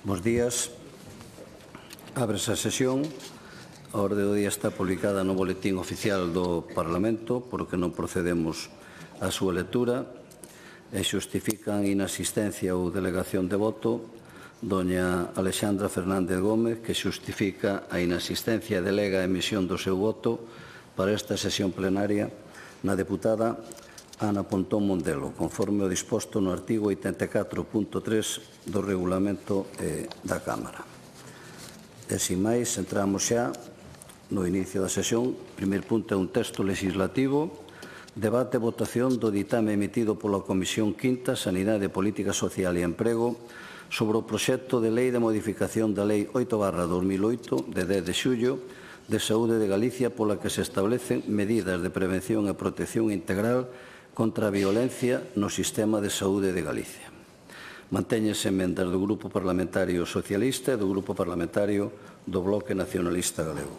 Bos días. Ábrese a sesión. A orde do día está publicada no Boletín Oficial do Parlamento, por que non procedemos á súa lectura, e xustifican inasistencia ou delegación de voto doña Alexandra Fernández Gómez, que xustifica a inasistencia e delega a emisión do seu voto para esta sesión plenaria na deputada Ana Pontón Mondelo, conforme o disposto no artigo 84.3 do Regulamento da Cámara. E, sin máis, entramos xa no inicio da sesión. O primeiro punto é un texto legislativo, debate e votación do ditame emitido pola Comisión Quinta, Sanidade, Política Social e Emprego sobre o proxecto de lei de modificación da Lei 8/2008 de 10 de xullo de Saúde de Galicia, pola que se establecen medidas de prevención e protección integral contra a violencia no sistema de saúde de Galicia. Mantéñense emendas do Grupo Parlamentario Socialista e do Grupo Parlamentario do Bloque Nacionalista Galego.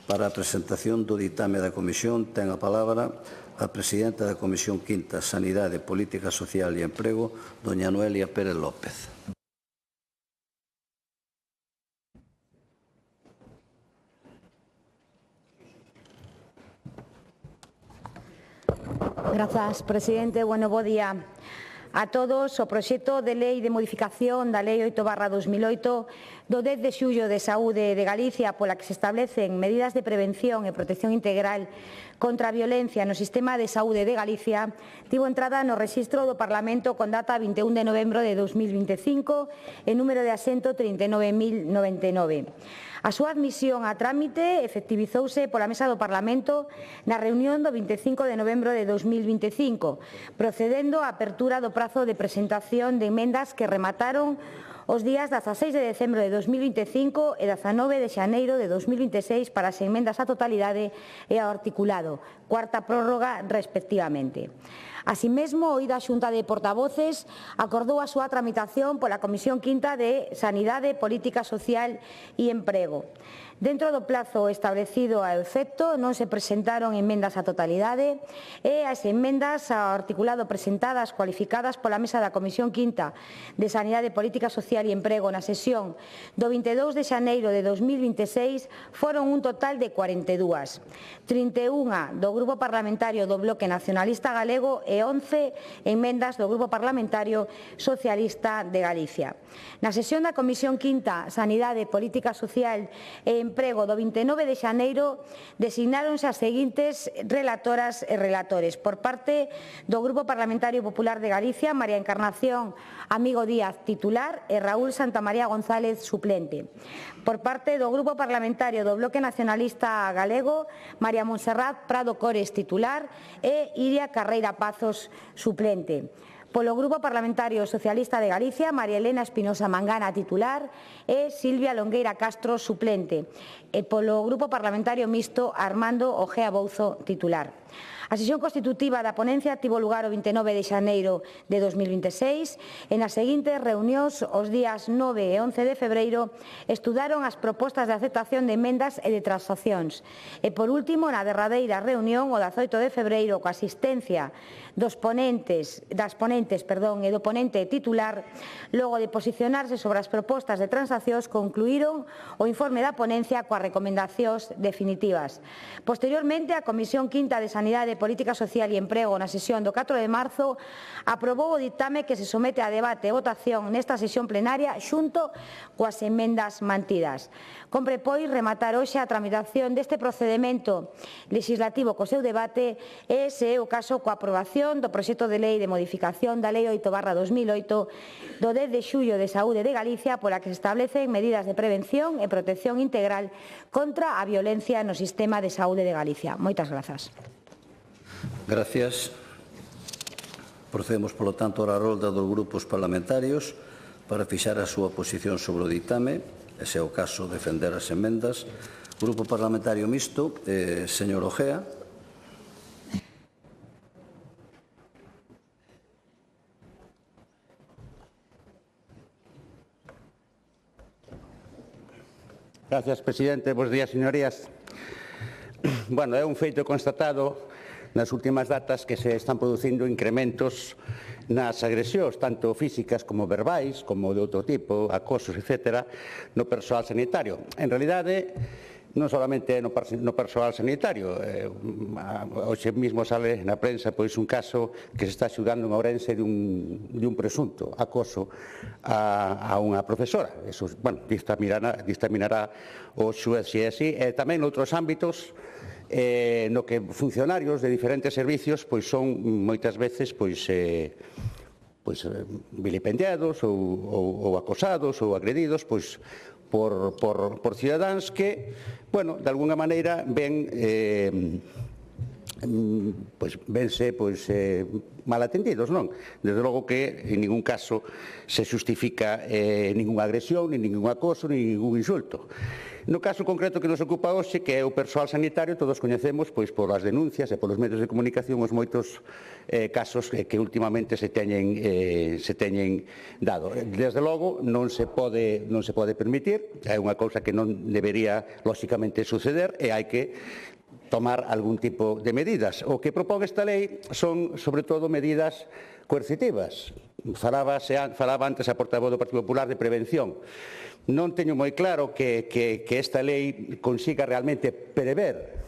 Para a presentación do ditame da Comisión ten a palabra a Presidenta da Comisión Quinta, Sanidade, Política Social e Emprego, doña Noelia Pérez López. Grazas, presidente. Bo día a todos. O proxecto de lei de modificación da Lei 8/2008 do 10 de xullo de Saúde de Galicia, pola que se establecen medidas de prevención e protección integral contra a violencia no sistema de saúde de Galicia, tivo entrada no rexistro do Parlamento con data 21 de novembro de 2025 e número de asento 39.099. A súa admisión a trámite efectivizouse pola Mesa do Parlamento na reunión do 25 de novembro de 2025, procedendo á apertura do prazo de presentación de emendas que remataron os días 16 de decembro de 2025 e 19 de xaneiro de 2026 para as emendas á totalidade e ao articulado, cuarta prórroga respectivamente. Así mesmo, oída a Xunta de Portavoces, acordou a súa tramitación pola Comisión Quinta de Sanidade, Política Social e Emprego. Dentro do plazo establecido ao efecto, non se presentaron emendas á totalidade e as emendas ao articulado presentadas cualificadas pola Mesa da Comisión Quinta de Sanidade, Política Social e Emprego na sesión do 22 de xaneiro de 2026 foron un total de 42, 31 do Grupo Parlamentario do Bloque Nacionalista Galego e 11 emendas do Grupo Parlamentario Socialista de Galicia. Na sesión da Comisión Quinta, Sanidade, Política Social e Emprego do 29 de xaneiro designáronse as seguintes relatoras e relatores. Por parte do Grupo Parlamentario Popular de Galicia, María Encarnación Amigo Díaz, titular, e Raúl Santamaría González, suplente. Por parte do Grupo Parlamentario do Bloque Nacionalista Galego, María Montserrat Prado Cores, titular, e Iria Carreira Pazos, suplente. Polo Grupo Parlamentario Socialista de Galicia, María Elena Espinosa Mangana, titular, e Silvia Longueira Castro, suplente. E polo Grupo Parlamentario Mixto, Armando Ojea Bouzo, titular. A sesión constitutiva da ponencia tivo lugar o 29 de xaneiro de 2026 e nas seguintes reunións, os días 9 e 11 de febreiro, estudaron as propostas de aceptación de emendas e de transaccións. E, por último, na derradeira reunión, o 18 de febreiro, coa asistencia das ponentes e do ponente titular, logo de posicionarse sobre as propostas de transaccións, concluíron o informe da ponencia coas recomendacións definitivas. Posteriormente, a Comisión Quinta de Sanidade, Política Social e Emprego, na sesión do 4 de marzo, aprobou o ditame que se somete a debate e votación nesta sesión plenaria xunto coas emendas mantidas. Compre, pois, rematar hoxe a tramitación deste procedimento legislativo co seu debate e, se é o caso, coa aprobación do proxecto de lei de modificación da Lei 8/2008 do 10 de xullo de Saúde de Galicia, pola que se establecen medidas de prevención e protección integral contra a violencia no sistema de saúde de Galicia. Moitas grazas. Gracias. Procedemos, polo tanto, á rolda dos grupos parlamentarios para fixar a súa posición sobre o ditame, e, se é o caso, defender as emendas. Grupo Parlamentario Mixto, señor Ojea. Gracias, presidente. Bos días, señorías. É un feito constatado nas últimas datas que se están producindo incrementos nas agresións, tanto físicas como verbais, como de outro tipo, acosos, etc., no persoal sanitario. En realidade, non solamente no persoal sanitario. Hoxe mesmo sale na prensa pois un caso que se está xulgando en Ourense de un presunto acoso a unha profesora. Eso, bueno, dictaminará o xuez se é así. E tamén noutros ámbitos no que funcionarios de diferentes servicios pois son moitas veces vilipendiados ou acosados ou agredidos pois por cidadáns que, bueno, de alguna maneira vense mal atendidos, non? Desde logo que en ningún caso se justifica ninguna agresión, ni ningún acoso, ni ningún insulto. No caso concreto que nos ocupa hoxe, que é o persoal sanitario, todos coñecemos pois polas denuncias e polos medios de comunicación os moitos casos que últimamente se teñen dado. Desde logo non se pode permitir, é unha cousa que non debería lóxicamente suceder e hai que tomar algún tipo de medidas. O que propón esta lei son, sobre todo, medidas coercitivas. Falaba antes a portavoz do Partido Popular de prevención. Non teño moi claro que esta lei consiga realmente prever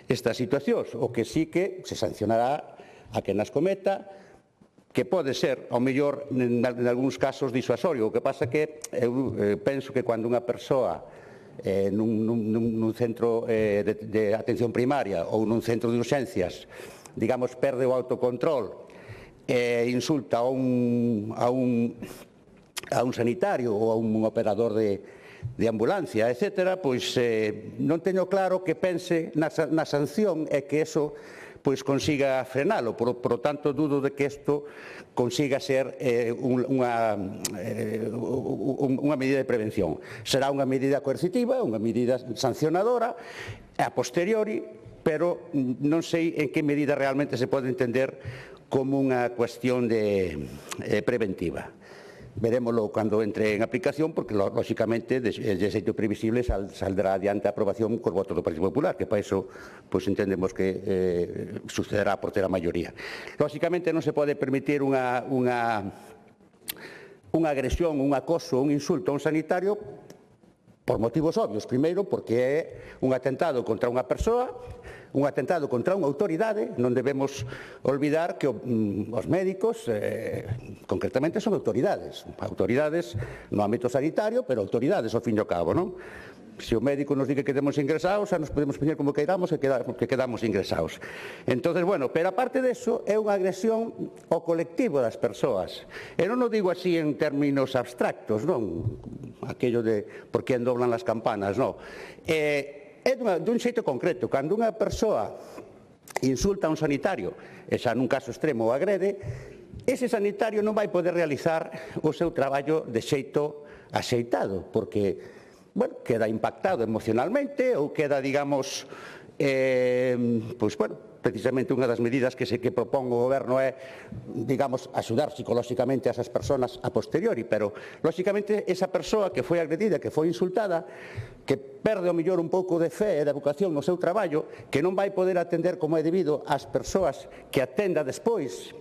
estas situacións. O que sí que se sancionará a quen as cometa, que pode ser, ao mellor, en algúns casos, disuasorio. O que pasa que eu penso que cando unha persoa nun centro de atención primaria ou nun centro de urxencias, digamos, perde o autocontrol e insulta a un sanitario ou a un operador de ambulancia, etc., pois non teño claro que pense na sanción e que eso pois consiga frenalo. Por lo tanto, dudo de que isto consiga ser unha medida de prevención. Será unha medida coercitiva, unha medida sancionadora, a posteriori, pero non sei en que medida realmente se pode entender como unha cuestión preventiva. Verémoslo cando entre en aplicación, porque, lóxicamente, de xeito previsible saldrá adiante a aprobación cos votos do Partido Popular, que para iso entendemos que sucederá por ter a maioría. Lóxicamente, non se pode permitir unha agresión, un acoso, un insulto a un sanitario por motivos obvios. Primeiro, porque é un atentado contra unha persoa, un atentado contra unha autoridade. Non debemos olvidar que os médicos, concretamente, son autoridades no ámbito sanitario, pero autoridades ao fin e ao cabo, non? Se o médico nos diga que quedemos ingresados, xa nos podemos poñer como queiramos e que quedamos ingresados. Entón, bueno, pero aparte deso, é unha agresión ao colectivo das persoas. E non o digo así en términos abstractos, non? Aquello de por quen doblan las campanas, non? É dun xeito concreto. Cando unha persoa insulta a un sanitario, e xa nun caso extremo o agrede, ese sanitario non vai poder realizar o seu traballo de xeito axeitado, porque queda impactado emocionalmente ou queda, digamos, precisamente unha das medidas que propón o Goberno é, digamos, axudar psicolóxicamente a esas persoas a posteriori, pero, lóxicamente, esa persoa que foi agredida, que foi insultada, que perde, ao mellor, un pouco de fe e de vocación no seu traballo, que non vai poder atender como é debido ás persoas que atenda despois,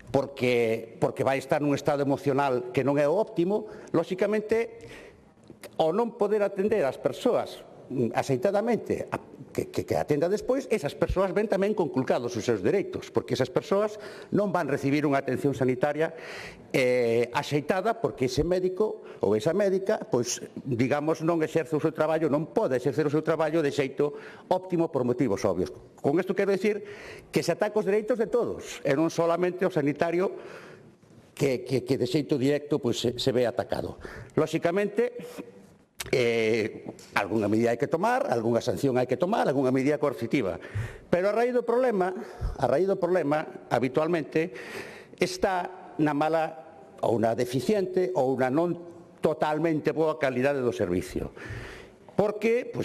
porque vai estar nun estado emocional que non é o óptimo, lóxicamente, ao non poder atender as persoas axeitadamente que atenda despois, esas persoas ven tamén conculcados os seus dereitos, porque esas persoas non van recibir unha atención sanitaria axeitada, porque ese médico ou esa médica, pois, digamos, non exerce o seu traballo, non pode exercer o seu traballo de xeito óptimo por motivos obvios. Con isto quero dicir que se ataca os dereitos de todos, e non solamente o sanitario que de xeito directo se ve atacado. Lóxicamente, algunha medida hai que tomar, algunha sanción hai que tomar, algunha medida coercitiva. Pero a raíz do problema, habitualmente, está na mala ou na deficiente ou na non totalmente boa calidade do servicio. Porque,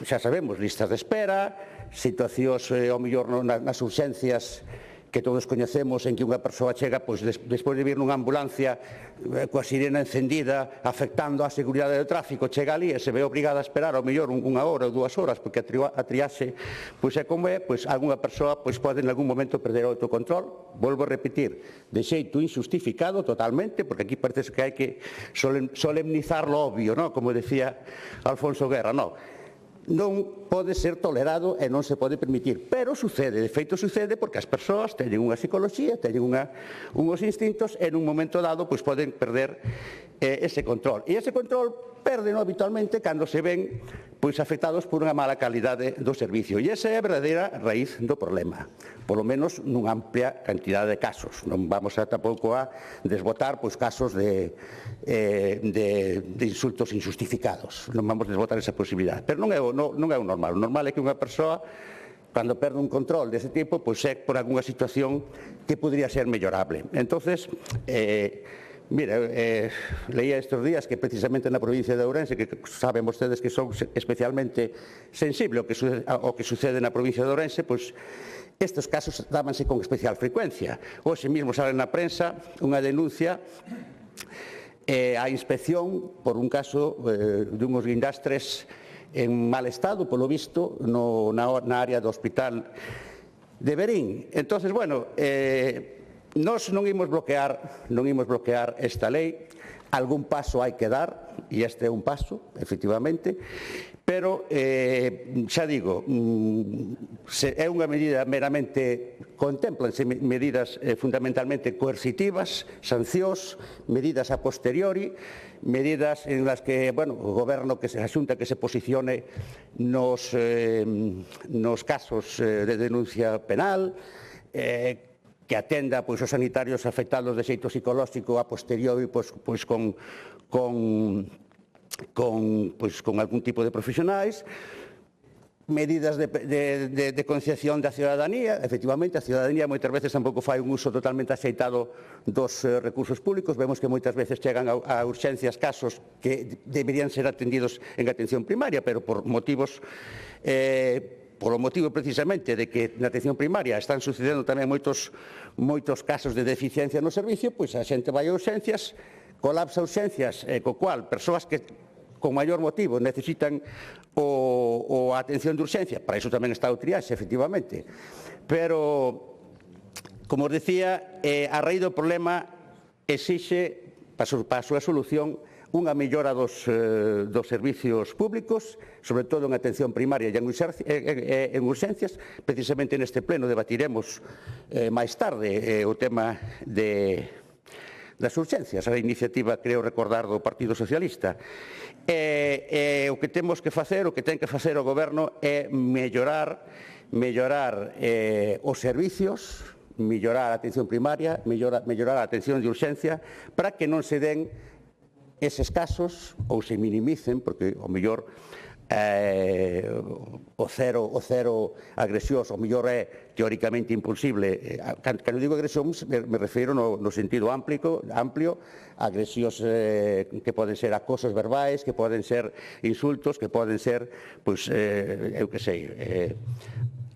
xa sabemos, listas de espera, situacións, ao mellor, nas urxencias que todos coñecemos, en que unha persoa chega despois de vir nunha ambulancia coa sirena encendida, afectando a seguridade do tráfico, chega ali e se ve obrigada a esperar ao mellor unha hora ou 2 horas, porque a triaxe é como é, algunha persoa pode en algún momento perder o autocontrol. Volvo a repetir, de xeito injustificado totalmente, porque aquí parece que hai que solemnizar lo obvio, como decía Alfonso Guerra. Non pode ser tolerado e non se pode permitir, pero sucede, de feito sucede, porque as persoas teñen unha psicoloxía, teñen uns instintos e nun momento dado poden perder ese control. E ese control perden habitualmente cando se ven afectados por unha mala calidade do servicio. E esa é a verdadeira raíz do problema, polo menos nunha amplia cantidade de casos. Non vamos tampouco a desbotar casos de insultos injustificados. Non vamos a desbotar esa posibilidade. Pero non é o normal. O normal é que unha persoa, cando perde un control dese tipo, é por algunha situación que podría ser mellorable. Entonces, mira, leía estes días que precisamente na provincia de Ourense, que saben vostedes que son especialmente sensible ao que sucede na provincia de Ourense, estes casos dábanse con especial frecuencia. Hoxe mesmo sale na prensa unha denuncia á inspección por un caso dunhos guindastres en mal estado, polo visto, na área do hospital de Verín. Entón, nós non imos bloquear esta lei. Algún paso hai que dar, e este é un paso, efectivamente, pero, xa digo, é unha medida meramente, contemplanse medidas fundamentalmente coercitivas, sancións, medidas a posteriori, medidas en las que, o goberno, que se asunta que se posicione nos casos de denuncia penal, que atenda os sanitarios afectados de xeito psicolóxico a posteriori con algún tipo de profesionais, medidas de concienciación da ciudadanía. Efectivamente, a ciudadanía moitas veces tampouco fai un uso totalmente axeitado dos recursos públicos. Vemos que moitas veces chegan a urxencias casos que deberían ser atendidos en atención primaria, pero por motivos polo motivo precisamente de que na atención primaria están sucedendo tamén moitos casos de deficiencia no servicio, a xente vai a urxencias, colapsa urxencias, co cual persoas que con maior motivo necesitan a atención de urxencia, para iso tamén está o triaxe, efectivamente. Pero, como os decía, a raíz do problema exixe, para a súa solución, unha mellora dos servicios públicos, sobre todo en atención primaria e en urxencias. Precisamente neste pleno debatiremos máis tarde o tema das urxencias, a iniciativa, creo recordar, do Partido Socialista. O que temos que facer, o que ten que facer o Goberno é mellorar os servicios, mellorar a atención primaria, mellorar a atención de urxencia, para que non se den eses casos ou se minimicen, porque o mellor o cero agresións, o mellor é teóricamente imposible. Cando digo agresión me refiro no sentido amplio, agresións que poden ser acosos verbais, que poden ser insultos, que poden ser, eu que sei,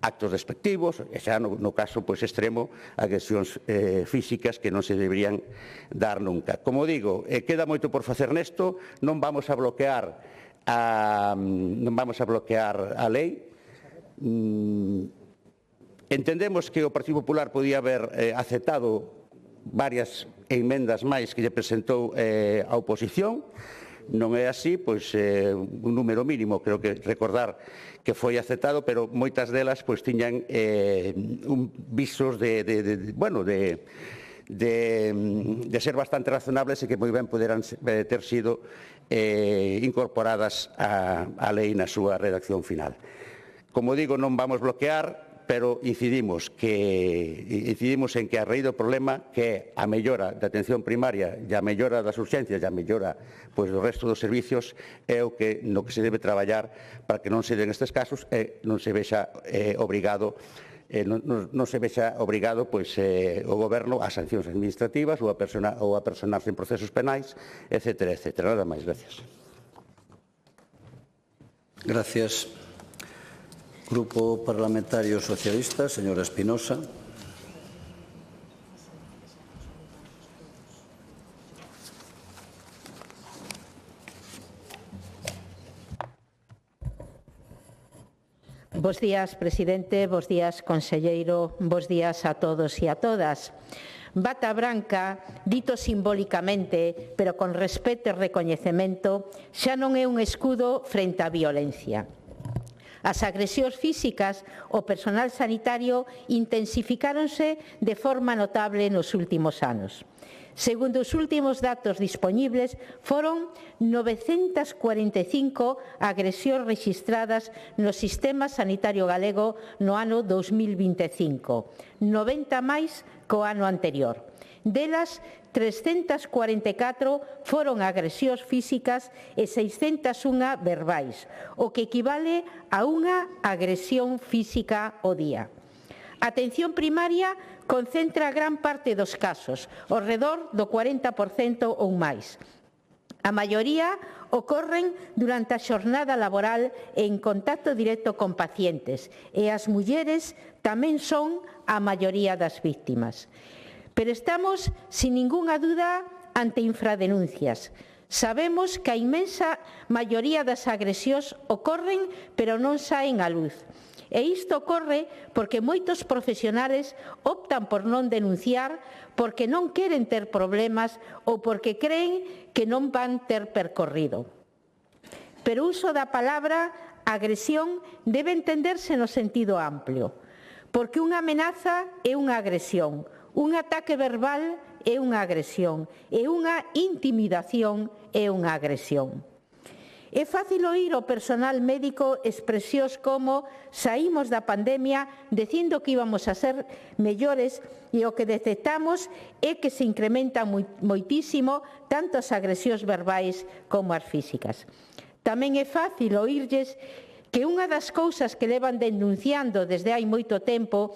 actos despectivos, e xa no caso extremo, agresións físicas que non se deberían dar nunca. Como digo, queda moito por facer nesto, non vamos a bloquear a lei. Entendemos que o Partido Popular podía haber aceptado varias emendas máis que lle presentou a oposición. Non é así, un número mínimo, creo que recordar que foi aceptado, pero moitas delas tiñan visos de ser bastante razonables e que moi ben poderán ter sido incorporadas á lei na súa redacción final. Como digo, non vamos bloquear, pero incidimos en que a raíz do problema, que é a mellora da atención primaria e a mellora das urxencias e a mellora do resto dos servicios, é no que se debe traballar para que non se den estes casos e non se vexa obrigado o Goberno a sancións administrativas ou a personarse en procesos penais, etcétera, etcétera. Nada máis, gracias. Gracias. Grupo Parlamentario Socialista, señora Espinosa. Bos días, presidente, bos días, conselleiro, bos días a todos e a todas. Bata branca, dito simbólicamente, pero con respeto e recoñecemento, xa non é un escudo frente á violencia. As agresións físicas ao personal sanitario intensificáronse de forma notable nos últimos anos. Segundo os últimos datos dispoñibles, foron 945 agresións rexistradas no sistema sanitario galego no ano 2025, 90 máis co ano anterior. Delas, 344 foron agresións físicas e 601 verbais, o que equivale a unha agresión física ao día. A atención primaria concentra gran parte dos casos, ao redor do 40% ou máis. A maioría ocorren durante a xornada laboral e en contacto directo con pacientes, e as mulleres tamén son a maioría das víctimas. Pero estamos, sin ningunha duda, ante infradenuncias. Sabemos que a inmensa maioría das agresións ocorren, pero non saen á luz. E isto ocorre porque moitos profesionales optan por non denunciar porque non queren ter problemas ou porque creen que non van ter percorrido. Pero o uso da palabra agresión debe entenderse no sentido amplio, porque unha amenaza é unha agresión, un ataque verbal é unha agresión e unha intimidación é unha agresión. É fácil oír ao personal médico expresións como saímos da pandemia dicindo que íbamos a ser mellores e o que detectamos é que se incrementa moitísimo tanto as agresións verbais como as físicas. Tamén é fácil oírlles que unha das cousas que levan denunciando desde hai moito tempo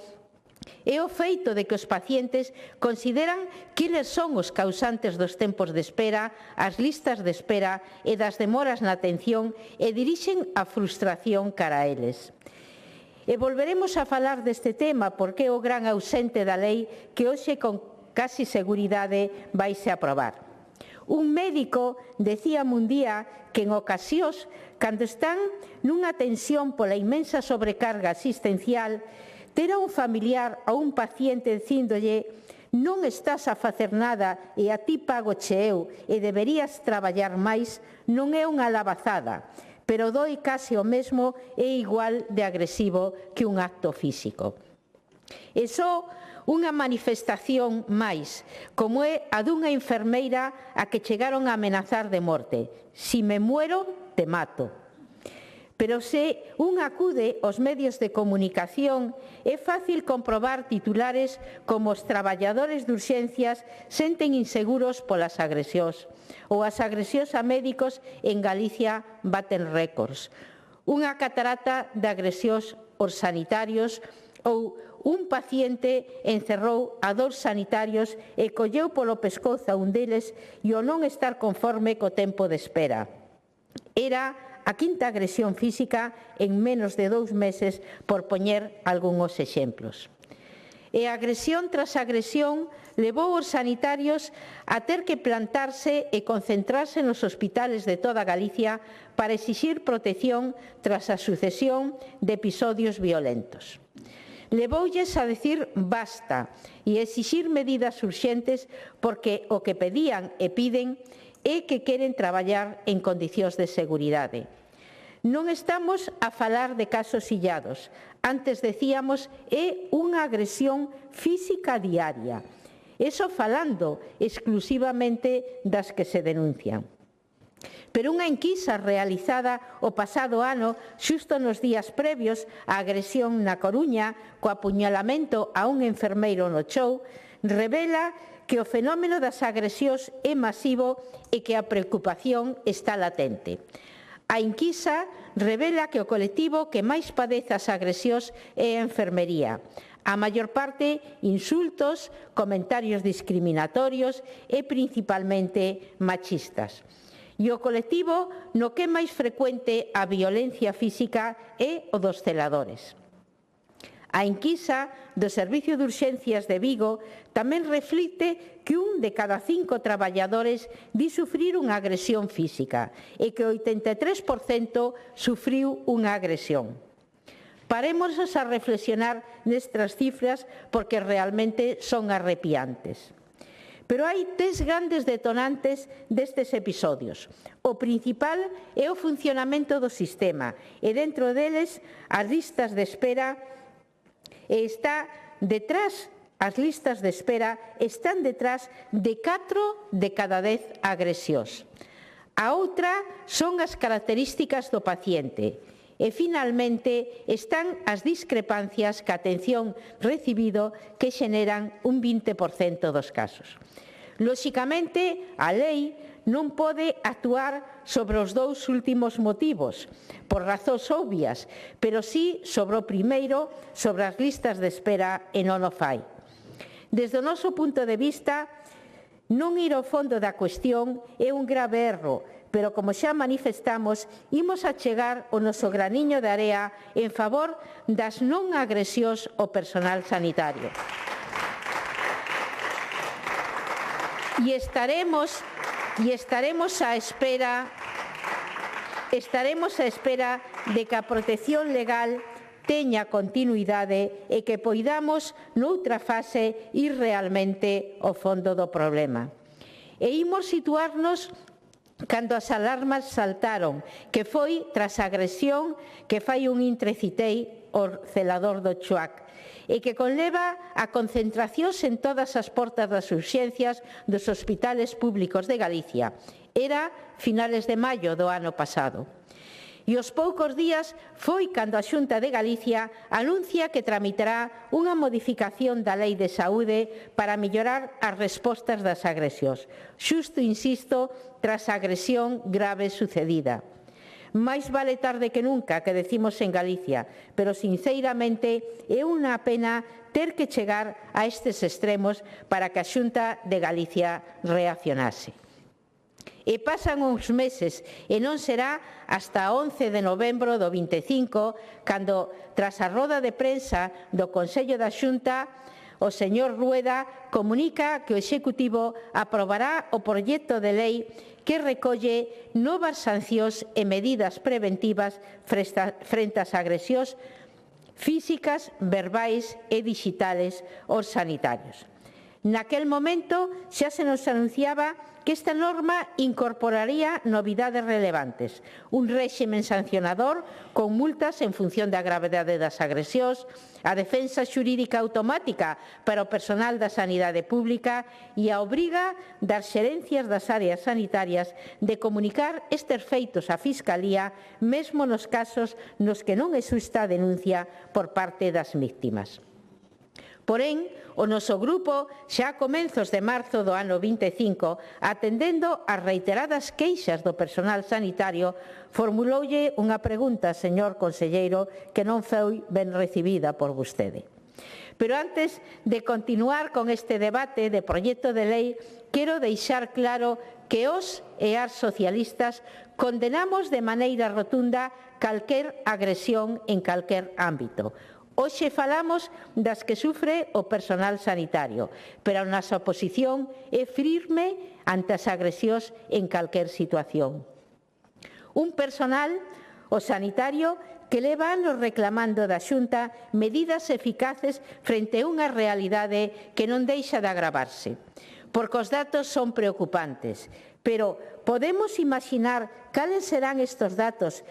é o feito de que os pacientes consideran quiles son os causantes dos tempos de espera, as listas de espera e das demoras na atención e dirixen a frustración cara a eles. E volveremos a falar deste tema porque é o gran ausente da lei que hoxe con casi seguridade vaise aprobar. Un médico decíame un día que en ocasións, cando están nunha tensión pola inmensa sobrecarga asistencial, ter a un familiar a un paciente dicíndolle non estás a facer nada e a ti pagoche eu e deberías traballar máis, non é unha labazada, pero doi case o mesmo e igual de agresivo que un acto físico. E só unha manifestación máis, como é a dunha enfermeira a que chegaron a amenazar de morte. Si me muero, te mato. Pero se un acude aos medios de comunicación, é fácil comprobar titulares como os traballadores de urxencias senten inseguros polas agresións ou as agresións a médicos en Galicia baten récords. Unha catarata de agresións aos sanitarios ou un paciente encerrou a 2 sanitarios e colleu polo pescozo a un deles e o non estar conforme co tempo de espera. Era a quinta agresión física en menos de 2 meses, por poñer algúns exemplos. E a agresión tras agresión levou os sanitarios a ter que plantarse e concentrarse nos hospitales de toda Galicia para exixir protección tras a sucesión de episodios violentos. Levoulles a decir basta e exixir medidas urxentes porque o que pedían e piden é que queren traballar en condicións de seguridade. Non estamos a falar de casos illados. Antes decíamos é unha agresión física diaria. Eso falando exclusivamente das que se denuncian. Pero unha enquisa realizada o pasado ano, xusto nos días previos á agresión na Coruña, co apuñalamento a un enfermeiro no Chou, revela que o fenómeno das agresións é masivo e que a preocupación está latente. A enquisa revela que o colectivo que máis padece as agresións é a enfermería. A maior parte, insultos, comentarios discriminatorios e principalmente machistas. E o colectivo no que é máis frecuente a violencia física é o dos celadores. A enquisa do Servicio de Urxencias de Vigo tamén reflicte que 1 de cada 5 traballadores di sufrir unha agresión física e que o 83% sufriu unha agresión. Parémonos a reflexionar nestas cifras porque realmente son arrepiantes. Pero hai 3 grandes detonantes destes episodios. O principal é o funcionamento do sistema e dentro deles as listas de espera as listas de espera están detrás de 4 de cada 10 agresións. A outra son as características do paciente. E, finalmente, están as discrepancias que a atención recibido que xeneran un 20% dos casos. Lóxicamente, a lei non pode actuar sobre os 2 últimos motivos, por razóns obvias, pero sí sobre o primeiro, sobre as listas de espera, e non o fai. Desde o noso punto de vista, non ir ao fondo da cuestión é un grave erro, pero, como xa manifestamos, imos a chegar o noso graniño de area en favor das non agresións ao personal sanitario. E estaremos a espera de que a protección legal teña continuidade e que poidamos, noutra fase, ir realmente ao fondo do problema. E imos situarnos cando as alarmas saltaron, que foi tras a agresión que fai un intrecitei o celador do Chuac, e que conleva a concentracións en todas as portas das urxencias dos hospitales públicos de Galicia. Era finales de maio do ano pasado. E aos poucos días foi cando a Xunta de Galicia anuncia que tramitará unha modificación da Lei de Saúde para mellorar as respostas das agresións. Xusto, insisto, tras a agresión grave sucedida. Máis vale tarde que nunca, que decimos en Galicia, pero, sinceramente, é unha pena ter que chegar a estes extremos para que a Xunta de Galicia reaccionase. E pasan uns meses e non será hasta 11 de novembro do 25 cando, tras a roda de prensa do Consello da Xunta, o señor Rueda comunica que o Executivo aprobará o proxecto de lei que recolle novas sancións e medidas preventivas frente ás agresións físicas, verbais e digitales aos sanitarios. Naquel momento xa se nos anunciaba que esta norma incorporaría novidades relevantes, un réxime sancionador con multas en función da gravedade das agresións, a defensa xurídica automática para o personal da sanidade pública e a obriga das xerencias das áreas sanitarias de comunicar estes feitos á Fiscalía, mesmo nos casos nos que non exista denuncia por parte das víctimas. Porén, o noso grupo, xa a comenzos de marzo do ano 25, atendendo as reiteradas queixas do personal sanitario, formuloulle unha pregunta, señor conselleiro, que non foi ben recibida por vostede. Pero antes de continuar con este debate de proxecto de lei, quero deixar claro que os e as socialistas condenamos de maneira rotunda calquer agresión en calquer ámbito. Hoxe falamos das que sufre o personal sanitario, pero a nosa posición é firme ante as agresións en calquer situación. Un personal, o sanitario, que leva anos reclamando da Xunta medidas eficaces frente a unha realidade que non deixa de agravarse. Porque os datos son preocupantes, pero podemos imaginar cales serán estes datos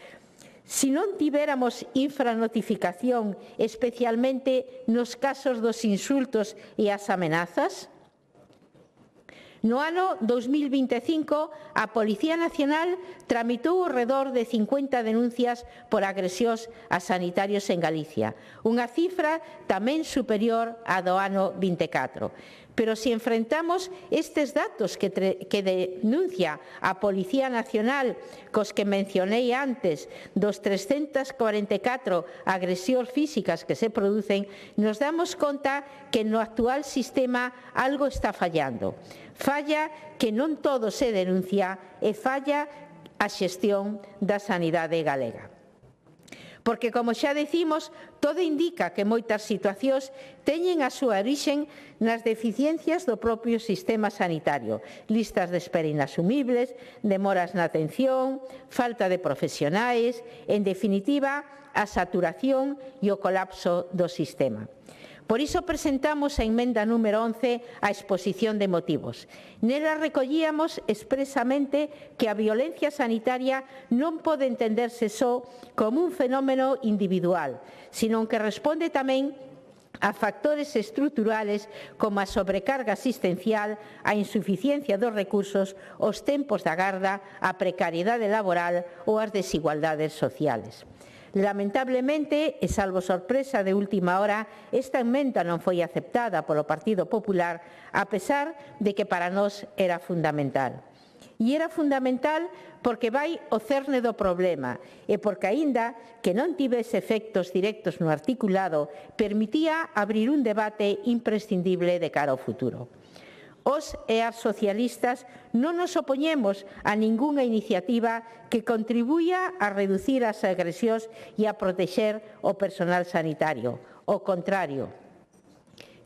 se non tiveramos infranotificación, especialmente nos casos dos insultos e as amenazas? No ano 2025, a Policía Nacional tramitou ao redor de 50 denuncias por agresións a sanitarios en Galicia, unha cifra tamén superior á do ano 24. Pero se enfrentamos estes datos que denuncia a Policía Nacional cos que mencionei antes dos 344 agresións físicas que se producen, nos damos conta que no actual sistema algo está fallando. Falla que non todo se denuncia e falla a xestión da sanidade galega. Porque, como xa decimos, todo indica que moitas situacións teñen a súa orixe nas deficiencias do propio sistema sanitario. Listas de espera inasumibles, demoras na atención, falta de profesionais, en definitiva, a saturación e o colapso do sistema. Por iso presentamos a emenda número 11 á exposición de motivos. Nela recollíamos expresamente que a violencia sanitaria non pode entenderse só como un fenómeno individual, sino que responde tamén a factores estruturales como a sobrecarga asistencial, a insuficiencia dos recursos, os tempos da garda, a precariedade laboral ou as desigualdades sociales. Lamentablemente, e salvo sorpresa de última hora, esta emenda non foi aceptada polo Partido Popular, a pesar de que para nós era fundamental. E era fundamental porque vai ao cerne do problema e porque, aínda que non tivese efectos directos no articulado, permitía abrir un debate imprescindible de cara ao futuro. Os e as socialistas non nos opoñemos a ningunha iniciativa que contribuya a reducir as agresións e a protexer o personal sanitario. Ao contrario,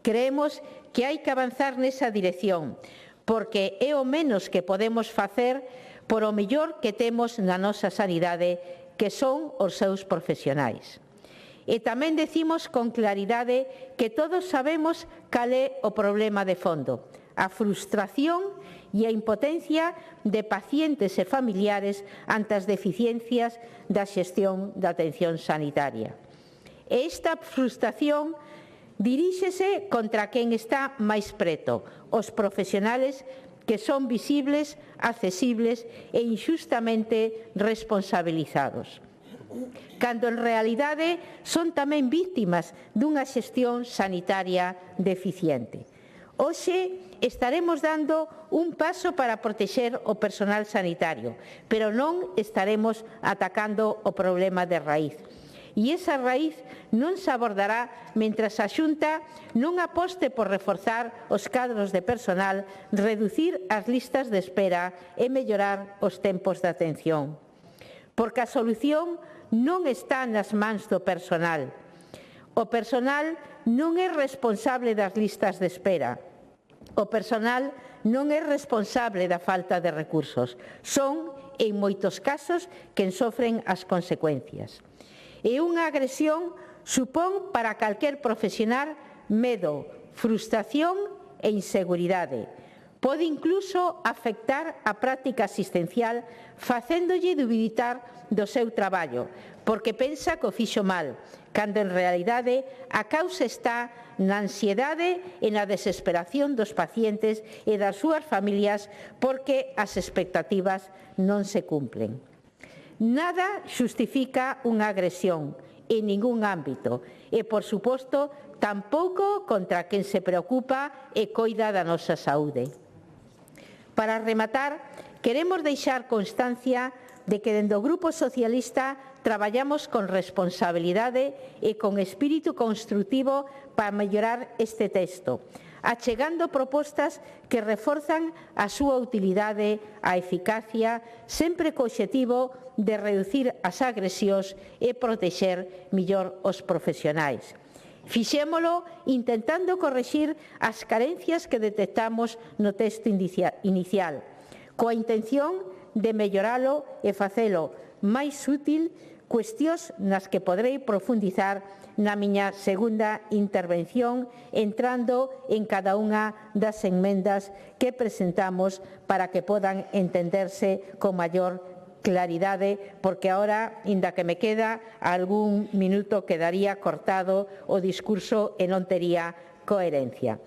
creemos que hai que avanzar nesa dirección, porque é o menos que podemos facer por o mellor que temos na nosa sanidade, que son os seus profesionais. E tamén decimos con claridade que todos sabemos cal é o problema de fondo: a frustración e a impotencia de pacientes e familiares ante as deficiencias da xestión da atención sanitaria. E esta frustración diríxese contra quen está máis preto, os profesionales que son visibles, accesibles e inxustamente responsabilizados, cando en realidade son tamén vítimas dunha xestión sanitaria deficiente. Hoxe estaremos dando un paso para protexer o personal sanitario, pero non estaremos atacando o problema de raíz. E esa raíz non se abordará mentras a Xunta non aposte por reforzar os cadros de personal, reducir as listas de espera e mellorar os tempos de atención. Porque a solución non está nas mans do personal. O personal non é responsable das listas de espera. O personal non é responsable da falta de recursos. Son, en moitos casos, quen sofren as consecuencias. E unha agresión supón para calquer profesional medo, frustración e inseguridade. Pode incluso afectar a práctica asistencial facéndolle dubiditar do seu traballo, porque pensa que o fixo mal, cando en realidade a causa está na ansiedade e na desesperación dos pacientes e das súas familias porque as expectativas non se cumplen. Nada xustifica unha agresión en ningún ámbito e, por suposto, tampouco contra quen se preocupa e coida da nosa saúde. Para rematar, queremos deixar constancia de que dende o Grupo Socialista traballamos con responsabilidade e con espírito construtivo para mellorar este texto, achegando propostas que reforzan a súa utilidade, a eficacia, sempre co obxectivo de reducir as agresións e protexer mellor os profesionais. Fixémolo intentando corrixir as carencias que detectamos no texto inicial, coa intención de melloralo e facelo máis útil, cuestións nas que poderei profundizar na miña segunda intervención, entrando en cada unha das enmendas que presentamos para que podan entenderse con maior claridade, porque ahora, inda que me queda algún minuto, quedaría cortado o discurso e non tería coherencia.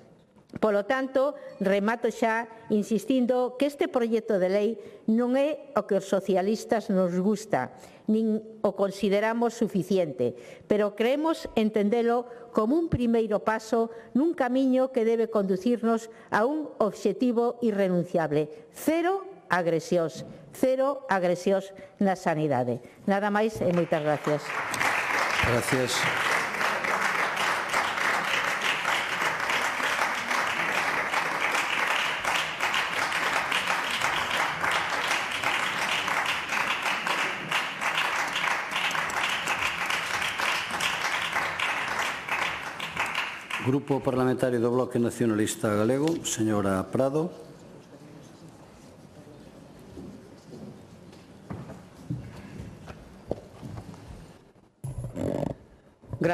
Polo tanto, remato xa insistindo que este proxecto de lei non é o que os socialistas nos gusta, nin o consideramos suficiente, pero creemos entendelo como un primeiro paso nun camiño que debe conducirnos a un obxectivo irrenunciable: cero agresións na sanidade. Nada máis e moitas gracias. Gracias. Grupo Parlamentario do Bloque Nacionalista Galego, señora Prado.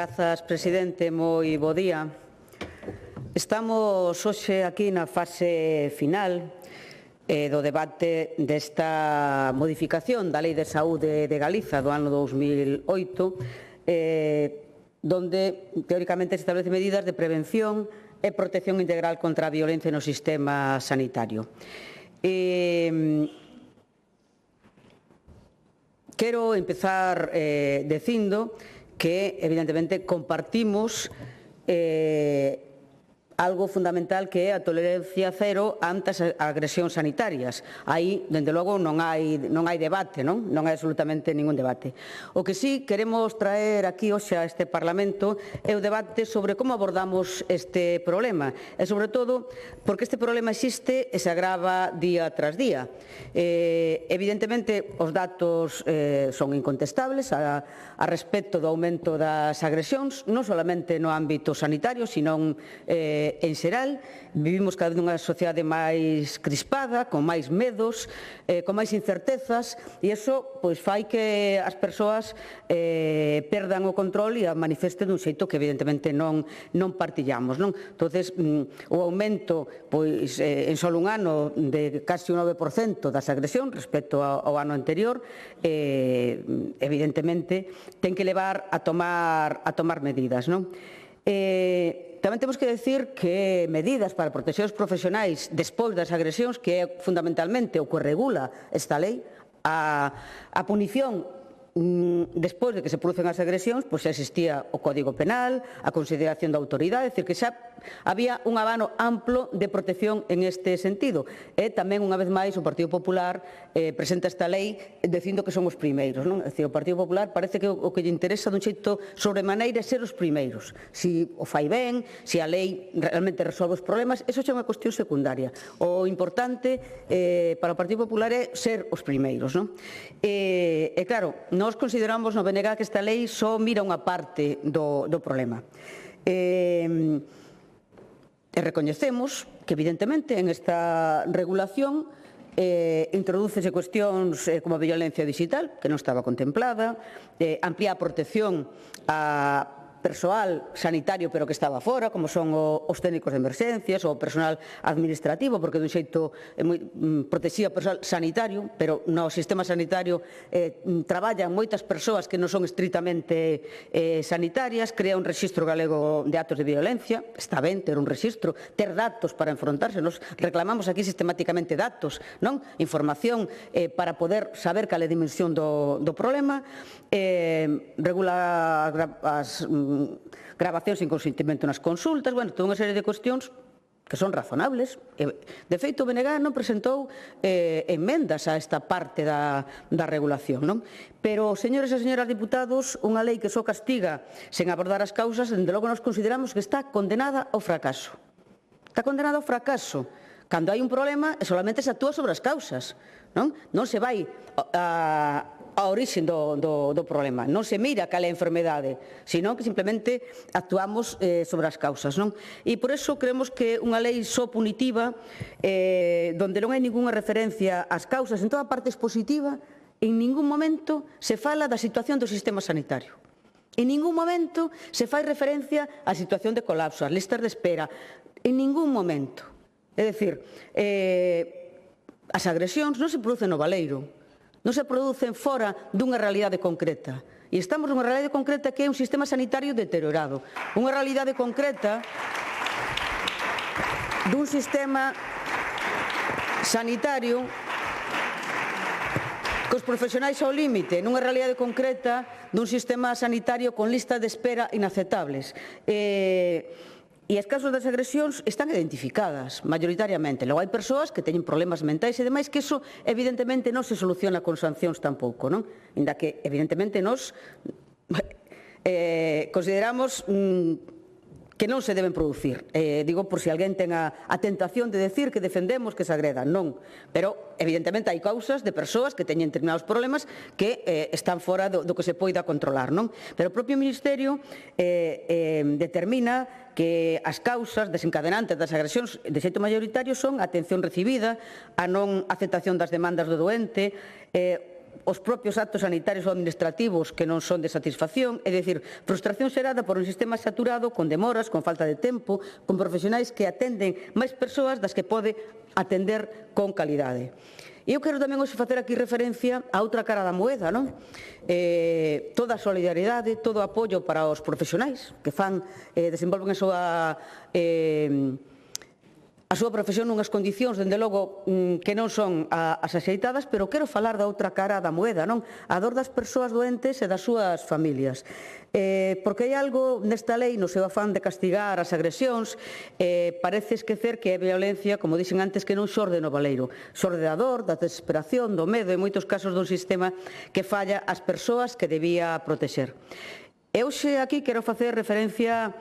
Grazas, presidente. Moi bo día. Estamos hoxe aquí na fase final do debate desta modificación da Lei de Saúde de Galiza do ano 2008, donde teóricamente se establece medidas de prevención e protección integral contra a violencia no sistema sanitario. Quero empezar dicindo que, evidentemente, compartimos algo fundamental que é a tolerancia cero ante as agresións sanitarias. Aí, dende logo, non hai debate, non hai absolutamente ningún debate. O que sí queremos traer aquí hoxe a este Parlamento é o debate sobre como abordamos este problema e, sobre todo, porque este problema existe e se agrava día tras día. Evidentemente, os datos son incontestables a respecto do aumento das agresións, non solamente no ámbito sanitario, sino en xeral. Vivimos cada vez nunha sociedade máis crispada, con máis medos, con máis incertezas, e iso fai que as persoas perdan o control e a manifesten dun xeito que evidentemente non partillamos. Entonces, o aumento en só un ano de casi un 9% das agresións respecto ao ano anterior, evidentemente ten que levar a tomar medidas. Tamén temos que decir que medidas para protexer os profesionais despois das agresións, que é fundamentalmente o que regula esta lei, a punición despois de que se producen as agresións, xa existía o Código Penal, a consideración da autoridade, é dicir, que xa había un abano amplo de protección en este sentido. E tamén, unha vez máis, o Partido Popular presenta esta lei dicindo que son os primeiros. É dicir, o Partido Popular parece que o que lle interesa dun xeito sobremaneira é ser os primeiros. Si o fai ben, si a lei realmente resolve os problemas, eso xa é unha cuestión secundaria. O importante para o Partido Popular é ser os primeiros. E claro, nós consideramos no BNG que esta lei só mira unha parte do problema. E recoñecemos que, evidentemente, en esta regulación introdúcese cuestións como a violencia digital, que non estaba contemplada, amplía a protección a persoal sanitario pero que estaba fora, como son os técnicos de emerxencias ou o personal administrativo, porque dun xeito protexía o persoal sanitario, pero no sistema sanitario traballan moitas persoas que non son estritamente sanitarias. Crea un rexistro galego de actos de violencia, está ben ter un rexistro, ter datos para enfrontarse. Nos reclamamos aquí sistemáticamente datos, información para poder saber cal é a dimensión do problema. Regula as grabacións sin consentimento nas consultas, toda unha serie de cuestións que son razonables. De feito, o BNG non presentou emendas a esta parte da regulación. Pero, señores e señoras diputados, unha lei que só castiga sen abordar as causas, dende logo nos consideramos que está condenada ao fracaso. Está condenada ao fracaso. Cando hai un problema, solamente se actúa sobre as causas. Non se vai a orixe do problema, non se mira cal é a enfermedade, sino que simplemente actuamos sobre as causas. E por eso creemos que unha lei só punitiva, donde non hai ningunha referencia ás causas, en toda a parte expositiva, en ningún momento se fala da situación do sistema sanitario. En ningún momento se fai referencia á situación de colapso, ás listas de espera. En ningún momento. É dicir, as agresións non se producen no baleiro, non se producen fora dunha realidade concreta. E estamos nunha realidade concreta que é un sistema sanitario deteriorado. Unha realidade concreta dun sistema sanitario cos profesionais ao límite, nunha realidade concreta dun sistema sanitario con listas de espera inaceptables. E as causas das agresións están identificadas, maioritariamente. Logo, hai persoas que teñen problemas mentais e demais, que iso, evidentemente, non se soluciona con sancións tampouco, non? Inda que, evidentemente, nós consideramos que non se deben producir. Digo, por se alguén ten a tentación de decir que defendemos que se agredan. Non. Pero, evidentemente, hai causas de persoas que teñen determinados problemas que están fora do que se poida controlar. Non? Pero o propio Ministerio determina que as causas desencadenantes das agresións de xeito mayoritario son a atención recibida, a non aceptación das demandas do doente, os propios actos sanitarios ou administrativos que non son de satisfacción, é dicir, frustración xerada por un sistema saturado, con demoras, con falta de tempo, con profesionais que atenden máis persoas das que pode atender con calidade. E eu quero tamén hoxe facer aquí referencia a outra cara da moeda, non? Toda a solidariedade, todo o apoio para os profesionais que desenvolven a súa profesión nunhas condicións, dende logo, que non son as axeitadas, pero quero falar da outra cara da moeda, non? A dor das persoas doentes e das súas familias. Porque hai algo nesta lei, no seu afán de castigar as agresións, parece esquecer que é violencia, como dixen antes, que non xorde no baleiro. Xorde da dor, da desesperación, do medo, e moitos casos dun sistema que falla as persoas que debía protexer. Eu xe aquí quero facer referencia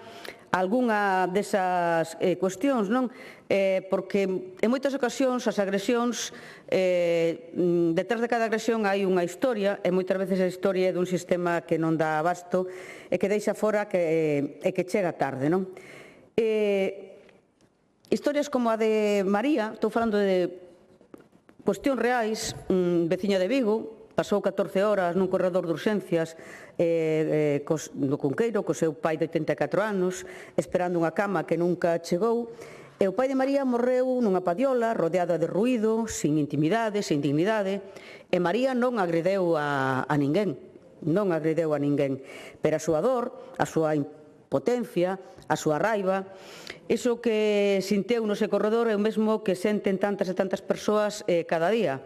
a algunha desas cuestións, non? Porque en moitas ocasións as agresións, detrás de cada agresión hai unha historia, e moitas veces a historia é dun sistema que non dá abasto e que deixa fora e que chega tarde, non? Historias como a de María, estou falando de cuestións reais, veciña de Vigo, pasou 14 horas nun corredor de urxencias no Cunqueiro, co seu pai de 84 anos, esperando unha cama que nunca chegou. E o pai de María morreu nunha padiola, rodeada de ruído, sin intimidade, sin dignidade, e María non agredeu a ninguén, non agredeu a ninguén, pero a súa dor, a súa impotencia, a súa raiva, iso que sinteu no ese corredor é o mesmo que senten tantas e tantas persoas cada día.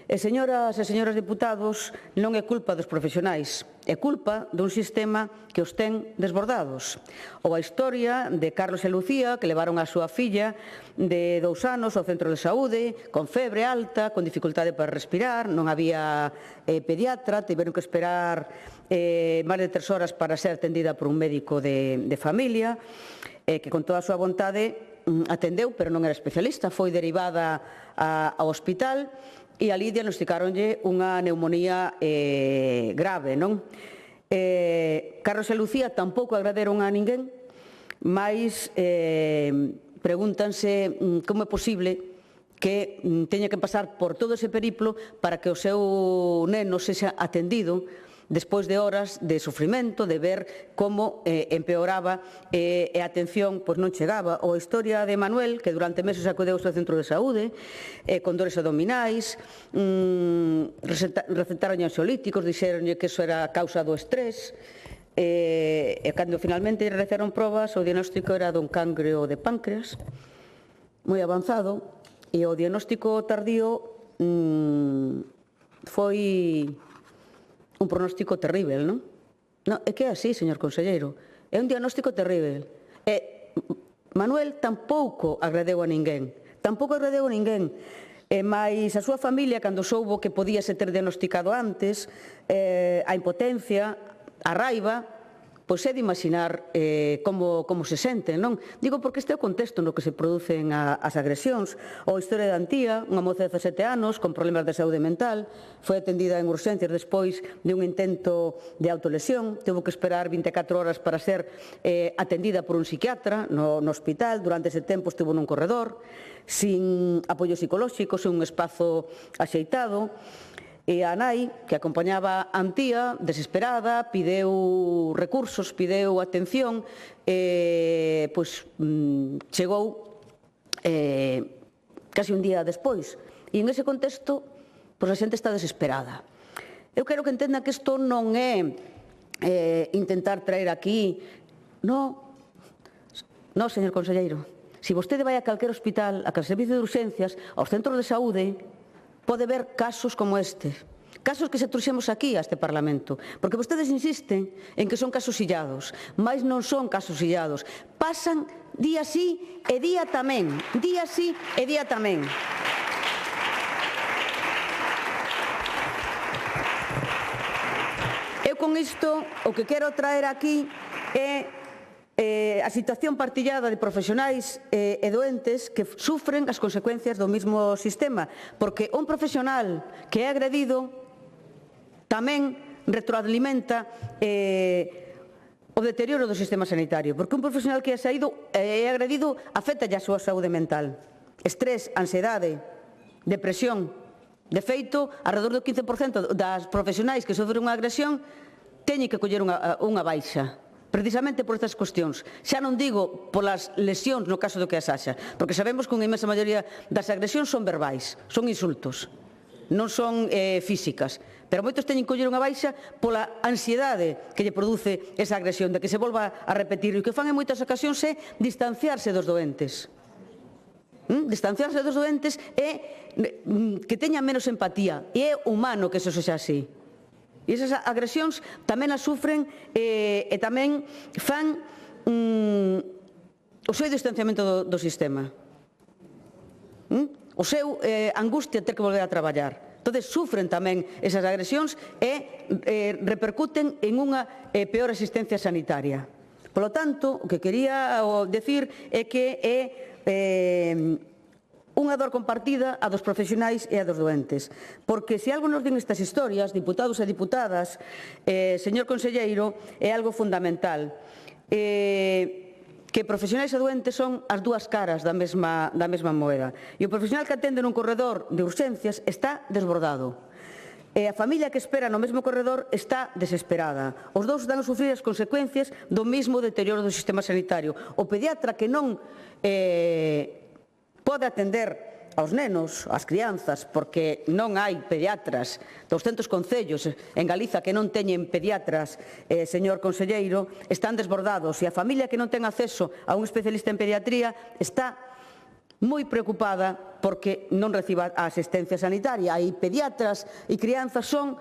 E, señoras e señores deputados, non é culpa dos profesionais, é culpa dun sistema que os ten desbordados. Ou a historia de Carlos e Lucía, que levaron a súa filla de 2 anos ao centro de saúde, con febre alta, con dificultade para respirar, non había pediatra, tiveron que esperar máis de 3 horas para ser atendida por un médico de familia, que con toda a súa vontade atendeu, pero non era especialista, foi derivada ao hospital, e ali diagnosticáronlle unha neumonía grave, non? Carlos e Lucía tampouco agradaron a ninguén, mas pregúntanse como é posible que teña que pasar por todo ese periplo para que o seu neno sexa atendido despois de horas de sufrimento, de ver como empeoraba e a atención non chegaba. Ou a historia de Manuel, que durante meses acudeu ao seu centro de saúde, con dores abdominais, recetaron ansiolíticos, dixeronlle que iso era a causa do estrés, e cando finalmente realizaron probas, o diagnóstico era dun cancro de páncreas, moi avanzado, e o diagnóstico tardío foi un pronóstico terrível, non? Non, é que é así, señor conselleiro. É un diagnóstico terrível. E Manuel tampouco agradeu a ninguén. Tampouco agradeu a ninguén. Mais a súa familia, cando soubo que podíase ter diagnosticado antes, a impotencia, a raiva, pois é de imaginar como se senten, non? Digo porque este é o contexto no que se producen as agresións. Ou a historia de Antía, unha moza de 17 anos con problemas de saúde mental, foi atendida en urxencias despois de un intento de autolesión, tivo que esperar 24 horas para ser atendida por un psiquiatra no hospital, durante ese tempo estivo nun corredor, sin apoio psicolóxico, sin un espazo axeitado. E a nai, que acompañaba a Antía, desesperada, pideu recursos, pideu atención, pois chegou casi un día despois. E en ese contexto, pois a xente está desesperada. Eu quero que entendan que isto non é intentar traer aquí... Non, señor conselleiro. Se vostede vai a calquer hospital, a calquer servicio de urxencias, aos centros de saúde, pode ver casos como este, casos que se trouxemos aquí a este Parlamento, porque vostedes insisten en que son casos illados, mas non son casos illados, pasan día sí e día tamén, día sí e día tamén. Eu con isto o que quero traer aquí é a situación partillada de profesionais e doentes que sufren as consecuencias do mesmo sistema, porque un profesional que é agredido tamén retroalimenta o deterioro do sistema sanitario, porque un profesional que é agredido afecta a súa saúde mental, estrés, ansiedade, depresión, De feito, alrededor do 15% das profesionais que sofren unha agresión teñen que coller unha baixa, precisamente por estas cuestións. Xa non digo polas lesións no caso do que as haxa, porque sabemos que unha inmensa maioría das agresións son verbais, son insultos, non son físicas. Pero moitos teñen que coller unha baixa pola ansiedade que lle produce esa agresión, de que se volva a repetir. E o que fan en moitas ocasións é distanciarse dos doentes. Distanciarse dos doentes é que teñan menos empatía. E é humano que eso sexa así. E esas agresións tamén as sufren e tamén fan o seu distanciamento do sistema. O seu angustia ter que volver a traballar. Entón, sufren tamén esas agresións e repercuten en unha peor asistencia sanitaria. Por lo tanto, o que quería decir é que é unha dor compartida a dos profesionais e a dos doentes. Porque se algo nos din estas historias, diputados e diputadas, señor conselleiro, é algo fundamental. Que profesionais e doentes son as dúas caras da mesma moeda. E o profesional que atende nun corredor de urxencias está desbordado. E a familia que espera no mesmo corredor está desesperada. Os dous dan a sufrir as consecuencias do mesmo deterioro do sistema sanitario. O pediatra que non pode atender aos nenos, ás crianzas, porque non hai pediatras, 200 concellos en Galiza que non teñen pediatras, señor conselleiro, están desbordados, e a familia que non ten acceso a un especialista en pediatría está moi preocupada porque non reciba a asistencia sanitaria. E pediatras e crianzas son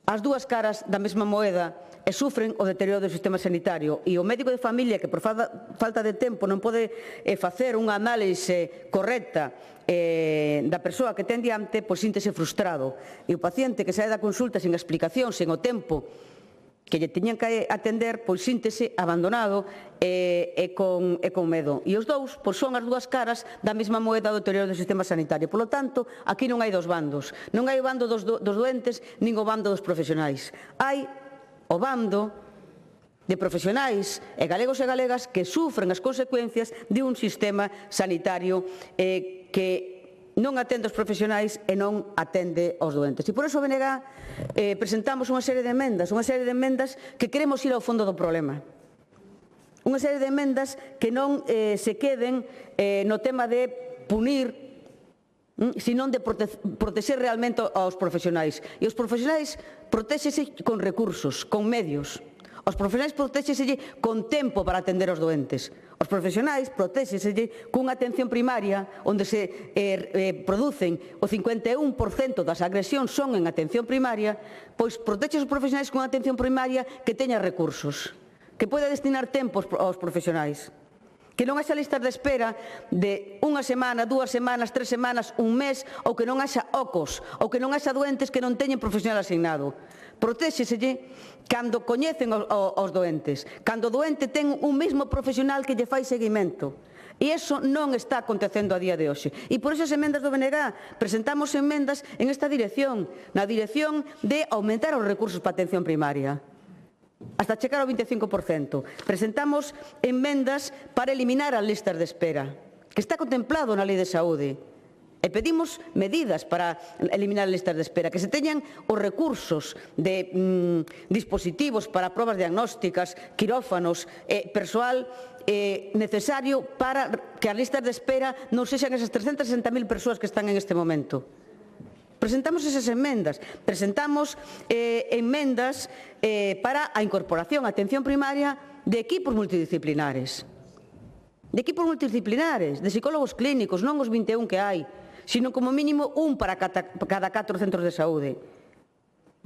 as dúas caras da mesma moeda e sufren o deterioro do sistema sanitario. E o médico de familia que por falta de tempo non pode facer unha análise correcta da persoa que ten diante, pois síntese frustrado. E o paciente que sae da consulta sen explicación, sen o tempo que lle tiñan que atender, pois síntese abandonado e con medo. E os dous pois son as dúas caras da mesma moeda do deterioro do sistema sanitario. Por lo tanto, aquí non hai dos bandos. Non hai o bando dos doentes, nin o bando dos profesionais. Hai o bando de profesionais e galegos e galegas que sufren as consecuencias de un sistema sanitario que non atende aos profesionais e non atende aos doentes. E por iso, BNG, presentamos unha serie de emendas que queremos ir ao fondo do problema. Unha serie de emendas que non se queden no tema de punir, senón de protexer realmente aos profesionais. E os profesionais protéxese con recursos, con medios. Os profesionais protéxeselle con tempo para atender aos doentes. Os profesionais protéxeselle cunha atención primaria onde se producen o 51% das agresións son en atención primaria, pois protexe os profesionais cunha atención primaria que teña recursos, que poida destinar tempo aos profesionais. Que non haxa listas de espera de unha semana, 2 semanas, 3 semanas, un mes, ou que non haxa ocos, ou que non haxa doentes que non teñen profesional asignado. Protéxeselle cando coñecen aos doentes, cando o doente ten un mesmo profesional que lle fai seguimento. E iso non está acontecendo a día de hoxe. E por esas emendas do BNG presentamos emendas en esta dirección, na dirección de aumentar os recursos para a atención primaria, hasta chegar ao 25%. Presentamos emendas para eliminar as listas de espera, que está contemplado na Lei de Saúde. E pedimos medidas para eliminar as listas de espera, que se teñan os recursos de dispositivos para probas diagnósticas, quirófanos, persoal necesario para que as listas de espera non sexan esas 360.000 persoas que están en este momento. Presentamos esas emendas, presentamos emendas para a incorporación á atención primaria de equipos multidisciplinares. De equipos multidisciplinares, de psicólogos clínicos, non os 21 que hai, sino como mínimo un para cada 4 centros de saúde.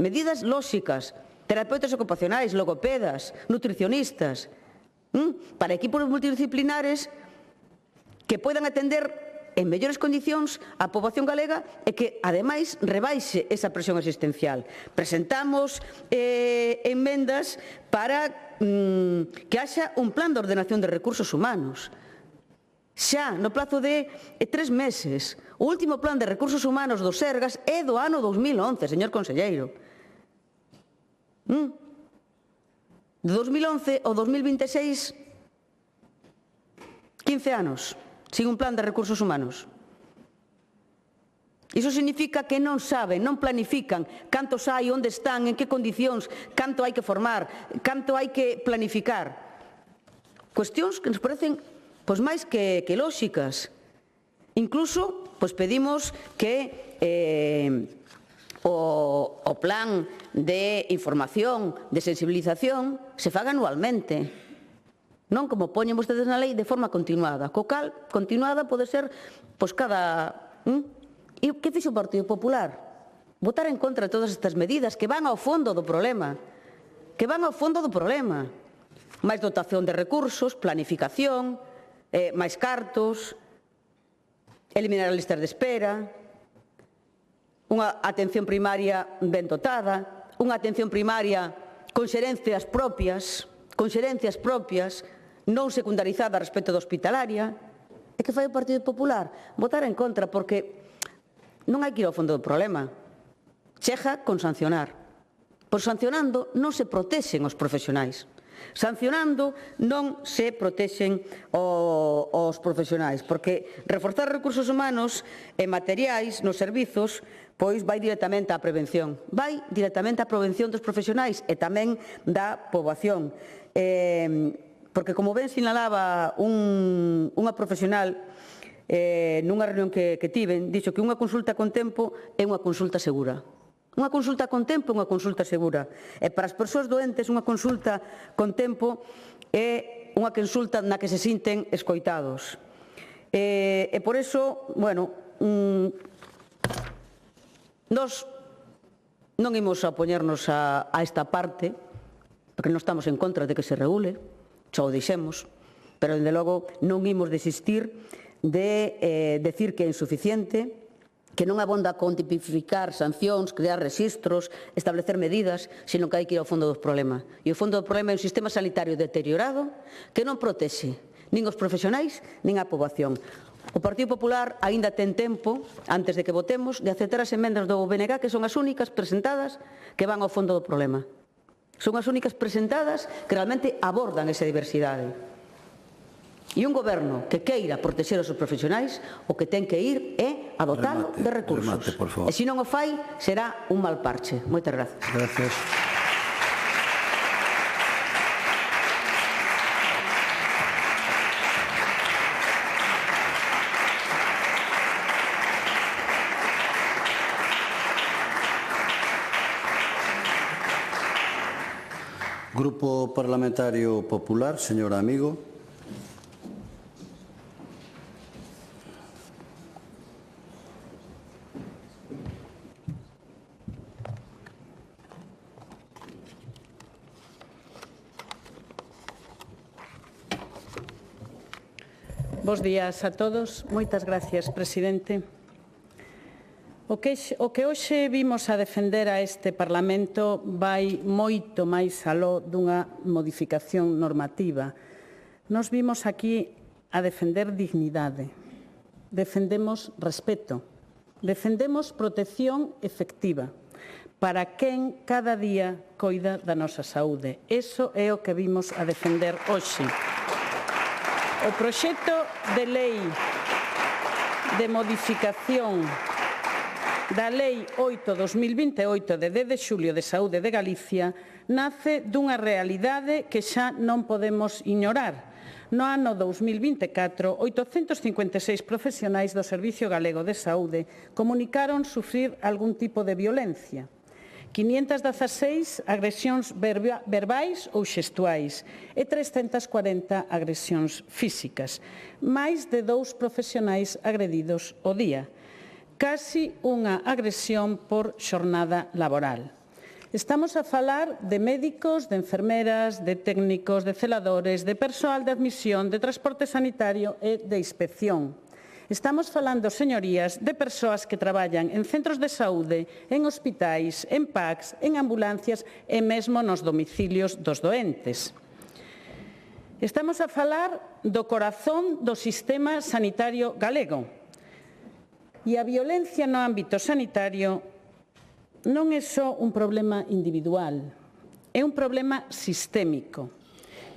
Medidas lóxicas, terapeutas ocupacionais, logopedas, nutricionistas, para equipos multidisciplinares que poidan atender en mellores condicións a poboación galega e que, ademais, rebaixe esa presión asistencial. Presentamos emendas para que haxa un plan de ordenación de recursos humanos. Xa, no plazo de 3 meses. O último plan de recursos humanos do Sergas é do ano 2011, señor conselleiro. De 2011 ao 2026, 15 anos. Sin un plan de recursos humanos. Iso significa que non saben, non planifican cantos hai, onde están, en que condicións, canto hai que formar, canto hai que planificar. Cuestións que nos parecen máis que lóxicas. Incluso pedimos que o plan de información, de sensibilización, se faga anualmente. Non como poñen vostedes na lei de forma continuada. Co cal, continuada pode ser cada... E que fixo o Partido Popular? Votar en contra de todas estas medidas que van ao fondo do problema. Que van ao fondo do problema. Máis dotación de recursos, planificación, máis cartos, eliminar as listas de espera, unha atención primaria ben dotada, unha atención primaria con xerencias propias, non secundarizada respecto da hospitalaria. E que fai o Partido Popular? Votar en contra, porque non hai que ir ao fondo do problema. Chega con sancionar. Por sancionando non se protexen os profesionais. Sancionando non se protexen os profesionais, porque reforzar recursos humanos e materiais nos servizos vai directamente á prevención. Vai directamente á prevención dos profesionais e tamén da poboación. Porque, como ben sinalaba unha profesional nunha reunión que tiven, dixo que unha consulta con tempo é unha consulta segura. Unha consulta con tempo é unha consulta segura. E para as persoas doentes, unha consulta con tempo é unha consulta na que se sinten escoitados. E por iso, nós non imos a opoñernos a esta parte, porque non estamos en contra de que se regule, xa o dixemos, pero, dende logo, non imos desistir de decir que é insuficiente, que non abonda con tipificar sancións, crear rexistros, establecer medidas, sino que hai que ir ao fondo do problema. E o fondo do problema é un sistema sanitario deteriorado que non protexe nin os profesionais nin a poboación. O Partido Popular aínda ten tempo, antes de que votemos, de aceptar as emendas do BNG, que son as únicas presentadas que van ao fondo do problema. Son as únicas presentadas que realmente abordan esa diversidade. E un goberno que queira protexer os seus profesionais, o que ten que ir é a dotalo de recursos. E se non o fai, será un mal parche. Moitas gracias. Gracias. Grupo Parlamentario Popular, señora Amigo. Bos días a todos. Moitas gracias, presidente. O que hoxe vimos a defender a este Parlamento vai moito máis aló dunha modificación normativa. Nos vimos aquí a defender dignidade, defendemos respeto, defendemos protección efectiva para quen cada día coida da nosa saúde. Iso é o que vimos a defender hoxe. O proxecto de lei de modificación da Lei 8/2028 de 10 de xulio de Saúde de Galicia nace dunha realidade que xa non podemos ignorar. No ano 2024, 856 profesionais do Servicio Galego de Saúde comunicaron sufrir algún tipo de violencia. 516 agresións verbais ou xestuais e 340 agresións físicas. Máis de 2 profesionais agredidos ao día. Casi unha agresión por xornada laboral. Estamos a falar de médicos, de enfermeras, de técnicos, de celadores, de persoal de admisión, de transporte sanitario e de inspección. Estamos falando, señorías, de persoas que traballan en centros de saúde, en hospitais, en PACs, en ambulancias e mesmo nos domicilios dos doentes. Estamos a falar do corazón do sistema sanitario galego. E a violencia no ámbito sanitario non é só un problema individual, é un problema sistémico.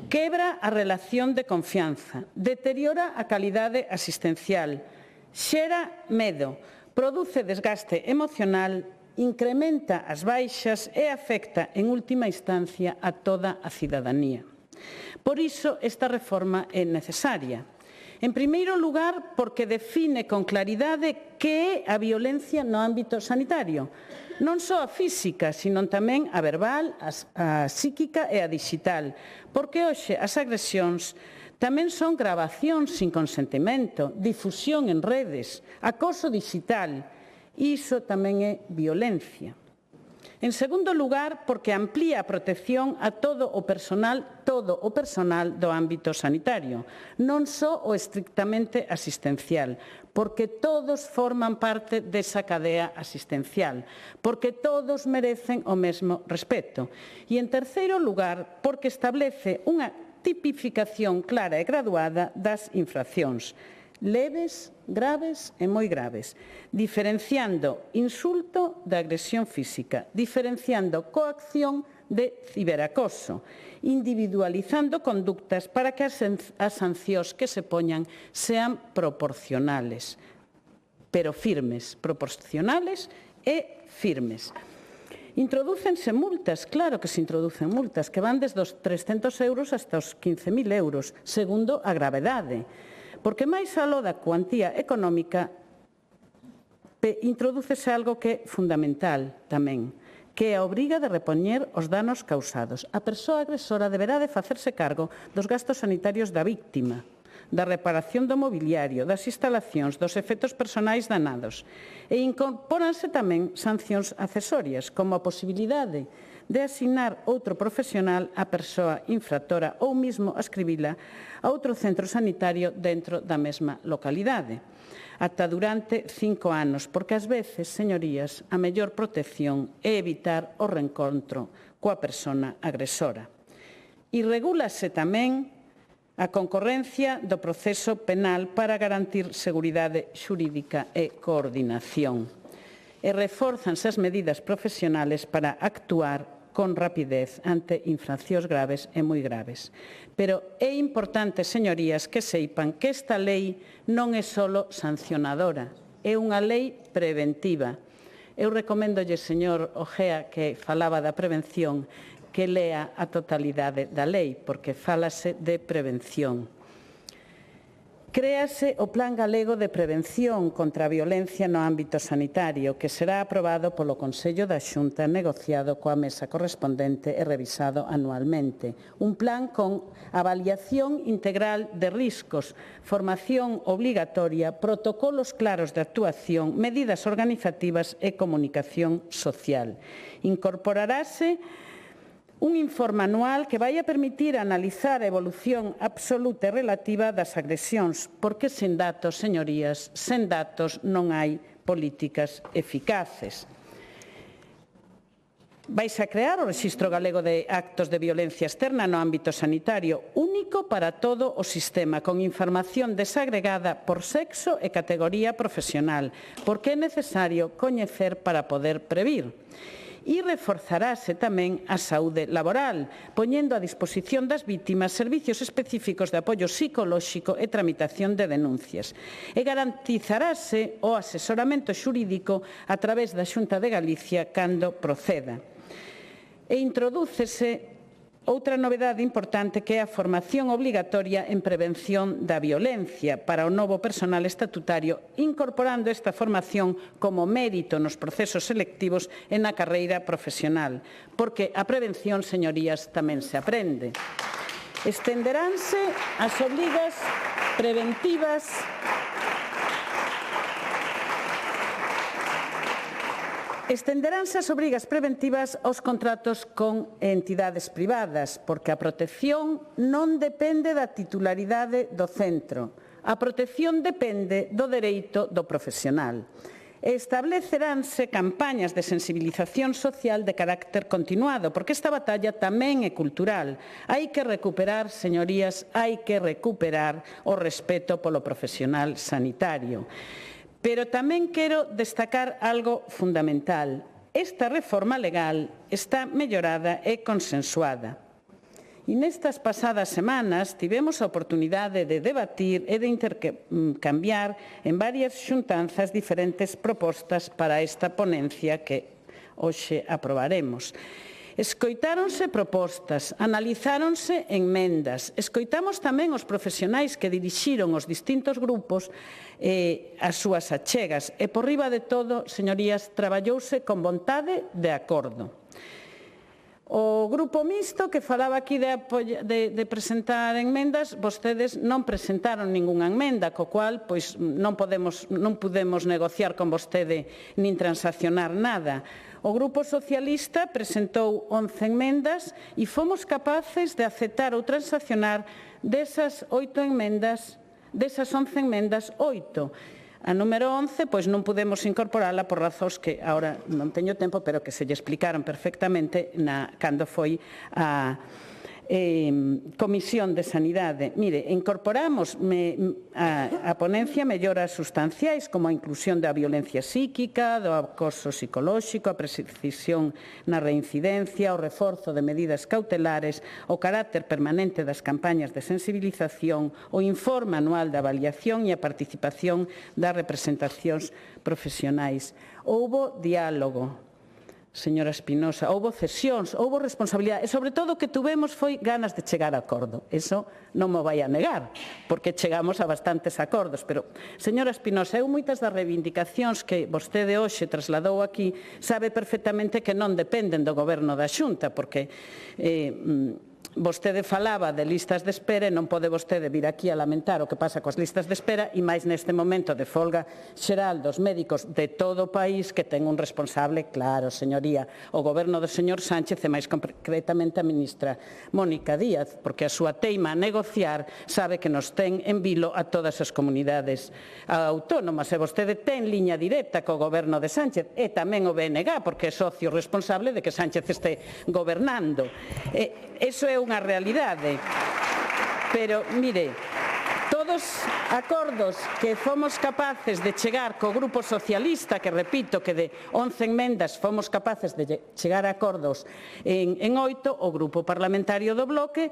Quebra a relación de confianza, deteriora a calidade asistencial, xera medo, produce desgaste emocional, incrementa as baixas e afecta en última instancia a toda a cidadanía. Por iso, esta reforma é necesaria. En primeiro lugar, porque define con claridade que é a violencia no ámbito sanitario. Non só a física, sino tamén a verbal, a psíquica e a digital. Porque hoxe as agresións tamén son grabacións sin consentimento, difusión en redes, acoso digital. Iso tamén é violencia. En segundo lugar, porque amplía a protección a todo o personal do ámbito sanitario, non só o estrictamente asistencial, porque todos forman parte desa cadea asistencial, porque todos merecen o mesmo respeto. E, en terceiro lugar, porque establece unha tipificación clara e graduada das infraccións, leves, graves e moi graves, diferenciando insulto da agresión física, diferenciando coacción de ciberacoso, individualizando conductas para que as sancións que se poñan sean proporcionales, pero firmes, proporcionales e firmes. Introdúcense multas, claro que se introducen multas, que van desde os 300 euros hasta os 15.000 euros, segundo a gravedade. Porque máis aló da cuantía económica introdúcese algo que é fundamental tamén, que é a obriga de repoñer os danos causados. A persoa agresora deberá de facerse cargo dos gastos sanitarios da víctima, da reparación do mobiliario, das instalacións, dos efectos personais danados. E incorpóranse tamén sancións accesorias, como a posibilidade de asignar outro profesional á persoa infractora ou mesmo ascribila a outro centro sanitario dentro da mesma localidade, ata durante 5 anos, porque ás veces, señorías, a mellor protección é evitar o reencontro coa persona agresora. E regúlase tamén a concorrencia do proceso penal para garantir seguridade xurídica e coordinación. E refórzanse as medidas profesionales para actuar con rapidez ante infraccións graves e moi graves. Pero é importante, señorías, que seipan que esta lei non é só sancionadora, é unha lei preventiva. Eu recoméndolle, señor Ojea, que falaba da prevención, que lea a totalidade da lei, porque fálase de prevención. Créase o Plan Galego de Prevención contra a Violencia no ámbito sanitario, que será aprobado polo Consello da Xunta, negociado coa mesa correspondente e revisado anualmente. Un plan con avaliación integral de riscos, formación obligatoria, protocolos claros de actuación, medidas organizativas e comunicación social. Incorporarase un informe anual que vai a permitir analizar a evolución absoluta e relativa das agresións, porque sen datos, señorías, sen datos non hai políticas eficaces. Vais a crear o Rexistro Galego de Actos de Violencia Externa no ámbito sanitario, único para todo o sistema, con información desagregada por sexo e categoría profesional, porque é necesario coñecer para poder previr. E reforzarase tamén a saúde laboral, poñendo a disposición das vítimas servicios específicos de apoio psicolóxico e tramitación de denuncias. E garantizarase o asesoramento xurídico a través da Xunta de Galicia cando proceda. E introdúcese outra novedade importante, que é a formación obligatoria en prevención da violencia para o novo personal estatutario, incorporando esta formación como mérito nos procesos selectivos e na carreira profesional, porque a prevención, señorías, tamén se aprende. Estenderánse as obrigas preventivas aos contratos con entidades privadas, porque a protección non depende da titularidade do centro. A protección depende do dereito do profesional. Estableceranse campañas de sensibilización social de carácter continuado, porque esta batalla tamén é cultural. Hai que recuperar, señorías, hai que recuperar o respeto polo profesional sanitario. Pero tamén quero destacar algo fundamental. Esta reforma legal está mellorada e consensuada. E nestas pasadas semanas tivemos a oportunidade de debatir e de intercambiar en varias xuntanzas diferentes propostas para esta ponencia que hoxe aprobaremos. Escoitáronse propostas, analizáronse enmendas, escoitamos tamén os profesionais que dirixiron os distintos grupos as súas achegas e, por riba de todo, señorías, traballouse con vontade de acordo. O grupo mixto que falaba aquí de presentar enmendas, vostedes non presentaron ningunha enmenda, co cual pois, non pudemos negociar con vostede nin transaccionar nada. O Grupo Socialista presentou 11 enmendas e fomos capaces de aceptar ou transaccionar desas 11 enmendas, 8. A número 11, pois non podemos incorporala por razóns que agora non teño tempo, pero que se lle explicaron perfectamente cando foi a Comisión de Sanidade. Mire, incorporamos a ponencia melloras sustanciais como a inclusión da violencia psíquica, do acoso psicolóxico, a precisión na reincidencia, o reforzo de medidas cautelares, o carácter permanente das campañas de sensibilización, o informe anual de avaliación e a participación das representacións profesionais. Houbo diálogo, señora Espinosa, houbo cesións, houbo responsabilidade e, sobre todo, o que tuvemos foi ganas de chegar a acordo. Eso non me vai a negar, porque chegamos a bastantes acordos. Pero, señora Espinosa, eu moitas das reivindicacións que vostede hoxe trasladou aquí sabe perfectamente que non dependen do Goberno da Xunta, porque vostede falaba de listas de espera e non pode vostede vir aquí a lamentar o que pasa coas listas de espera e máis neste momento de folga xeral dos médicos de todo o país que ten un responsable claro, señoría, o goberno do señor Sánchez e máis concretamente a ministra Mónica Díaz, porque a súa teima a negociar sabe que nos ten en vilo a todas as comunidades autónomas e vostede ten liña directa co goberno de Sánchez e tamén o BNG, porque é socio responsable de que Sánchez este gobernando. Eso é unha realidade. Pero, mire, todos acordos que fomos capaces de chegar co Grupo Socialista, que repito que de 11 enmendas fomos capaces de chegar a acordos en 8, o Grupo Parlamentario do Bloque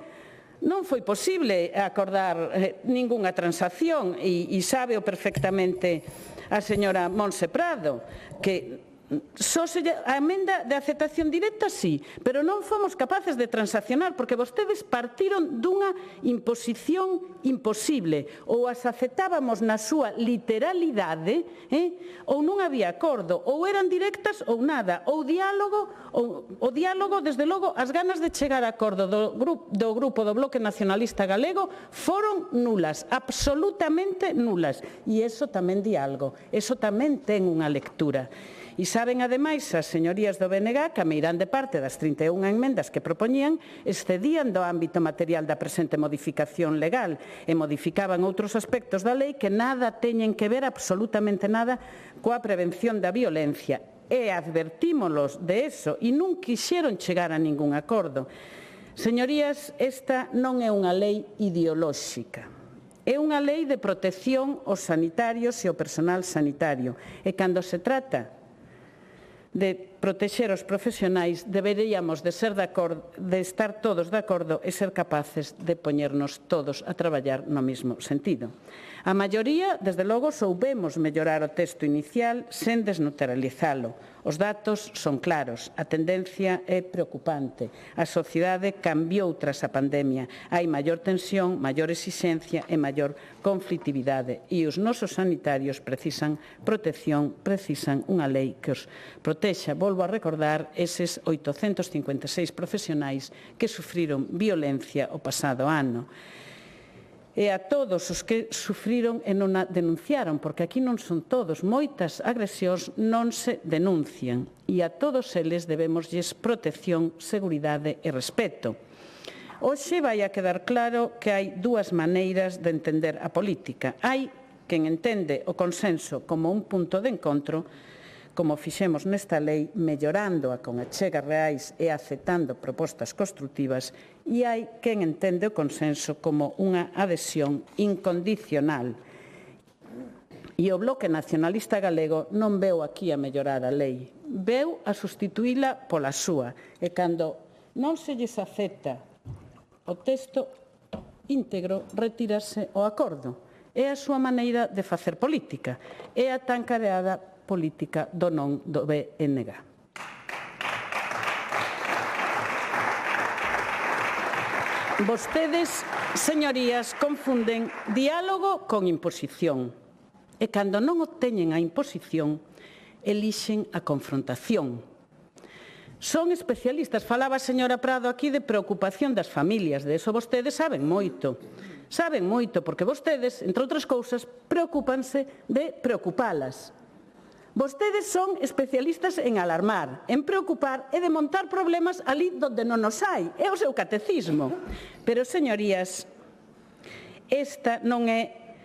non foi posible acordar ningunha transacción e sábeo perfectamente a señora Montse Prado, que a emenda de aceptación directa, sí, pero non fomos capaces de transaccionar porque vostedes partiron dunha imposición imposible. Ou as aceptábamos na súa literalidade, ou non había acordo, ou eran directas ou nada, ou diálogo, desde logo, as ganas de chegar a acordo do Grupo do Bloque Nacionalista Galego foron nulas, absolutamente nulas. E iso tamén di algo, iso tamén ten unha lectura. E saben, ademais, as señorías do BNG, que a meirande parte das 31 enmendas que propoñían excedían do ámbito material da presente modificación legal e modificaban outros aspectos da lei que nada teñen que ver, absolutamente nada, coa prevención da violencia. E advertímolos de eso e non quixeron chegar a ningún acordo. Señorías, esta non é unha lei ideolóxica. É unha lei de protección aos sanitarios e ao personal sanitario. E cando se trata de protexer os profesionais, deberíamos de estar todos de acordo e ser capaces de poñernos todos a traballar no mesmo sentido. A maioría, desde logo, soubemos mellorar o texto inicial sen desneutralizalo. Os datos son claros, a tendencia é preocupante. A sociedade cambiou tras a pandemia. Hai maior tensión, maior exixencia e maior conflitividade. E os nosos sanitarios precisan protección, precisan unha lei que os protexa. Volvo a recordar eses 856 profesionais que sufriron violencia o pasado ano. E a todos os que sufriron e non a denunciaron, porque aquí non son todos, moitas agresións non se denuncian, e a todos eles debémoslles protección, seguridade e respeto. Hoxe vai a quedar claro que hai dúas maneiras de entender a política. Hai quen entende o consenso como un punto de encontro, como fixemos nesta lei, mellorándoa con achegas reais e aceptando propostas construtivas, e hai quen entende o consenso como unha adhesión incondicional. E o Bloque Nacionalista Galego non veu aquí a mellorar a lei, veu a sustituíla pola súa. E cando non se lles acepta o texto íntegro, retírase o acordo. É a súa maneira de facer política. É a tan careada política do non do BNG. Vostedes, señorías, confunden diálogo con imposición. E cando non obteñen a imposición, elixen a confrontación. Son especialistas. Falaba a señora Prado aquí de preocupación das familias. De eso vostedes saben moito. Saben moito, porque vostedes, entre outras cousas, preocúpanse de preocupalas. Vostedes son especialistas en alarmar, en preocupar e de montar problemas ali donde non os hai. É o seu catecismo. Pero, señorías, esta non é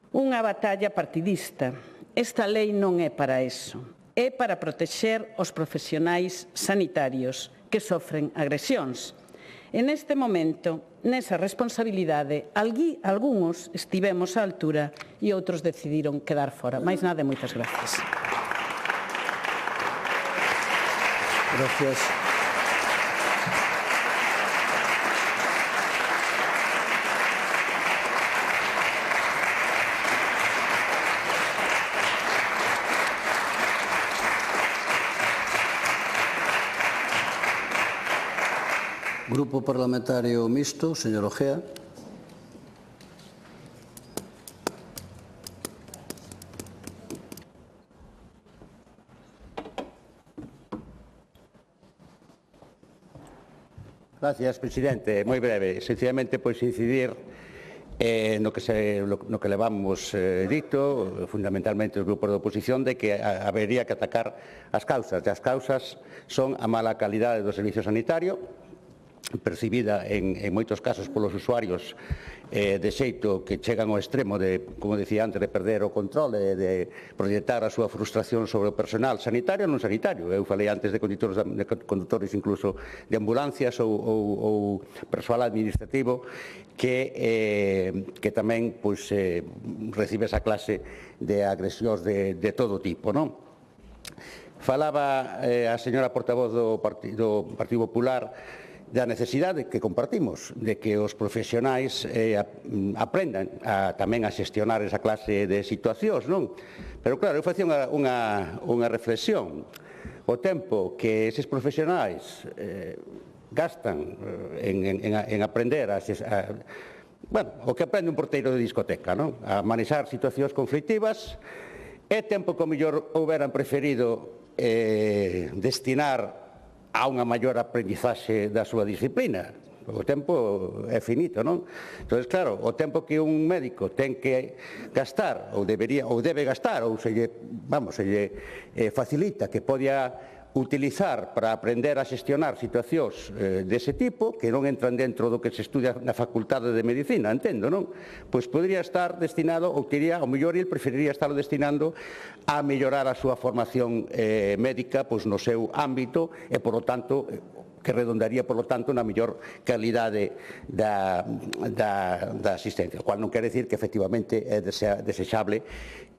unha batalla partidista. Esta lei non é para eso. É para protexer os profesionais sanitarios que sofren agresións. E neste momento, nesa responsabilidade, algúns estivemos á altura e outros decidiron quedar fora. Mais nada e moitas gracias. Gracias. Grupo Parlamentario Mixto, señor Ojea. Gracias, presidente. Moi breve. Sencillamente, pois, incidir no que levamos dito, fundamentalmente os grupos de oposición, de que habería que atacar as causas. E as causas son a mala calidade do servicio sanitario, percibida en moitos casos polos usuarios de xeito que chegan ao extremo de, como decía antes, de perder o control e de proyectar a súa frustración sobre o personal sanitario e non sanitario. Eu falei antes de condutores incluso de ambulancias ou persoal administrativo que tamén pois, recibe esa clase de agresións de todo tipo, non? Falaba a señora portavoz do Partido Popular da necesidade que compartimos de que os profesionais aprendan tamén a xestionar esa clase de situacións, non? Pero claro, eu facía unha reflexión. O tempo que eses profesionais gastan en aprender o que aprende un porteiro de discoteca, non? A manexar situacións conflictivas, é tempo que o mellor houberan preferido destinar a unha maior aprendizaxe da súa disciplina. O tempo é finito, non? Entón, claro, o tempo que un médico ten que gastar, ou debe gastar, ou se lle facilita que podia utilizar para aprender a xestionar situacións dese tipo, que non entran dentro do que se estudia na Facultade de Medicina, entendo, non? Pois podría estar destinado, ou quería, ao mellor, ele preferiría estarlo destinando a mellorar a súa formación médica pois no seu ámbito e, por lo tanto, que redondaría, por lo tanto, na mellor calidade da asistencia, o cual non quere decir que, efectivamente, é desexable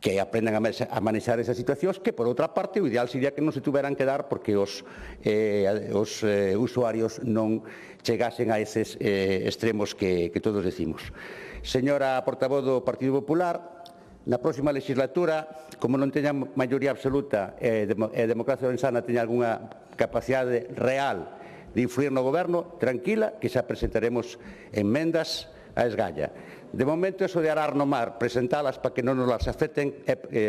que aprendan a manexar esas situacións, que, por outra parte, o ideal sería que non se tuveran que dar porque os usuarios non chegasen a eses extremos que todos decimos. Señora portavoz do Partido Popular, na próxima legislatura, como non teña maioría absoluta e Democracia Ourensana teña algunha capacidade real de influir no goberno, tranquila, que xa presentaremos enmendas a esgalla. De momento, eso de arar no mar, presentalas para que non nos las afecten,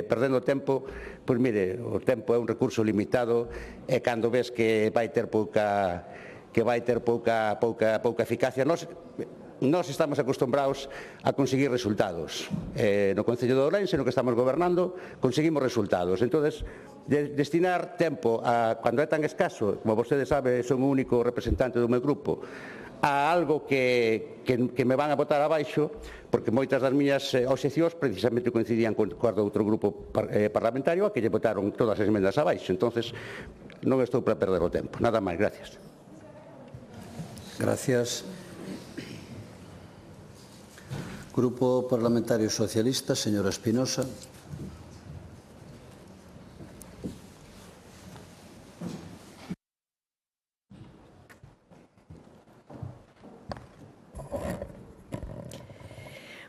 perdendo tempo, pois mire, o tempo é un recurso limitado e cando ves que vai ter pouca eficacia. Nós estamos acostumbrados a conseguir resultados. No Concello de Ourense, no que estamos gobernando, conseguimos resultados. Entonces, destinar tempo cando é tan escaso, como vostede sabe, son o único representante do meu grupo, a algo que me van a botar abaixo, porque moitas das miñas obxeccións precisamente coincidían coas do outro grupo parlamentario a que lle botaron todas as emendas abaixo. Entonces, non estou para perder o tempo. Nada máis, gracias. Gracias. Grupo Parlamentario Socialista, señora Espinosa.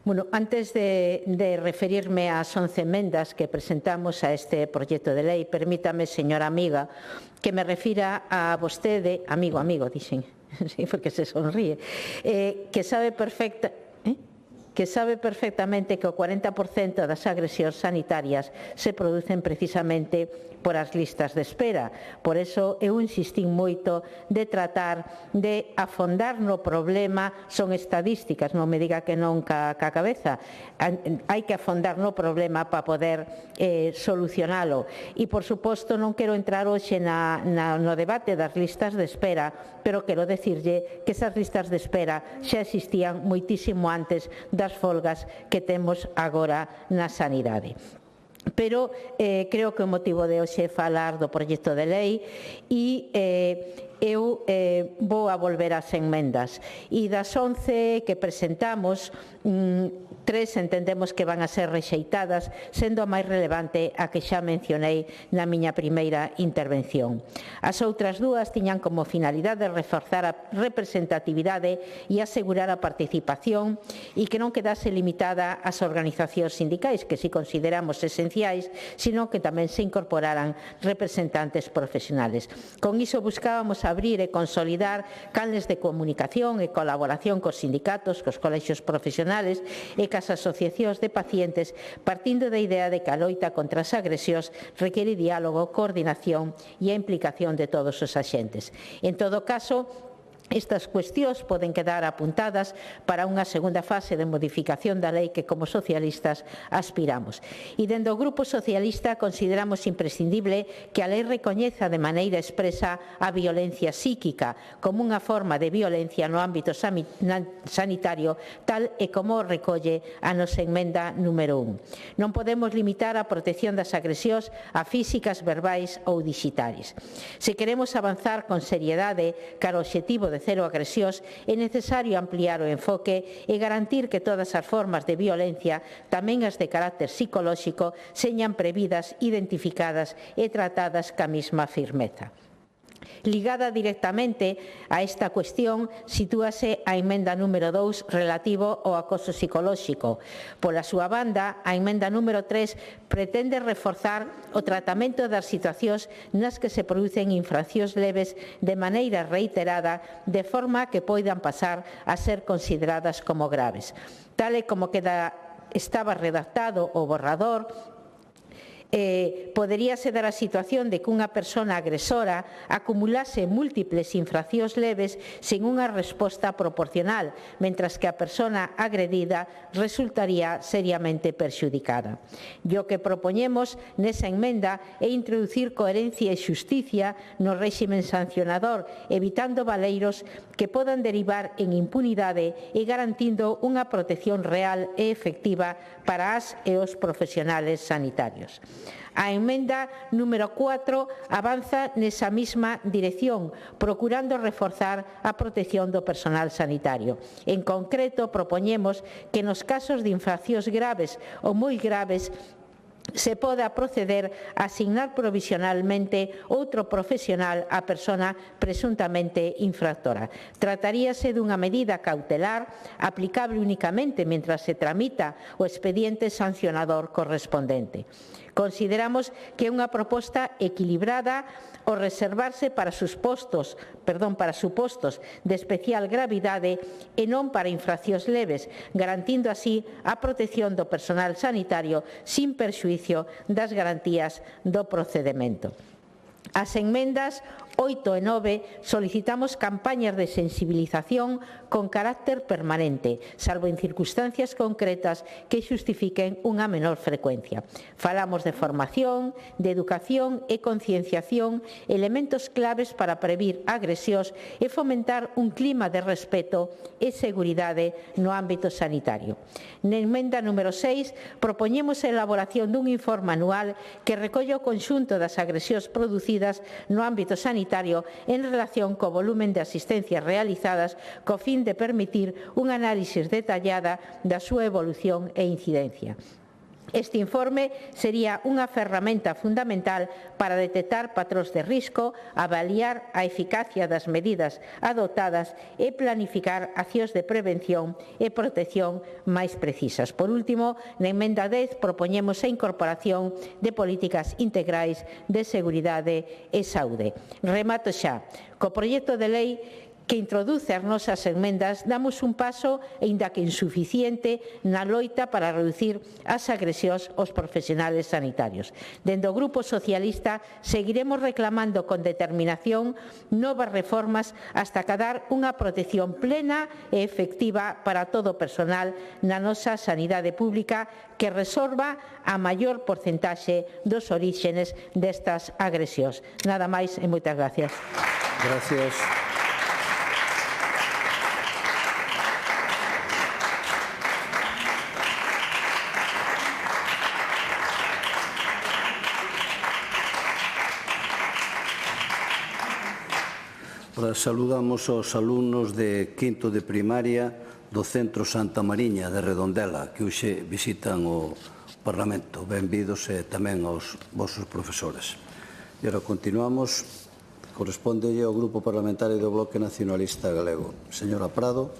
Bueno, antes de referirme ás 11 emendas que presentamos a este proxecto de lei, permítame, señora amiga, que me refira a vostede, amigo, dixen, sí, porque se sonríe, que sabe perfectamente que o 40% das agresións sanitarias se producen precisamente por as listas de espera. Por eso eu insistín moito de tratar de afondar no problema. Son estadísticas, non me diga que non ca cabeza. Hai que afondar no problema para poder solucionalo. E, por suposto, non quero entrar hoxe no debate das listas de espera, pero quero decirlle que esas listas de espera xa existían moitísimo antes das folgas que temos agora na sanidade. Pero creo que o motivo de hoxe é falar do proxecto de lei e eu vou a volver ás enmendas. E das 11 que presentamos, 3 entendemos que van a ser rexeitadas, sendo a máis relevante a que xa mencionei na miña primeira intervención. As outras dúas tiñan como finalidade reforzar a representatividade e asegurar a participación e que non quedase limitada ás organizacións sindicais, que si consideramos esenciais, sino que tamén se incorporaran representantes profesionales. Con iso buscábamos abrir e consolidar canles de comunicación e colaboración cos sindicatos, cos colexios profesionales e cas asociacións de pacientes, partindo da idea de que a loita contra as agresións require diálogo, coordinación e a implicación de todos os axentes. En todo caso, estas cuestións poden quedar apuntadas para unha segunda fase de modificación da lei que como socialistas aspiramos. E dende o Grupo Socialista consideramos imprescindible que a lei recoñeza de maneira expresa a violencia psíquica como unha forma de violencia no ámbito sanitario, tal e como recolle a nosa emenda número 1. Non podemos limitar a protección das agresións a físicas, verbais ou digitais. Se queremos avanzar con seriedade cara ao obxectivo de cero agresións, é necesario ampliar o enfoque e garantir que todas as formas de violencia, tamén as de carácter psicolóxico, señan previdas, identificadas e tratadas ca mesma firmeza. Ligada directamente a esta cuestión, sitúase a emenda número 2 relativo ao acoso psicolóxico. Pola súa banda, a emenda número 3 pretende reforzar o tratamento das situacións nas que se producen infraccións leves de maneira reiterada, de forma que poidan pasar a ser consideradas como graves. Tal e como estaba redactado o borrador, poderíase dar a situación de que unha persona agresora acumulase múltiples infraccións leves sen unha resposta proporcional, mentras que a persona agredida resultaría seriamente perxudicada. E o que propoñemos nesa emenda é introducir coherencia e xusticia no réximen sancionador, evitando valeiros que podan derivar en impunidade e garantindo unha protección real e efectiva para as e os profesionales sanitarios. A emenda número 4 avanza nesa mesma dirección, procurando reforzar a protección do personal sanitario. En concreto, propoñemos que nos casos de infraccións graves ou moi graves se poda proceder a asignar provisionalmente outro profesional á persona presuntamente infractora. Trataríase dunha medida cautelar aplicable únicamente mentras se tramita o expediente sancionador correspondente. Consideramos que é unha proposta equilibrada ao reservarse para supostos de especial gravidade e non para infraccións leves, garantindo así a protección do personal sanitario sin perxuízo das garantías do procedemento. As enmendas 8 e 9 solicitamos campañas de sensibilización con carácter permanente, salvo en circunstancias concretas que xustifiquen unha menor frecuencia. Falamos de formación, de educación e concienciación, elementos claves para previr agresións e fomentar un clima de respeto e seguridade no ámbito sanitario. Na emenda número 6 propoñemos a elaboración dun informe anual que recolla o conxunto das agresións producidas no ámbito sanitario en relación co volumen de asistencias realizadas co fin de permitir un análisis detallada da súa evolución e incidencia. Este informe sería unha ferramenta fundamental para detectar patróns de risco, avaliar a eficacia das medidas adoptadas e planificar accións de prevención e protección máis precisas. Por último, na emenda 10 propoñemos a incorporación de políticas integrais de seguridade e saúde. Remato xa. Co proxecto de lei que introduce as nosas emendas, damos un paso, aínda que insuficiente, na loita para reducir as agresións aos profesionales sanitarios. Dende o Grupo Socialista seguiremos reclamando con determinación novas reformas hasta acadar unha protección plena e efectiva para todo o personal na nosa sanidade pública que resolva a maior porcentaxe dos oríxenes destas agresións. Nada máis e moitas gracias. Gracias. Ora, saludamos aos alumnos de quinto de primaria do Centro Santa Mariña de Redondela que hoxe visitan o Parlamento. Benvidos e tamén aos vosos profesores. E ora continuamos. Correspóndelle ao Grupo Parlamentario do Bloque Nacionalista Galego. Señora Prado.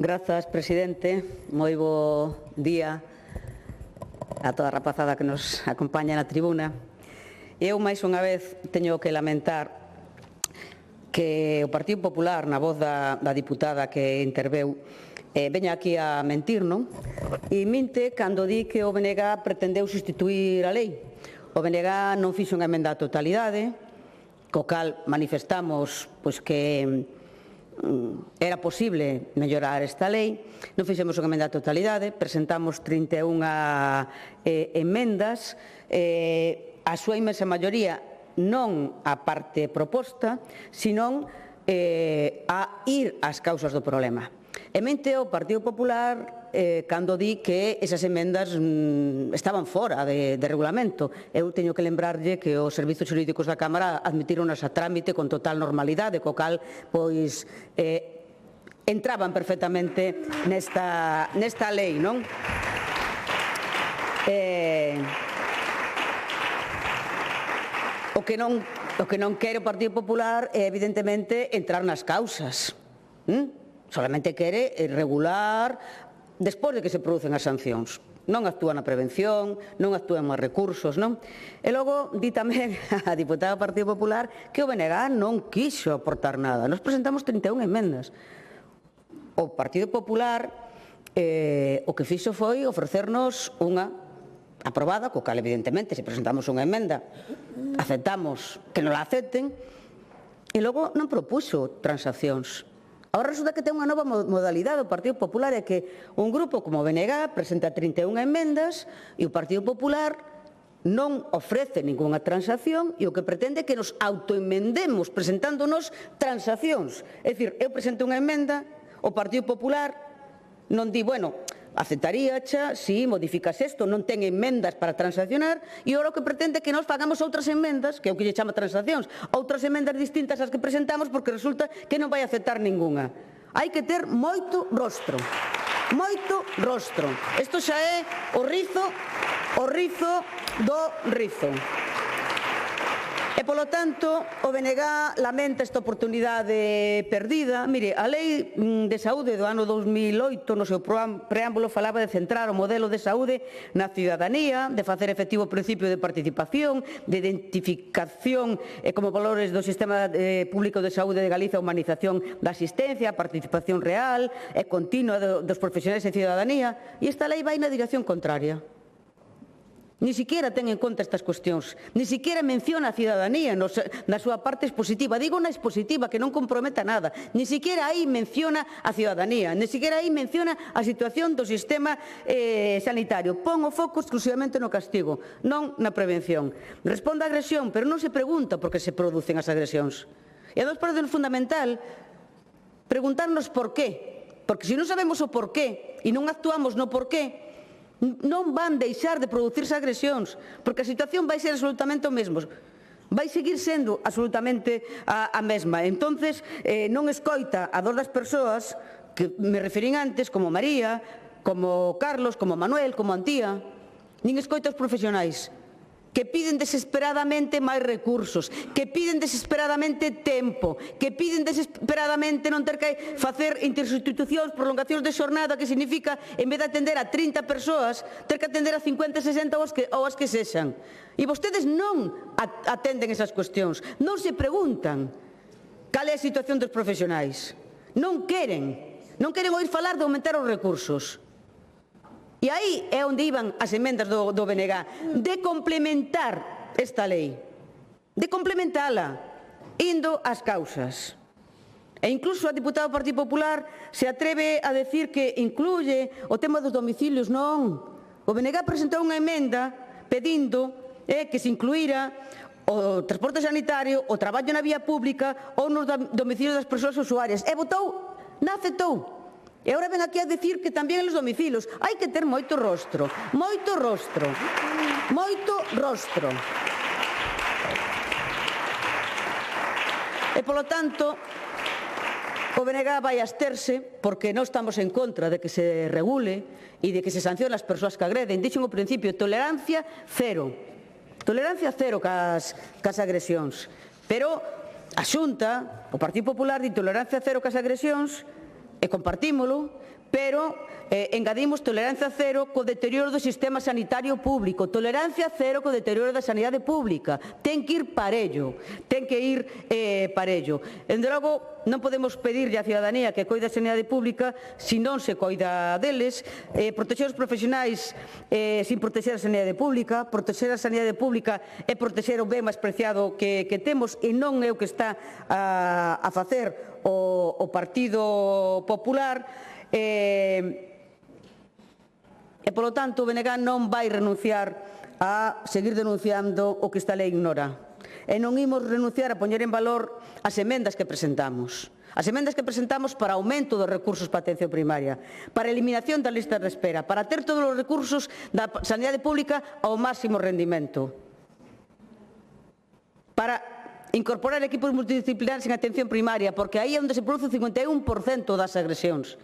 Grazas, presidente. Moi bo día a toda a rapazada que nos acompaña na tribuna. Eu, máis unha vez, teño que lamentar que o Partido Popular, na voz da diputada que interveu, veña aquí a mentir, non? E minte cando di que o BNG pretendeu sustituir a lei. O BNG non fixo unha emenda á totalidade, co cal manifestamos que era posible mellorar esta lei. Non fixemos unha emenda á totalidade, presentamos 31 emendas, a súa inmensa maioría non a parte proposta, senón a ir ás causas do problema. E mente o Partido Popular cando di que esas emendas estaban fora de regulamento. Eu teño que lembrarlle que os servizos xurídicos da Cámara admitironas a trámite con total normalidade, co cal pois entraban perfectamente nesta lei, non? O que non quere o Partido Popular é evidentemente entrar nas causas. Solamente quere regular despois de que se producen as sancións. Non actúa na prevención, non actúa en máis recursos, non? E logo di tamén a diputada do Partido Popular que o BNG non quixo aportar nada. Nos presentamos 31 emendas. O Partido Popular o que fixo foi ofrecernos unha aprobada, co cal evidentemente se presentamos unha emenda, aceptamos que non la acepten, e logo non propuxo transaccións. Agora resulta que ten unha nova modalidade o Partido Popular, é que un grupo como o BNG presenta 31 emendas e o Partido Popular non ofrece ningunha transacción e o que pretende é que nos autoemendemos presentándonos transaccións. É dicir, eu presento unha emenda, o Partido Popular non di, bueno, aceptaría xa, si modificas isto, non ten emendas para transaccionar e ora o que pretende é que nos fagamos outras emendas, que é o que lle chama transaccións, outras emendas distintas ás que presentamos porque resulta que non vai aceptar ningunha. Hai que ter moito rostro. Moito rostro. Isto xa é o rizo do rizo. E, polo tanto, o BNG lamenta esta oportunidade perdida. Mire, a Lei de Saúde do ano 2008, no seu preámbulo, falaba de centrar o modelo de saúde na cidadanía, de facer efectivo o principio de participación, de identificación como valores do sistema público de saúde de Galicia, a humanización da asistencia, a participación real e continua dos profesionais de cidadanía. E esta lei vai na dirección contraria. Ni siquiera ten en conta estas cuestións. Ni siquiera menciona a cidadanía na súa parte expositiva. Digo na expositiva, que non comprometa nada. Ni siquiera aí menciona a cidadanía. Ni siquiera aí menciona a situación do sistema sanitario. Pon o foco exclusivamente no castigo, non na prevención. Responde a agresión, pero non se pregunta por que se producen as agresións. E a nos parece fundamental preguntarnos por qué. Porque se non sabemos o porqué e non actuamos no porqué, non van deixar de producirse agresións, porque a situación vai ser absolutamente o mesmo. Vai seguir sendo absolutamente a mesma. Entonces, non escoita a dor das persoas que me referín antes, como María, como Carlos, como Manuel, como Antía, nin escoita os profesionais, que piden desesperadamente máis recursos, que piden desesperadamente tempo, que piden desesperadamente non ter que facer intersustitucións, prolongacións de xornada, que significa, en vez de atender a 30 persoas, ter que atender a 50, 60 ou as que sexan. E vostedes non atenden esas cuestións, non se preguntan cal é a situación dos profesionais. Non queren oír falar de aumentar os recursos. E aí é onde iban as emendas do BNG, de complementar esta lei, de complementala, indo ás causas. E incluso a diputada do Partido Popular se atreve a decir que incluye o tema dos domicilios. Non. O BNG presentou unha emenda pedindo que se incluíra o transporte sanitario, o traballo na vía pública ou nos domicilios das persoas usuarias. E votou, non aceptou. E agora ven aquí a decir que tamén en os domicilios. Hai que ter moito rostro, moito rostro, moito rostro. E, polo tanto, o BNG vai absterse porque non estamos en contra de que se regule e de que se sancione as persoas que agreden. Dixen ao principio, tolerancia cero. Tolerancia cero cas agresións. Pero a Xunta, o Partido Popular, di tolerancia cero cas agresións, e compartímolo, pero engadimos tolerancia cero co deterioro do sistema sanitario público, tolerancia cero co deterioro da sanidade pública. Ten que ir parello, ten que ir parello. Dende logo, non podemos pedirlle á cidadanía que coida a sanidade pública se non se coida deles, protexer os profesionais sin protexer a sanidade pública, protexer a sanidade pública é protexer o ben máis preciado que temos, e non é o que está a facer o Partido Popular. E, polo tanto, o BNG non vai renunciar a seguir denunciando o que esta lei ignora. E non imos renunciar a poñer en valor as emendas que presentamos. As emendas que presentamos para aumento dos recursos para a atención primaria, para a eliminación das listas de espera, para ter todos os recursos da sanidade pública ao máximo rendimento, para incorporar equipos multidisciplinares en atención primaria, porque aí é onde se produce o 51% das agresións.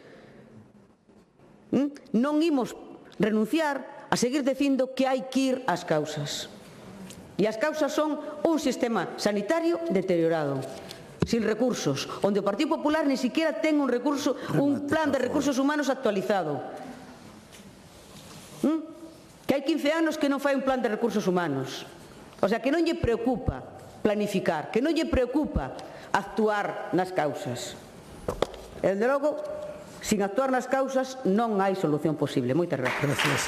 Non imos renunciar a seguir dicindo que hai que ir ás causas. E as causas son un sistema sanitario deteriorado, sin recursos, onde o Partido Popular ni siquiera ten un plan de recursos humanos actualizado. Que hai 15 anos que non fai un plan de recursos humanos. O sea, que non lle preocupa planificar, que non lle preocupa actuar nas causas. E, desde logo, sin actuar nas causas non hai solución posible. Moitas gracias. Gracias.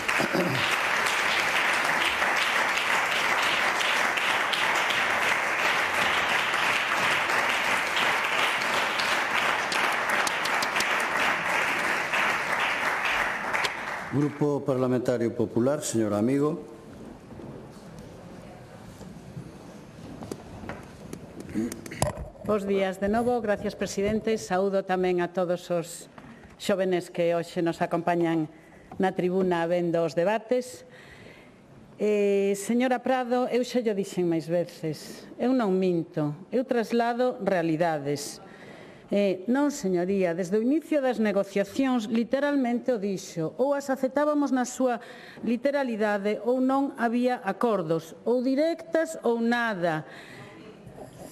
Grupo Parlamentario Popular, señor Amigo. Bos días de novo, gracias, presidente. Saúdo tamén a todos os xóvenes que hoxe nos acompañan na tribuna vendo os debates. Señora Prado, eu xa llo dixen máis veces, eu non minto, eu traslado realidades. Non, señoría, desde o inicio das negociacións literalmente o dixo, ou as aceptábamos na súa literalidade ou non había acordos, ou directas ou nada.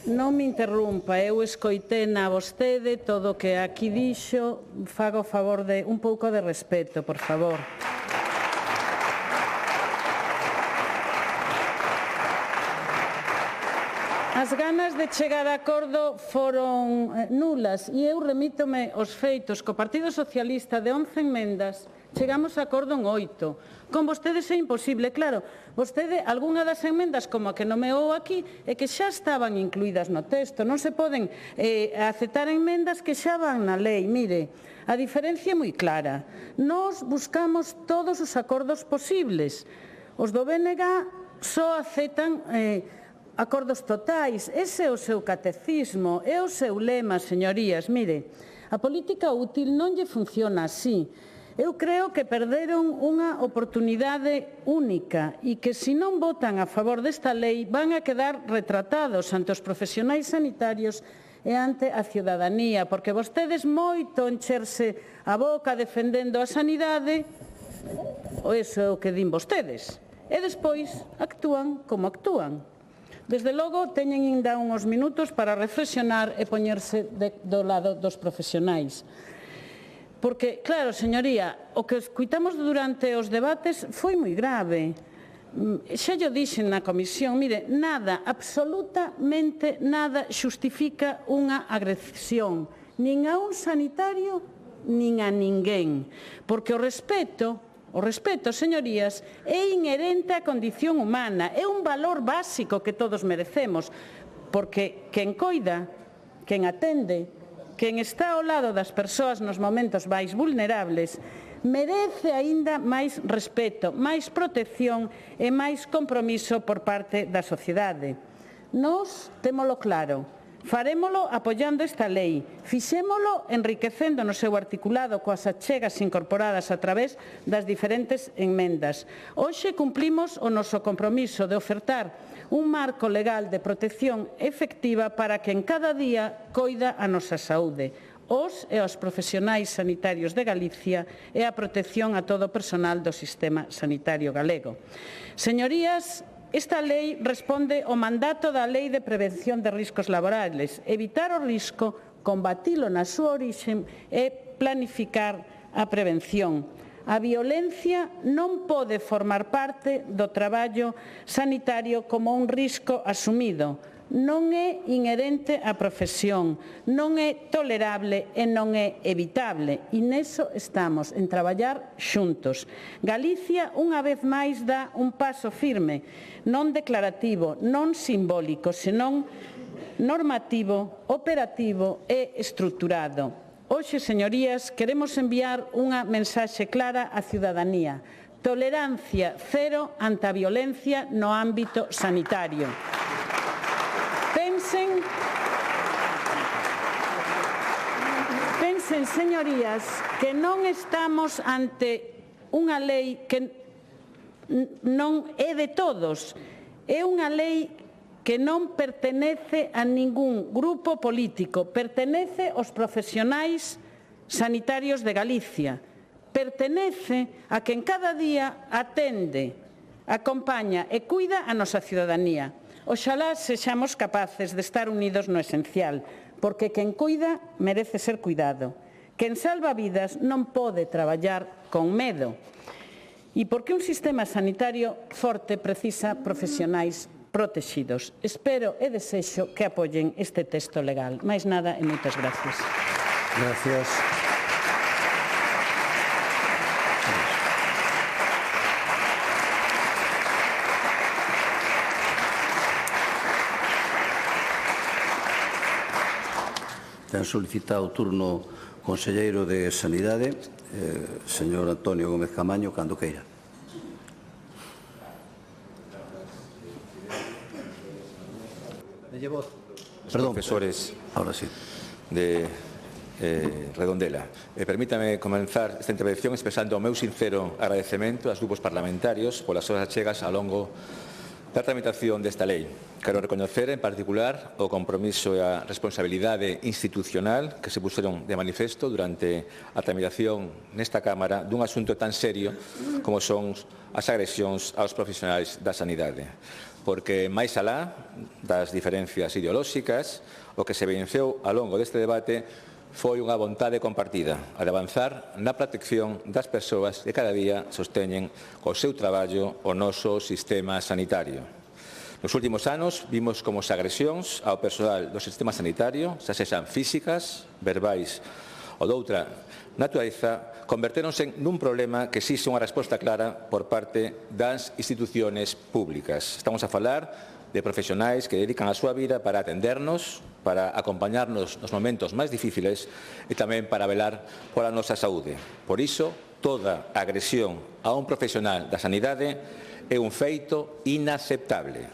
Non me interrumpa, eu escoitei na vostede todo o que aquí dixo, faga o favor de un pouco de respeto, por favor. As ganas de chegar a acordo foron nulas e eu remítome aos feitos que o Partido Socialista de 11 emendas chegamos a acordo en 8. Con vostedes é imposible, claro. Vostede, algunha das enmendas, como a que nomeou aquí, é que xa estaban incluídas no texto. Non se poden aceptar enmendas que xa van na lei. Mire, a diferencia é moi clara. Nós buscamos todos os acordos posibles. Os do BNG só aceptan acordos totais. Ese é o seu catecismo, é o seu lema, señorías. Mire, a política útil non lle funciona así. Eu creo que perderon unha oportunidade única e que se non votan a favor desta lei van a quedar retratados ante os profesionais sanitarios e ante a ciudadanía, porque vostedes moito encherse a boca defendendo a sanidade, ou iso é o que din vostedes, e despois actúan como actúan. Desde logo, teñen ainda uns minutos para reflexionar e poñerse do lado dos profesionais. Porque, claro, señoría, o que escuitamos durante os debates foi moi grave. Xa llo dixen na comisión, mire, nada, absolutamente nada xustifica unha agresión, nin a un sanitario, nin a ninguén. Porque o respeto, señorías, é inherente á condición humana, é un valor básico que todos merecemos, porque quen coida, quen atende, quen está ao lado das persoas nos momentos máis vulnerables, merece aínda máis respeto, máis protección e máis compromiso por parte da sociedade. Nós témolo claro, farémolo apoiando esta lei, fixémolo enriquecendo no seu articulado coas achegas incorporadas a través das diferentes enmendas. Hoxe cumplimos o noso compromiso de ofertar un marco legal de protección efectiva para que en cada día coida a nosa saúde, os e os profesionais sanitarios de Galicia e a protección a todo o personal do sistema sanitario galego. Señorías, esta lei responde ao mandato da Lei de Prevención de Riscos Laborales, evitar o risco, combatilo na súa orixe e planificar a prevención. A violencia non pode formar parte do traballo sanitario como un risco asumido. Non é inherente á profesión, non é tolerable e non é evitable. E neso estamos, en traballar xuntos. Galicia, unha vez máis, dá un paso firme, non declarativo, non simbólico, senón normativo, operativo e estruturado. Hoxe, señorías, queremos enviar unha mensaxe clara á ciudadanía. Tolerancia cero ante a violencia no ámbito sanitario. Pensen, señorías, que non estamos ante unha lei que non é de todos. É unha lei que non pertenece a ningún grupo político, pertenece aos profesionais sanitarios de Galicia, pertenece a quen cada día atende, acompaña e cuida a nosa ciudadanía. Oxalá sexamos capaces de estar unidos no esencial, porque quen cuida merece ser cuidado. Quen salva vidas non pode traballar con medo. E porque un sistema sanitario forte precisa profesionais protegidos. Espero e desexo que apoien este texto legal. Máis nada e moitas gracias. Gracias. Ten solicitado o turno conselleiro de Sanidade, señor Antonio Gómez Camaño, cando queira. Perdón, profesores ahora sí. de Redondela. Permítame comenzar esta intervención expresando o meu sincero agradecemento aos grupos parlamentarios polas súas achegas ao longo da tramitación desta lei. Quero recoñecer, en particular, o compromiso e a responsabilidade institucional que se puseron de manifesto durante a tramitación nesta Cámara dun asunto tan serio como son as agresións aos profesionais da sanidade. Porque, máis alá das diferencias ideolóxicas, o que se evidenciou ao longo deste debate foi unha vontade compartida a de avanzar na protección das persoas que cada día sosteñen co seu traballo o noso sistema sanitario. Nos últimos anos vimos como as agresións ao persoal do sistema sanitario, xa sexan físicas, verbais ou doutra natureza, convertéronse nun problema que exixe unha resposta clara por parte das institucións públicas. Estamos a falar de profesionais que dedican a súa vida para atendernos, para acompañarnos nos momentos máis difíciles e tamén para velar pola nosa saúde. Por iso, toda agresión a un profesional da sanidade é un feito inaceptable.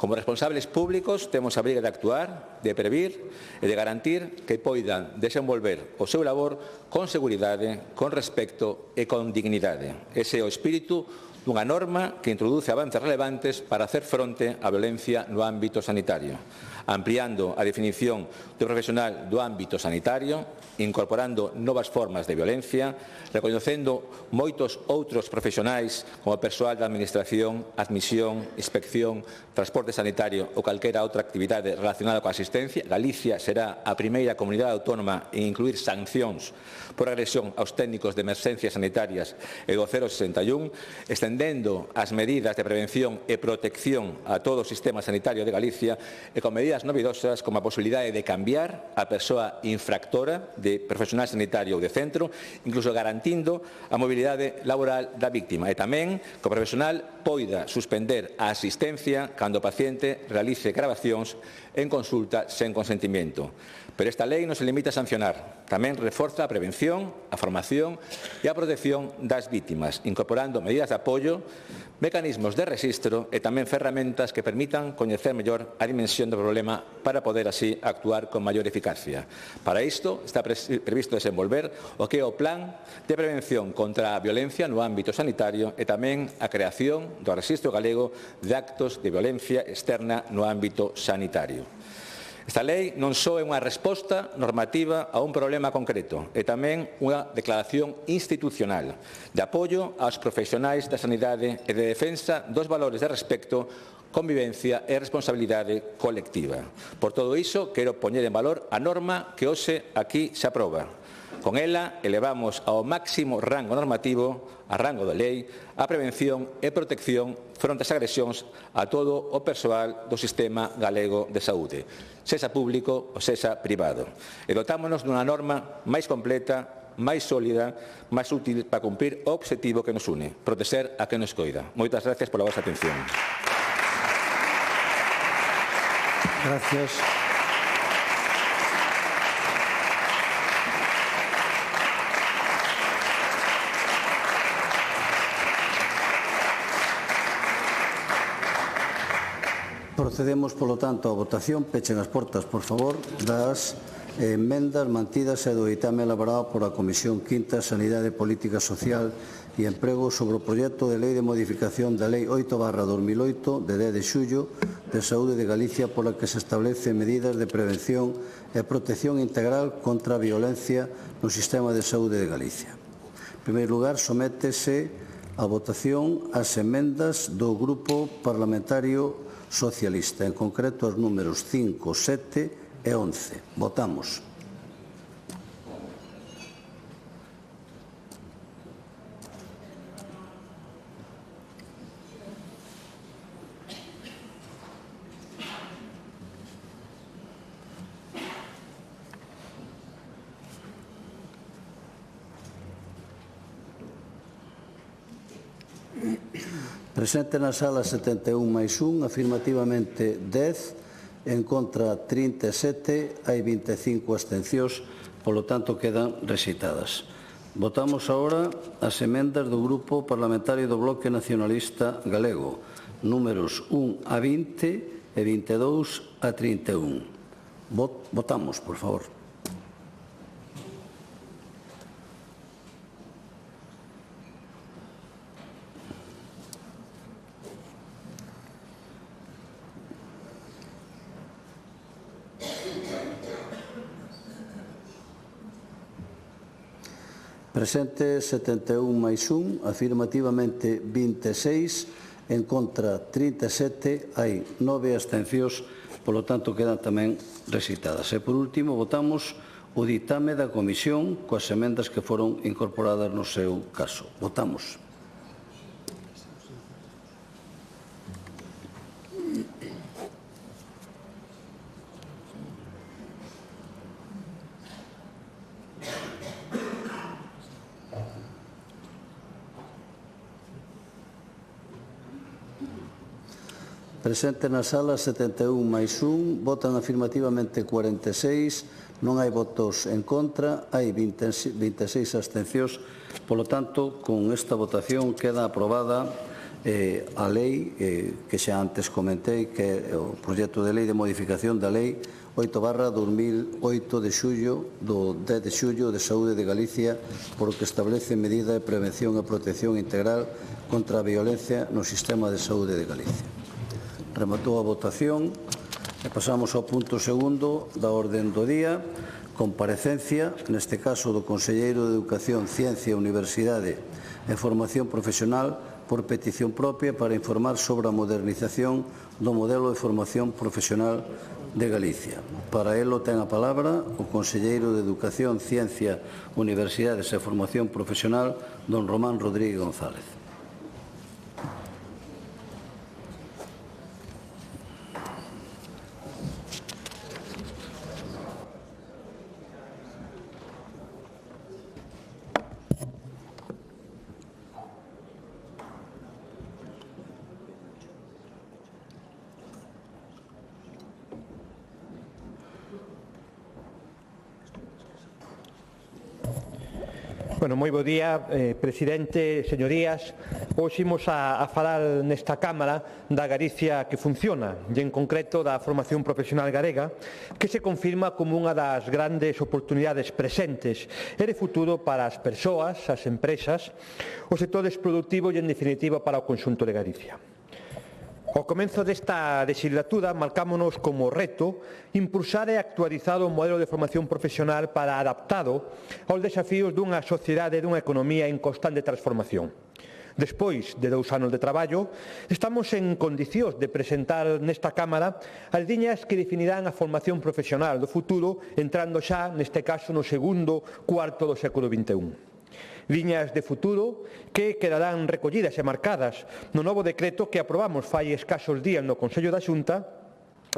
Como responsables públicos temos a obriga de actuar, de previr e de garantir que poidan desenvolver o seu labor con seguridade, con respecto e con dignidade. Ese é o espírito dunha norma que introduce avances relevantes para hacer fronte á violencia no ámbito sanitario, ampliando a definición do profesional do ámbito sanitario, incorporando novas formas de violencia, recoñecendo moitos outros profesionais como persoal da Administración, admisión, inspección, transporte sanitario ou calquera outra actividade relacionada coa asistencia. Galicia será a primeira comunidade autónoma en incluir sancións por agresión aos técnicos de emerxencias sanitarias e do 061, estendendo as medidas de prevención e protección a todo o sistema sanitario de Galicia e con medidas novidosas como a posibilidade de cambiar a persoa infractora de profesional sanitario ou de centro, incluso garantindo a mobilidade laboral da víctima e tamén que o profesional poida suspender a asistencia cando o paciente realice gravacións en consulta sen consentimento. Pero esta lei non se limita a sancionar, tamén reforza a prevención, a formación e a protección das vítimas, incorporando medidas de apoio, mecanismos de rexistro e tamén ferramentas que permitan coñecer mellor a dimensión do problema para poder así actuar con maior eficacia. Para isto está previsto desenvolver o que é o Plan de Prevención contra a Violencia no ámbito sanitario e tamén a creación do Rexistro Galego de Actos de Violencia Externa no ámbito sanitario. Esta lei non só é unha resposta normativa a un problema concreto, é tamén unha declaración institucional de apoio aos profesionais da sanidade e de defensa dos valores de respecto, convivencia e responsabilidade colectiva. Por todo iso, quero poñer en valor a norma que hoxe aquí se aproba. Con ela, elevamos ao máximo rango normativo, a rango de lei, a prevención e protección fronte ás agresións a todo o persoal do Sistema Galego de Saúde, sexa público ou sexa privado. E dotámonos dunha norma máis completa, máis sólida, máis útil para cumprir o obxectivo que nos une, protexer a quen nos coida. Moitas gracias pola vosa atención. Gracias. Procedemos, polo tanto, á votación. Pechen as portas, por favor, das emendas mantidas e do ditame elaborado por a Comisión Quinta, Sanidade, Política Social e Emprego sobre o proxecto de lei de modificación da Lei 8/2008 de 10 de xullo de Saúde de Galicia pola que se establecen medidas de prevención e protección integral contra a violencia no sistema de saúde de Galicia. En primeiro lugar, sométese a votación as emendas do Grupo Parlamentario Socialista, en concreto os números 5, 7 e 11. Votamos. Presente na sala 71 máis 1, afirmativamente 10, en contra 37, hai 25 abstencións, polo tanto quedan rexeitadas. Votamos agora as emendas do Grupo Parlamentario do Bloque Nacionalista Galego, números 1 a 20 e 22 a 31. Votamos, por favor. Presente 71 máis 1, afirmativamente 26, en contra 37, hai 9 abstencións, polo tanto quedan tamén rexeitadas. E por último votamos o ditame da Comisión coas emendas que foron incorporadas no seu caso. Votamos. Presente na sala 71 máis 1, votan afirmativamente 46, non hai votos en contra, hai 26 abstencións. Polo tanto, con esta votación queda aprobada a lei que xa antes comentei, que é o proxecto de lei de modificación da lei 8/2008 de xullo, do 10 de xullo de Saúde de Galicia, por que establece medida de prevención e protección integral contra a violencia no sistema de saúde de Galicia. Rematou a votación e pasamos ao punto segundo da orden do día, comparecencia, neste caso do Conselleiro de Educación, Ciencia, Universidade e Formación Profesional por petición propia para informar sobre a modernización do modelo de formación profesional de Galicia. Para elo ten a palabra o Conselleiro de Educación, Ciencia, Universidades e Formación Profesional, don Román Rodríguez González. Bueno, moi bo día, presidente, señorías. Hoxe imos a falar nesta Cámara da Galicia que funciona, e en concreto da formación profesional galega, que se confirma como unha das grandes oportunidades presentes e de futuro para as persoas, as empresas, os sectores produtivos e, en definitiva, para o conxunto de Galicia. Ao comezo desta legislatura marcámonos como reto impulsar e actualizar o modelo de formación profesional para adaptado aos desafíos dunha sociedade e dunha economía en constante transformación. Despois de 2 anos de traballo, estamos en condicións de presentar nesta Cámara as liñas que definirán a formación profesional do futuro, entrando xa, neste caso, no segundo cuarto do século XXI. Liñas de futuro que quedarán recollidas e marcadas no novo decreto que aprobamos fai escasos días no Consello da Xunta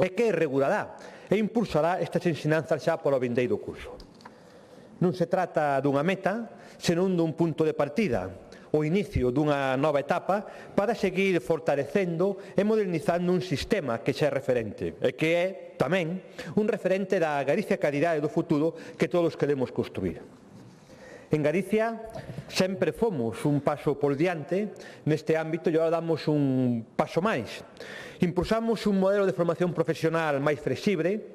e que regulará e impulsará estas ensinanzas xa polo vindeiro curso. Non se trata dunha meta, senón dun punto de partida, o inicio dunha nova etapa para seguir fortalecendo e modernizando un sistema que xa é referente e que é tamén un referente da Galicia calidade do futuro que todos queremos construir. En Galicia sempre fomos un paso por diante neste ámbito e agora damos un paso máis. Impulsamos un modelo de formación profesional máis flexible,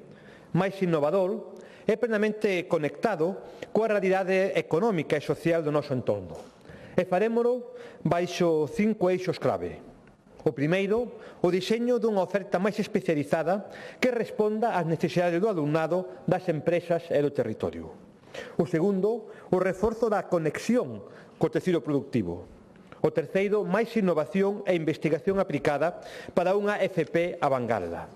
máis innovador e plenamente conectado coa realidade económica e social do noso entorno. E farémolo baixo 5 eixos clave. O primeiro, o diseño dunha oferta máis especializada que responda ás necesidades do alumnado, das empresas e do territorio. O segundo, o reforzo da conexión co tecido productivo. O terceiro, máis innovación e investigación aplicada para unha FP a vanguarda.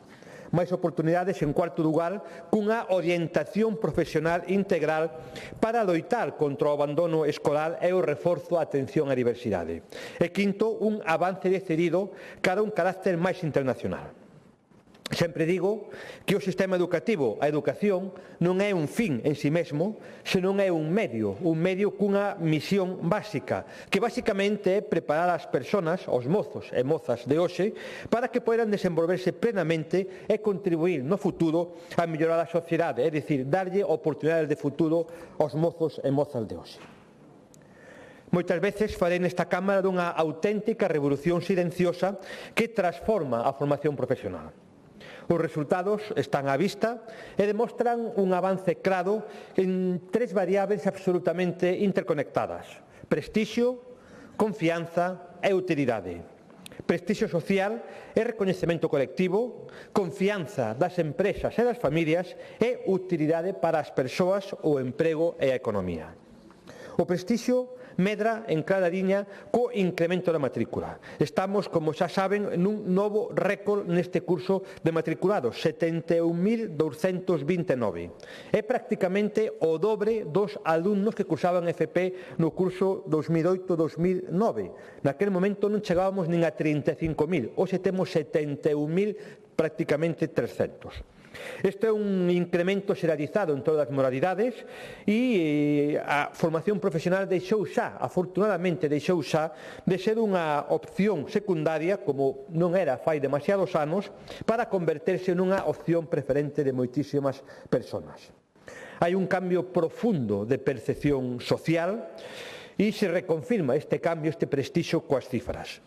Máis oportunidades, en cuarto lugar, cunha orientación profesional integral para loitar contra o abandono escolar e o reforzo á atención á diversidade. E quinto, un avance decidido cara a un carácter máis internacional. Sempre digo que o sistema educativo, a educación, non é un fin en si mesmo, senón é un medio cunha misión básica, que basicamente é preparar as persoas, os mozos e mozas de hoxe, para que poidan desenvolverse plenamente e contribuir no futuro a mellorar a sociedade, é dicir, darlle oportunidades de futuro aos mozos e mozas de hoxe. Moitas veces farei nesta Cámara dunha auténtica revolución silenciosa que transforma a formación profesional. Os resultados están á vista e demostran un avance claro en 3 variables absolutamente interconectadas: prestixio, confianza e utilidade. Prestixio social e recoñecemento colectivo, confianza das empresas e das familias e utilidade para as persoas, o emprego e a economía. O prestixio medra en cada liña co incremento da matrícula. Estamos, como xa saben, nun novo récord neste curso de matriculados, 71.229. É prácticamente o dobre dos alumnos que cursaban FP no curso 2008-2009. Naquele momento non chegábamos nin a 35.000, hoxe temos 71.000, prácticamente 300. Este é un incremento xeralizado en todas as modalidades e a formación profesional deixou xa, afortunadamente deixou xa, de ser unha opción secundaria, como non era fai demasiados anos, para converterse nunha opción preferente de moitísimas persoas. Hai un cambio profundo de percepción social e se reconfirma este cambio, este prestixio coas cifras.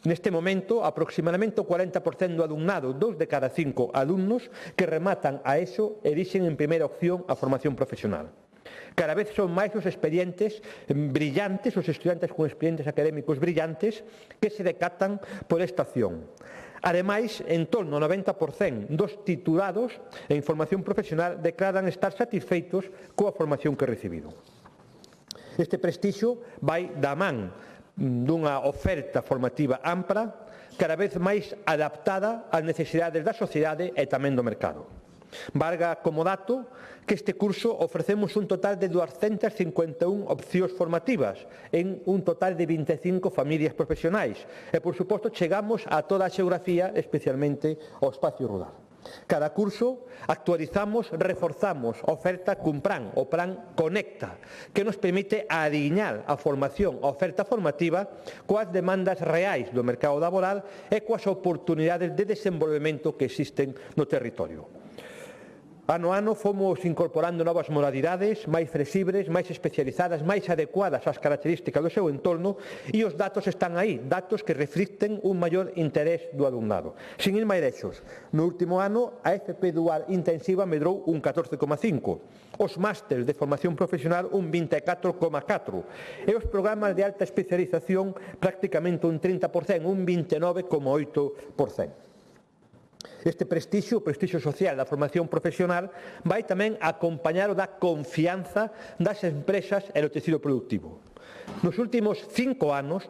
Neste momento, aproximadamente o 40% do alumnado, 2 de cada 5 alumnos que rematan a ESO elixen en primeira opción a formación profesional. Cada vez son máis os expedientes brillantes, os estudantes con expedientes académicos brillantes que se decatan por esta opción. Ademais, en torno ao 90% dos titulados en formación profesional declaran estar satisfeitos coa formación que recibiron. Este prestixio vai da man dunha oferta formativa ampla, cada vez máis adaptada ás necesidades da sociedade e tamén do mercado. Valga como dato que este curso ofrecemos un total de 251 opcións formativas en un total de 25 familias profesionais e, por suposto, chegamos a toda a xeografía, especialmente ao espacio rural. Cada curso actualizamos, reforzamos a oferta cun plan, o plan Conecta, que nos permite aliñar a formación, a oferta formativa, coas demandas reais do mercado laboral e coas oportunidades de desenvolvemento que existen no territorio. Ano a ano fomos incorporando novas modalidades máis flexibles, máis especializadas, máis adecuadas ás características do seu entorno e os datos están aí, datos que reflicten un maior interés do alumnado. Sin ir máis lexos, no último ano a FP Dual Intensiva medrou un 14,5, os másteres de formación profesional un 24,4 e os programas de alta especialización prácticamente un 30%, un 29,8%. Este prestixio, o prestixio social da formación profesional, vai tamén acompañado da confianza das empresas e do tecido productivo. Nos últimos 5 anos,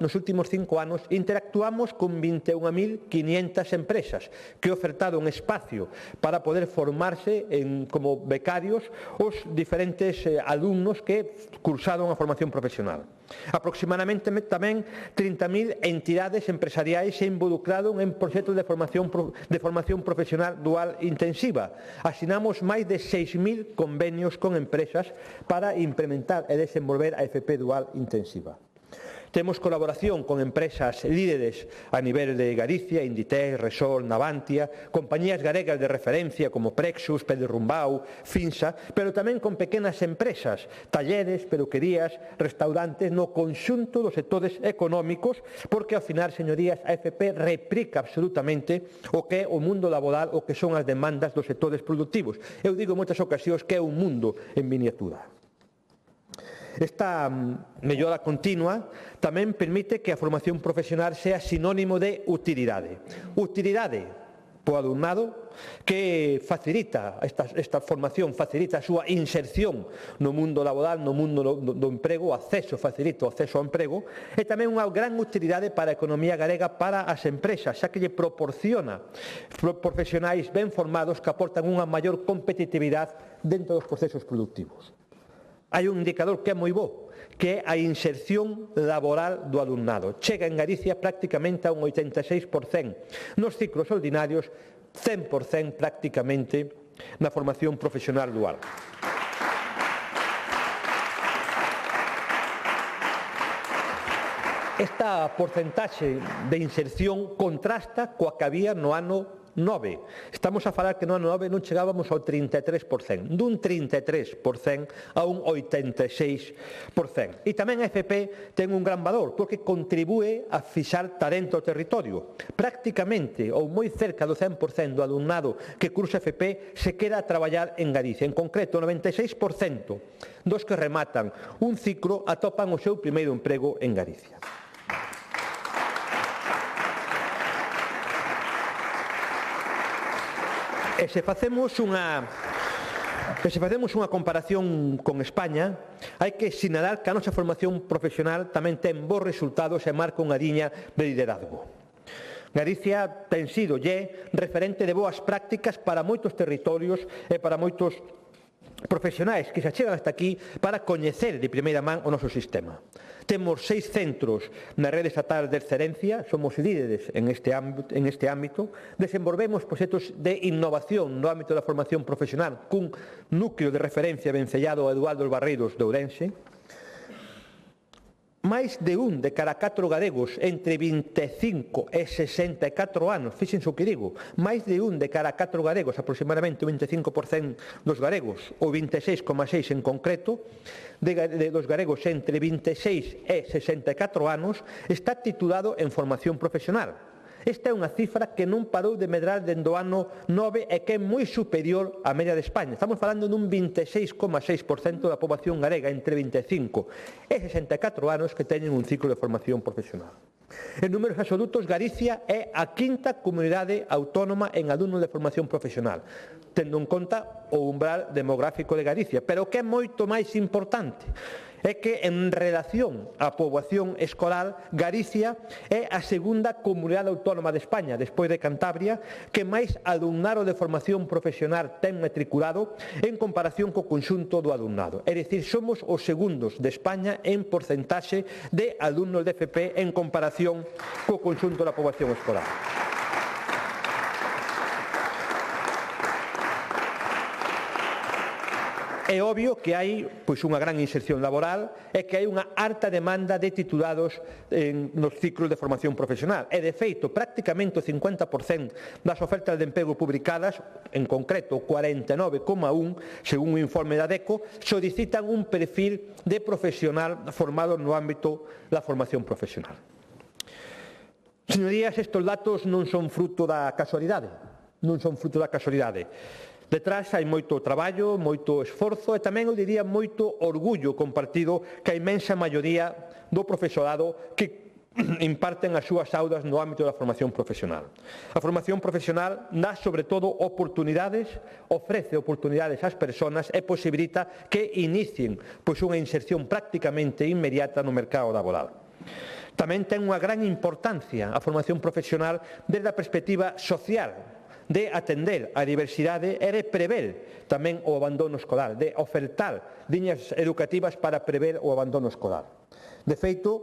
interactuamos con 21.500 empresas que ofertaron espacio para poder formarse como becarios os diferentes alumnos que cursaron a formación profesional. Aproximadamente tamén 30.000 entidades empresariais se involucraron en proxectos de formación profesional dual intensiva. Asinamos máis de 6.000 convenios con empresas para implementar e desenvolver a FP Dual Intensiva. Temos colaboración con empresas líderes a nivel de Galicia, Inditex, Resol, Navantia, compañías galegas de referencia como Prexus, Pedrumbau, Finsa, pero tamén con pequenas empresas, talleres, peluquerías, restaurantes, no conxunto dos sectores económicos, porque ao final, señorías, a FP replica absolutamente o que é o mundo laboral, o que son as demandas dos sectores productivos. Eu digo en moitas ocasións que é un mundo en miniatura. Esta mellora continua tamén permite que a formación profesional sea sinónimo de utilidade. Utilidade po alumnado que facilita esta formación, facilita a súa inserción no mundo laboral, no mundo do emprego, facilita o acceso ao emprego, e tamén unha gran utilidade para a economía galega, para as empresas, xa que lle proporciona profesionais ben formados que aportan unha maior competitividade dentro dos procesos productivos. Hai un indicador que é moi bo, que é a inserción laboral do alumnado. Chega en Galicia prácticamente a un 86%, nos ciclos ordinarios 100% prácticamente na formación profesional dual. Esta porcentaxe de inserción contrasta coa que había no ano 9. Estamos a falar que no ano 9 non chegábamos ao 33%, dun 33% a un 86%. E tamén a FP ten un gran valor, porque contribúe a fixar talento ao territorio. Prácticamente, ou moi cerca do 100% do alumnado que cursa FP se queda a traballar en Galicia. En concreto, o 96% dos que rematan un ciclo atopan o seu primeiro emprego en Galicia. E se facemos unha comparación con España, hai que sinalar que a nosa formación profesional tamén ten bons resultados e marca unha liña de liderazgo. Galicia ten sido referente de boas prácticas para moitos territorios e para moitos profesionais que se achegan hasta aquí para coñecer de primeira man o noso sistema. Temos 6 centros na rede estatal de excelencia, somos líderes en este ámbito, desenvolvemos proxectos de innovación no ámbito da formación profesional cun núcleo de referencia vencellado a Eduardo Barreiros de Ourense. Máis de un de cada 4 galegos entre 25 e 64 anos, fíxense o que digo, máis de un de cada 4 galegos, aproximadamente o 25% dos galegos, o 26,6% en concreto, dos galegos entre 26 e 64 anos, está titulado en formación profesional. Esta é unha cifra que non parou de medrar dende o ano 9 e que é moi superior á media de España. Estamos falando dun 26,6% da poboación galega entre 25 e 64 anos que teñen un ciclo de formación profesional. En números absolutos, Galicia é a 5ª comunidade autónoma en alumnos de formación profesional, tendo en conta o umbral demográfico de Galicia. Pero o que é moito máis importante é que en relación á poboación escolar, Galicia é a 2ª comunidade autónoma de España, despois de Cantabria, que máis alumnado de formación profesional ten matriculado en comparación co conxunto do alumnado. É dicir, somos os segundos de España en porcentaxe de alumnos de FP en comparación co conxunto da poboación escolar. É obvio que hai unha gran inserción laboral e que hai unha alta demanda de titulados nos ciclos de formación profesional. E, de feito, prácticamente o 50% das ofertas de emprego publicadas, en concreto 49,1, según o informe da DECO, solicitan un perfil de profesional formado no ámbito da formación profesional. Señorías, estes datos non son fruto da casualidade. Non son fruto da casualidade. Detrás hai moito traballo, moito esforzo e tamén, eu diría, moito orgullo compartido que a inmensa maioría do profesorado que imparten as súas aulas no ámbito da formación profesional. A formación profesional dá, sobre todo, oportunidades, ofrece oportunidades ás persoas e posibilita que inicien unha inserción prácticamente inmediata no mercado laboral. Tamén ten unha gran importancia a formación profesional desde a perspectiva social, de atender a diversidade e de prever tamén o abandono escolar, de ofertar liñas educativas para prever o abandono escolar. De feito,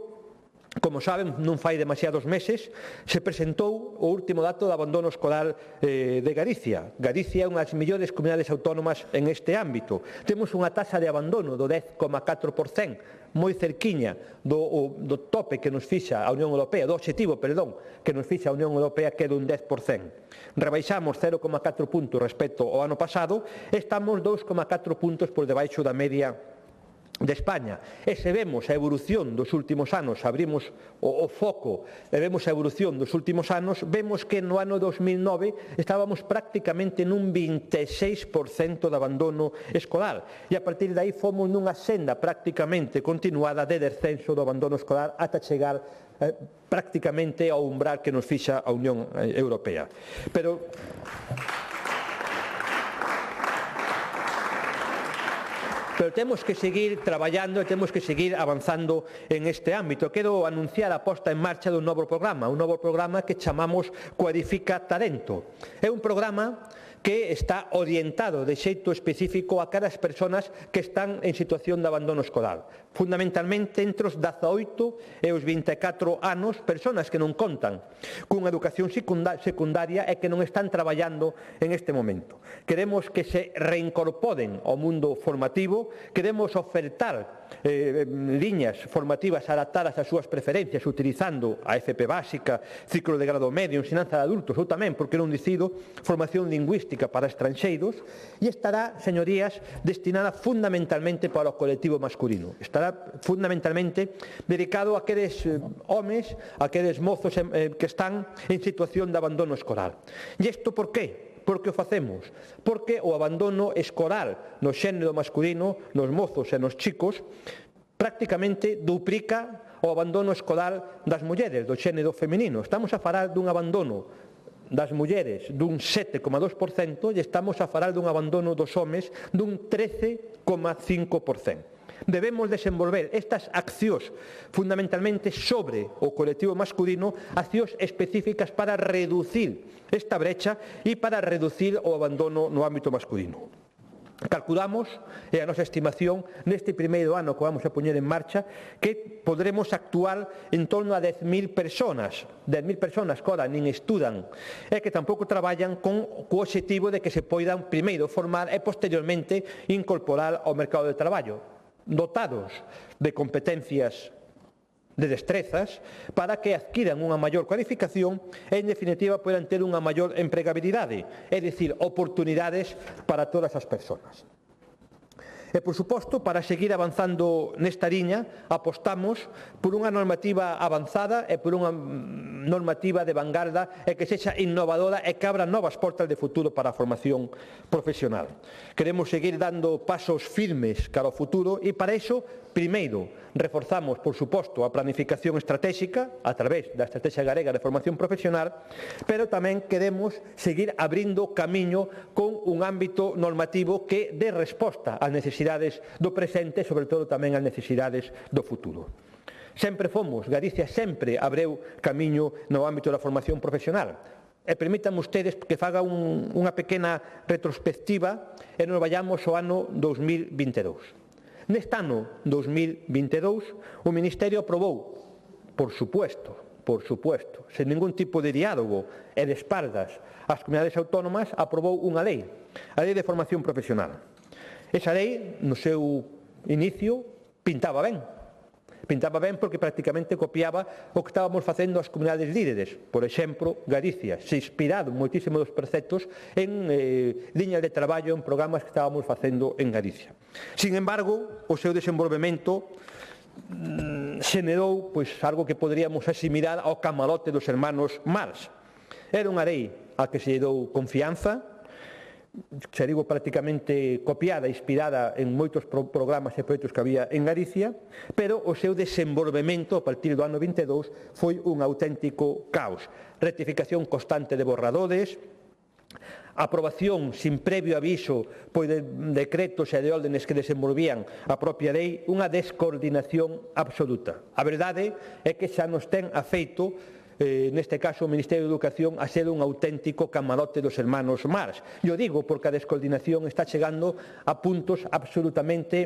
como saben, non fai demasiados meses, se presentou o último dato do abandono escolar de Galicia. Galicia é unha das mellores comunidades autónomas en este ámbito. Temos unha taxa de abandono do 10,4%, moi cerquiña do tope que nos fixa a Unión Europea, do obxectivo, perdón, que nos fixa a Unión Europea, que é dun 10%. Rebaixamos 0,4 puntos respecto ao ano pasado e estamos 2,4 puntos por debaixo da media de España. E se vemos a evolución dos últimos anos, abrimos o foco e vemos a evolución dos últimos anos, vemos que no ano 2009 estábamos prácticamente nun 26% de abandono escolar e a partir de aí fomos nunha senda prácticamente continuada de descenso do abandono escolar ata chegar prácticamente ao umbral que nos fixa a Unión Europea. Pero temos que seguir traballando e temos que seguir avanzando en este ámbito. Quero anunciar a posta en marcha dun novo programa que chamamos Cualifica Talento. É un programa que está orientado de xeito específico a aquelas persoas que están en situación de abandono escolar. Fundamentalmente entre os 18 e os 24 anos, persoas que non contan cunha educación secundaria e que non están traballando en este momento. Queremos que se reincorporen ao mundo formativo, queremos ofertar liñas formativas adaptadas ás súas preferencias utilizando a FP básica, ciclo de grado medio, ensinanza de adultos ou tamén, porque non dicido, formación lingüística para estranxeiros e estará, señorías, destinada fundamentalmente para o colectivo masculino. Estará fundamentalmente dedicado a aqueles homes, a aqueles mozos que están en situación de abandono escolar. E isto por qué? Por que o facemos? Porque o abandono escolar no xénero masculino, nos mozos e nos chicos, prácticamente duplica o abandono escolar das mulleres, do xénero feminino. Estamos a falar dun abandono das mulleres dun 7,2% e estamos a falar dun abandono dos homes dun 13,5%. Debemos desenvolver estas accións fundamentalmente sobre o colectivo masculino, accións específicas para reducir esta brecha e para reducir o abandono no ámbito masculino. Calculamos, e a nosa estimación, neste primeiro ano que vamos a poñer en marcha, que podremos actuar en torno a 10.000 personas. 10.000 personas que ora nin estudan e que tampouco traballan co obxectivo de que se poidan primeiro formar e posteriormente incorporar ao mercado de traballo, dotados de competencias, de destrezas, para que adquiran unha maior cualificación e, en definitiva, poden ter unha maior empregabilidade, é dicir, oportunidades para todas as persoas. E, por suposto, para seguir avanzando nesta liña, apostamos por unha normativa avanzada e por unha normativa de vanguarda e que sexa innovadora e que abra novas portas de futuro para a formación profesional. Queremos seguir dando pasos firmes cara ao futuro e, para iso, primeiro, reforzamos, por suposto, a planificación estratégica a través da Estrategia Galega de Formación Profesional, pero tamén queremos seguir abrindo camiño con un ámbito normativo que dé resposta ás necesidades do presente e, sobre todo, tamén ás necesidades do futuro. Sempre fomos, Galicia sempre abriu camiño no ámbito da formación profesional. E permítanme ustedes que faga unha pequena retrospectiva e nos vayamos ao ano 2022. Neste ano 2022, o Ministerio aprobou, por supuesto, sen ningún tipo de diálogo e de espaldas ás comunidades autónomas, aprobou unha lei, a Lei de Formación Profesional. Esa lei, no seu inicio, pintaba ben porque prácticamente copiaba o que estábamos facendo as comunidades líderes. Por exemplo, Galicia se inspirado moitísimo dos preceptos en liñas de traballo, en programas que estábamos facendo en Galicia. Sin embargo, o seu desenvolvemento xenerou algo que poderíamos asimilar ao camarote dos hermanos Marx. Era unha lei a que se lle dou confianza, se digo prácticamente copiada, inspirada en moitos programas e proxectos que había en Galicia, pero o seu desenvolvemento a partir do ano 22 foi un auténtico caos. Rectificación constante de borradores, aprobación sin previo aviso pois de decretos e de órdenes que desenvolvían a propia lei, unha descoordinación absoluta. A verdade é que xa nos ten afeito neste caso o Ministerio de Educación, a ser un auténtico camarote dos hermanos Marx. Eu digo porque a descoordinación está chegando a puntos absolutamente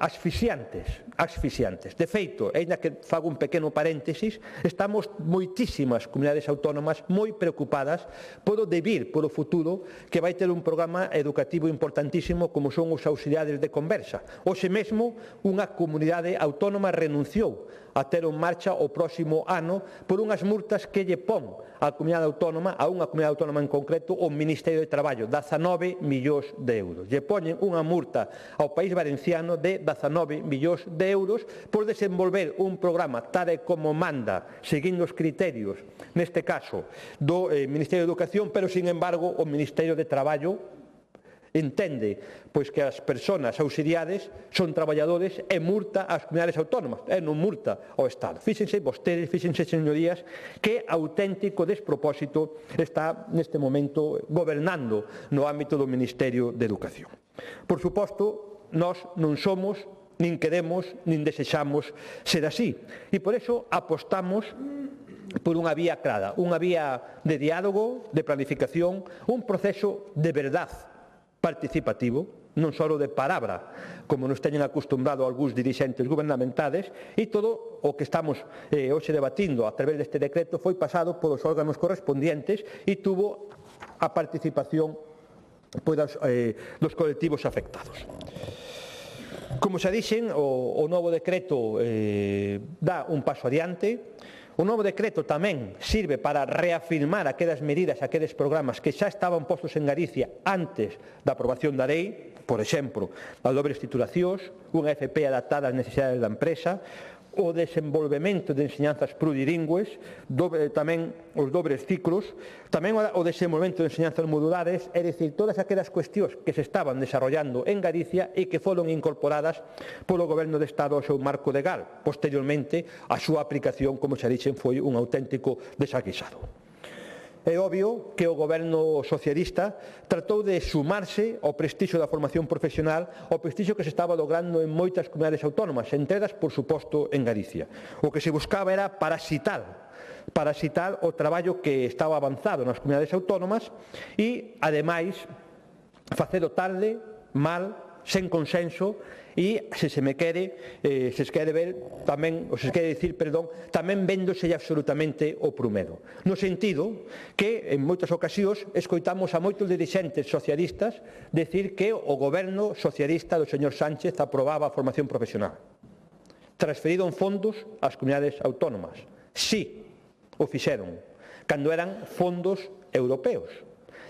asfixiantes. De feito, ainda que fago un pequeno paréntesis, estamos moitísimas comunidades autónomas moi preocupadas polo devir, polo futuro, que vai ter un programa educativo importantísimo como son os auxiliares de conversa. Hoxe mesmo, unha comunidade autónoma renunciou a ter en marcha o próximo ano por unhas multas que lle pon a comunidade autónoma, a unha comunidade autónoma en concreto, o Ministerio de Traballo, 19 millóns de euros. Lle poñen unha multa ao País Valenciano de 19 millóns de euros por desenvolver un programa tal e como manda, seguindo os criterios, neste caso, do Ministerio de Educación, pero, sin embargo, o Ministerio de Traballo entende pois que as persoas auxiliares son traballadores e multa ás comunidades autónomas, e non multa ao Estado. Fíxense vostedes, fíxense, señorías, que auténtico despropósito está neste momento gobernando no ámbito do Ministerio de Educación. Por suposto, nós non somos, nin queremos, nin desexamos ser así. E por iso apostamos por unha vía clara, unha vía de diálogo, de planificación, un proceso de verdade participativo, non só de palabra, como nos teñen acostumbrado algúns dirixentes gubernamentales, e todo o que estamos hoxe debatindo a través deste decreto foi pasado polos órganos correspondientes e tuvo a participación dos colectivos afectados. Como xa dixen, o novo decreto dá un paso adiante. O novo decreto tamén sirve para reafirmar aquelas medidas, aqueles programas que xa estaban postos en Galicia antes da aprobación da lei, por exemplo, as dobres titulacións, unha FP adaptada ás necesidades da empresa, o desenvolvemento de enseñanzas plurilingües, tamén os dobres ciclos, tamén o desenvolvemento de enseñanzas modulares, é dicir, todas aquelas cuestións que se estaban desarrollando en Galicia e que foron incorporadas polo Goberno de Estado ao seu marco legal. Posteriormente, a súa aplicación, como xa dixen, foi un auténtico desaguisado. É obvio que o goberno socialista tratou de sumarse ao prestixio da formación profesional, ao prestixio que se estaba logrando en moitas comunidades autónomas, entre elas, por suposto, en Galicia. O que se buscaba era parasitar o traballo que estaba avanzado nas comunidades autónomas e, ademais, facelo tarde, mal, sen consenso, e se se quere ver tamén, ou se quere dicir, perdón, tamén véndose absolutamente o prumedo. No sentido que en moitas ocasións escoitamos a moitos dirixentes socialistas decir que o goberno socialista do señor Sánchez aprobaba a formación profesional. Transferiron fondos ás comunidades autónomas. Sí, o fixeron, cando eran fondos europeos.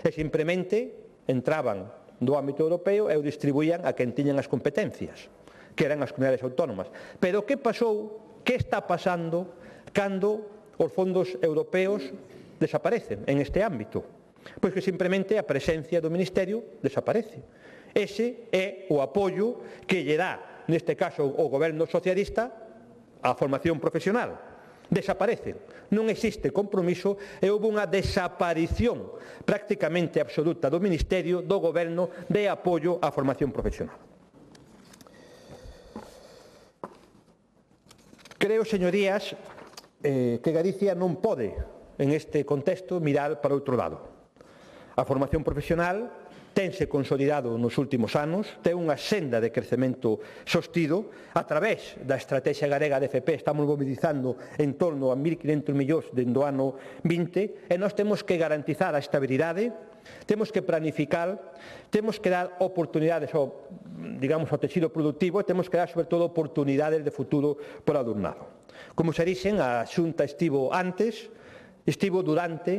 E simplemente entraban do ámbito europeo e o distribuían a quen tiñan as competencias, que eran as comunidades autónomas. Pero que pasou, que está pasando cando os fondos europeos desaparecen en este ámbito? Pois que simplemente a presencia do Ministerio desaparece. Ese é o apoio que lle dá, neste caso, o goberno socialista á formación profesional. Desaparecen, non existe compromiso e houve unha desaparición prácticamente absoluta do Ministerio, do Goberno, de apoio á formación profesional. Creo, señorías, que Galicia non pode, en este contexto, mirar para outro lado. A formación profesional tense consolidado nos últimos anos, ten unha senda de crecemento sostido, a través da estrategia galega de FP estamos mobilizando en torno a 1.500 millóns dende o ano 20, e nós temos que garantizar a estabilidade, temos que planificar, temos que dar oportunidades ao tecido productivo e temos que dar, sobre todo, oportunidades de futuro para o alumnado. Como se dixen, a Xunta estivo antes, estivo durante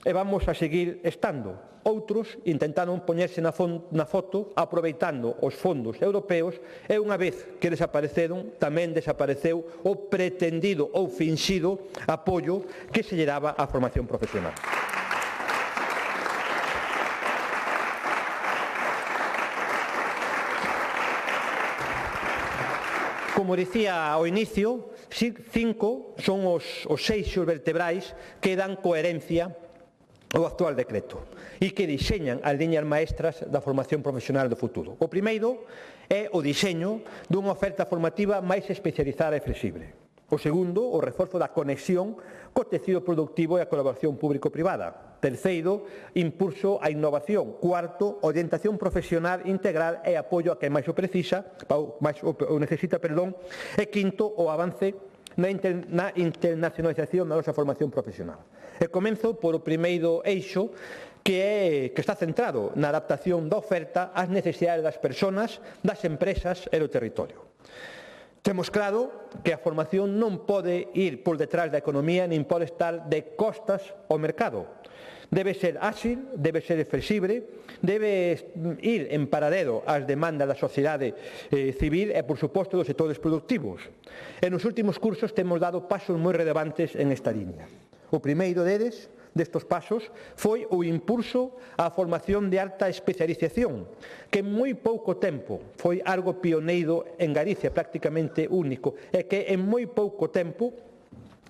e vamos a seguir estando. Outros intentaron poñerse na foto aproveitando os fondos europeos e unha vez que desapareceron tamén desapareceu o pretendido ou finxido apoio que se lle daba á formación profesional. Como dicía ao inicio, 5 son os eixos vertebrais que dan coherencia ao actual decreto e que diseñan as liñas maestras da formación profesional do futuro. O primeiro é o diseño dunha oferta formativa máis especializada e flexible. O segundo, o reforzo da conexión co tecido productivo e a colaboración público-privada. Terceiro, impulso á innovación. Cuarto, orientación profesional integral e apoio a quen máis o necesita. E quinto, o avance na internacionalización da nosa formación profesional. E comenzo por o primeiro eixo que está centrado na adaptación da oferta ás necesidades das persoas, das empresas e do territorio. Temos claro que a formación non pode ir por detrás da economía nin pode estar de costas ao mercado. Debe ser áxil, debe ser flexible, debe ir en paralelo ás demandas da sociedade civil e, por suposto, dos sectores productivos. E nos últimos cursos temos dado pasos moi relevantes en esta liña. O primeiro destos pasos foi o impulso á formación de alta especialización, que en moi pouco tempo foi algo pioneiro en Galicia, prácticamente único, e que en moi pouco tempo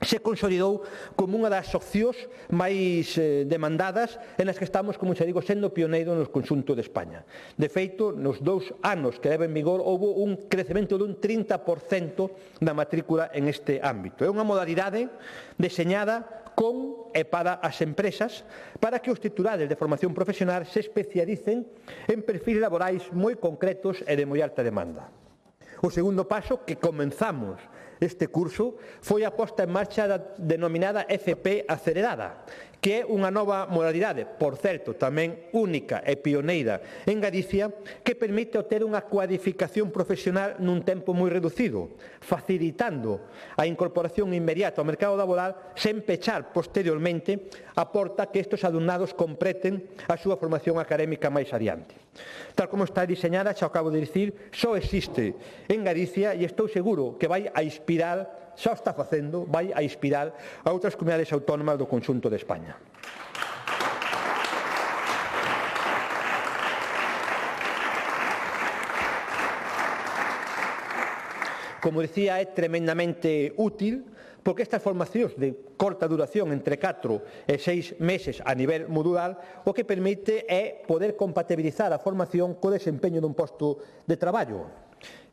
se consolidou como unha das opcións máis demandadas en as que estamos, como xa digo, sendo pioneiros no conxunto de España. De feito, nos 2 anos que leva en vigor houve un crecemento dun 30% da matrícula en este ámbito. É unha modalidade deseñada con e para as empresas para que os titulares de formación profesional se especialicen en perfiles laborais moi concretos e de moi alta demanda. O segundo paso que comenzamos este curso foi a posta en marcha da denominada FP acelerada, que é unha nova modalidade, por certo, tamén única e pioneira en Galicia, que permite obter unha cualificación profesional nun tempo moi reducido, facilitando a incorporación inmediata ao mercado laboral sen pechar posteriormente a porta que estes alumnados completen a súa formación académica máis adiante. Tal como está diseñada, xa acabo de dicir, só existe en Galicia e estou seguro que vai a inspirar, xa está facendo, vai a inspirar a outras comunidades autónomas do conxunto de España. Como dicía, é tremendamente útil porque estas formacións de corta duración, entre 4 e 6 meses a nivel modular, o que permite é poder compatibilizar a formación co desempeño dun posto de traballo.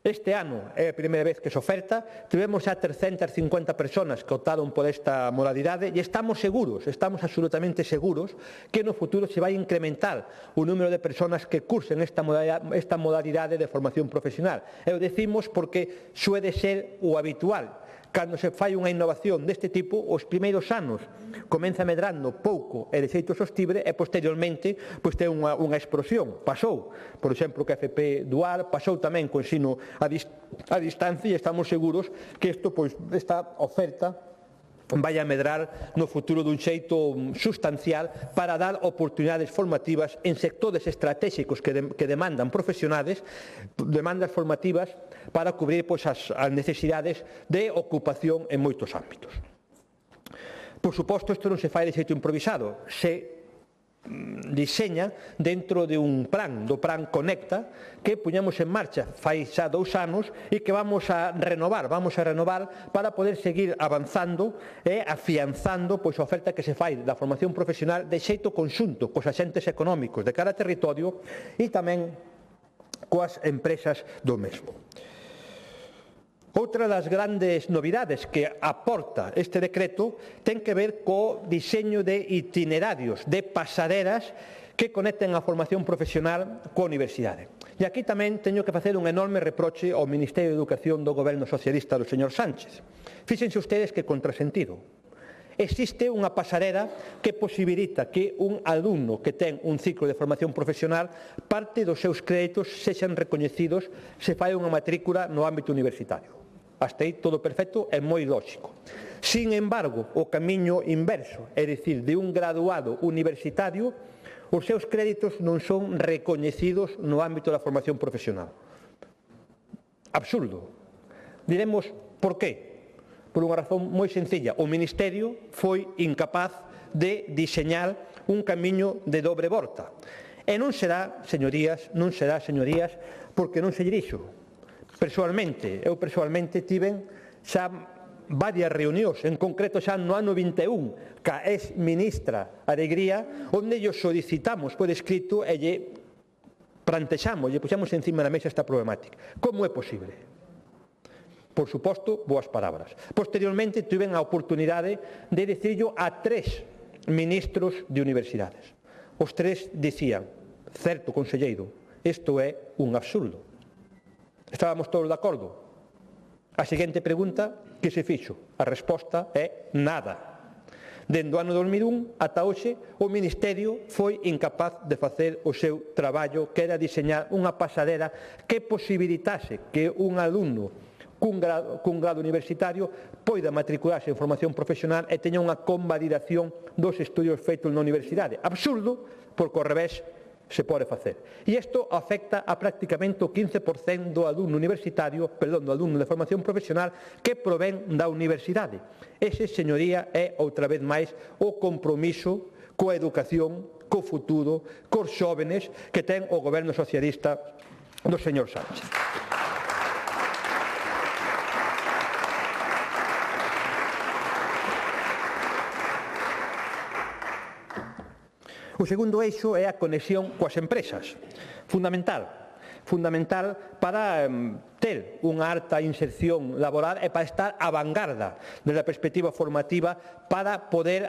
Este ano é a primeira vez que se oferta, tivemos xa 350 persoas que optaron por esta modalidade e estamos absolutamente seguros que no futuro se vai incrementar o número de persoas que cursen esta modalidade de formación profesional. E o decimos porque suele ser o habitual. Cando se fai unha innovación deste tipo, os primeiros anos comeza medrando pouco e de xeito sostible e posteriormente ten unha explosión. Pasou, por exemplo, que a FP Dual, pasou tamén co ensino a distancia e estamos seguros que esta oferta vai a medrar no futuro dun xeito sustancial para dar oportunidades formativas en sectores estratégicos que demandan profesionales, demandas formativas para cubrir as necesidades de ocupación en moitos ámbitos. Por suposto, isto non se fai de xeito improvisado, se diseña dentro de un plan, do Plan Conecta, que puñamos en marcha fai xa 2 anos e que vamos a renovar para poder seguir avanzando e afianzando a oferta que se fai da formación profesional de xeito conxunto cos axentes económicos de cada territorio e tamén coas empresas do mesmo. Outra das grandes novidades que aporta este decreto ten que ver co diseño de itinerarios, de pasarelas que conecten a formación profesional coa universidade. E aquí tamén teño que facer un enorme reproche ao Ministerio de Educación do Goberno Socialista do señor Sánchez. Fíxense ustedes que contrasentido. Existe unha pasarela que posibilita que un alumno que ten un ciclo de formación profesional parte dos seus créditos sexan recoñecidos se fai unha matrícula no ámbito universitario. Hasta aí todo perfecto e moi lóxico. Sin embargo, o camiño inverso, é dicir, de un graduado universitario, os seus créditos non son recoñecidos no ámbito da formación profesional. Absurdo. Diremos por qué? Por unha razón moi sencilla. O Ministerio foi incapaz de diseñar un camiño de dobre volta. E non será, señorías, porque non se lle dixo. Eu persoalmente tiven xa varias reunións, en concreto xa no ano 21, ca ex-ministra Alegría, onde lle solicitamos por escrito e lle plantexamos, lle puxamos encima da mesa esta problemática. Como é posible? Por suposto, boas palabras. Posteriormente, tiven a oportunidade de dicirlo a 3 ministros de universidades. Os 3 dicían, certo, conselleiro, isto é un absurdo. Estábamos todos de acordo. A seguinte pregunta, que se fixo? A resposta é nada. Dende o ano 2001 ata hoxe, o Ministerio foi incapaz de facer o seu traballo, que era diseñar unha pasarela que posibilitase que un alumno cun grado universitario poida matricularse en formación profesional e teña unha convalidación dos estudios feitos na universidade. Absurdo, porque ao revés se pode facer. E isto afecta a prácticamente o 15% do alumno de formación profesional que provén da universidade. Ese, señoría, é outra vez máis o compromiso coa educación, co futuro, cos xóvenes que ten o goberno socialista do señor Sánchez. O segundo eixo é a conexión coas empresas. Fundamental para ter unha alta inserción laboral e para estar á vanguarda desde a perspectiva formativa para poder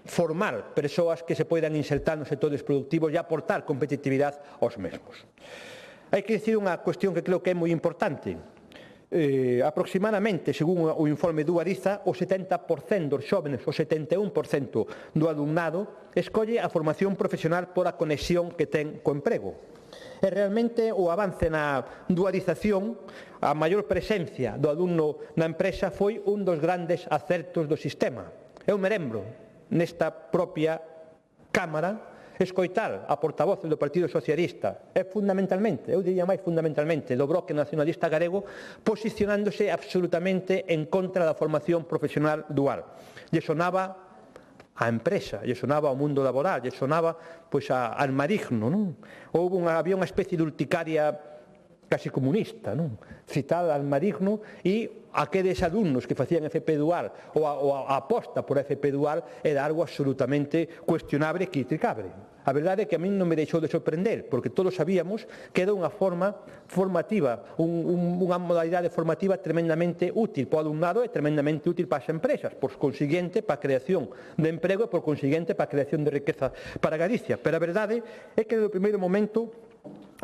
formar persoas que se poidan insertar nos sectores productivos e aportar competitividade aos mesmos. Hai que dicir unha cuestión que creo que é moi importante. Aproximadamente, según o informe do Ariza, o 70% dos xóvenes, o 71% do alumnado escolle a formación profesional por a conexión que ten co emprego. E realmente o avance na dualización, a maior presencia do alumno na empresa foi un dos grandes acertos do sistema. Eu me lembro, nesta propia Cámara, escoitar a portavoz do Partido Socialista e fundamentalmente, eu diría máis fundamentalmente, do Bloque Nacionalista Galego, posicionándose absolutamente en contra da formación profesional dual. Lle sonaba a empresa, lle sonaba ao mundo laboral, lle sonaba al maligno, non? Había unha especie de urticaria casi comunista, non? Citar Almarigno e aqueles alumnos que facían FP dual ou a aposta por FP dual era algo absolutamente cuestionable e criticable. A verdade é que a mí non me deixou de sorprender, porque todos sabíamos que era unha forma formativa, unha modalidade formativa tremendamente útil para o alumnado e tremendamente útil para as empresas, por consiguiente para a creación de emprego e por consiguiente para a creación de riqueza para Galicia. Pero a verdade é que no primeiro momento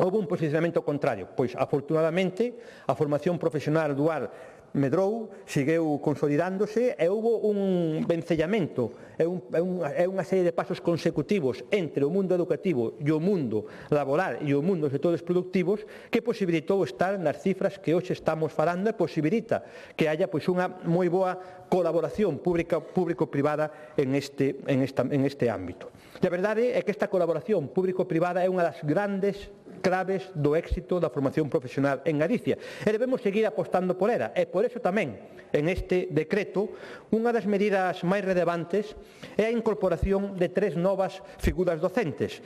houve un posicionamento contrario, pois afortunadamente a formación profesional dual medrou, segueu consolidándose e houve un vencellamento, é unha serie de pasos consecutivos entre o mundo educativo e o mundo laboral e o mundo dos sectores productivos que posibilitou estar nas cifras que hoxe estamos falando e posibilita que haya pois unha moi boa colaboración público-privada en este ámbito. E a verdade é que esta colaboración público-privada é unha das grandes claves do éxito da formación profesional en Galicia e debemos seguir apostando por ela e por eso tamén en este decreto unha das medidas máis relevantes é a incorporación de 3 novas figuras docentes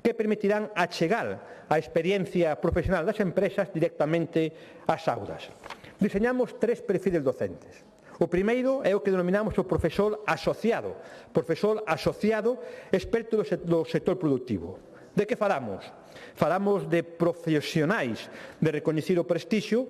que permitirán achegar a experiencia profesional das empresas directamente ás aulas. Diseñamos 3 perfiles docentes. O primeiro é o que denominamos o profesor asociado experto do sector productivo. De que falamos? Falamos de profesionais de recoñecido prestixio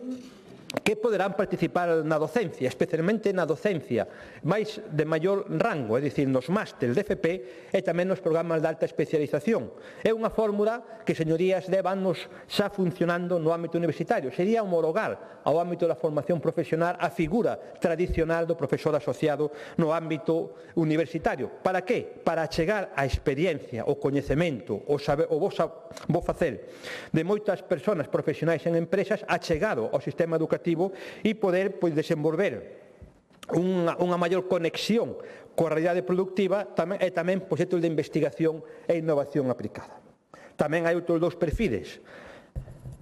que poderán participar na docencia, especialmente na docencia máis de maior rango, é dicir, nos másteres de FP e tamén nos programas de alta especialización. É unha fórmula que, señorías, leva anos xa funcionando no ámbito universitario. Sería homologar ao ámbito da formación profesional a figura tradicional do profesor asociado no ámbito universitario. Para que? Para achegar a experiencia, o coñecemento, o bo facer de moitas persoas profesionais en empresas achegado ao sistema educativo e poder desenvolver unha maior conexión coa realidade productiva e tamén proxectos de investigación e innovación aplicada. Tamén hai outros 2 perfiles.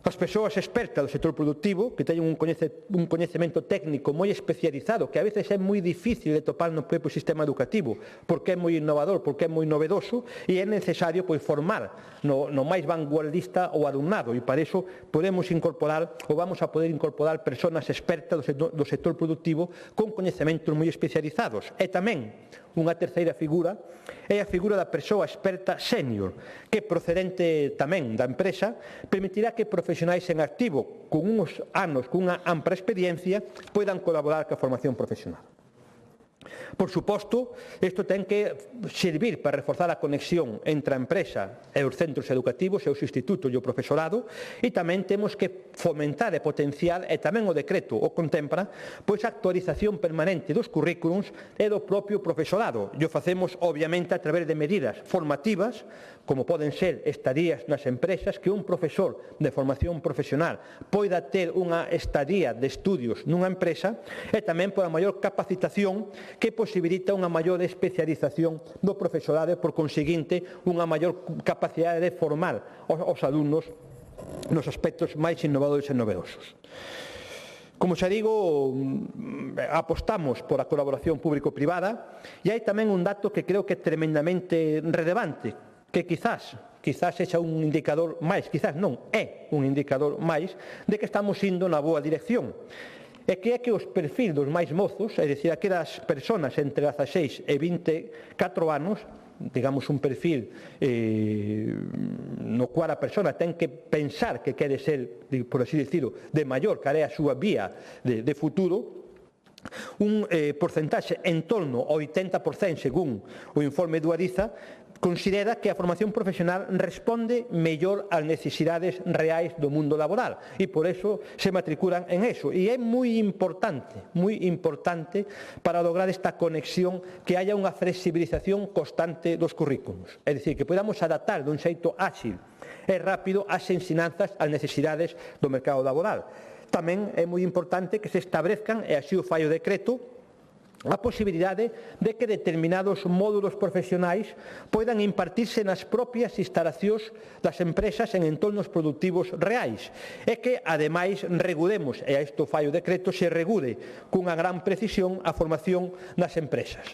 As persoas expertas do sector productivo que teñen un coñecemento técnico moi especializado que a veces é moi difícil de topar no propio sistema educativo porque é moi innovador, porque é moi novedoso e é necesario formar no máis vanguardista o alumnado e para iso podemos incorporar ou vamos a poder incorporar persoas expertas do sector productivo con coñecementos moi especializados. E tamén unha terceira figura é a figura da persoa experta senior que procedente tamén da empresa permitirá que profesionais en activo con uns anos, con unha ampla experiencia poidan colaborar coa formación profesional. Por suposto, isto ten que servir para reforzar a conexión entre a empresa e os centros educativos e os institutos e o profesorado e tamén temos que fomentar e potenciar, e tamén o decreto o contempla, pois a actualización permanente dos currículums e do propio profesorado. E o facemos, obviamente, a través de medidas formativas, como poden ser estadías nas empresas, que un profesor de formación profesional poida ter unha estadía de estudios nunha empresa e tamén pola maior capacitación que posibilita unha maior especialización do profesorado e, por conseguinte, unha maior capacidade de formar os alumnos nos aspectos máis innovadores e novedosos. Como xa digo, apostamos por a colaboración público-privada e hai tamén un dato que creo que é tremendamente relevante, que quizás sexa un indicador máis, quizás non, é un indicador máis de que estamos indo na boa dirección. É que os perfis dos máis mozos, é dicir, aquelas persoas entre 16 e 24 anos, digamos un perfil no cual a persona ten que pensar que quere ser, por así dicirlo, de maior, cal é a súa vía de futuro, un porcentaxe en torno ao 80% según o informe do Ariza, considera que a formación profesional responde mellor ás necesidades reais do mundo laboral e por eso se matriculan en eso. E é moi importante para lograr esta conexión que haya unha flexibilización constante dos currículos. É dicir, que podamos adaptar dun xeito áxil e rápido as ensinanzas ás necesidades do mercado laboral. Tamén é moi importante que se establezcan, e así o fai o decreto, a posibilidade de que determinados módulos profesionais poidan impartirse nas propias instalacións das empresas en entornos productivos reais e que, ademais, regulemos, e a isto fai o decreto, se regule cunha gran precisión a formación nas empresas.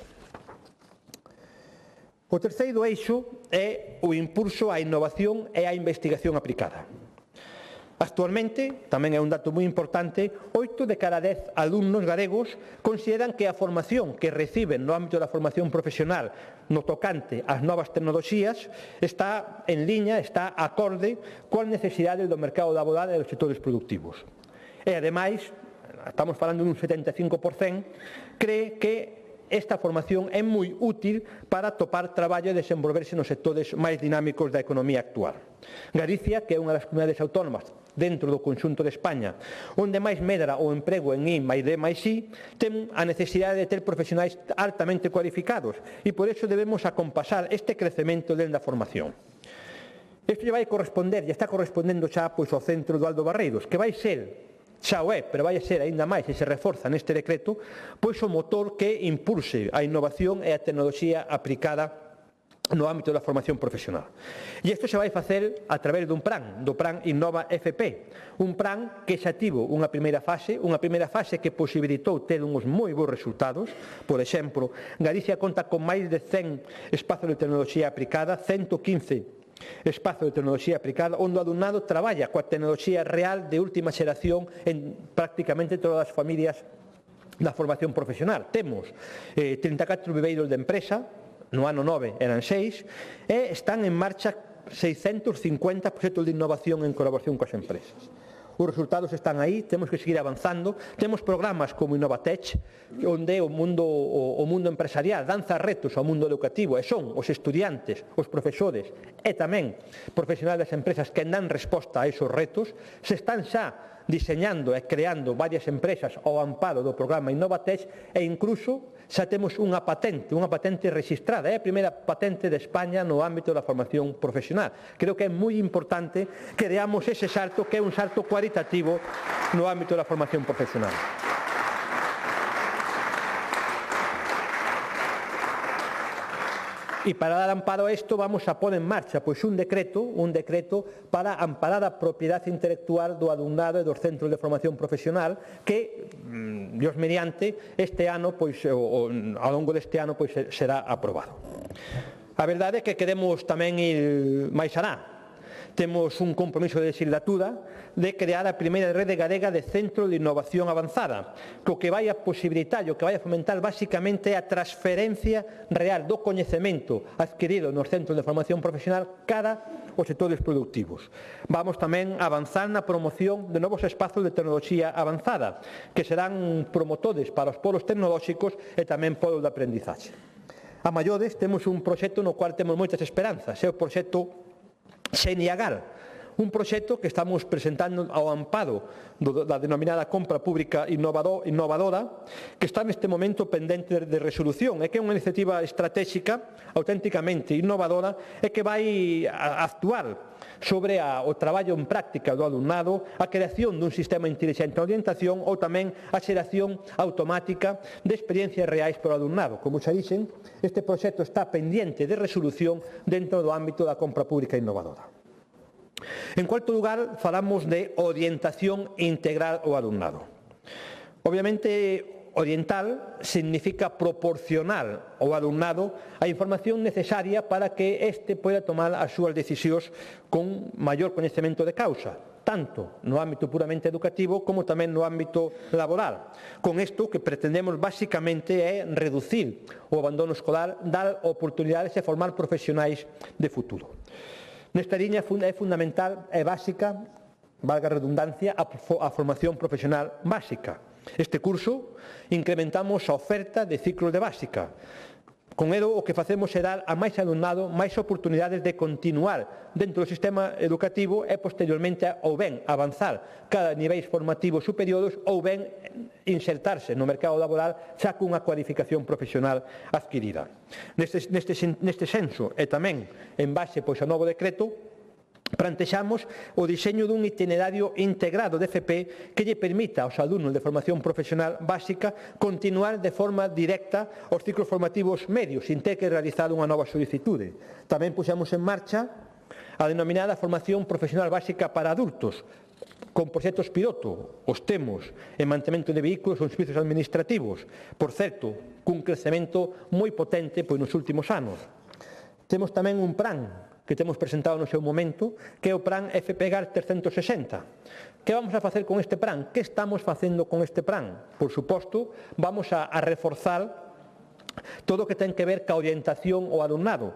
O terceiro eixo é o impulso á innovación e á investigación aplicada. Actualmente, tamén é un dato moi importante, 8 de cada 10 alumnos galegos consideran que a formación que reciben no ámbito da formación profesional no tocante ás novas tecnoloxías está en liña, está acorde coas necesidades do mercado laboral e dos sectores productivos. E, ademais, estamos falando dun 75%, cree que esta formación é moi útil para topar traballo e desenvolverse nos sectores máis dinámicos da economía actual. Galicia, que é unha das comunidades autónomas dentro do conxunto de España, onde máis medra o emprego en I máis D máis I, ten a necesidade de ter profesionais altamente cualificados e por iso debemos acompasar este crecemento dentro da formación. Isto lle vai corresponder, e está correspondendo xa pois, ao centro do Aldo Barreiros, que vai ser xa o é, pero vai ser aínda máis e se reforza neste decreto, pois o motor que impulse a innovación e a tecnoloxía aplicada no ámbito da formación profesional. E isto se vai facer a través dun plan, do Plan Innova FP, un plan que xa tivo unha primeira fase que posibilitou ter uns moi bons resultados. Por exemplo, Galicia conta con máis de 100 espazos de tecnoloxía aplicada, 115 espazo de tecnoloxía aplicada, onde o alumnado traballa coa tecnoloxía real de última xeración en prácticamente todas as familias da formación profesional. Temos 34 viveiros de empresa, no ano 9 eran 6, e están en marcha 650 proxectos de innovación en colaboración coas empresas. Os resultados están aí, temos que seguir avanzando. Temos programas como Innovatech, onde o mundo empresarial danza retos ao mundo educativo e son os estudiantes, os profesores e tamén profesionais das empresas que dan resposta a esos retos. Se están xa diseñando e creando varias empresas ao amparo do programa Innovatech e incluso xa temos unha patente registrada, é a primeira patente de España no ámbito da formación profesional. Creo que é moi importante que deamos ese salto, que é un salto cualitativo no ámbito da formación profesional. E para dar amparo a isto vamos a pôr en marcha pois un decreto para amparar a propiedade intelectual do alumnado e dos centros de formación profesional que, Dios mediante, este ano, pois, ao longo deste ano, pois, será aprobado. A verdade é que queremos tamén ir máis alá. Temos un compromiso de legislatura de crear a primeira rede galega de centro de innovación avanzada, que o que vai a posibilitar e o que vai a fomentar basicamente a transferencia real do coñecemento adquirido nos centros de formación profesional cara aos sectores productivos. Vamos tamén a avanzar na promoción de novos espazos de tecnoloxía avanzada, que serán promotores para os polos tecnolóxicos e tamén polos de aprendizaxe. A maiores temos un proxecto no cual temos moitas esperanzas, é o proxecto Xeniagal, un proxecto que estamos presentando ao amparo da denominada compra pública innovadora, que está neste momento pendente de resolución, e que é unha iniciativa estratégica auténticamente innovadora e que vai a actuar sobre o traballo en práctica do alumnado, a creación dun sistema intelixente de orientación ou tamén a xeración automática de experiencias reais para o alumnado. Como xa dixen, este proxecto está pendiente de resolución dentro do ámbito da compra pública innovadora. En cuarto lugar, falamos de orientación integral ao alumnado. Obviamente, oriental significa proporcionar ao alumnado a información necesaria para que este poida tomar as súas decisións con maior coñecemento de causa, tanto no ámbito puramente educativo como tamén no ámbito laboral. Con isto, o que pretendemos basicamente é reducir o abandono escolar, dar oportunidades e formar profesionais de futuro. Nesta liña é fundamental e básica, valga a redundancia, a formación profesional básica. Este curso incrementamos a oferta de ciclos de básica. Con ele o que facemos é dar a máis alumnado máis oportunidades de continuar dentro do sistema educativo e posteriormente ou ben avanzar cada niveis formativos superiores ou ben insertarse no mercado laboral xa cunha cualificación profesional adquirida. Neste senso e tamén en base ao novo decreto, plantexamos o diseño dun itinerario integrado de FP que lle permita aos alumnos de formación profesional básica continuar de forma directa os ciclos formativos medios sin ter que realizar unha nova solicitude. Tamén puxemos en marcha a denominada formación profesional básica para adultos, con proxectos piloto, os temos en mantemento de vehículos ou en servicios administrativos, por certo, cun crecemento moi potente nos últimos anos. Temos tamén un plan que temos presentado no seu momento, que é o Plan FPGAR 360. Que vamos a facer con este plan? Que estamos facendo con este plan? Por suposto, vamos a reforzar todo o que ten que ver ca orientación ao alumnado,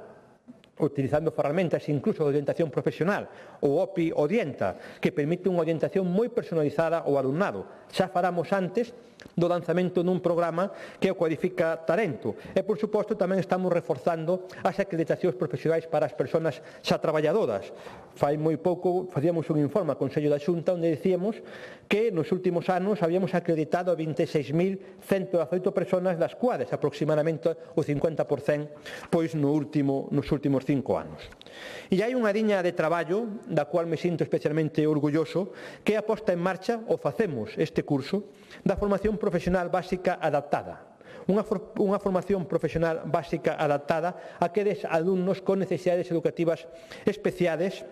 utilizando ferramentas incluso de orientación profesional, o OPI Orienta, que permite unha orientación moi personalizada ao alumnado. Xa falamos antes do lanzamento nun programa que o Cualifica Talento. E, por suposto, tamén estamos reforzando as acreditacións profesionais para as persoas xa traballadoras. Fai moi pouco facíamos un informe ao Consello da Xunta onde dicíamos que nos últimos anos habíamos acreditado a 26.118 persoas, das cuales aproximadamente o 50% pois nos últimos 5 anos. E hai unha liña de traballo da cual me sinto especialmente orgulloso, que é a posta en marcha, o facemos este curso, da formación profesional básica adaptada. Unha formación profesional básica adaptada a aqueles alumnos con necesidades educativas especiales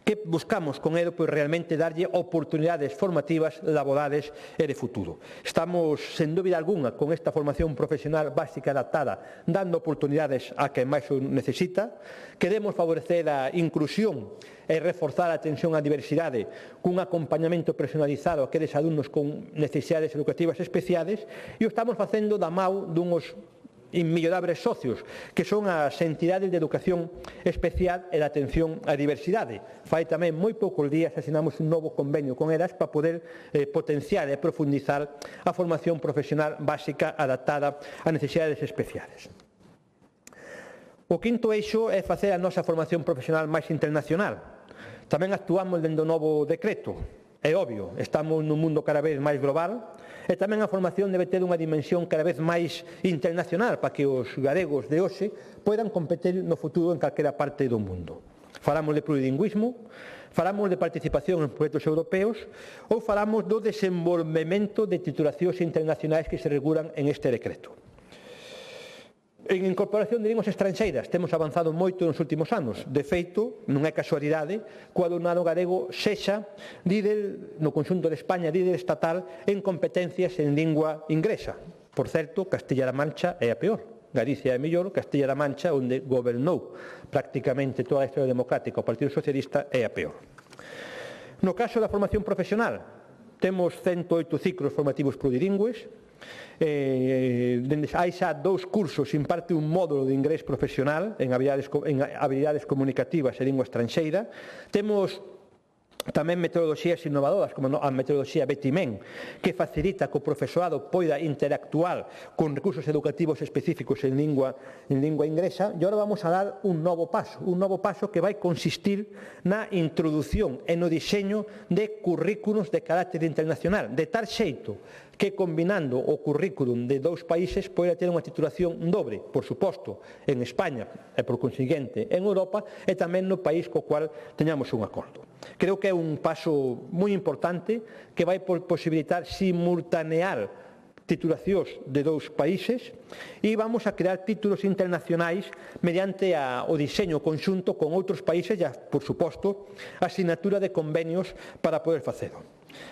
que buscamos con ele pois realmente darlle oportunidades formativas, laborales e de futuro. Estamos, sen dúbida alguna, con esta formación profesional básica adaptada, dando oportunidades a quen máis o necesita. Queremos favorecer a inclusión e reforzar a atención á diversidade cun acompañamento personalizado a aqueles alumnos con necesidades educativas especiales e o estamos facendo da mão dunhos inmellorables socios, que son as entidades de educación especial e de atención á diversidade. Fai tamén moi poucos días asinamos un novo convenio con elas para poder potenciar e profundizar a formación profesional básica adaptada a necesidades especiales. O quinto eixo é facer a nosa formación profesional máis internacional. Tamén actuamos dentro do novo decreto. É obvio, estamos nun mundo cada vez máis global, e tamén a formación debe ter unha dimensión cada vez máis internacional para que os galegos de hoxe poidan competir no futuro en calquera parte do mundo. Falamos de plurilingüismo, falamos de participación en proxectos europeos ou falamos do desenvolvemento de titulacións internacionais que se regulan en este decreto. En incorporación de linguas estranxeiras temos avanzado moito nos últimos anos. De feito, non é casualidade que o alumnado galego sexa líder no conxunto de España, líder estatal en competencias en lingua inglesa. Por certo, Castilla-La Mancha é a peor. Galicia é mellor, Castilla-La Mancha, onde gobernou prácticamente toda a historia democrática o Partido Socialista, é a peor. No caso da formación profesional, temos 108 ciclos formativos plurilingües. Hai xa 2 cursos, imparte un módulo de inglés profesional en habilidades comunicativas e lingua estranxeira. Temos tamén metodoloxías innovadoras, como a metodoloxía Betimen, que facilita que o profesorado poida interactuar con recursos educativos específicos en lingua inglesa. E agora vamos a dar un novo paso que vai consistir na introdución e no diseño de currículos de carácter internacional, de tal xeito que combinando o currículum de 2 países poida ter unha titulación dobre, por suposto, en España e por consiguiente en Europa e tamén no país co cual teñamos un acordo. Creo que é un paso moi importante que vai posibilitar simultanear titulacións de 2 países e vamos a crear títulos internacionais mediante o diseño conxunto con outros países e, por suposto, a asinatura de convenios para poder facelo.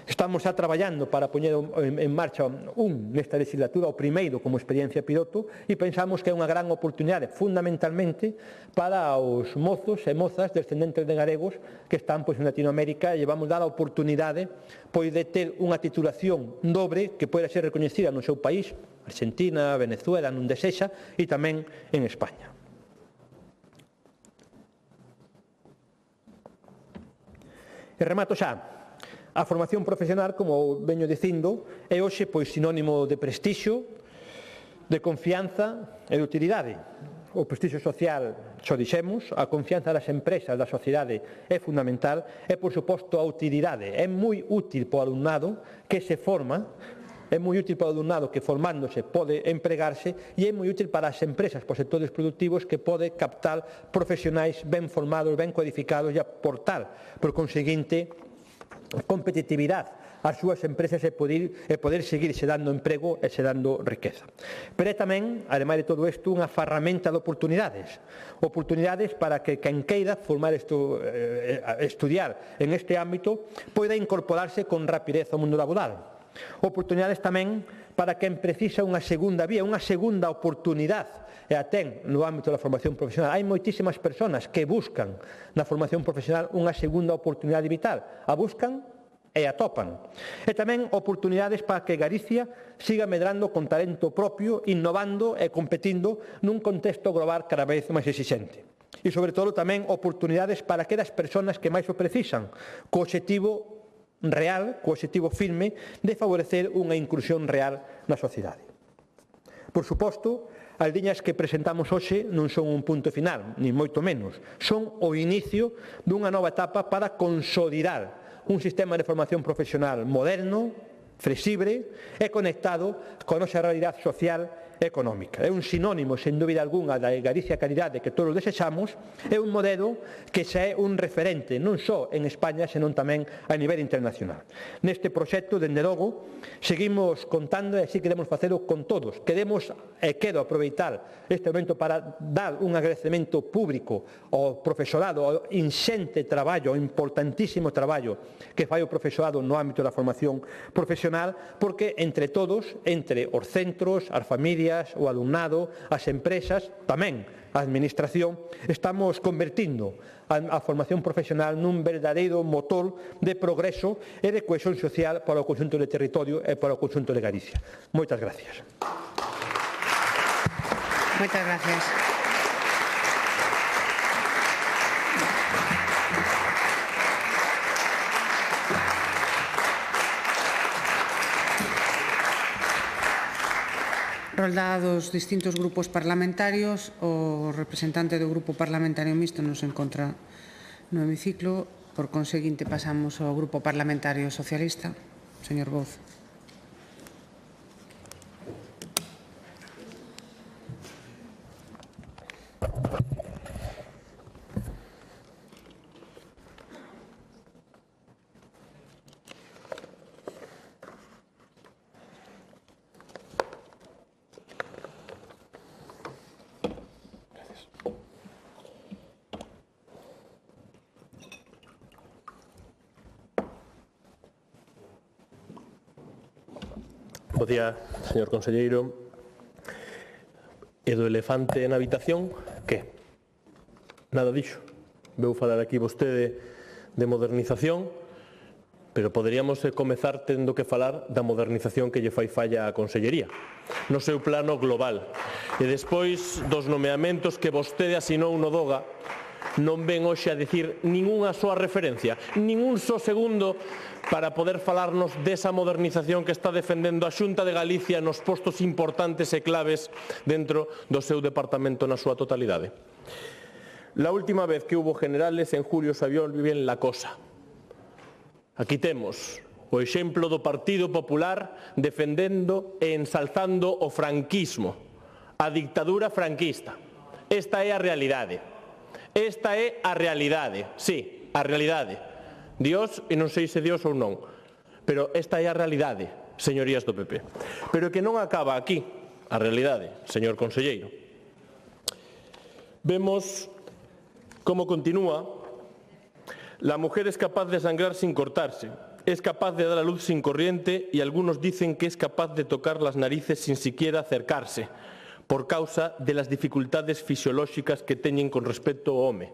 Estamos xa traballando para poñer en marcha nesta legislatura o primeiro como experiencia piloto e pensamos que é unha gran oportunidade fundamentalmente para os mozos e mozas descendentes de galegos que están en Latinoamérica e vamos dar a oportunidade de ter unha titulación dobre que poida ser recoñecida no seu país, Argentina, Venezuela, non desexa, e tamén en España. E remato xa. A formación profesional, como veño dicindo, é hoxe sinónimo de prestixio, de confianza e de utilidade. O prestixio social, xo dixemos, a confianza das empresas, da sociedade é fundamental e, por suposto, a utilidade. É moi útil para o alumnado que se forma, é moi útil para o alumnado que formándose pode empregarse e é moi útil para as empresas, para os sectores productivos que pode captar profesionais ben formados, ben cualificados e aportar, por conseguinte, competitividade ás súas empresas e poder seguirse dando emprego e se dando riqueza. Pero é tamén, ademais de todo isto, unha ferramenta de oportunidades para que quen queira estudiar en este ámbito poida incorporarse con rapidez ao mundo laboral. Oportunidades tamén para quen precisa unha segunda vía, unha segunda oportunidade, e a ten no ámbito da formación profesional. Hai moitísimas persoas que buscan na formación profesional unha segunda oportunidade vital. A buscan e atopan. E tamén oportunidades para que Galicia siga medrando con talento propio, innovando e competindo nun contexto global cada vez máis exixente. E, sobre todo, tamén oportunidades para aquelas persoas que máis o precisan, co obxectivo real, co obxectivo firme de favorecer unha inclusión real na sociedade. Por suposto, as liñas que presentamos hoxe non son un punto final, ni moito menos. Son o inicio dunha nova etapa para consolidar un sistema de formación profesional moderno, flexible e conectado con a nosa realidade social e económica. É un sinónimo, sen dúbida algunha, da Galicia calidade que todos desexamos, é un modelo que xa é un referente non só en España, senón tamén a nivel internacional. Neste proxecto, dende logo, seguimos contando e así queremos facelo con todos. Queremos e quero aproveitar este momento para dar un agradecemento público ao profesorado, ao inxente traballo, ao importantísimo traballo que fai o profesorado no ámbito da formación profesional, porque entre todos, entre os centros, as familias, o alumnado, as empresas, tamén a administración, estamos convertindo a formación profesional nun verdadeiro motor de progreso e de cohesión social para o conxunto do territorio e para o conxunto de Galicia. Moitas gracias. Moitas gracias. Rolda dos distintos grupos parlamentarios, o representante do Grupo Parlamentario Mixto non se encontra no hemiciclo, por conseguinte pasamos ao Grupo Parlamentario Socialista. Señor Bouz. Bo día, señor conselleiro. E do elefante na habitación, que? Nada dixo. Veu falar aquí vostede de modernización, pero poderíamos comezar tendo que falar da modernización que lle fai falla á Consellería, no seu plano global. E despois dos nomeamentos que vostede asinou no DOGA, non ven hoxe a dicir ningunha soa referencia, ningún só segundo para poder falarnos desa modernización que está defendendo a Xunta de Galicia nos postos importantes e claves dentro do seu departamento na súa totalidade. La última vez que hubo generales en Julio sabió bien la cosa. Aquí temos o exemplo do Partido Popular defendendo e ensalzando o franquismo, a dictadura franquista. Esta é a realidade. Esta é a realidade, sí, a realidade. Dios, e non sei se Dios ou non, pero esta é a realidade, señorías do PP. Pero que non acaba aquí, a realidade, señor conselleiro. Vemos como continúa: la mujer es capaz de sangrar sin cortarse, es capaz de dar a luz sin corriente y algunos dicen que es capaz de tocar las narices sin siquiera acercarse, por causa de las dificultades fisiolóxicas que teñen con respecto ao home.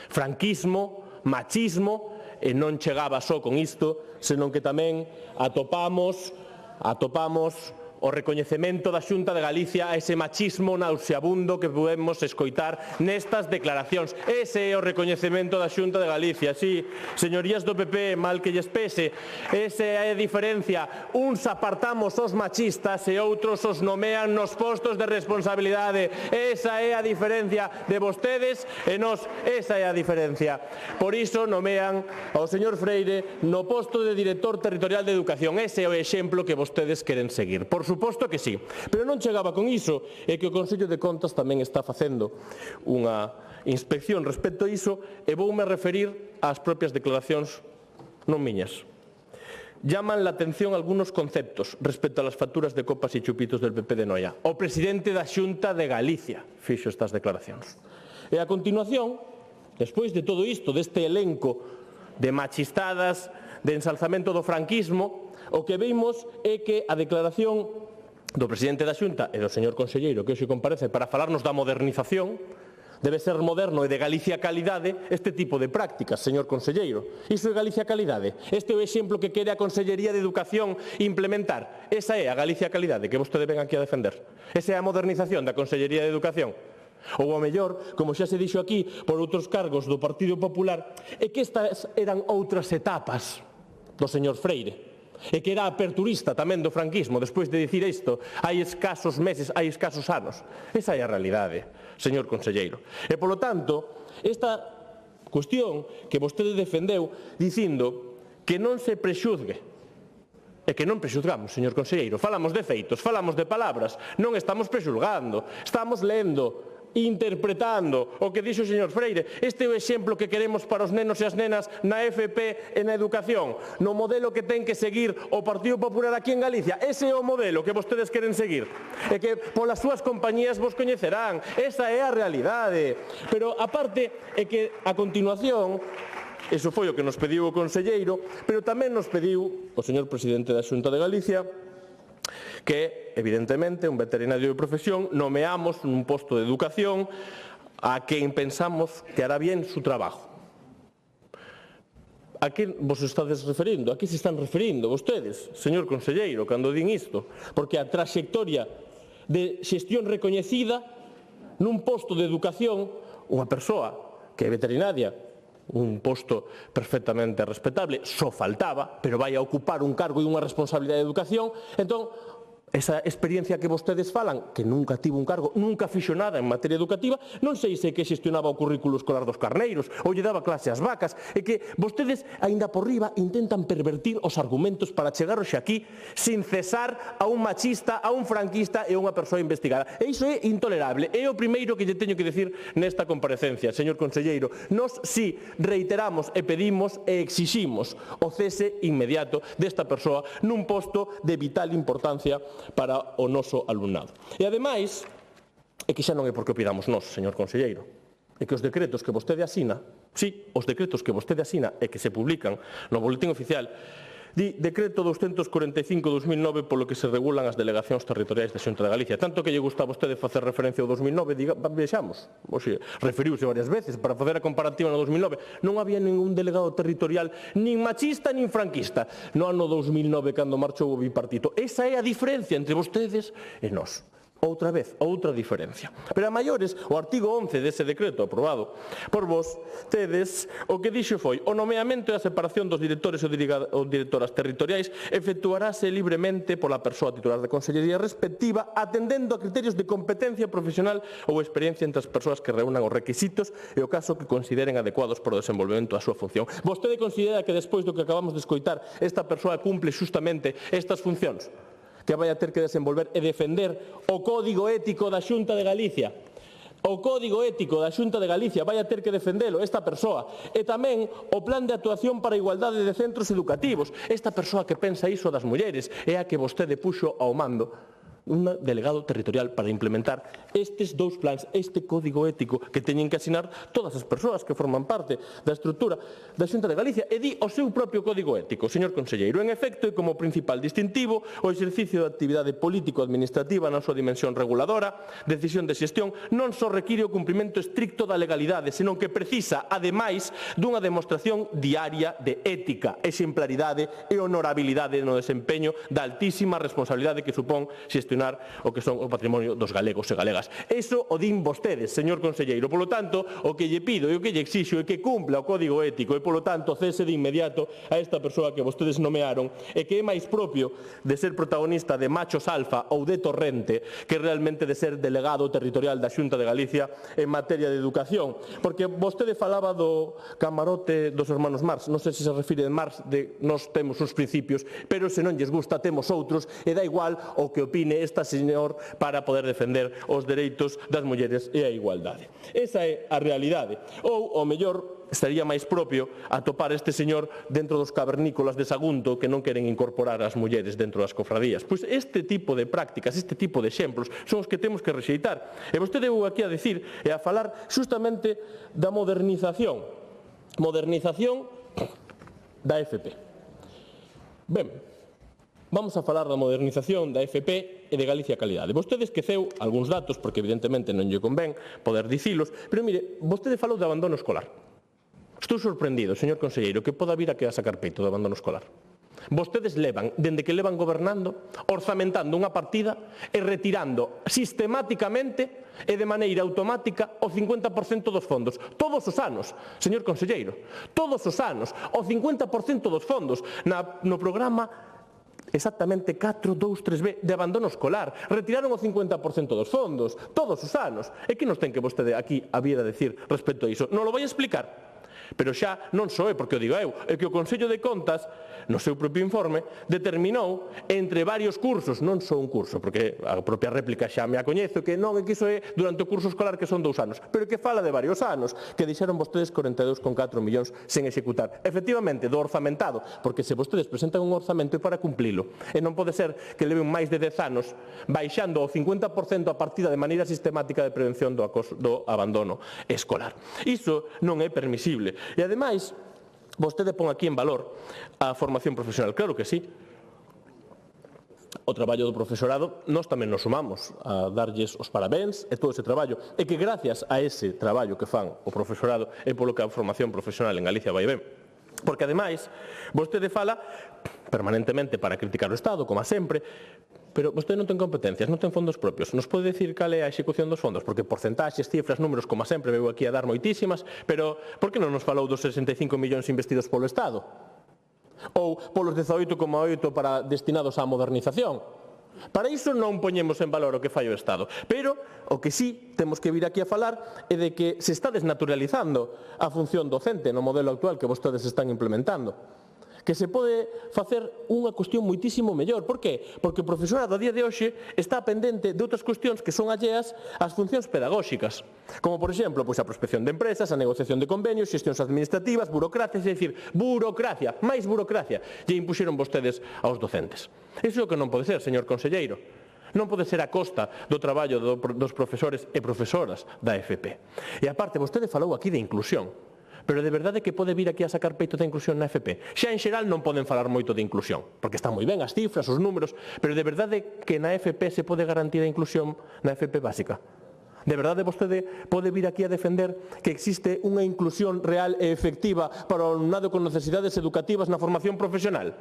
Franquismo, machismo, e non chegaba só con isto, senón que tamén atopamos o recoñecemento da Xunta de Galicia a ese machismo nauseabundo que podemos escoitar nestas declaracións. Ese é o recoñecemento da Xunta de Galicia. Sí, señorías do PP, mal que lles pese, esa é a diferencia. Uns apartamos os machistas e outros os nomean nos postos de responsabilidade. Esa é a diferencia de vostedes e nós. Esa é a diferencia. Por iso nomean ao señor Freire no posto de director territorial de Educación. Ese é o exemplo que vostedes queren seguir. Por suposto que sí, pero non chegaba con iso, e que o Consello de Contas tamén está facendo unha inspección respecto a iso, e voume referir ás propias declaracións non miñas. Llaman la atención algunos conceptos respecto a las facturas de copas e chupitos del PP de Noia. O presidente da Xunta de Galicia fixo estas declaracións. E a continuación, despois de todo isto, deste elenco de machistadas, de ensalzamento do franquismo, o que vimos é que a declaración do presidente da Xunta e do señor conselleiro que hoxe comparece para falarnos da modernización debe ser moderno e de Galicia calidade este tipo de prácticas, señor conselleiro. Iso é Galicia calidade. Este é o exemplo que quere a Consellería de Educación implementar. Esa é a Galicia calidade que vostede ven aquí a defender. Esa é a modernización da Consellería de Educación. Ou ao mellor, como xa se dixo aquí por outros cargos do Partido Popular, é que estas eran outras etapas do señor Freire. E que era aperturista tamén do franquismo, despois de dicir isto, hai escasos meses, hai escasos anos. Esa é a realidade, señor conselleiro. E, polo tanto, esta cuestión que vostede defendeu dicindo que non se prexuzgue, e que non prexuzgamos, señor conselleiro, falamos de feitos, falamos de palabras, non estamos prexulgando, estamos lendo, interpretando o que dixo o señor Freire. Este é o exemplo que queremos para os nenos e as nenas na FP e na educación, no modelo que ten que seguir o Partido Popular aquí en Galicia. Ese é o modelo que vostedes queren seguir e que polas súas compañías vos coñecerán. Esa é a realidade. Pero aparte é que a continuación, iso foi o que nos pediu o conselleiro, pero tamén nos pediu o señor presidente da Xunta de Galicia que, evidentemente, un veterinario de profesión nomeamos nun posto de educación a quen pensamos que hará bien su trabajo. A que vos estades referindo? A que se están referindo vostedes, señor conselleiro, cando din isto? Porque a trayectoria de xestión recoñecida nun posto de educación, unha persoa que é veterinaria, un posto perfectamente respetable, só faltaba, pero vai a ocupar un cargo e unha responsabilidade de educación, entón, esa experiencia que vostedes falan, que nunca tivo un cargo, nunca fixo nada en materia educativa, non sei se que xestionaba o currículo escolar dos carneiros ou lle daba clase ás vacas, e que vostedes, aínda por riba, intentan pervertir os argumentos para chegar hoxe aquí sin cesar a un machista, a un franquista e a unha persoa investigada. E iso é intolerable. É o primeiro que lle teño que decir nesta comparecencia, señor conselleiro. Nos, si, reiteramos e pedimos e exiximos o cese inmediato desta persoa nun posto de vital importancia para o noso alumnado. E, ademais, é que xa non é porque o pidamos nós, señor conselleiro, é que os decretos que vostede asina, sí, os decretos que vostede asina e que se publican no boletín oficial, di decreto 245/2009 polo que se regulan as delegacións territoriais da Xunta de Galicia. Tanto que lle gusta a vostede facer referencia ao 2009, vexamos, referiuse varias veces para facer a comparativa no 2009. Non había ningún delegado territorial nin machista nin franquista no ano 2009 cando marchou o bipartito. Esa é a diferencia entre vostedes e nós. Outra vez, outra diferencia. Pero a maiores, o artigo 11 dese decreto aprobado por vos, tedes, o que dixo foi o nomeamento e a separación dos directores ou directoras territoriais efectuarase libremente pola persoa titular da consellería respectiva atendendo a criterios de competencia profesional ou experiencia entre as persoas que reúnan os requisitos e o caso que consideren adecuados para o desenvolvemento da súa función. Vostede considera que despois do que acabamos de escoitar esta persoa cumple justamente estas funcións? Que vai a ter que desenvolver e defender o Código Ético da Xunta de Galicia. O Código Ético da Xunta de Galicia vai a ter que defendelo esta persoa. E tamén o Plan de Actuación para a Igualdade de Centros Educativos. Esta persoa que pensa iso das mulleres é a que vostede puxo ao mando un delegado territorial para implementar estes dous plans, este código ético que teñen que asinar todas as persoas que forman parte da estrutura da Xunta de Galicia e di o seu propio código ético, señor conselleiro. En efecto, e como principal distintivo, o exercicio de actividade político-administrativa na súa dimensión reguladora, decisión de xestión, non só require o cumprimento estricto da legalidade, senón que precisa, ademais, dunha demostración diaria de ética, exemplaridade e honorabilidade no desempeño da altísima responsabilidade que supón xestionar o que son o patrimonio dos galegos e galegas. Iso o din vostedes, señor conselleiro. Polo tanto, o que lle pido e o que lle exixo é que cumpla o código ético e, polo tanto, cese de inmediato a esta persoa que vostedes nomearon e que é máis propio de ser protagonista de machos alfa ou de torrente que realmente de ser delegado territorial da Xunta de Galicia en materia de educación. Porque vostede falaba do camarote dos hermanos Marx. Non sei se se refire de Marx, de nós temos uns principios, pero se non lles gusta temos outros e dá igual o que opine esta señor para poder defender os dereitos das mulleres e a igualdade. Esa é a realidade. Ou, ao mellor, estaría máis propio atopar este señor dentro dos cavernícolas de Sagunto que non queren incorporar as mulleres dentro das cofradías. Pois este tipo de prácticas, este tipo de exemplos son os que temos que rexeitar. E vostede vou aquí a decir e a falar justamente da modernización da FP. Ben, Vamos a falar da modernización da FP e de Galicia Calidade. Vostede esqueceu algúns datos, porque evidentemente non lle convén poder dicilos, pero mire, vostede falou de abandono escolar. Estou sorprendido, señor conselleiro, que poda vir aquí a sacar peito de abandono escolar. Vostedes levan, dende que levan gobernando, orzamentando unha partida e retirando sistemáticamente e de maneira automática o 50% dos fondos. Todos os anos, señor conselleiro, todos os anos, o 50% dos fondos no programa exactamente 423B de abandono escolar. Retiraron o 50% dos fondos, todos os anos. E que nos ten que vostede aquí a vir a decir respecto a iso? Non lo vai a explicar. Pero xa non só é porque o digo eu, é que o Consello de Contas, no seu propio informe, determinou entre varios cursos, non só un curso, porque a propia réplica xa me a coñezo, que non é que iso é durante o curso escolar que son 2 anos, pero que fala de varios anos, que deixaron vostedes 42,4 millóns sen executar. Efectivamente, do orzamentado, porque se vostedes presentan un orzamento é para cumplilo, e non pode ser que leven máis de 10 anos baixando o 50% a partida de maneira sistemática de prevención do abandono escolar. Iso non é permisible. E, ademais, vostede pon aquí en valor a formación profesional. Claro que sí. O traballo do profesorado, nós tamén nos sumamos a darlles os parabéns e todo ese traballo. E que gracias a ese traballo que fan o profesorado é polo que a formación profesional en Galicia vai ben. Porque, ademais, vostede fala permanentemente para criticar o Estado, como a sempre, pero vostede non ten competencias, non ten fondos propios. Nos pode dicir cal é a execución dos fondos? Porque porcentaxes, cifras, números, como a sempre, veu aquí a dar moitísimas, pero por que non nos falou dos 65 millóns investidos polo Estado? Ou polos 18,8 destinados á modernización? Para iso non poñemos en valor o que fai o Estado. Pero o que sí temos que vir aquí a falar é de que se está desnaturalizando a función docente no modelo actual que vostedes están implementando. Que se pode facer unha cuestión moitísimo mellor. Por que? Porque o profesorado a día de hoxe está pendente de outras cuestións que son alleas ás funcións pedagóxicas, como, por exemplo, a prospección de empresas, a negociación de convenios, xestións administrativas, burocracias, é dicir, burocracia, máis burocracia, lle impuxeron vostedes aos docentes. Iso é o que non pode ser, señor conselleiro. Non pode ser a costa do traballo dos profesores e profesoras da FP. E, aparte, vostede falou aquí de inclusión. Pero de verdade que pode vir aquí a sacar peito da inclusión na FP? Xa en xeral non poden falar moito de inclusión, porque están moi ben as cifras, os números, pero de verdade que na FP se pode garantir a inclusión na FP básica? De verdade vostede pode vir aquí a defender que existe unha inclusión real e efectiva para o alumnado con necesidades educativas na formación profesional?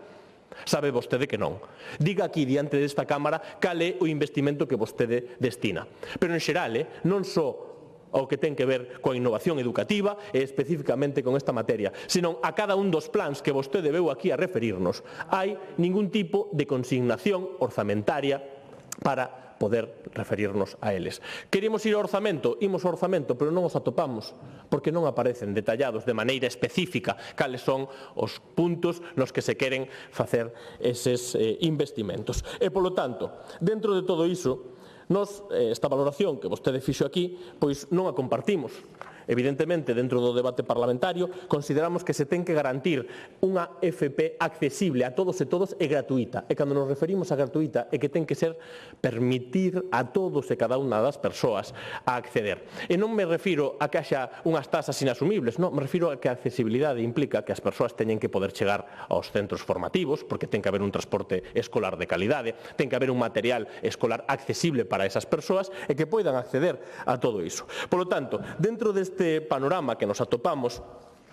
Sabe vostede que non. Diga aquí diante desta Cámara cal é o investimento que vostede destina. Pero en xeral, non só ao que ten que ver coa innovación educativa e especificamente con esta materia, senón a cada un dos plans que vostede veu aquí a referirnos. Hai ningún tipo de consignación orzamentaria para poder referirnos a eles. Queremos ir ao orzamento, imos ao orzamento, pero non os atopamos, porque non aparecen detallados de maneira específica cales son os puntos nos que se queren facer eses investimentos. E, polo tanto, dentro de todo iso, nos, esta valoración que vostede fixo aquí, pois non a compartimos. Evidentemente, dentro do debate parlamentario, consideramos que se ten que garantir unha FP accesible a todos e todos e gratuita. E cando nos referimos a gratuita, é que ten que ser permitir a todos e cada unha das persoas a acceder. E non me refiro a que haxa unhas tasas inasumibles, non, me refiro a que a accesibilidade implica que as persoas teñen que poder chegar aos centros formativos, porque ten que haber un transporte escolar de calidade, ten que haber un material escolar accesible para esas persoas e que poidan acceder a todo iso. Por lo tanto, dentro deste panorama que nos atopamos,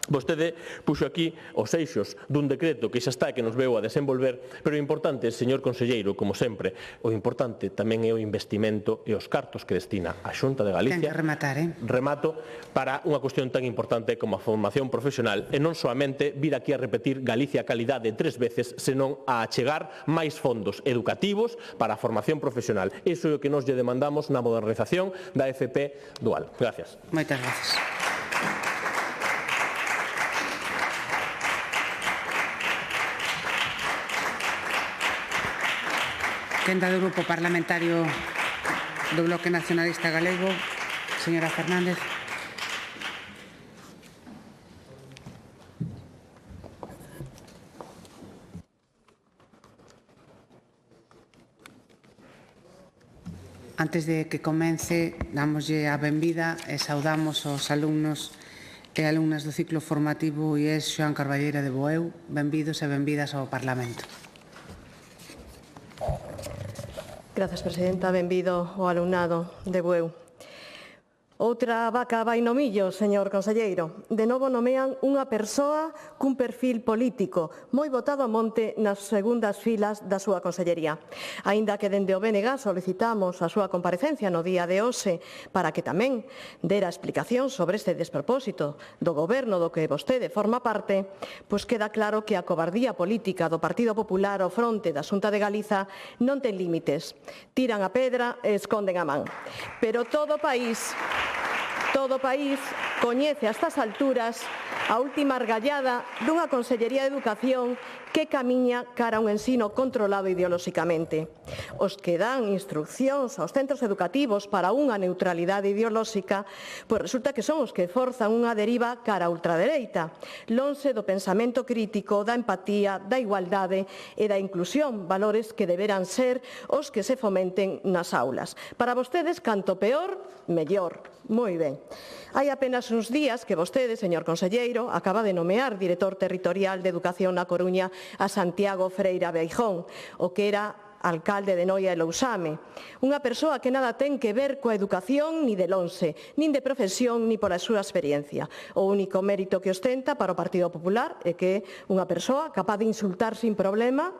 vostede puxo aquí os eixos dun decreto que xa está e que nos veu a desenvolver, pero o importante, señor conselleiro, como sempre, o importante tamén é o investimento e os cartos que destina a Xunta de Galicia. Ten que rematar, Remato, para unha cuestión tan importante como a formación profesional e non soamente vir aquí a repetir Galicia Calidade 3 veces, senón a achegar máis fondos educativos para a formación profesional. Iso é o que nos lle demandamos na modernización da FP dual. Gracias. Moitas gracias. Quenda do Grupo Parlamentario do Bloque Nacionalista Galego, señora Fernández. Antes de que comence, damoslle a benvida e saudamos aos alumnos e alumnas do ciclo formativo IES Xoán Carballeira de Boeu. Benvidos e benvidas ao Parlamento. Grazas, presidenta. Benvido o alumnado de Bueu. Outra vaca vai no millo, señor conselleiro. De novo nomean unha persoa cun perfil político moi botado a monte nas segundas filas da súa consellería. Aínda que dende o BNG solicitamos a súa comparecencia no día de hoxe para que tamén dera explicación sobre este despropósito do goberno do que vostede forma parte, pois queda claro que a cobardía política do Partido Popular ao fronte da Xunta de Galiza non ten límites. Tiran a pedra e esconden a man. Pero todo o país coñece a estas alturas a última argallada dunha Consellería de Educación que camiña cara a un ensino controlado ideolóxicamente. Os que dan instruccións aos centros educativos para unha neutralidade ideolóxica, pois resulta que son os que forzan unha deriva cara a ultradereita, lonxe do pensamento crítico, da empatía, da igualdade e da inclusión, valores que deberán ser os que se fomenten nas aulas. Para vostedes, canto peor, mellor. Moi ben. Hai apenas uns días que vostede, señor conselleiro, acaba de nomear director territorial de Educación na Coruña a Santiago Freira Beijón, o que era alcalde de Noia e Lousame. Unha persoa que nada ten que ver coa educación ni de lonxe, nin de profesión, ni pola súa experiencia. O único mérito que ostenta para o Partido Popular é que é unha persoa capaz de insultar sin problema,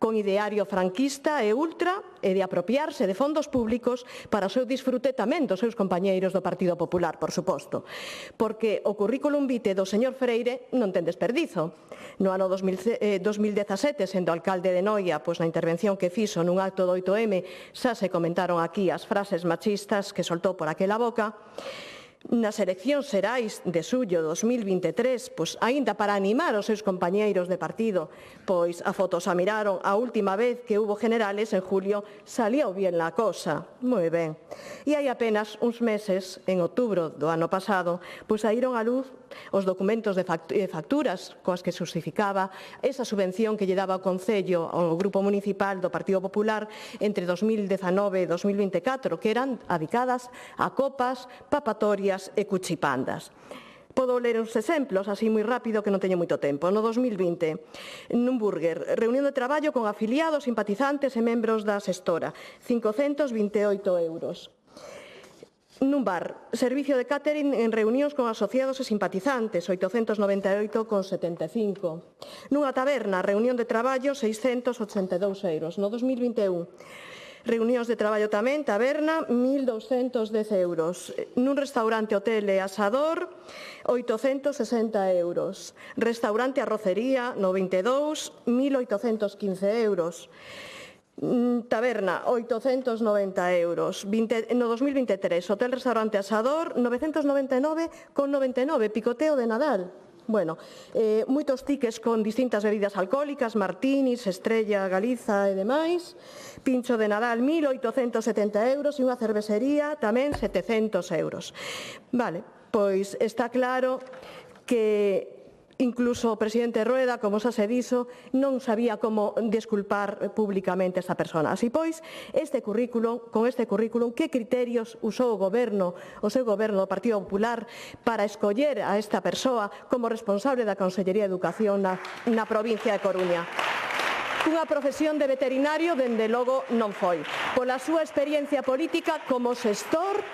con ideario franquista e ultra, e de apropiarse de fondos públicos para o seu disfrute tamén dos seus compañeiros do Partido Popular, por suposto. Porque o currículum vitae do señor Freire non ten desperdizo. No ano 2017, sendo alcalde de Noia, pois na intervención que fixo nun acto do 8M, xa se comentaron aquí as frases machistas que soltou por aquela boca. Nas eleccións xerais de xullo de 2023, pois aínda para animar os seus compañeiros de partido, pois a fotos a miraron a última vez que hubo generales en julio, salió bien la cosa. Moi ben. E hai apenas uns meses, en outubro do ano pasado, pois saíron á luz os documentos de facturas coas que xustificaba esa subvención que lle daba o Concello ao Grupo Municipal do Partido Popular entre 2019 e 2024, que eran adicadas a copas, papatorias e cuchipandas. Podo ler uns exemplos, así moi rápido, que non teño moito tempo. No 2020, nun Burger, reunión de traballo con afiliados, simpatizantes e membros da xestora, 528 euros. Nun bar, servicio de catering en reunións con asociados e simpatizantes, 898,75. Nunha taberna, reunión de traballo, 682 euros. No 2021, reunións de traballo tamén, taberna, 1.210 euros. Nun restaurante, hotel e asador, 860 euros. Restaurante Arrocería, no 22, 1.815 euros. Taberna, 890 euros. No 2023, hotel, restaurante, asador, 999,99, picoteo de Nadal. Bueno, moitos tickets con distintas bebidas alcohólicas, martinis, Estrella Galiza e demais. Pincho de Nadal, 1.870 euros e unha cervecería tamén 700 euros. Vale, pois está claro que incluso o presidente Rueda, como xa se dixo, non sabía como desculpar públicamente a esta persona. Así pois, con este currículum, que criterios usou o seu goberno do Partido Popular para escoller a esta persoa como responsable da Consellería de Educación na provincia de Coruña? Unha profesión de veterinario, dende logo, non foi. Pola súa experiencia política como xestor,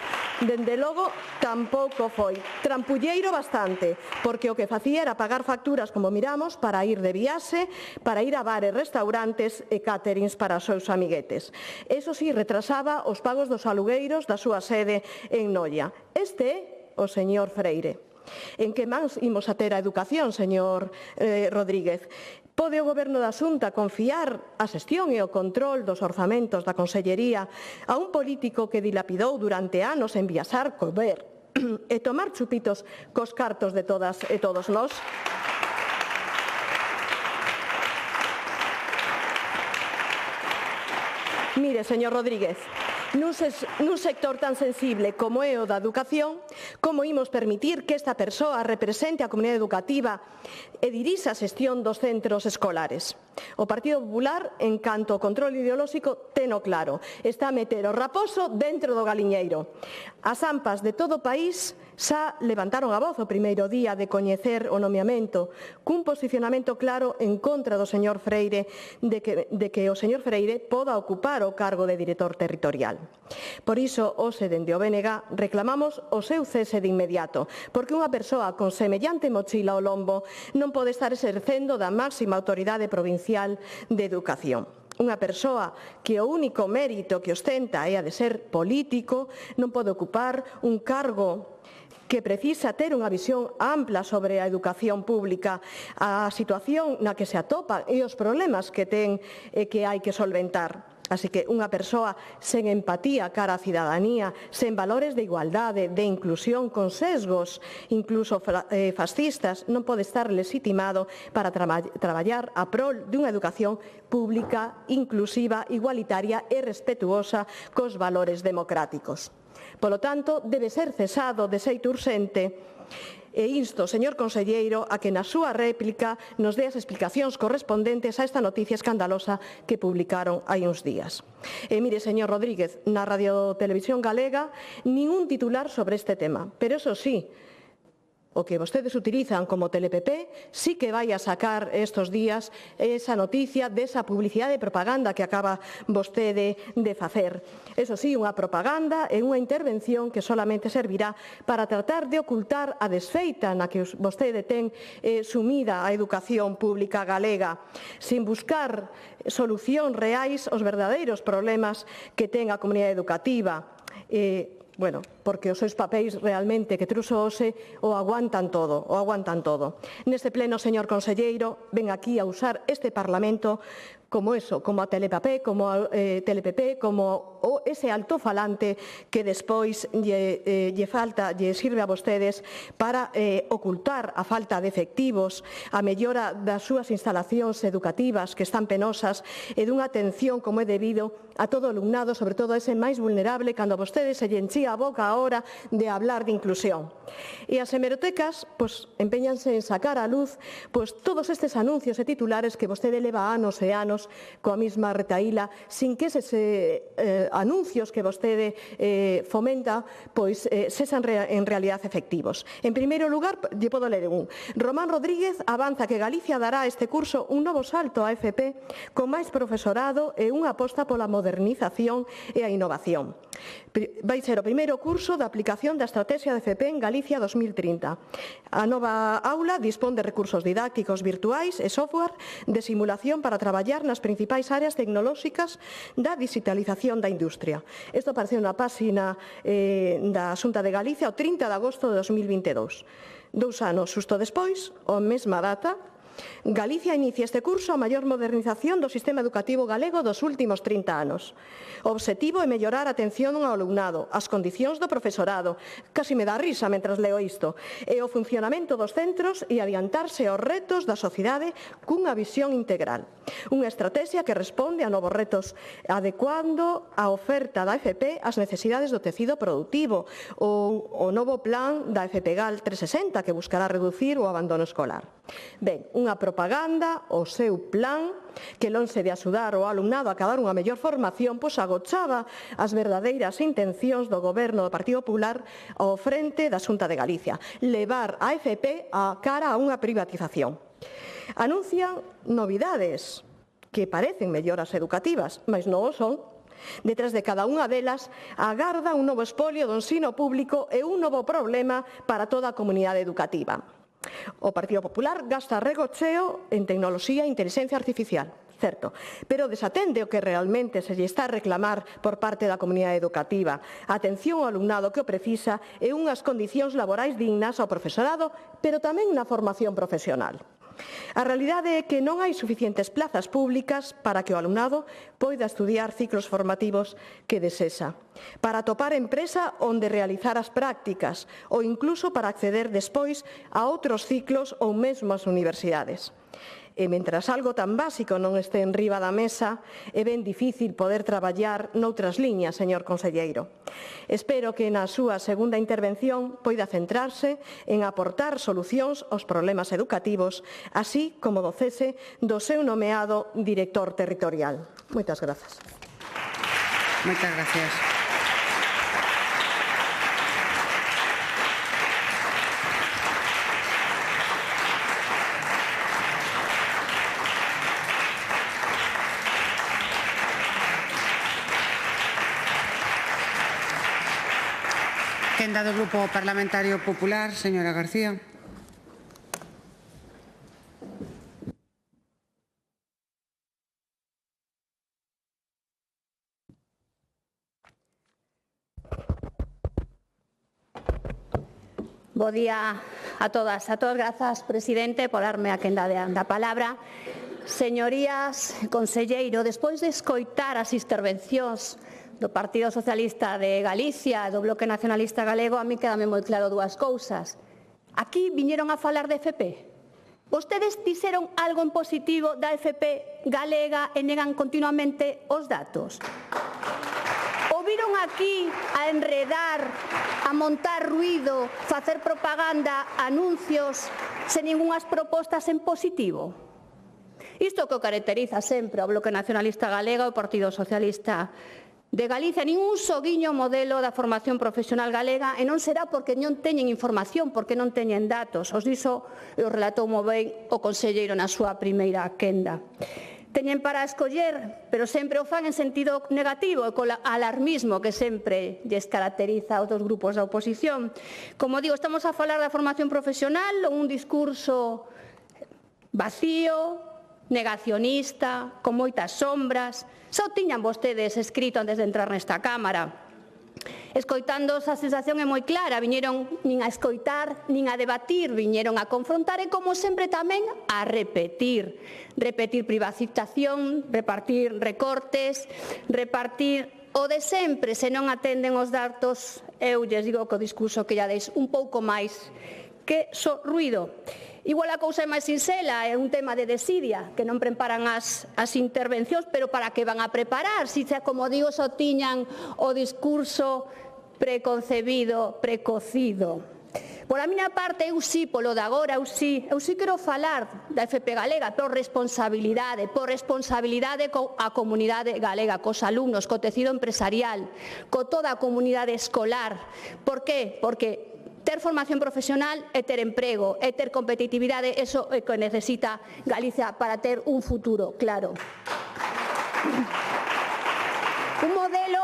dende logo, tampouco foi. Trampulleiro bastante, porque o que facía era pagar facturas, como miramos, para ir de viaxe, para ir a bares, restaurantes e caterings para os seus amiguetes. Eso sí, retrasaba os pagos dos alugueiros da súa sede en Noia. Este é o señor Freire. En que mans imos a ter a educación, señor Rodríguez? Pode o Goberno da Xunta confiar a xestión e o control dos orzamentos da Consellería a un político que dilapidou durante anos en viaxar, comer e tomar chupitos cos cartos de todas e todos nós? Mire, señor Rodríguez, nun sector tan sensible como é o da educación, como imos permitir que esta persoa represente a comunidade educativa e dirixa a xestión dos centros escolares? O Partido Popular, en canto ao control ideolóxico, teno claro, está a meter o raposo dentro do galiñeiro. As AMPAs de todo o país Xa levantaron a voz o primeiro día de coñecer o nomeamento, cun posicionamento claro en contra do señor Freire de que o señor Freire poda ocupar o cargo de director territorial. Por iso, hoxe, dende o BNG, reclamamos o seu cese de inmediato, porque unha persoa con semellante mochila ao lombo non pode estar exercendo da máxima autoridade provincial de educación. Unha persoa que o único mérito que ostenta é a de ser político non pode ocupar un cargo que precisa ter unha visión ampla sobre a educación pública, a situación na que se atopa e os problemas que ten e que hai que solventar. Así que unha persoa sen empatía cara á cidadanía, sen valores de igualdade, de inclusión, con sesgos, incluso fascistas, non pode estar legitimado para traballar a prol dunha educación pública, inclusiva, igualitaria e respetuosa cos valores democráticos. Polo tanto, debe ser cesado de xeito urxente e insto, señor conselleiro, a que na súa réplica nos dé as explicacións correspondentes a esta noticia escandalosa que publicaron hai uns días. E mire, señor Rodríguez, na Radiotelevisión Galega ningún titular sobre este tema, pero eso sí, o que vostedes utilizan como TelePP sí que vai a sacar estes días esa noticia desa publicidade e propaganda que acaba vostede de facer. Eso sí, unha propaganda e unha intervención que solamente servirá para tratar de ocultar a desfeita na que vostede ten sumida a educación pública galega, sin buscar solucións reais aos verdadeiros problemas que ten a comunidade educativa. Bueno, porque os seus papéis realmente que truxo hoxe o aguantan todo, Neste pleno, señor conselleiro, ven aquí a usar este Parlamento como eso, como a TelePP, como ese altofalante que despois lle sirve a vostedes para ocultar a falta de efectivos, a mellora das súas instalacións educativas que están penosas e dunha atención como é debido a todo o alumnado, sobre todo a ese máis vulnerable, cando a vostedes se lle enchía a boca a hora de hablar de inclusión. E as hemerotecas, empeñanse en sacar á luz todos estes anuncios e titulares que vostede leva anos e anos coa mesma retaíla, sin que eses anuncios que vostede fomenta sexan en realidade efectivos. En primeiro lugar, lle podo ler un. Román Rodríguez avanza que Galicia dará este curso un novo salto á FP con máis profesorado e unha aposta pola modernización e a innovación. Vai ser o primeiro curso da aplicación da Estrategia de FP en Galicia 2030. A nova aula dispón de recursos didácticos virtuais e software de simulación para traballar nas principais áreas tecnolóxicas da digitalización da industria. Isto apareceu na páxina da Xunta de Galicia o 30 de agosto de 2022. 2 anos xusto despois, a mesma data, Galicia inicia este curso a maior modernización do sistema educativo galego dos últimos 30 anos. O obxectivo é mellorar a atención ao alumnado, as condicións do profesorado, casi me dá risa mentras leo isto, e o funcionamento dos centros e adiantarse aos retos da sociedade cunha visión integral. Unha estrategia que responde a novos retos, adecuando a oferta da FP ás necesidades do tecido productivo, o novo plan da FPGAL 360 que buscará reducir o abandono escolar. Ben, unha propaganda, o seu plan, que lonxe de axudar o alumnado a acabar unha mellor formación, agochaba as verdadeiras intencións do Goberno do Partido Popular ao frente da Xunta de Galicia, levar a FP a cara a unha privatización. Anuncian novidades que parecen melloras educativas, mas non o son. Detrás de cada unha delas agarda un novo espolio do ensino público e un novo problema para toda a comunidade educativa. O Partido Popular gasta regocheo en tecnoloxía e inteligencia artificial, certo, pero desatende o que realmente se lle está a reclamar por parte da comunidade educativa, a atención ao alumnado que o precisa e unhas condicións laborais dignas ao profesorado, pero tamén na formación profesional. A realidade é que non hai suficientes plazas públicas para que o alumnado poida estudiar ciclos formativos que desexa, para atopar empresa onde realizar as prácticas ou incluso para acceder despois a outros ciclos ou mesmo ás universidades. E mentras algo tan básico non este en riba da mesa, é ben difícil poder traballar noutras liñas, señor conselleiro. Espero que na súa segunda intervención poida centrarse en aportar solucións aos problemas educativos, así como do cese do seu nomeado director territorial. Moitas grazas. Moitas gracias. quenda do Grupo Parlamentario Popular, señora García. Bo día a todas. Grazas, presidente, por darme a quenda da palabra. Señorías, conselleiro, despois de escoitar as intervencións do Partido Socialista de Galicia e do Bloque Nacionalista Galego, a mí quédame moi claro dúas cousas. Aquí viñeron a falar de FP. Vostedes dixeron algo en positivo da FP galega e negan continuamente os datos. O viron aquí a enredar, a montar ruído, facer propaganda, anuncios, sen ningunhas propostas en positivo. Isto que o caracteriza sempre o Bloque Nacionalista Galega e o Partido Socialista de Galicia, ningún soguiño modelo da formación profesional galega, e non será porque non teñen información, porque non teñen datos. Os dixo e o relatou moi ben o conselleiro na súa primeira quenda. Teñen para escoller, pero sempre o fan en sentido negativo e co alarmismo que sempre lles caracteriza aos dos grupos da oposición. Como digo, estamos a falar da formación profesional ou un discurso vacío, negacionista, con moitas sombras. Só tiñan vostedes escrito antes de entrar nesta Cámara. Escoitando, a sensación é moi clara, viñeron nin a escoitar, nin a debatir, viñeron a confrontar e, como sempre, tamén a repetir. Repetir privatización, repartir recortes, repartir o de sempre. Se non atenden os datos, eu lles digo que o discurso que ya deis un pouco máis que só ruído. Igual a cousa é máis sinxela, é un tema de desidia, que non preparan as intervencións, pero para que van a preparar? Si, como digo, só tiñan o discurso preconcebido, precocido. Por a miña parte, eu sí, polo de agora, eu sí quero falar da FP galega, por responsabilidade coa comunidade galega, cos alumnos, co tecido empresarial, co toda a comunidade escolar. Por qué? Porque ter formación profesional é ter emprego, é ter competitividade, eso é que necesita Galicia para ter un futuro claro. Un modelo,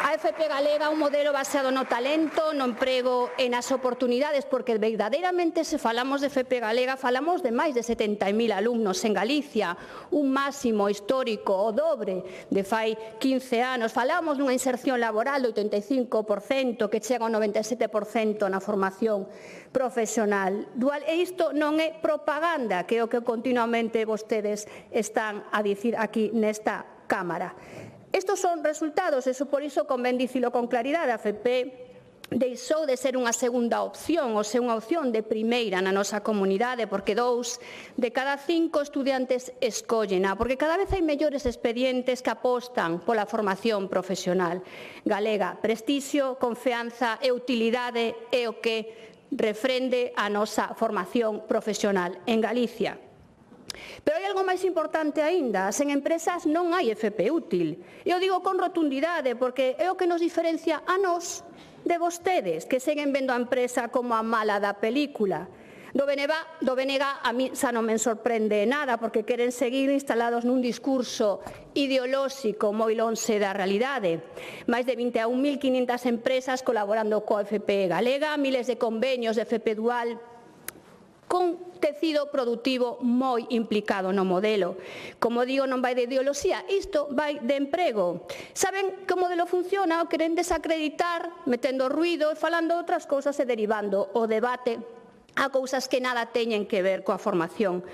a FP galega, un modelo baseado no talento, no emprego e nas oportunidades, porque verdadeiramente se falamos de FP galega, falamos de máis de 70.000 alumnos en Galicia, un máximo histórico, o dobre de fai 15 anos. Falamos dunha inserción laboral do 85%, que chega ao 97% na formación profesional dual. E isto non é propaganda, que é o que continuamente vostedes están a dicir aquí nesta Cámara. Estos son resultados, e por iso convén dicilo con claridade. A FP deixou de ser unha segunda opción, ou ser unha opción de primeira na nosa comunidade, porque 2 de cada 5 estudiantes escollena, porque cada vez hai mellores expedientes que apostan pola formación profesional galega. Prestixio, confianza e utilidade é o que refrende a nosa formación profesional en Galicia. Pero hai algo máis importante aínda, sen empresas non hai FP útil. Eu digo con rotundidade porque é o que nos diferencia a nós de vostedes, que seguen vendo a empresa como a mala da película. Do BNG a mí xa non me sorprende nada, porque queren seguir instalados nun discurso ideolóxico moi lonxe da realidade. Máis de 21.500 empresas colaborando coa FP galega, miles de convenios de FP dual, con tecido productivo moi implicado no modelo. Como digo, non vai de ideoloxía, isto vai de emprego. Saben que o modelo funciona, o queren desacreditar, metendo ruído, falando outras cousas e derivando o debate a cousas que nada teñen que ver coa formación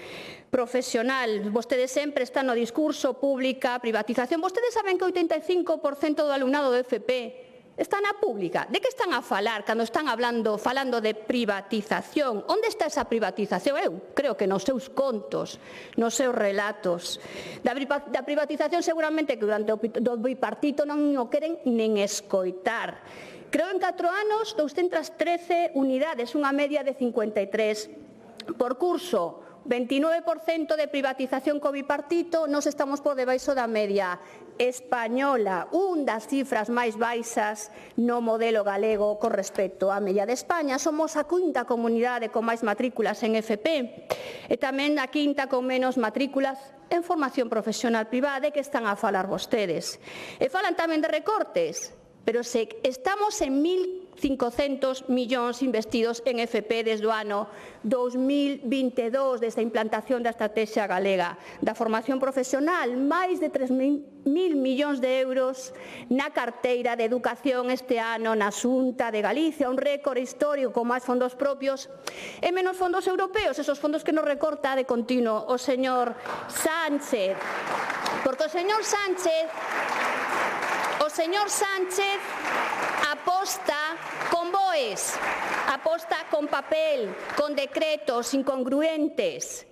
profesional. Vostedes sempre están no discurso pública, privatización. Vostedes saben que o 85% do alumnado do FP está na pública. De que están a falar cando están falando de privatización? Onde está esa privatización? Eu creo que nos seus contos, nos seus relatos. Da privatización seguramente que durante o bipartito non o queren nen escoitar. Creo en 4 anos 213 unidades, unha media de 53 por curso. 29% de privatización co bipartito, nos estamos por debaixo da media española, un das cifras máis baixas no modelo galego con respecto á media de España. Somos a 5ª comunidade con máis matrículas en FP e tamén a 5ª con menos matrículas en formación profesional privada, que están a falar vostedes. E falan tamén de recortes, pero se estamos en 500 millóns investidos en FP desde o ano 2022, desde a implantación da Estrategia Galega da Formación Profesional, máis de 3.000 millóns de euros na carteira de Educación este ano na Xunta de Galicia, un récord histórico con máis fondos propios e menos fondos europeos, esos fondos que nos recorta de continuo o señor Sánchez, porque o señor Sánchez aposta con BOEs, aposta con papel, con decretos incongruentes.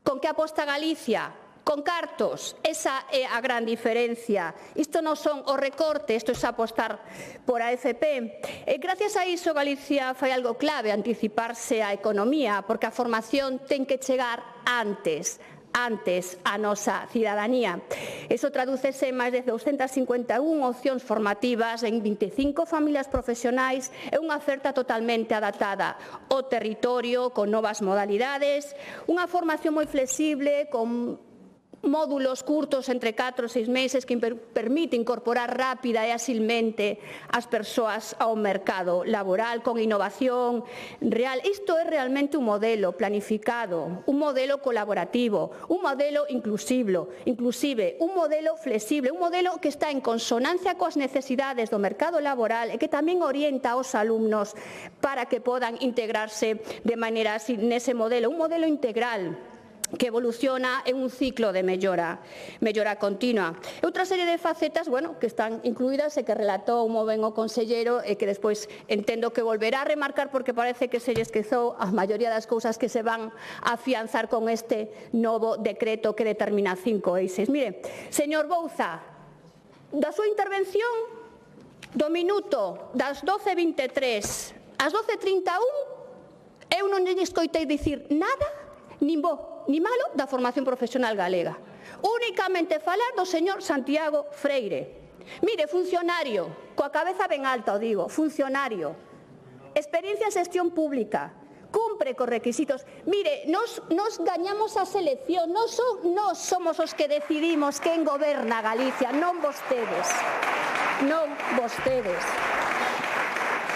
Con que aposta Galicia? Con cartos. Esa é a gran diferencia. Isto non son o recorte, isto é apostar por a FP. E gracias a iso Galicia fai algo clave, anticiparse á economía, porque a formación ten que chegar antes a nosa cidadanía. Iso tradúcese en máis de 251 opcións formativas en 25 familias profesionais e unha oferta totalmente adaptada ao territorio, con novas modalidades, unha formación moi flexible, con módulos curtos entre 4 e 6 meses que permite incorporar rápida e asilmente as persoas ao mercado laboral con innovación real. Isto é realmente un modelo planificado, un modelo colaborativo, un modelo inclusive, un modelo flexible, un modelo que está en consonancia coas necesidades do mercado laboral e que tamén orienta aos alumnos para que podan integrarse de maneira así nese modelo, un modelo integral que evoluciona en un ciclo de mellora continua. E outra serie de facetas, que están incluídas e que relatou moi ben o conselleiro e que despois entendo que volverá a remarcar porque parece que se lle esquezou a maioría das cousas que se van a afianzar con este novo decreto que determina 5 eixes. Mire, señor Bouza, da súa intervención do minuto das 12:23 ás 12:31 eu non lle escoitei dicir nada, nin bo ni malo da formación profesional galega. Únicamente falar do señor Santiago Freire. Mire, funcionario, coa cabeza ben alta o digo, funcionario, experiencia en xestión pública, cumpre cos requisitos. Mire, nos gañamos a selección, nos somos os que decidimos quen goberna Galicia, non vostedes. Non vostedes.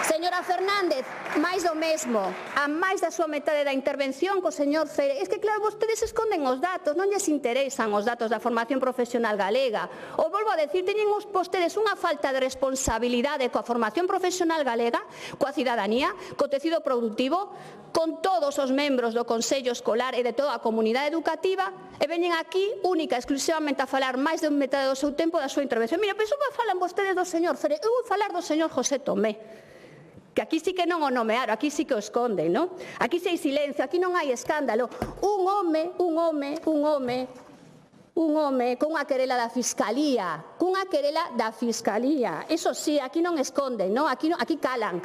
Señora Fernández, máis do mesmo, a máis da súa metade da intervención co señor Freire. Es que claro, vostedes esconden os datos, non lles interesan os datos da formación profesional galega. O volvo a decir, teñen vostedes unha falta de responsabilidade coa formación profesional galega, coa cidadanía, co tecido productivo, con todos os membros do Consello Escolar e de toda a comunidade educativa, e veñen aquí única e exclusivamente a falar máis de metade do seu tempo da súa intervención. Mira, penso que falan vostedes do señor Freire, eu vou falar do señor José Tomé, que aquí sí que non o nomearon, aquí sí que o esconden, non? Aquí sí hai silencio, aquí non hai escándalo. Un home con unha querela da Fiscalía, Eso sí, aquí non esconden, non? Aquí calan.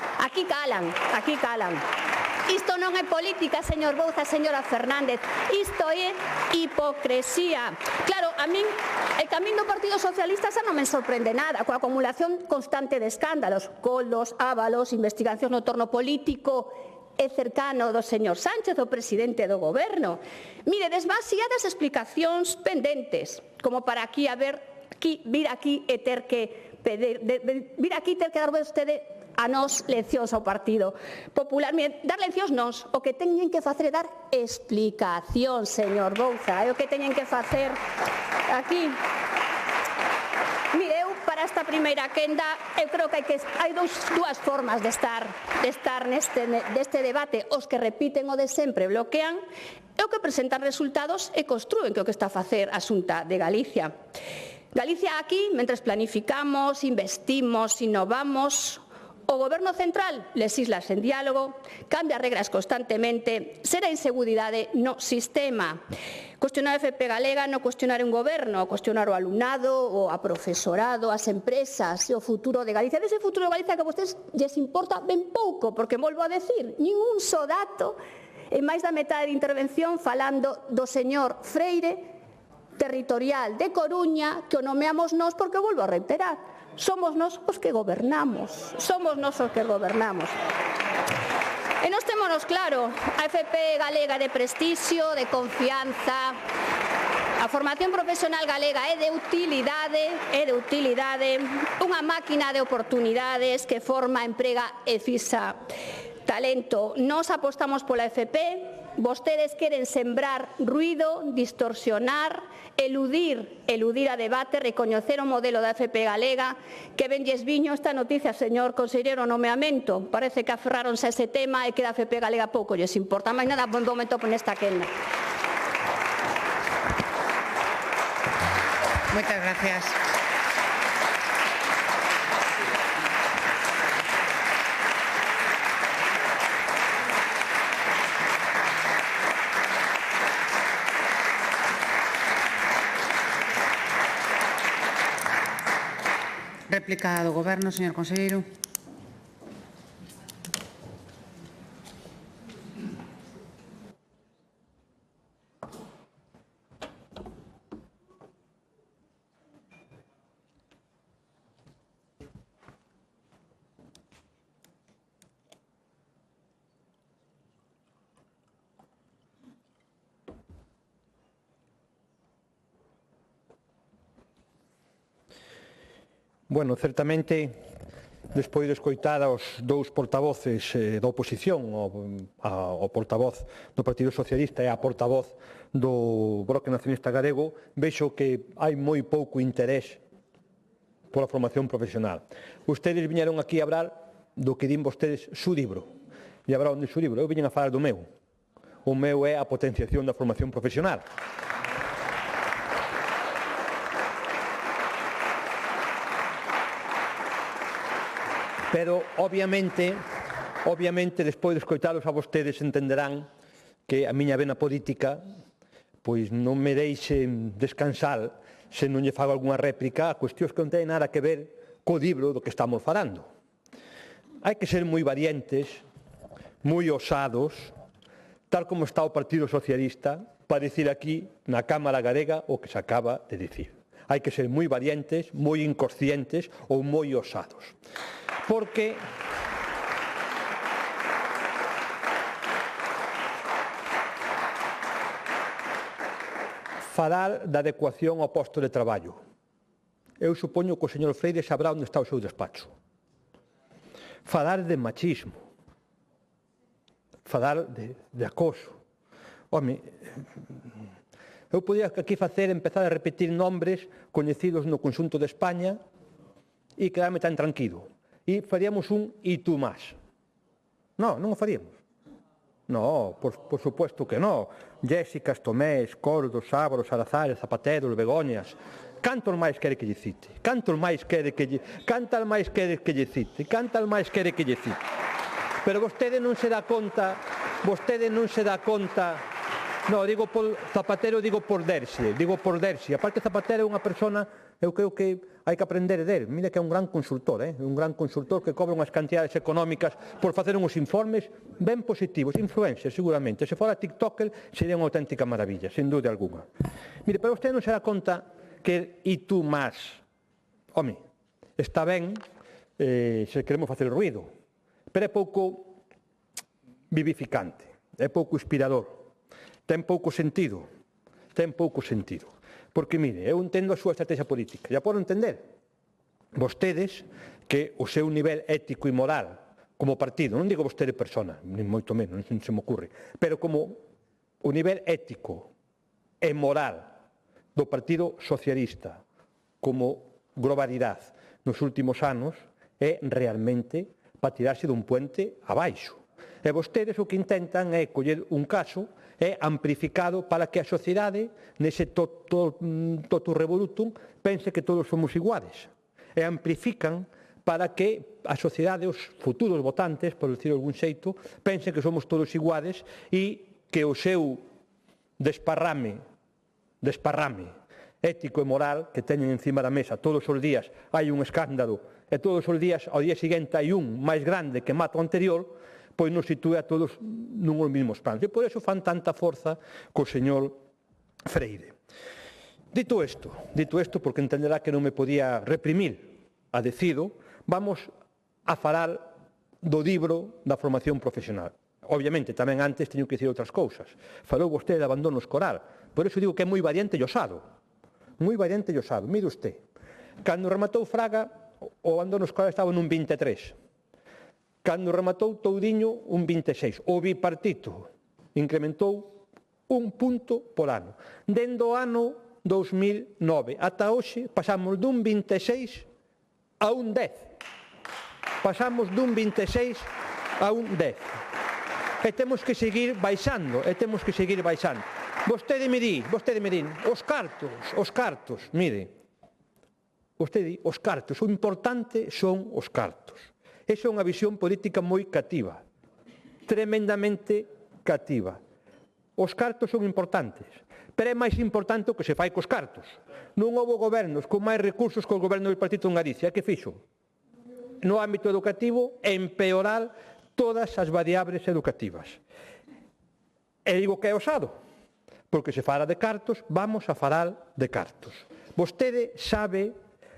Isto non é política, señor Bouza, señora Fernández, isto é hipocresía. Claro, a min, el camín do Partido Socialista xa non me sorprende nada, coa acumulación constante de escándalos, coldos, ávalos, investigacións no torno político e cercano do señor Sánchez, o presidente do goberno. Mire, desvaciadas explicacións pendentes, como para vir aquí e ter que dar vostede a nos leccións ao Partido Popular. Dar leccións nos, o que teñen que facer é dar explicación, señor Bouza, é o que teñen que facer aquí. Mire, eu para esta primeira quenda, eu creo que hai dúas formas de estar neste debate. Os que repiten o de sempre bloquean, e o que presentan resultados e construen, que é o que está a facer a Xunta de Galicia. Galicia aquí, mentres planificamos, investimos, innovamos, o Goberno central lexisla sen diálogo, cambia regras constantemente, será inseguridade no sistema. Cuestionar a FP galega non cuestionar un goberno, cuestionar o alumnado, o a profesorado, as empresas, o futuro de Galicia. Dese futuro de Galicia que a vostedes lles importa ben pouco, porque volvo a decir, nin un só dato, en máis da metade de intervención falando do señor Freire, territorial de Coruña, que o nomeamos nós, porque volvo a reiterar. Somos nós os que gobernamos. E nós témonos claro, a FP galega de prestixio, de confianza, A formación profesional galega é de utilidade, unha máquina de oportunidades que forma, emprega e fixa talento. Nós apostamos pola FP, vostedes queren sembrar ruído, distorsionar, eludir a debate, recoñecer o modelo da FP galega, que venlles viño esta noticia, señor conselleiro, nomeamento. Parece que aferráronse a ese tema e que da FP galega pouco lles importa. Máis nada, bon momento por esta quenda. Moitas gracias. Réplica do Goberno, señor conselleiro. Bueno, certamente, despois de escoitar aos dous portavoces da oposición, o portavoz do Partido Socialista e a portavoz do Bloque Nacionalista Galego, vexo que hai moi pouco interés pola formación profesional. Ustedes viñeron aquí a hablar do que din vostedes su libro. E hablaron de su libro. Eu viñen a falar do meu. O meu é a potenciación da formación profesional. Pero, obviamente, despois de escoitalos a vostedes, entenderán que a miña vena política pois non me deixe descansar se non lle fago algunha réplica a cuestións que non teñen nada que ver co libro do que estamos falando. Hai que ser moi valientes, moi osados, tal como está o Partido Socialista, para dicir aquí na Cámara Galega o que se acaba de dicir. Hai que ser moi valientes, moi inconscientes ou moi osados. Porque falar da adecuación ao posto de traballo. Eu supoño que o señor Freire sabrá onde está o seu despacho. Falar de machismo. Falar de acoso. Home, eu podía aquí empezar a repetir nombres coñecidos no conxunto de España e quedarme tan tranquilo. E faríamos un e tú máis. Non o faríamos. Non, por suposto que non. Jéssicas, Tomés, Cordos, Sábaros, Salazares, Zapateros, Begoñas. Cantos máis quere que lle cite? Cantos máis quere que lle cite? Pero vostede non se dá conta, non, digo por Zapatero, digo por Dersi. Aparte Zapatero é unha persona, eu creo que hai que aprender del. Mira que é un gran consultor, un gran consultor que cobra unhas cantidades económicas por facer uns informes ben positivos, influencia, seguramente. Se fora TikToker, sería unha auténtica maravilla, sen dúbida alguna. Mire, pero vostede non se dá conta que e tú máis. Home, está ben se queremos facer ruido, pero é pouco vivificante, é pouco inspirador. Ten pouco sentido. Porque, mire, eu entendo a súa estrategia política, e a podo entender. Vostedes, que o seu nivel ético e moral como partido, non digo vostede persona, nin moito menos, non se me ocurre, pero como o nivel ético e moral do Partido Socialista como globalidade nos últimos anos é realmente para tirarse dun puente abaixo. E vostedes o que intentan é coller un caso é amplificado para que a sociedade, nese totum revolutum, pense que todos somos iguales. E amplifican para que a sociedade, os futuros votantes, por decirlo de algún xeito, pensen que somos todos iguales e que o seu desparrame ético e moral que teñen encima da mesa todos os días hai un escándalo e todos os días, ao día seguinte, hai un máis grande que mata o anterior, pois nos sitúe a todos nuns mesmos planos. E por eso fan tanta forza co señor Freire. Dito isto, porque entenderá que non me podía reprimir a decido, vamos a falar do libro da formación profesional. Obviamente, tamén antes teño que dicir outras cousas. Falou vostede de abandono escolar. Por iso digo que é moi variante e osado. Moi variante e osado. Mire usted, cando rematou Fraga, o abandono escolar estaba nun 23. Cando rematou Toudiño, un 26. O bipartito incrementou un punto por ano. Dende o ano 2009 ata hoxe pasamos dun 26 a un 10. Pasamos dun 26 a un 10. E temos que seguir baixando, Vostede me di, os cartos, mire, vostede di, os cartos, o importante son os cartos. Esa é unha visión política moi cativa, tremendamente cativa. Os cartos son importantes, pero é máis importante o que se fai cos cartos. Non houve gobernos con máis recursos que o goberno do Partido en Galicia. Que fixo? No ámbito educativo, empeorar todas as variables educativas. E digo que é osado, porque se fala de cartos, vamos a falar de cartos. Vostede sabe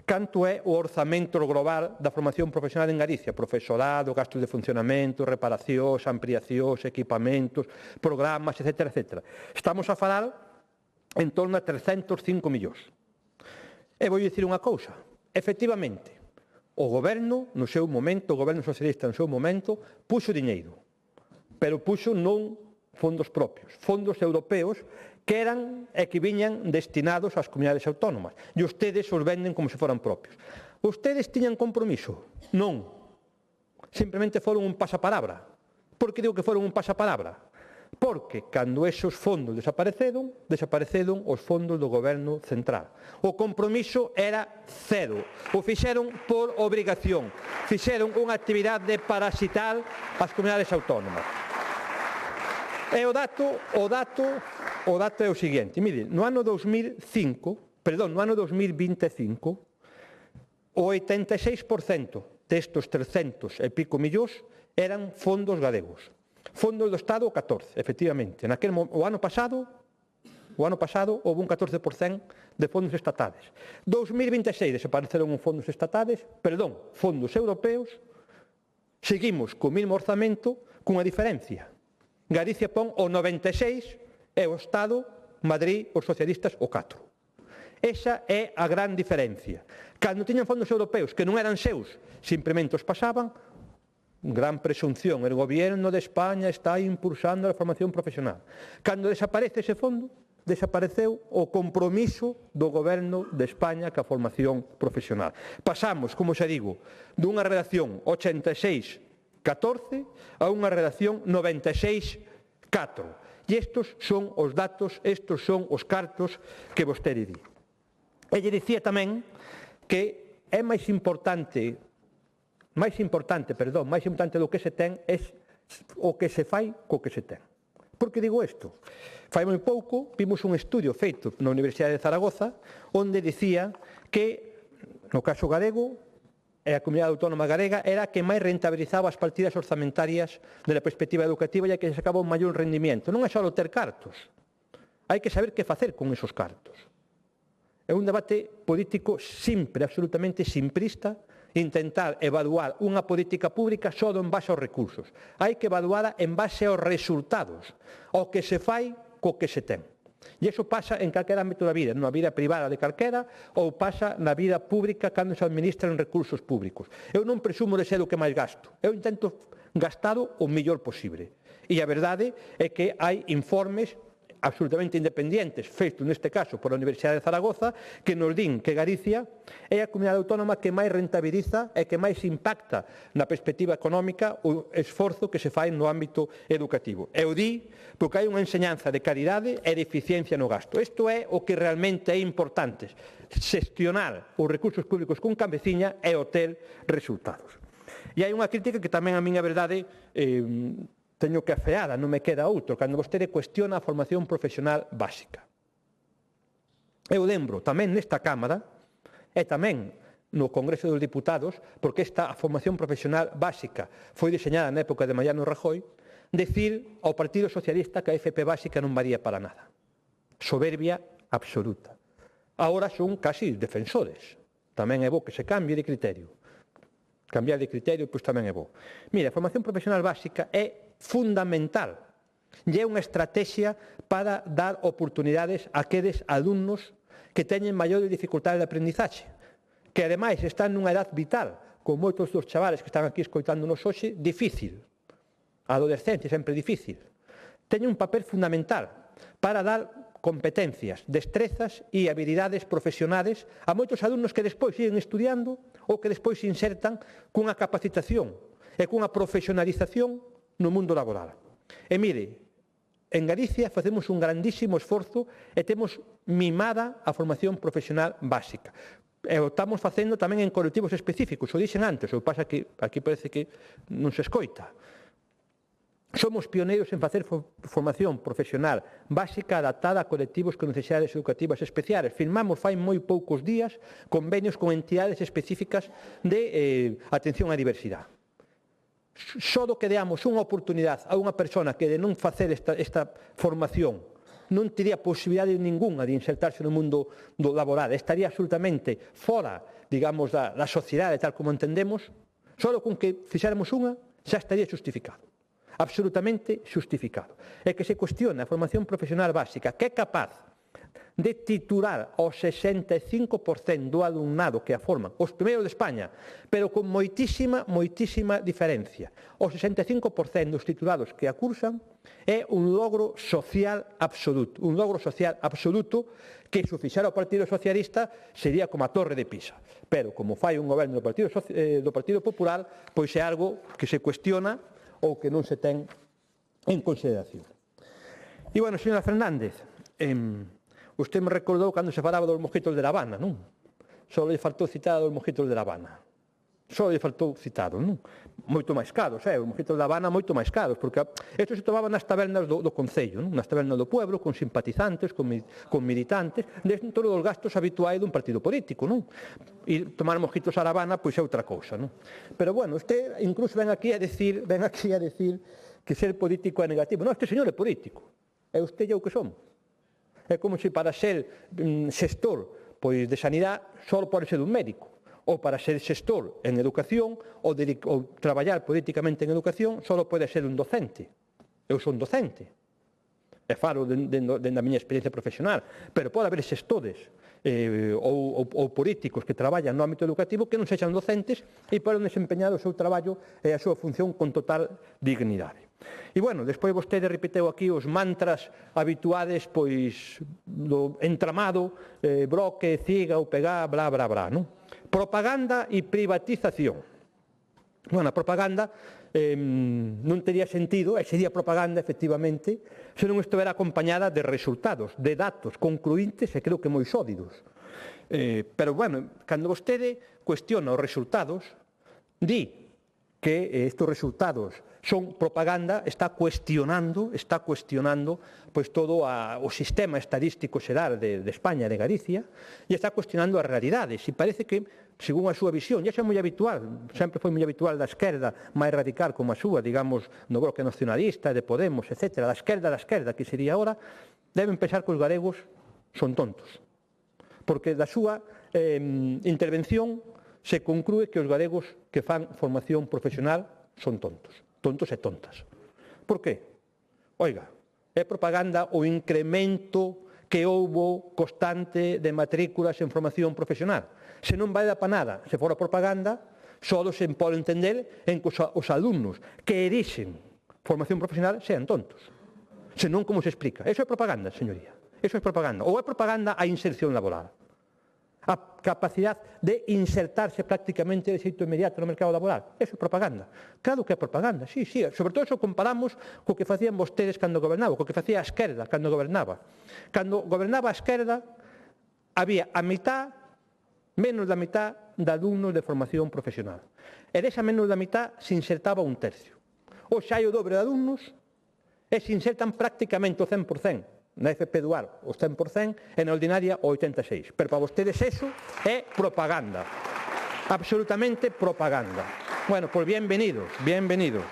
canto é o orzamento global da formación profesional en Galicia, profesorado, gastos de funcionamento, reparacións, ampliacións, equipamentos, programas, etc. Estamos a falar en torno a 305 millóns. E vou dicir unha cousa, efectivamente, o goberno, no seu momento, o goberno socialista no seu momento, puxo diñeiro, pero puxo non fondos propios, fondos europeos que eran e que viñan destinados ás comunidades autónomas. E ustedes os venden como se foran propios. Ustedes tiñan compromiso? Non. Simplemente foron un pasapalabra. Por que digo que foron un pasapalabra? Porque cando esos fondos desapareceron os fondos do goberno central. O compromiso era cero. O fixeron por obrigación. Fixeron unha actividade parasital ás comunidades autónomas. E o dato é o seguinte, mire, no ano 2025, o 86% destos 300 e pico millóns eran fondos galegos. Fondos do Estado, 14, efectivamente. O ano pasado houve un 14% de fondos estatales. 2026 desapareceron os fondos fondos europeos, seguimos co mesmo orzamento cunha diferencia. Galicia pon o 96 e o Estado, Madrid, os socialistas, o 4. Esa é a gran diferencia. Cando tiñan fondos europeos que non eran seus, simplemente os pasaban, gran presunción, el gobierno de España está impulsando a formación profesional. Cando desaparece ese fondo, desapareceu o compromiso do goberno de España ca formación profesional. Pasamos, como xa digo, dunha redacción 86-14 a unha redacción 96-4. E estes son os datos, estes son os cartos que vostede di. E lle dicía tamén que é máis importante do que se ten é o que se fai co que se ten. Por que digo isto? Fai moi pouco vimos un estudio feito na Universidade de Zaragoza onde dicía que, no caso galego, a Comunidade Autónoma Galega era a que máis rentabilizaba as partidas orzamentarias da perspectiva educativa e a que se sacaba un maior rendimiento. Non é só ter cartos, hai que saber que facer con esos cartos. É un debate político simple, absolutamente simplista, intentar evaluar unha política pública só en base aos recursos. Hai que evaluarla en base aos resultados, ao que se fai co que se ten. E iso pasa en calquera ámbito da vida, na vida privada de calquera ou pasa na vida pública cando se administran recursos públicos. Eu non presumo de ser o que máis gasto, eu intento gastado o mellor posible. E a verdade é que hai informes absolutamente independientes, feitos neste caso por a Universidade de Zaragoza, que nos din que Galicia é a comunidade autónoma que máis rentabiliza e que máis impacta na perspectiva económica o esforzo que se fai no ámbito educativo. E o di porque hai unha enseñanza de calidade e de eficiencia no gasto. Isto é o que realmente é importante, xestionar os recursos públicos con cabeciña e obter resultados. E hai unha crítica que tamén a min a verdade teño que afeala, non me queda outro, cando vostede cuestiona a formación profesional básica. Eu lembro tamén nesta Cámara e tamén no Congreso dos Diputados, porque esta formación profesional básica foi diseñada na época de Mariano Rajoy, decir ao Partido Socialista que a FP básica non valía para nada. Soberbia absoluta. Agora son casi defensores. Tamén é bo que se cambie de criterio. Cambiar de criterio, pois tamén é bo. Mira, a formación profesional básica é fundamental. E é unha estrategia para dar oportunidades a aqueles alumnos que teñen maiores dificultades de aprendizaxe, que ademais están nunha edad vital, con moitos dos chavales que están aquí escoitándonos hoxe, difícil. A adolescencia sempre difícil. Teñen un papel fundamental para dar competencias, destrezas e habilidades profesionales a moitos alumnos que despois siguen estudiando ou que despois se insertan cunha capacitación e cunha profesionalización no mundo laboral. E mire, en Galicia facemos un grandísimo esforzo e temos mimada a formación profesional básica. E o estamos facendo tamén en colectivos específicos, o dixen antes, o pasa que aquí parece que non se escoita. Somos pioneiros en facer formación profesional básica adaptada a colectivos con necesidades educativas especiales. Firmamos fai moi poucos días convenios con entidades específicas de atención á diversidade. Só do que deamos unha oportunidade a unha persona que de non facer esta formación non teria posibilidade ningunha de insertarse no mundo laboral, estaría absolutamente fora, digamos, da sociedade tal como entendemos, só con que fixéramos unha xa estaría justificado, absolutamente justificado. É que se cuestiona a formación profesional básica que é capaz de titular ao 65% do alumnado que a forman, os primeiros de España, pero con moitísima diferencia. O 65% dos titulados que a cursan é un logro social absoluto, que se o fixara o Partido Socialista sería como a Torre de Pisa. Pero como fai un goberno do Partido Popular, pois é algo que se cuestiona ou que non se ten en consideración. E, bueno, señora Fernández, usted me recordou cando se falaba dos mojitos de La Habana, non? Só lle faltou citar os mojitos de La Habana. Só lle faltou citados, non? Moito máis caros, os mojitos de La Habana moito máis caros, porque isto se tomaba nas tabernas do Concello, non? Nas tabernas do pueblo, con simpatizantes, con militantes, dentro dos gastos habituais dun partido político, non? E tomar mojitos a La Habana, pois é outra cousa, non? Pero, bueno, usted incluso ven aquí a decir que ser político é negativo. Non, este señor é político. É usted e eu que somos. É como se para ser xestor de sanidade só pode ser un médico, ou para ser xestor en educación ou traballar políticamente en educación só pode ser un docente. Eu son docente, e falo da miña experiencia profesional, pero pode haber xestores ou políticos que traballan no ámbito educativo que non sexan docentes e poden desempeñar o seu traballo e a súa función con total dignidade. E, bueno, despois vostede repeteu aquí os mantras habituades, pois, do entramado, Bloque, CIGA, UPG, bla, bla, bla, non? Propaganda e privatización. Bueno, a propaganda non tería sentido, e sería propaganda, efectivamente, se non estivera acompañada de resultados, de datos concluíntes e creo que moi sólidos. Pero, bueno, cando vostede cuestiona os resultados, di que estes resultados son propaganda, está cuestionando pois todo o sistema estadístico xeral de España, de Galicia, e está cuestionando as realidades. E parece que, según a súa visión, e xa é moi habitual, sempre foi moi habitual da esquerda máis radical como a súa, digamos, no Bloque Nacionalista, de Podemos, etc., da esquerda, que sería ahora, deben pensar que os galegos son tontos. Porque da súa intervención se conclúe que os galegos que fan formación profesional son tontos e tontas. Por qué? Oiga, é propaganda o incremento que houbo constante de matrículas en formación profesional. Se non vai da pa nada, se fora propaganda, só se pode entender en que os alumnos que erixen formación profesional sean tontos. Senón, como se explica? Eso é propaganda, señoría. Eso é propaganda. Ou é propaganda a inserción laboral. A capacidade de insertarse prácticamente de xeito inmediato no mercado laboral. Eso é propaganda. Claro que é propaganda, sí. Sobre todo se comparamos co que facían vostedes cando gobernaba, co que facía a esquerda cando gobernaba. Cando gobernaba a esquerda, había menos da mitad de alumnos de formación profesional. E desa menos da mitad se insertaba un tercio. Hoxe hai o dobre de alumnos e se insertan prácticamente o 100%. Na FP Dual o 100% e na ordinaria o 86%. Pero para vostedes eso é propaganda. Absolutamente propaganda. Bueno, pois bienvenidos.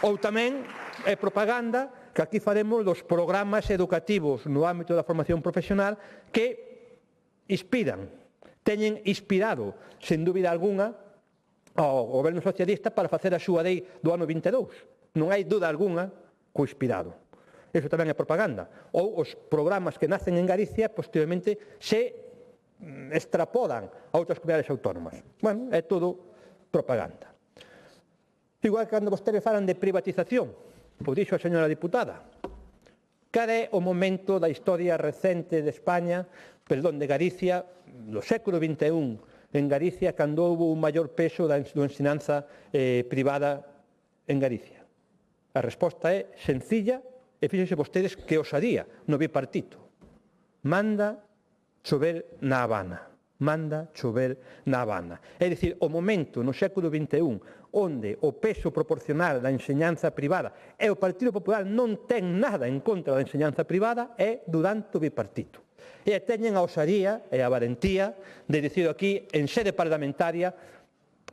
Ou tamén é propaganda que aquí faremos dos programas educativos no ámbito da formación profesional que teñen inspirado, sen dúbida algunha, ao goberno socialista para facer a súa lei do ano 22. non hai duda alguna, co inspirado. Iso tamén é propaganda. Ou os programas que nacen en Galicia, posteriormente, se extrapolan a outras comunidades autónomas. Bueno, é todo propaganda. Igual que cando vostedes falan de privatización, pois dixo a señora diputada, cal é o momento da historia recente de España, perdón, de Galicia, do século XXI, en Galicia, cando houve un maior peso da ensinanza privada en Galicia? A resposta é sencilla, e fíxense vostedes que osadía no bipartito. Manda chover na Habana. Manda chover na Habana. É dicir, o momento no século XXI onde o peso proporcional da enseñanza privada e o Partido Popular non ten nada en contra da enseñanza privada é durante o bipartito. E teñen a osadía e a valentía de dicir aquí en sede parlamentaria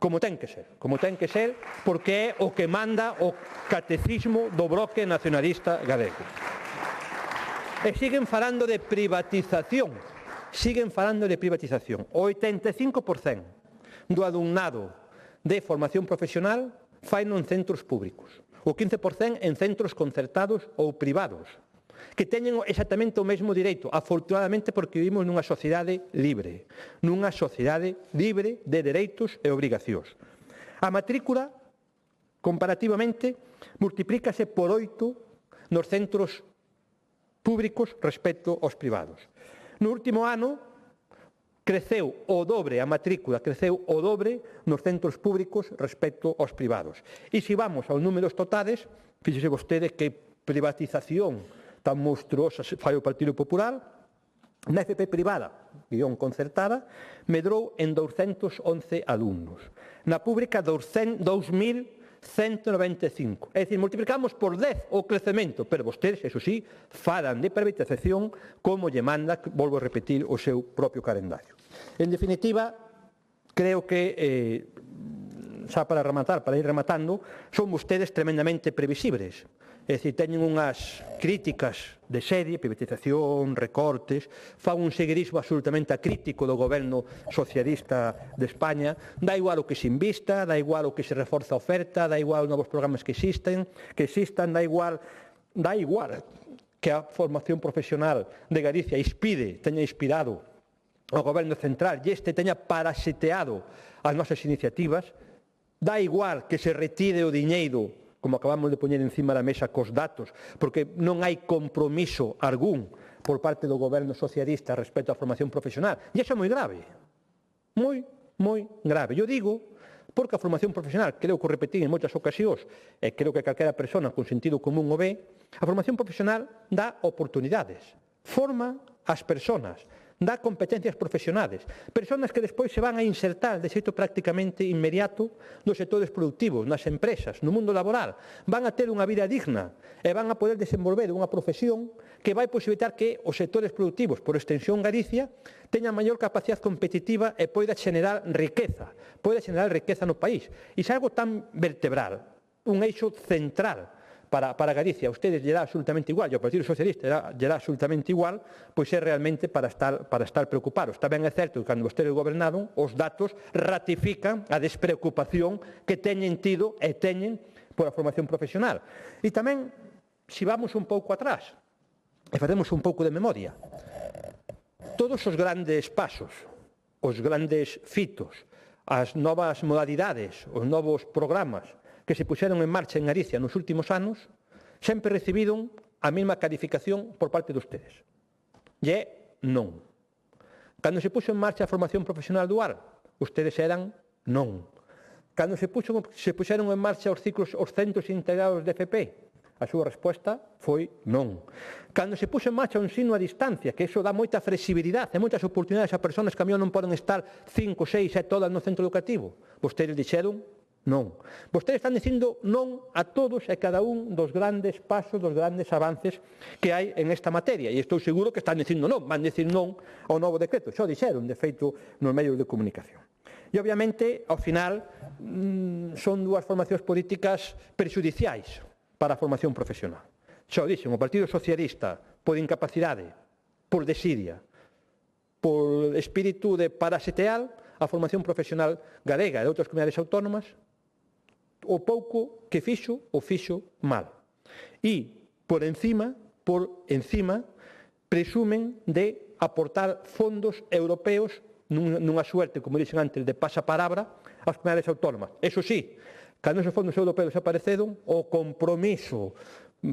como ten que ser, porque é o que manda o catecismo do bloque nacionalista galego. E siguen falando de privatización, O 85% do alumnado de formación profesional faino en centros públicos, o 15% en centros concertados ou privados, que teñen exactamente o mesmo direito, afortunadamente porque vivimos nunha sociedade libre de dereitos e obrigacións. A matrícula, comparativamente, multiplícase por 8 nos centros públicos respecto aos privados. No último ano, creceu o dobre, a matrícula creceu o dobre nos centros públicos respecto aos privados. E se vamos aos números totales, fíxese vostede que privatización tan monstruosa fai o Partido Popular, na FP privada, guión concertada, medrou en 211 alumnos. Na pública, 2.195. É dicir, multiplicamos por 10 o crecemento, pero vostedes, eso sí, falan de privatización como lle manda, volvo a repetir, o seu propio calendario. En definitiva, creo que, xa para ir rematando, son vostedes tremendamente previsibles. É dicir, teñen unhas críticas de serie, privatización, recortes, fan un seguirismo absolutamente acrítico do goberno socialista de España, dá igual o que se invista, dá igual o que se reforza a oferta, dá igual os novos programas que existan, dá igual que a formación profesional de Galicia teña inspirado ao goberno central e este teña parasiteado as nosas iniciativas, dá igual que se retire o diñeiro, como acabamos de poñer encima da mesa cos datos, porque non hai compromiso algún por parte do goberno socialista respecto á formación profesional. E iso é moi grave. Moi grave. Eu digo porque a formación profesional, creo que o repetín en moitas ocasións, e creo que calquera persona con sentido común o ve, a formación profesional dá oportunidades, forma as persoas, dá competencias profesionales, persoas que despois se van a insertar de xeito prácticamente inmediato nos sectores productivos, nas empresas, no mundo laboral, van a ter unha vida digna e van a poder desenvolver unha profesión que vai posibilitar que os sectores productivos, por extensión Galicia, teñan maior capacidade competitiva e poida generar riqueza no país. E é algo tan vertebral, un eixo central para Galicia, a ustedes lle dá absolutamente igual, e ao Partido Socialista lle dá absolutamente igual, pois é realmente para estar preocupados. Tamén é certo que cando vostedes gobernaron, os datos ratifican a despreocupación que teñen tido e teñen por a formación profesional. E tamén, se vamos un pouco atrás, e facemos un pouco de memoria, todos os grandes pasos, os grandes fitos, as novas modalidades, os novos programas que se puxeron en marcha en Galicia nos últimos anos, sempre recibiron a mesma calificación por parte de ustedes. E é non. Cando se puxo en marcha a formación profesional dual, ustedes eran non. Cando se puxeron en marcha os centros integrados de FP, a súa resposta foi non. Cando se puxo en marcha o ensino a distancia, que iso dá moita flexibilidade e moitas oportunidades a persoas que a mellor non poden estar 5, 6, 7 horas no centro educativo, vostedes dixeron non. Vostedes están dicindo non a todos e cada un dos grandes pasos, dos grandes avances que hai en esta materia. E estou seguro que están dicindo non, van dicir non ao novo decreto. Xo dixeron, de feito, nos medios de comunicación. E, obviamente, ao final, son dúas formacións políticas prexudiciais para a formación profesional. Xo dixen, o Partido Socialista, por incapacidade, por desidia, por espírito de parasitear a formación profesional galega e de outras comunidades autónomas, o pouco que fixo, o fixo mal. E, por encima, presumen de aportar fondos europeos nunha suerte, como dixen antes, de pasapalabra ás comunidades autónomas. Eso sí, cando esos fondos europeos apareceron, o compromiso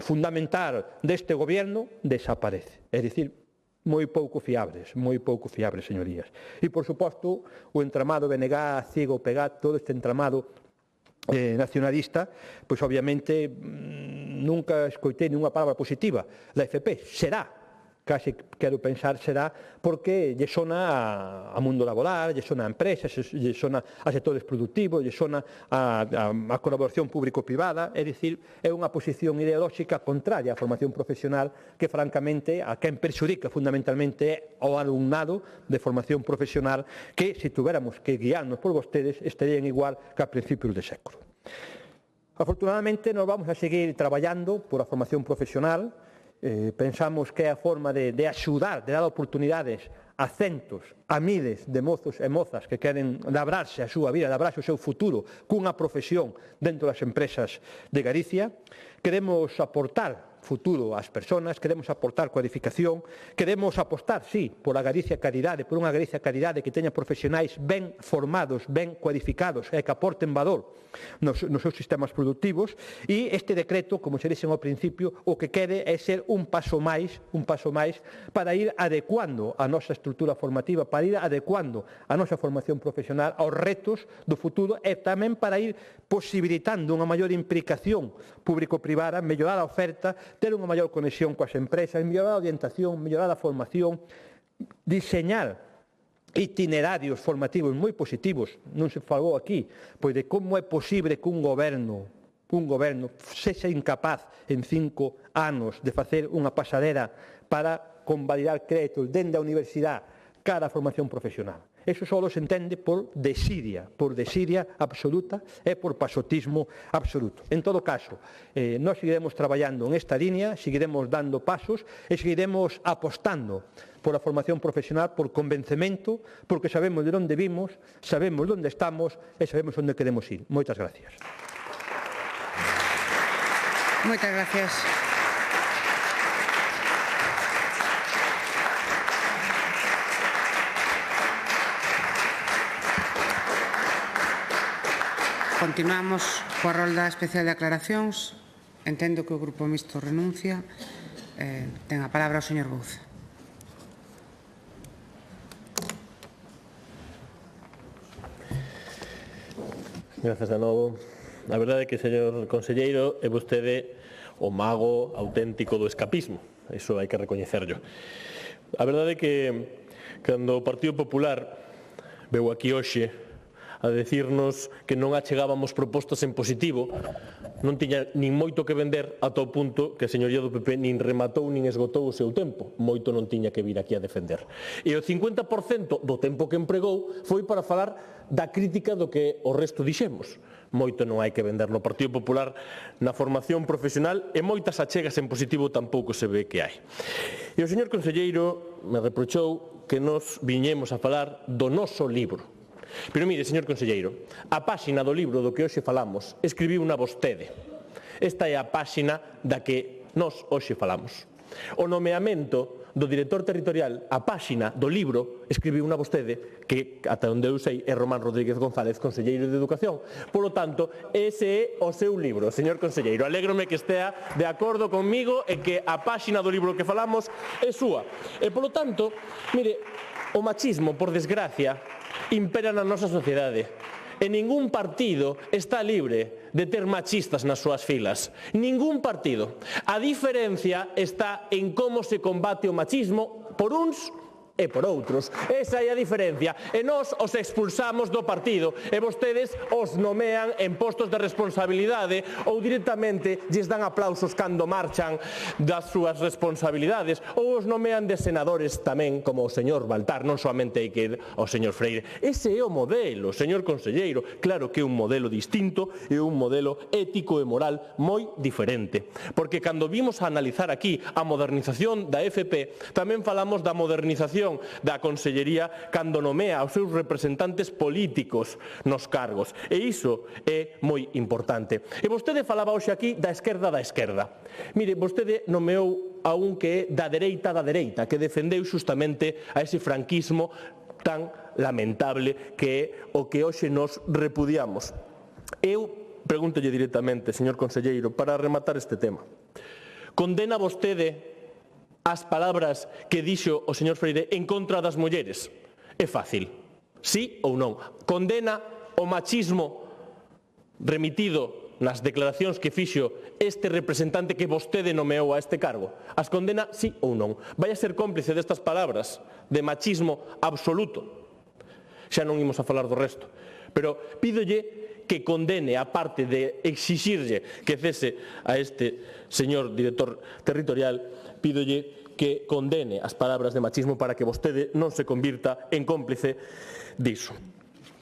fundamental deste goberno desaparece. É dicir, moi pouco fiables, señorías. E, por suposto, o entramado BNG, CIG, PEGAT, todo este entramado nacionalista, pois obviamente nunca escoitei nunha palabra positiva da FP. Será, case quero pensar, será porque lle sona a mundo laboral, lle sona a empresas, lle sona a sectores productivos, lle sona a colaboración público-privada, é dicir, é unha posición ideolóxica contraria á formación profesional que, francamente, a quen perxudica fundamentalmente é ao alumnado de formación profesional que, se tuviéramos que guiarnos por vostedes, estarían igual que a principios de século. Afortunadamente, nos vamos a seguir traballando por a formación profesional. Pensamos que é a forma de axudar, de dar oportunidades a centos, a miles de mozos e mozas que queren labrarse a súa vida, labrarse o seu futuro cunha profesión dentro das empresas de Galicia. Queremos aportar futuro ás persoas, queremos aportar cualificación, queremos apostar, sí, por a Galicia Caridade, por unha Galicia Caridade que teña profesionais ben formados, ben cualificados e que aporten valor nos seus sistemas productivos, e este decreto, como se dixen ao principio, o que quere é ser un paso máis para ir adecuando a nosa estrutura formativa, para ir adecuando a nosa formación profesional aos retos do futuro e tamén para ir posibilitando unha maior implicación público-privada, mellorar a oferta, ter unha maior conexión coas empresas, mellorar a orientación, mellorar a formación, diseñar itinerarios formativos moi positivos. Non se falou aquí, pois de como é posible que un goberno sexa incapaz en 5 anos de facer unha pasadera para convalidar créditos dende a universidade cara a formación profesional. Eso só se entende por desidia absoluta e por pasotismo absoluto. En todo caso, nós seguiremos traballando en esta línea, seguiremos dando pasos e seguiremos apostando por a formación profesional, por convencemento, porque sabemos de onde vimos, sabemos onde estamos e sabemos onde queremos ir. Moitas gracias. Moitas gracias. Continuamos coa rolda especial de aclaracións. Entendo que o Grupo Mixto renuncia. Ten a palabra o señor Bouza. Grazas de novo. A verdade é que, señor conselleiro, é vostede o mago auténtico do escapismo. Iso hai que recoñecerlo. A verdade é que cando o Partido Popular veu aquí hoxe a decirnos que non achegábamos propostas en positivo, non tiña nin moito que vender ata o punto que a señoría do PP nin rematou nin esgotou o seu tempo. Moito non tiña que vir aquí a defender. E o 50% do tempo que empregou foi para falar da crítica do que o resto dixemos. Moito non hai que vender no Partido Popular na formación profesional e moitas achegas en positivo tampouco se ve que hai. E o señor conselleiro me reprochou que nos viñemos a falar do noso libro. Pero mire, señor conselleiro, a páxina do libro do que hoxe falamos escribiu unha vostede. Esta é a páxina da que nós hoxe falamos. O nomeamento do director territorial, a páxina do libro, escribiu unha vostede que, ata onde eu sei, é Román Rodríguez González, conselleiro de Educación. Por lo tanto, ese é o seu libro, señor conselleiro. Alégrome que estea de acordo conmigo e que a páxina do libro que falamos é súa. E, por lo tanto, mire, o machismo, por desgracia, impera na nosa sociedade. E ningún partido está libre de ter machistas nas súas filas. Ningún partido. A diferencia está en como se combate o machismo por uns e por outros. Esa é a diferencia. E nós os expulsamos do partido e vostedes os nomean en postos de responsabilidade ou directamente lles dan aplausos cando marchan das súas responsabilidades ou os nomean de senadores tamén como o señor Baltar, non soamente hai que ir ao señor Freire. Ese é o modelo, señor conselleiro. Claro que é un modelo distinto e un modelo ético e moral moi diferente. Porque cando vimos a analizar aquí a modernización da FP, tamén falamos da modernización gestión da Consellería cando nomea aos seus representantes políticos nos cargos. E iso é moi importante. E vostede falaba hoxe aquí da esquerda da esquerda. Mire, vostede nomeou a un que é da dereita, que defendeu xustamente a ese franquismo tan lamentable que é o que hoxe nos repudiamos. Eu pregúntolle directamente, señor conselleiro, para rematar este tema. Condena vostede as palabras que dixo o señor Freire en contra das mulleres? É fácil. Sí ou non? Condena o machismo remitido nas declaracións que fixo este representante que vostede nomeou a este cargo? As condena sí ou non? Vai a ser cómplice destas palabras de machismo absoluto? Xa non imos a falar do resto. Pero pídolle que condene, a parte de exixirlle que cese a este señor director territorial, pídolle que condene as palabras de machismo para que vostede non se convirta en cómplice diso.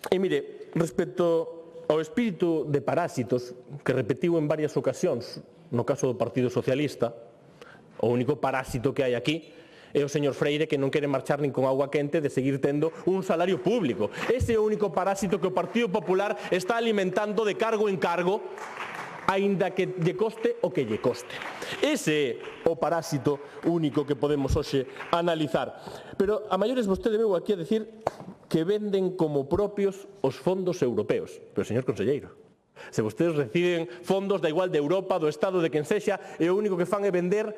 E mire, respecto ao espírito de parásitos que repetiu en varias ocasións, no caso do Partido Socialista, o único parásito que hai aquí é o señor Freire, que non quere marchar nin con agua quente de seguir tendo un salario público. Ese é o único parásito que o Partido Popular está alimentando de cargo en cargo, aínda que lle coste o que lle coste. Ese é o parásito único que podemos hoxe analizar. Pero a maiores vostede veu aquí a decir que venden como propios os fondos europeos. Pero, señor conselleiro, se vostedes reciben fondos da igual de Europa, do Estado, de quen sexa, e o único que fan é vender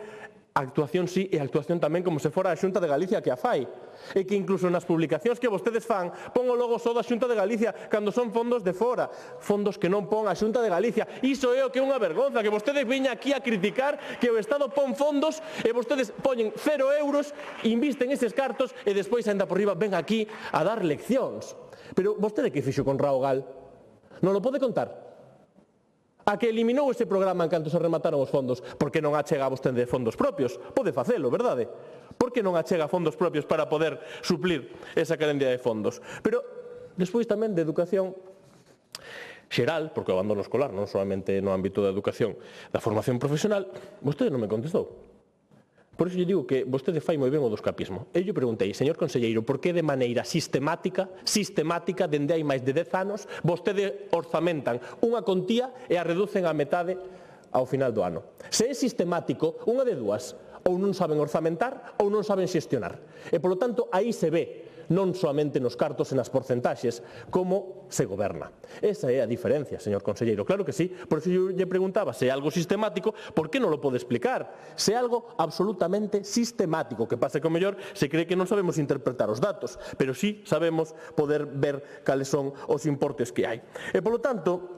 a actuación sí e a actuación tamén como se fora a Xunta de Galicia que a fai. E que incluso nas publicacións que vostedes fan pon o logo só da Xunta de Galicia cando son fondos de fora, fondos que non pon a Xunta de Galicia. Iso é o que é unha vergonza, que vostedes veñan aquí a criticar que o Estado pon fondos e vostedes poñen 0 euros, invisten eses cartos e despois ainda por riba ven aquí a dar leccións. Pero vostede que fixo con Raúl Gal? Non lo pode contar? A que eliminou ese programa en canto se remataron os fondos? Por que non achega a vostede fondos propios? Pode facelo, verdade? Por que non achega fondos propios para poder suplir esa carencia de fondos? Pero despois tamén de educación xeral, porque o abandono escolar non solamente no ámbito da educación, da formación profesional, vostede non me contestou. Por iso lle digo que vostede fai moi ben o do escapismo. E eu preguntei, señor conselleiro, por que de maneira sistemática, dende hai máis de 10 anos, vostede orzamentan unha contía e a reducen a metade ao final do ano? Se é sistemático, unha de dúas, ou non saben orzamentar ou non saben xestionar. E, polo tanto, aí se ve non soamente nos cartos e nas porcentaxes, como se goberna. Esa é a diferencia, señor conselleiro. Claro que sí, por iso eu lle preguntaba se é algo sistemático, por que non lo pode explicar? Se é algo absolutamente sistemático, que pasa que o mellor se cree que non sabemos interpretar os datos, pero sí sabemos poder ver cales son os importes que hai. E, polo tanto,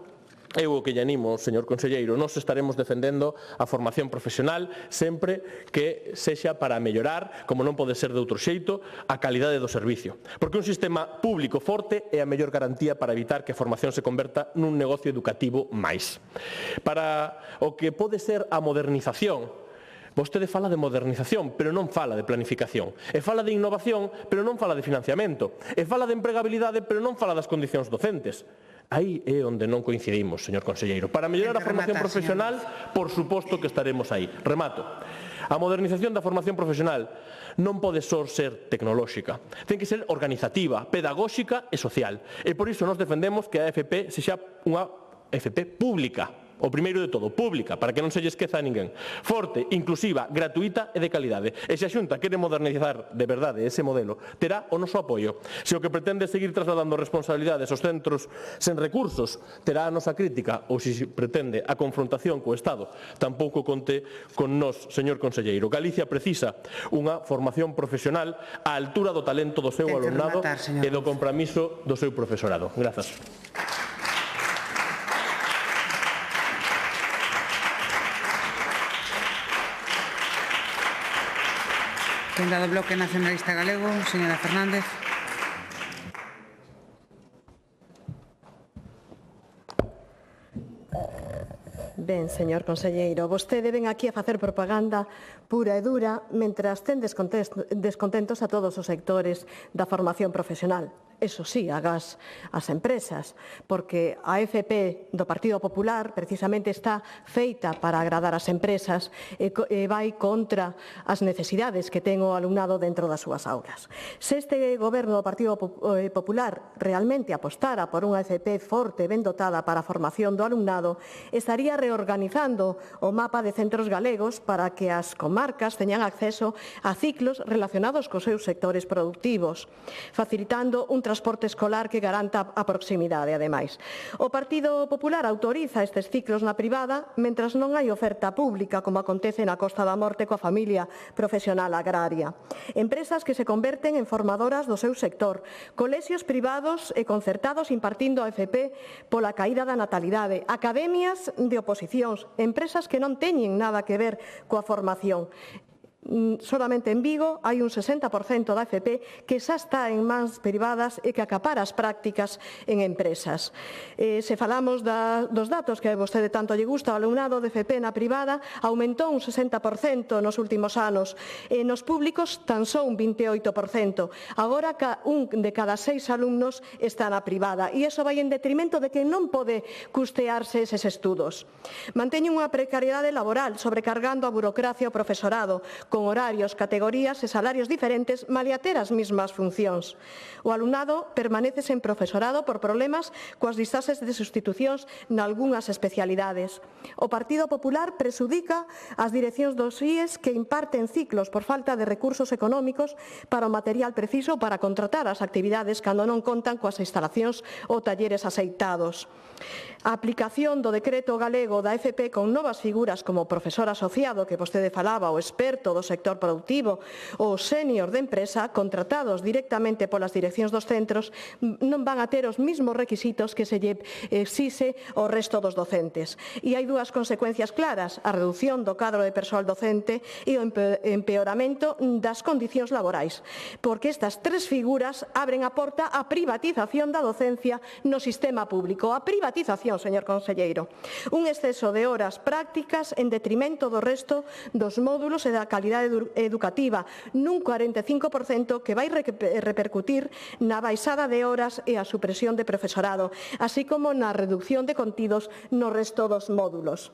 eu o que lle animo, señor conselleiro, nós estaremos defendendo a formación profesional sempre que sexa para mellorar, como non pode ser de outro xeito, a calidade do servicio. Porque un sistema público forte é a mellor garantía para evitar que a formación se converta nun negocio educativo máis. Para o que pode ser a modernización, vostede fala de modernización, pero non fala de planificación. E fala de innovación, pero non fala de financiamento. E fala de empregabilidade, pero non fala das condicións docentes. Aí é onde non coincidimos, señor conselleiro. Para mellorar a formación profesional, por suposto que estaremos aí. Remato. A modernización da formación profesional non pode só ser tecnolóxica. Ten que ser organizativa, pedagóxica e social. E por iso nos defendemos que a FP sexa unha FP pública. O primeiro de todo, pública, para que non se lle esqueza a ninguén. Forte, inclusiva, gratuita e de calidade. E se a Xunta quere modernizar de verdade ese modelo, terá o noso apoio. Se o que pretende seguir trasladando responsabilidades aos centros sen recursos, terá a nosa crítica, ou se pretende a confrontación co Estado, tampouco conte con nós, señor conselleiro. Galicia precisa unha formación profesional á altura do talento do seu alumnado e do compromiso do seu profesorado. Grazas. Tenda do Bloque Nacionalista Galego, señora Fernández. Ben, señor conselleiro, vostede ven aquí a facer propaganda pura e dura mentras ten descontentos a todos os sectores da formación profesional. eso sí, agás as empresas, porque a FP do Partido Popular precisamente está feita para agradar as empresas e vai contra as necesidades que ten o alumnado dentro das súas aulas. Se este goberno do Partido Popular realmente apostara por unha FP forte e ben dotada para a formación do alumnado, estaría reorganizando o mapa de centros galegos para que as comarcas teñan acceso a ciclos relacionados cos seus sectores productivos, facilitando un transporte escolar que garanta a proximidade, ademais. O Partido Popular autoriza estes ciclos na privada, mentras non hai oferta pública, como acontece na Costa da Morte coa familia profesional agraria. Empresas que se converten en formadoras do seu sector, colexios privados e concertados impartindo a FP pola caída da natalidade, academias de oposicións, empresas que non teñen nada que ver coa formación. Solamente en Vigo hai un 60% da FP que xa está en mans privadas e que acapara as prácticas en empresas. Se falamos dos datos que a vostede tanto lle gusta, o alumnado de FP na privada aumentou un 60% nos últimos anos, e nos públicos tan só un 28%. Agora un de cada 6 alumnos está na privada, e iso vai en detrimento de que non pode custearse eses estudos. Manteñen unha precariedade laboral, sobrecargando a burocracia o profesorado, con horarios, categorías e salarios diferentes, malia ter as mesmas funcións. O alumnado permanece sen profesorado por problemas coas listaxes de sustitucións nalgúnas especialidades. O Partido Popular presudica as direccións dos IES que imparten ciclos por falta de recursos económicos para o material preciso para contratar as actividades cando non contan coas instalacións ou talleres aceitados. A aplicación do decreto galego da FP con novas figuras como profesor asociado, que vostede falaba, o experto do sector productivo, ou sénior de empresa, contratados directamente polas direccións dos centros, non van a ter os mesmos requisitos que se lle exixe ao resto dos docentes. E hai dúas consecuencias claras: a redución do cadro de persoal docente e o empeoramento das condicións laborais, porque estas tres figuras abren a porta á privatización da docencia no sistema público. A privatización, señor conselleiro. Un exceso de horas prácticas en detrimento do resto dos módulos e da calidade educativa, nun 45% que vai repercutir na baixada de horas e a supresión de profesorado, así como na reducción de contidos no resto dos módulos.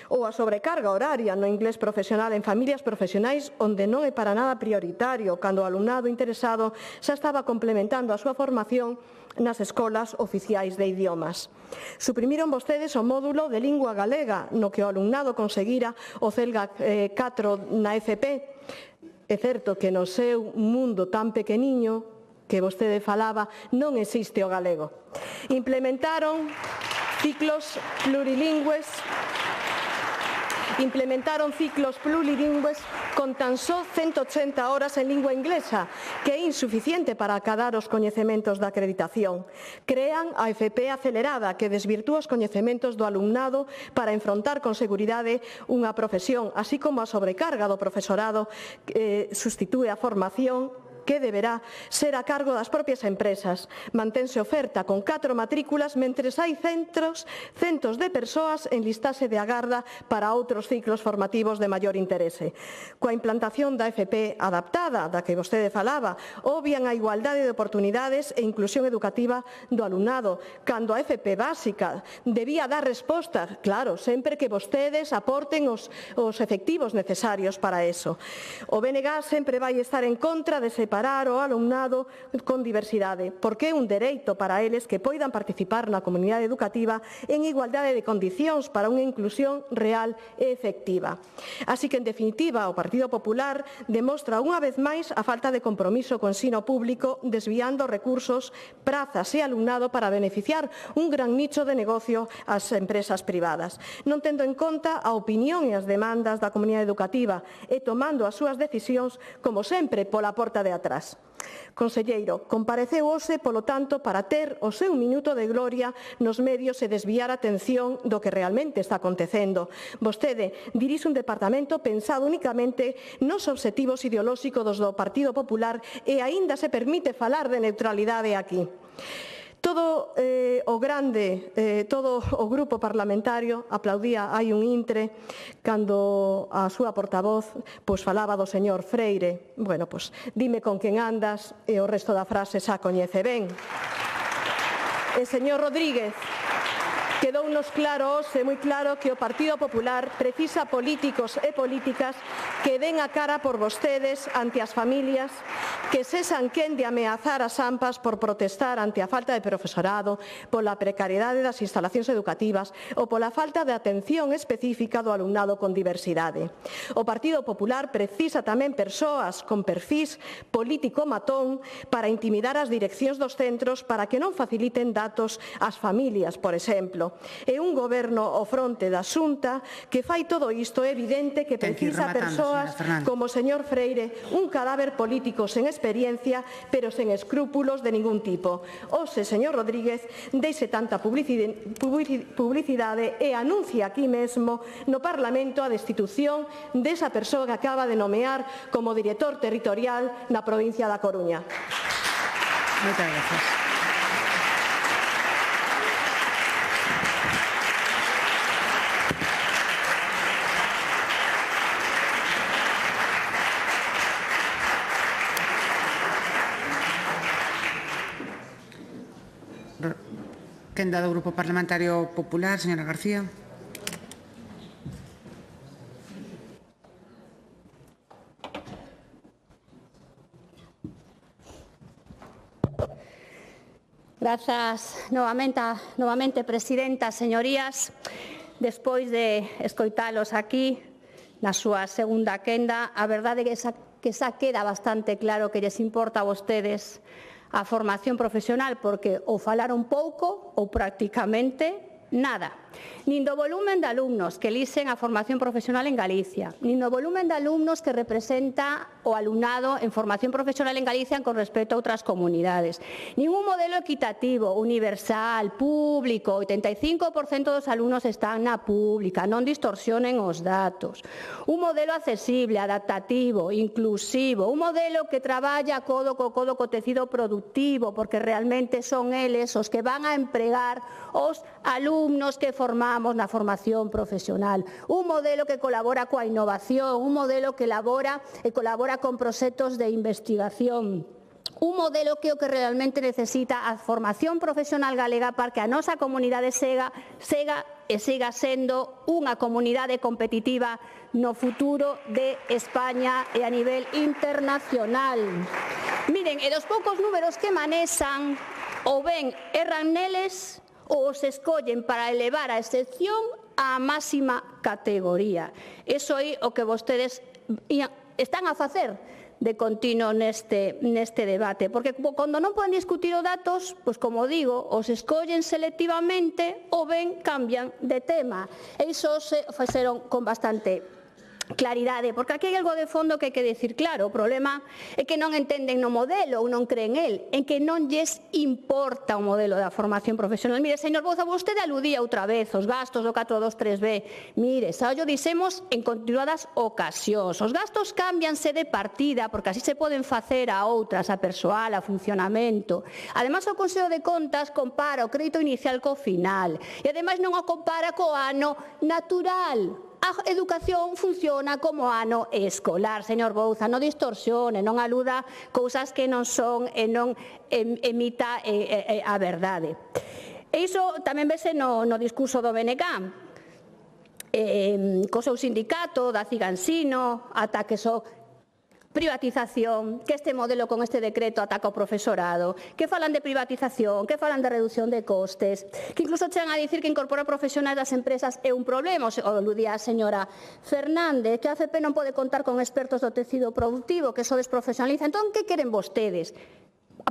Ou a sobrecarga horaria no inglés profesional en familias profesionais onde non é para nada prioritario, cando o alumnado interesado xa estaba complementando a súa formación nas escolas oficiais de idiomas. Suprimiron vostedes o módulo de lingua galega, no que o alumnado conseguira o CELGA 4 na FP. É certo que no seu mundo tan pequeniño que vostede falaba non existe o galego. Implementaron ciclos plurilingües con tan só 180 horas en lingua inglesa, que é insuficiente para acadar os coñecementos da acreditación. Crean a FP acelerada, que desvirtúa os coñecementos do alumnado para enfrontar con seguridade unha profesión, así como a sobrecarga do profesorado que sustitúe a formación que deberá ser a cargo das propias empresas. Mantense oferta con 4 matrículas, mentres hai centos de persoas en listaxe de agarda para outros ciclos formativos de maior interese. Coa implantación da FP adaptada, da que vostede falaba, obvian a igualdade de oportunidades e inclusión educativa do alumnado, cando a FP básica debía dar resposta, claro, sempre que vostedes aporten os efectivos necesarios para eso. O BNG sempre vai estar en contra de separar o alumnado con diversidade, porque é un dereito para eles que poidan participar na comunidade educativa en igualdade de condicións para unha inclusión real e efectiva. Así que, en definitiva, o Partido Popular demostra unha vez máis a falta de compromiso co ensino público, desviando recursos, prazas e alumnado para beneficiar un gran nicho de negocio ás empresas privadas, non tendo en conta a opinión e as demandas da comunidade educativa e tomando as súas decisións, como sempre, pola porta de atrás. Conselleiro, compareceu hoxe, polo tanto, para ter o seu minuto de gloria nos medios e desviar a atención do que realmente está acontecendo. Vostede dirixe un departamento pensado únicamente nos obxectivos ideolóxicos do Partido Popular e aínda se permite falar de neutralidade aquí. Todo o grupo parlamentario aplaudía hai un intre cando a súa portavoz falaba do señor Freire. Bueno, dime con quen andas e o resto da frase xa coñece ben. E señor Rodríguez, quedounos claro hoxe, moi claro, que o Partido Popular precisa políticos e políticas que den a cara por vostedes ante as familias, que sexan quen de ameazar as AMPAs por protestar ante a falta de profesorado, pola precariedade das instalacións educativas ou pola falta de atención específica do alumnado con diversidade. O Partido Popular precisa tamén persoas con perfís político matón para intimidar as direccións dos centros para que non faciliten datos ás familias, por exemplo. E un goberno ao fronte da Xunta que fai todo isto é evidente que precisa persoas como o señor Freire, un cadáver político sen experiencia, pero sen escrúpulos de ningún tipo. Ose, señor Rodríguez, deixe tanta publicidade e anuncia aquí mesmo no Parlamento a destitución desa persoa que acaba de nomear como director territorial na provincia da Coruña. Moitas gracias. Quenda do Grupo Parlamentario Popular, señora García. Grazas novamente, presidenta, señorías. Despois de escoitalos aquí na súa segunda quenda, a verdade é que xa queda bastante claro que lles importa a vostedes a formación profesional, porque ou falaron pouco ou prácticamente nada. Nin do volumen de alumnos que elixen a formación profesional en Galicia, nin do volumen de alumnos que representa o alumnado en formación profesional en Galicia con respecto a outras comunidades. Ningún modelo equitativo, universal, público, 85% dos alumnos están na pública, non distorsionen os datos. Un modelo accesible, adaptativo, inclusivo, un modelo que traballa codo co tecido productivo, porque realmente son eles os que van a empregar os alumnos que formamos na formación profesional. Un modelo que colabora coa innovación, un modelo que elabora e colabora con proxectos de investigación. Un modelo que é o que realmente necesita a formación profesional galega para que a nosa comunidade siga sendo unha comunidade competitiva no futuro de España e a nivel internacional. Miren, e dos poucos números que manexan, ou ben erran neles ou os escollen para elevar a excepción á máxima categoría. Iso é o que vostedes están a facer de continuo neste debate, porque cando non poden discutir os datos, pois como digo, os escollen selectivamente ou ben cambian de tema. E iso se fixeron con bastante claridade, porque aquí hai algo de fondo que hai que decir claro. O problema é que non entenden no modelo ou non creen el, en que non lles importa o modelo da formación profesional. Mire, señor Boza, vostede aludía outra vez os gastos do 423B. Mire, xa o dixemos en continuadas ocasións. Os gastos cámbianse de partida, porque así se poden facer a outras, a persoal, a funcionamento. Ademais, o Consello de Contas compara o crédito inicial co final e ademais non o compara co ano natural. A educación funciona como ano escolar, señor Bouza, non distorsione, non aluda cousas que non son e non emita a verdade. E iso tamén vese no discurso do BNG, co seu sindicato, da Cigansino, ataques ao privatización, que este modelo con este decreto ataca o profesorado, que falan de privatización, que falan de reducción de costes, que incluso chegan a dicir que incorporar profesionais das empresas é un problema. O aludía a señora Fernández, que a AFP non pode contar con expertos do tecido productivo, que eso desprofesionaliza. Entón, que queren vostedes?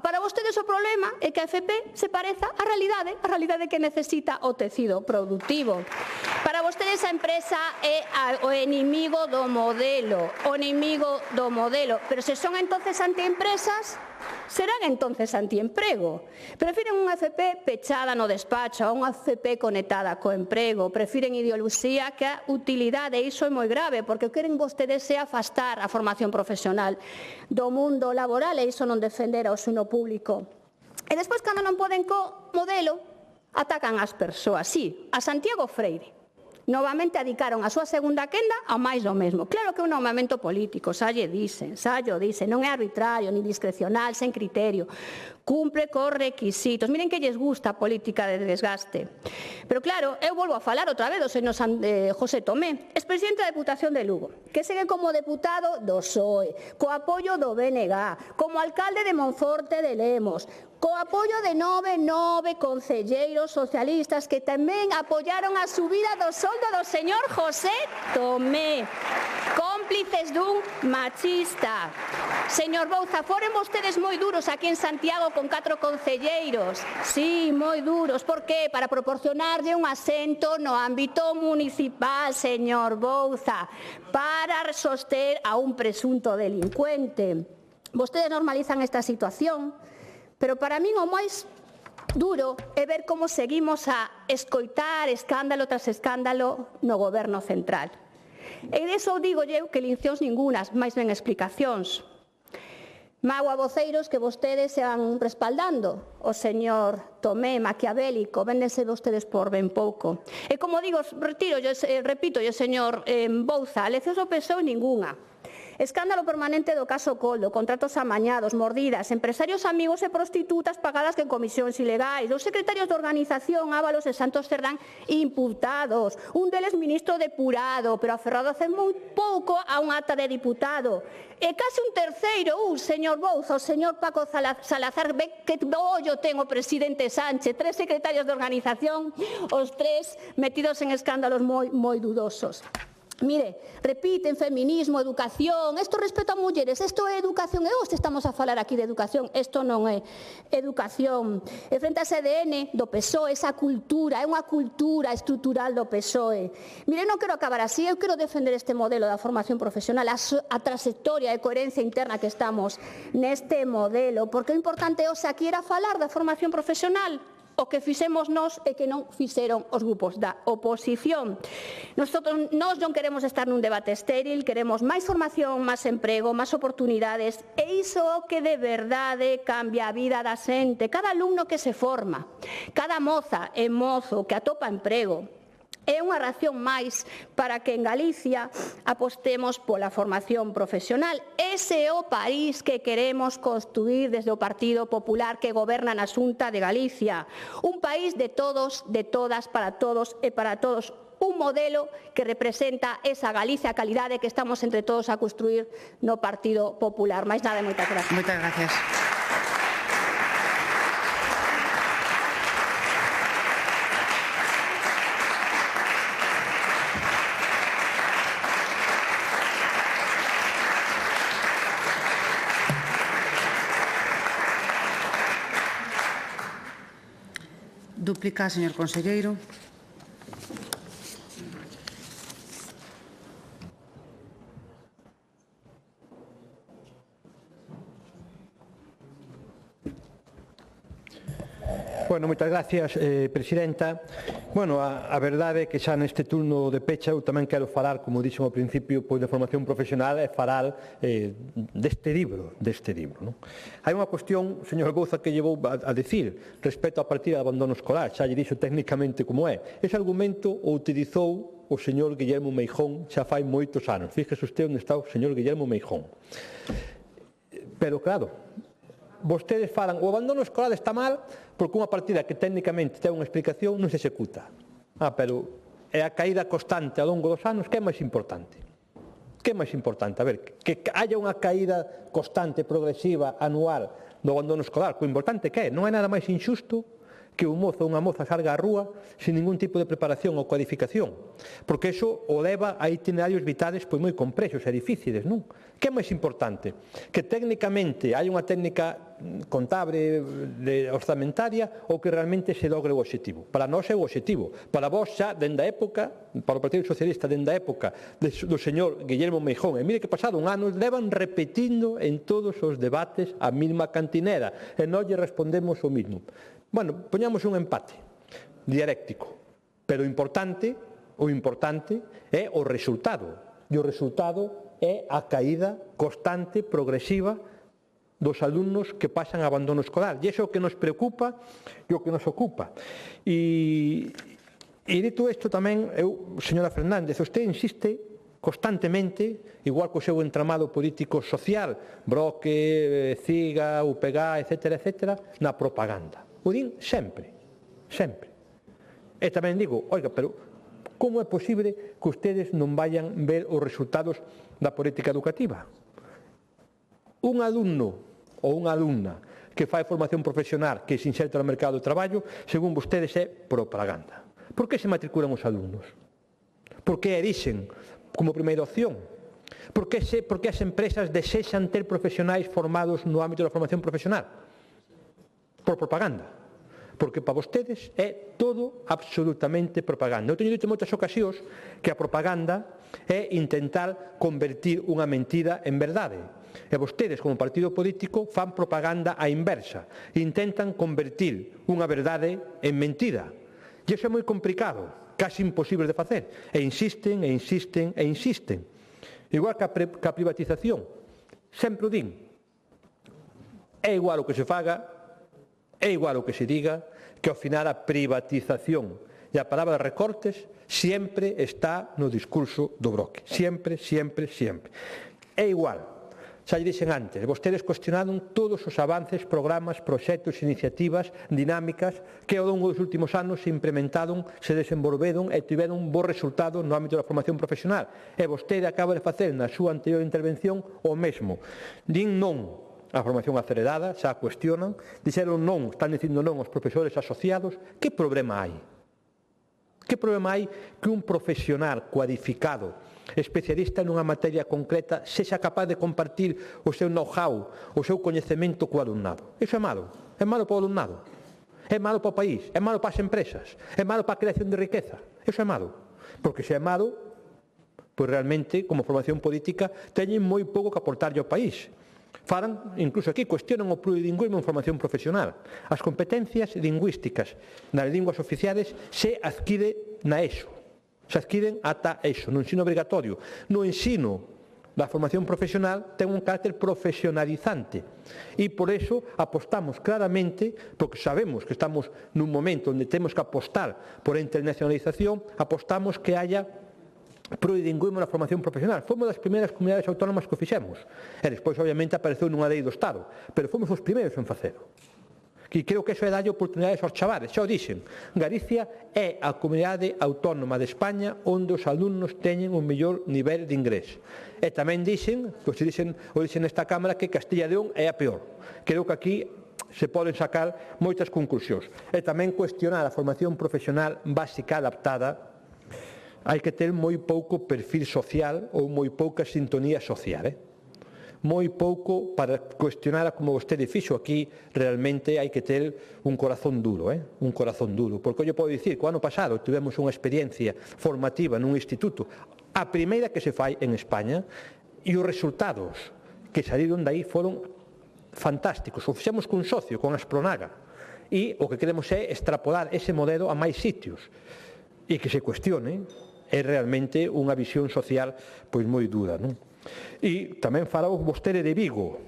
Para vostedes o problema é que a AFP se pareza á realidade que necesita o tecido productivo. Para vostedes a empresa é o enemigo do modelo, pero se son entonces antiempresas, serán entonces antiemprego. Prefiren unha AFP pechada no despacho a unha AFP conectada co emprego. Prefiren ideoloxía que a utilidade. E iso é moi grave, porque o que queren vostedes é afastar a formación profesional do mundo laboral, e iso non defender ao ensino público E despois, cando non poden co modelo, atacan as persoas. Sí, a Santiago Freire. Novamente adicaron a súa segunda quenda a máis do mesmo. Claro que é un nomeamento político, xa lle dicen, non é arbitrario, ni discrecional, sen criterio. Cumpre cos requisitos. Miren que lles gusta a política de desgaste. Pero claro, eu volvo a falar outra vez do señor José Tomé, expresidente da Deputación de Lugo, que segue como deputado do PSOE, co apoio do BNG, como alcalde de Monforte de Lemos, co apoio de 9 concelleiros socialistas que tamén apoiaron a subida do soldo do señor José Tomé, cómplices dun machista. Señor Bouza, foren vostedes moi duros aquí en Santiago con 4 concelleiros. Sí, moi duros. Por qué? Para proporcionarlle un asento no ámbito municipal, señor Bouza, para soster a un presunto delincuente. Vostedes normalizan esta situación, pero para min o máis duro é ver como seguimos a escoitar escándalo tras escándalo no goberno central. E diso digo eu que leccións ningunas, máis ben explicacións. Mago a voceiros que vostedes se van respaldando. O señor Tomé, maquiavélico, véndense vostedes por ben pouco. E como digo, repito, señor Bouza, leccións do PSOE ningunha. Escándalo permanente do caso Coldo, contratos amañados, mordidas, empresarios amigos e prostitutas pagadas en comisións ilegais, os secretarios de organización Ábalos e Santos Cerdán imputados, un deles ministro depurado, pero aferrado hace moi pouco a un acta de diputado. E case un terceiro, señor Bouza, o señor Paco Salazar, ve que ollo ten o presidente Sánchez, 3 secretarios de organización, os 3 metidos en escándalos moi dudosos. Mire, repiten feminismo, educación, isto respecto a mulleres, isto é educación, e hoxe estamos a falar aquí de educación, isto non é educación. E frente a SDN do PSOE, esa cultura, é unha cultura estrutural do PSOE. Mire, non quero acabar así, eu quero defender este modelo da formación profesional, a trayectoria e coherencia interna que estamos neste modelo, porque o importante hoxe aquí era falar da formación profesional, o que fixemos nós e que non fixeron os grupos da oposición. Nós non queremos estar nun debate estéril, queremos máis formación, máis emprego, máis oportunidades, e iso o que de verdade cambia a vida da xente. Cada alumno que se forma, cada moza e mozo que atopa emprego, é unha razón máis para que en Galicia apostemos pola formación profesional. Ese é o país que queremos construir desde o Partido Popular que goberna na Xunta de Galicia. Un país de todos, de todas, para todos e para todos. Un modelo que representa esa Galicia a calidade que estamos entre todos a construir no Partido Popular. Máis nada e moitas gracias. Moitas gracias. Dúplica, señor conselleiro. Bueno, moitas gracias, presidenta. Bueno, a verdade é que xa neste turno de pecha eu tamén quero falar, como dixen ao principio, pois de formación profesional e falar deste libro, non? Hai unha cuestión, señor Bouza, que llevou a decir respecto á partida de abandono escolar, xa lle dixo técnicamente como é. Ese argumento o utilizou o señor Guillermo Meijón xa fai moitos anos. Fíjese usted onde está o señor Guillermo Meijón. Pero claro, vostedes falan, o abandono escolar está mal porque unha partida que técnicamente ten unha explicación non se executa. Pero é a caída constante ao longo dos anos, que é máis importante? Que é máis importante? A ver, que haya unha caída constante, progresiva, anual do abandono escolar, o importante que é, non é nada máis injusto que un mozo ou unha moza salga á rúa sin ningún tipo de preparación ou cualificación, porque iso o leva a itinerarios vitales pois moi complexos e difíciles, non? Que é máis importante? Que técnicamente hai unha técnica contable orzamentaria ou que realmente se logre o obxectivo? Para nós é o obxectivo. Para vos xa, dende a época, para o Partido Socialista, dende a época do señor Guillermo Meijón, e mire que pasado un ano levan repetindo en todos os debates a mesma cantinera, e nós lle respondemos o mismo. Bueno, poñamos un empate dialéctico, pero o importante é o resultado, e o resultado é a caída constante, progresiva dos alumnos que pasan a abandono escolar. E iso é o que nos preocupa e o que nos ocupa. E dito isto tamén, señora Fernández, usted insiste constantemente, igual co seu entramado político social, Bloque, CIGA, UPG, etc., na propaganda. O din sempre, sempre. E tamén digo, oiga, pero como é posible que ustedes non vayan ver os resultados da política educativa? Un alumno ou unha alumna que fai formación profesional que se inserta no mercado do traballo, según vostedes é propaganda. Por que se matriculan os alumnos? Por que erixen como primeira opción? Por que as empresas desexan ter profesionais formados no ámbito da formación profesional? Por propaganda. Porque para vostedes é todo absolutamente propaganda. Eu teño dito en moitas ocasións que a propaganda é intentar convertir unha mentira en verdade. E vostedes, como partido político, fan propaganda á inversa. Intentan convertir unha verdade en mentira. E iso é moi complicado, casi imposible de facer. E insisten, e insisten, e insisten. Igual que a privatización. Sempre o din. É igual o que se faga, é igual o que se diga, que ao final a privatización e a palabra recortes sempre está no discurso do Bloque. Sempre, sempre, sempre. É igual. Xa lle dixen antes, vostedes cuestionaron todos os avances, programas, proxectos, iniciativas, dinámicas que ao longo dos últimos anos se implementaron, se desenvolveron e tiveron un bo resultado no ámbito da formación profesional. E vostede acaba de facer na súa anterior intervención o mesmo. Din non a formación acelerada, xa a cuestionan, dixeron non, están dicindo non aos profesores asociados. Que problema hai? Que problema hai que un profesional cualificado, especialista nunha materia concreta, sexa capaz de compartir o seu know-how, o seu coñecemento co alumnado? Iso é malo. É malo para o alumnado. É malo para o país. É malo para as empresas. É malo para a creación de riqueza. Iso é malo. Porque se é malo, pois realmente, como formación política, teñen moi pouco que aportarlle ao país. Falan, incluso aquí, cuestionan o plurilingüismo en formación profesional. As competencias lingüísticas nas linguas oficiales se adquire na ESO. Se adquiren ata ESO, no ensino obrigatorio. No ensino da formación profesional ten un carácter profesionalizante. E por eso apostamos claramente, porque sabemos que estamos nun momento onde temos que apostar por a internacionalización, apostamos que haya plurilingüismo na formación profesional. Fomos das primeiras comunidades autónomas que o fixemos. E despois, obviamente, apareceu nunha lei do Estado. Pero fomos os primeiros en facelo. E creo que iso é darlle oportunidades aos chavales. Xa o dixen, Galicia é a comunidade autónoma de España onde os alumnos teñen o mellor nivel de inglés. E tamén dixen, o dixen nesta Cámara, que Castilla e León é a peor. Creo que aquí se poden sacar moitas conclusións. E tamén cuestionar a formación profesional básica adaptada. Hai que ter moi pouco perfil social ou moi pouca sintonía social, moi pouco para cuestionar, como vostede fixo aquí, realmente hai que ter un corazón duro, un corazón duro, porque eu podo dicir que o ano pasado tivemos unha experiencia formativa nun instituto, a primeira que se fai en España, e os resultados que saíron dai foron fantásticos. O fixemos cun socio, con Aspronaga, e o que queremos é extrapolar ese modelo a máis sitios, e que se cuestione, é realmente unha visión social pois moi dura, non? E tamén falou vostede de Vigo.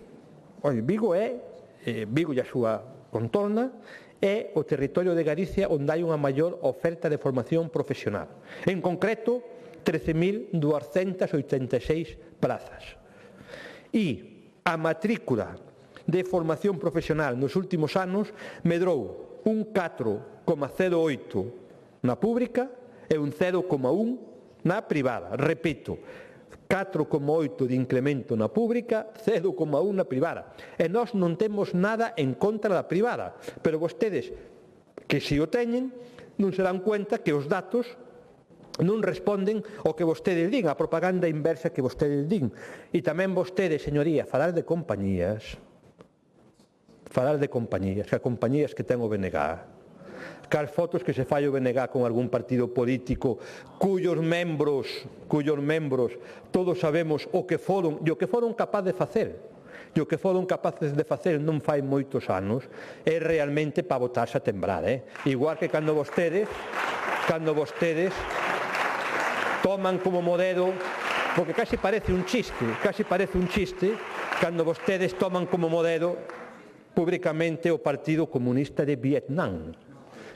Vigo Vigo e a súa contorna é o territorio de Galicia onde hai unha maior oferta de formación profesional. En concreto, 13.286 plazas. E a matrícula de formación profesional nos últimos anos medrou un 4,08 na pública e un 0,1 na privada. Repito, 4,8 de incremento na pública, 0,1 na privada. E nós non temos nada en contra da privada, pero vostedes, que se o teñen, non se dan cuenta que os datos non responden ao que vostedes din, a propaganda inversa que vostedes din. E tamén vostedes, señoría, falar de compañías, que a compañías que ten o BNG, cal fotos que se fai o BNG con algún partido político cuyos membros todos sabemos o que foron e o que foron capaces de facer. E o que foron capaces de facer non fai moitos anos é realmente para botarse a tembrar, Igual que cando vostedes toman como modelo, porque casi parece un chiste, cando vostedes toman como modelo públicamente o Partido Comunista de Vietnam.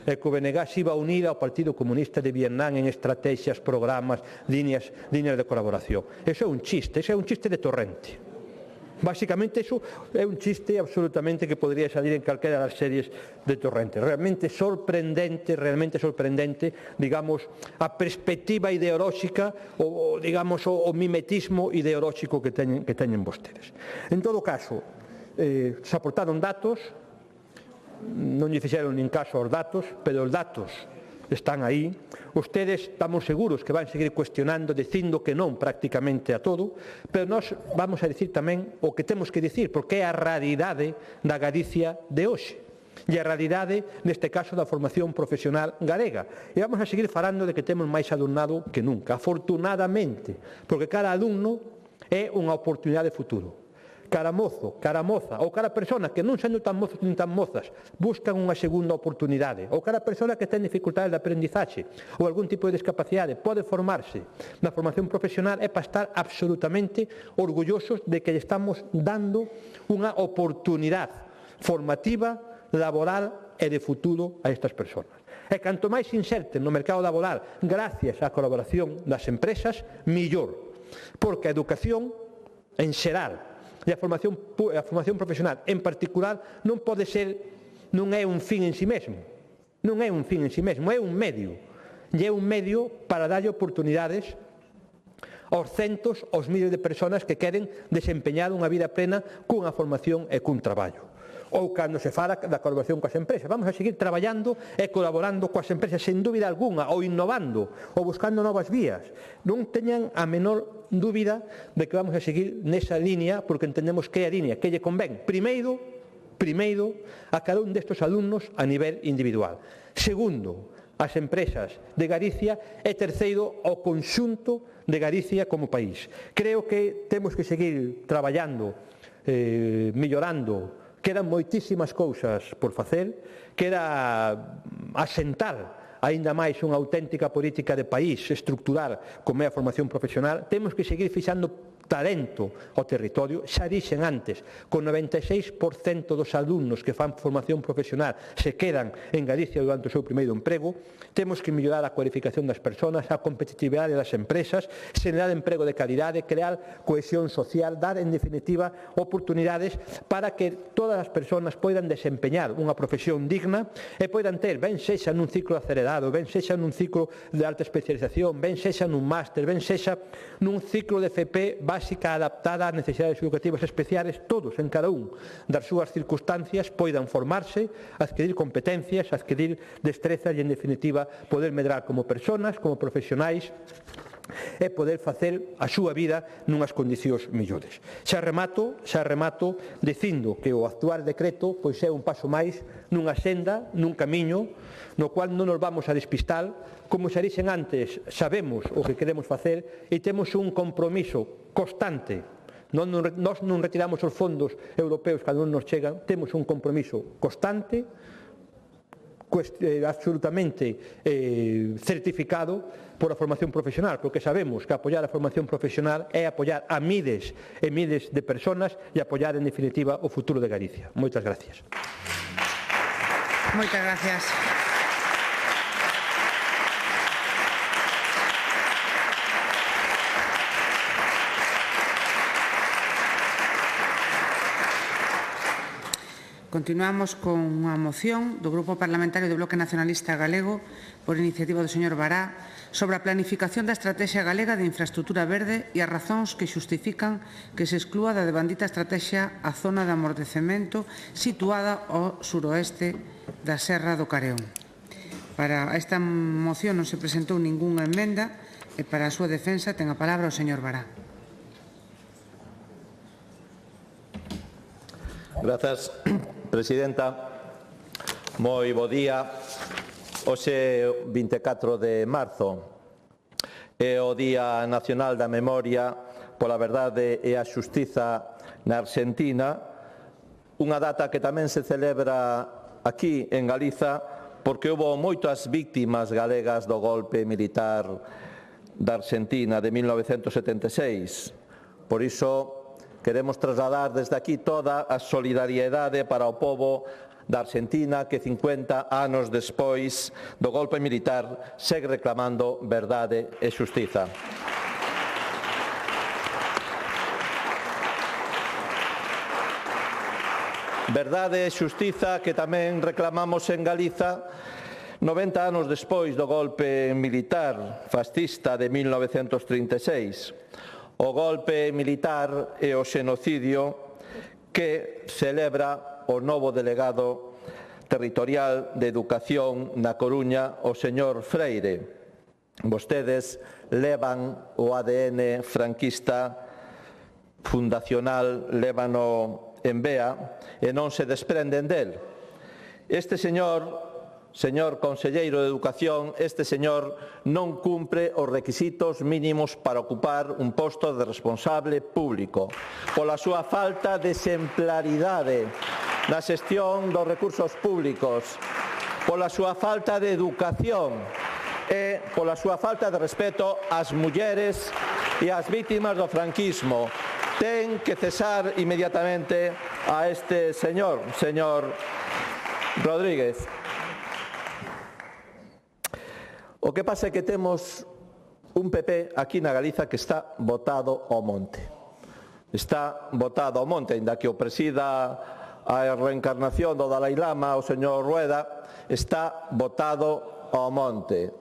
E que o BNG se iba a unir ao Partido Comunista de Vietnam en estrategias, programas, líneas de colaboración. Eso é un chiste de Torrente. Básicamente, eso é un chiste absolutamente que podría salir en calquera das series de Torrente. Realmente sorprendente, digamos, a perspectiva ideolóxica, digamos, o mimetismo ideolóxico que teñen vostedes. En todo caso, se aportaron datos, non lle fixeron nin caso aos datos, pero os datos están aí. Ustedes estamos seguros que van seguir cuestionando, dicindo que non prácticamente a todo, pero nós vamos a dicir tamén o que temos que dicir, porque é a realidade da Galicia de hoxe. E a realidade, neste caso, da formación profesional galega. E vamos a seguir falando de que temos máis alumnado que nunca, afortunadamente, porque cada alumno é unha oportunidade de futuro. Cada mozo, cada moza ou cada persona que non sendo tan mozos nin tan mozas buscan unha segunda oportunidade, ou cada persona que ten dificultades de aprendizaxe ou algún tipo de discapacidade pode formarse na formación profesional, é para estar absolutamente orgullosos de que lle estamos dando unha oportunidade formativa, laboral e de futuro a estas persoas. E canto máis se inserten no mercado laboral gracias á colaboración das empresas, millor, porque a educación en xeral e a formación profesional en particular non é un fin en si mesmo, é un medio, e é un medio para darlle oportunidades aos centos, aos miles de persoas que queren desempeñar unha vida plena cunha formación e cun traballo. Ou cando se fala da colaboración coas empresas. Vamos a seguir traballando e colaborando coas empresas, sen dúbida alguna, ou innovando, ou buscando novas vías. Non teñan a menor dúbida de que vamos a seguir nesa línea, porque entendemos que é a línea que lle convén, primeiro, a cada un destes alumnos a nivel individual. Segundo, as empresas de Galicia e terceiro, ao conxunto de Galicia como país. Creo que temos que seguir traballando, mellorando. Quedan moitísimas cousas por facer, queda asentar aínda máis unha auténtica política de país estructural como é a formación profesional. Temos que seguir fixando talento ao territorio. Xa dixen antes, con 96% dos alumnos que fan formación profesional se quedan en Galicia durante o seu primeiro emprego. Temos que mellorar a cualificación das persoas, a competitividade das empresas, xenerar emprego de calidade, crear cohesión social, dar, en definitiva, oportunidades para que todas as persoas poidan desempeñar unha profesión digna e poidan ter, ben sexa nun ciclo acelerado, ben sexa nun ciclo de alta especialización, ben sexa nun máster, ben sexa nun ciclo de FP básica adaptada ás necesidades educativas especiales, todos en cada un das súas circunstancias poidan formarse, adquirir competencias, adquirir destrezas e, en definitiva, poder medrar como persoas, como profesionais e poder facer a súa vida nunhas condicións mellores. Xa remato dicindo que o actual decreto pois é un paso máis nunha senda, nun camiño no cual non nos vamos a despistar. Como xa dixen antes, sabemos o que queremos facer e temos un compromiso constante. Nós non retiramos os fondos europeos cando non nos chegan, temos un compromiso constante, absolutamente certificado por a formación profesional, porque sabemos que apoiar a formación profesional é apoiar a miles e miles de persoas e apoiar, en definitiva, o futuro de Galicia. Moitas gracias. Moitas gracias. Continuamos con unha moción do Grupo Parlamentario do Bloque Nacionalista Galego por iniciativa do señor Bará sobre a planificación da Estrategia Galega de Infraestrutura Verde e as razóns que xustifican que se exclúa da devandita estrategia a zona de amortecemento situada ao suroeste da Serra do Careón. Para esta moción non se presentou ningunha emenda e para a súa defensa ten a palabra o señor Bará. Grazas, presidenta. Moi bo día. Hoxe, 24 de marzo, é o Día Nacional da Memoria pola Verdade e a Xustiza na Argentina, unha data que tamén se celebra aquí en Galiza porque houve moitas víctimas galegas do golpe militar da Argentina de 1976. Por iso, Queremos trasladar desde aquí toda a solidariedade para o pobo da Argentina que 50 anos despois do golpe militar segue reclamando verdade e xustiza. Verdade e xustiza que tamén reclamamos en Galiza 90 anos despois do golpe militar fascista de 1936. O golpe militar e o xenocidio que celebra o novo delegado territorial de Educación na Coruña, o señor Freire. Vostedes levan o ADN franquista fundacional, lévano en vea e non se desprenden del. Este señor conselleiro de Educación, este señor non cumpre os requisitos mínimos para ocupar un posto de responsable público, pola súa falta de exemplaridade na xestión dos recursos públicos, pola súa falta de educación e pola súa falta de respeto ás mulleres e ás vítimas do franquismo. Ten que cesar inmediatamente a este señor Rodríguez. O que pasa é que temos un PP aquí na Galiza que está botado ao monte. Está botado ao monte, ainda que o presida a reencarnación do Dalai Lama, o señor Rueda, está botado ao monte.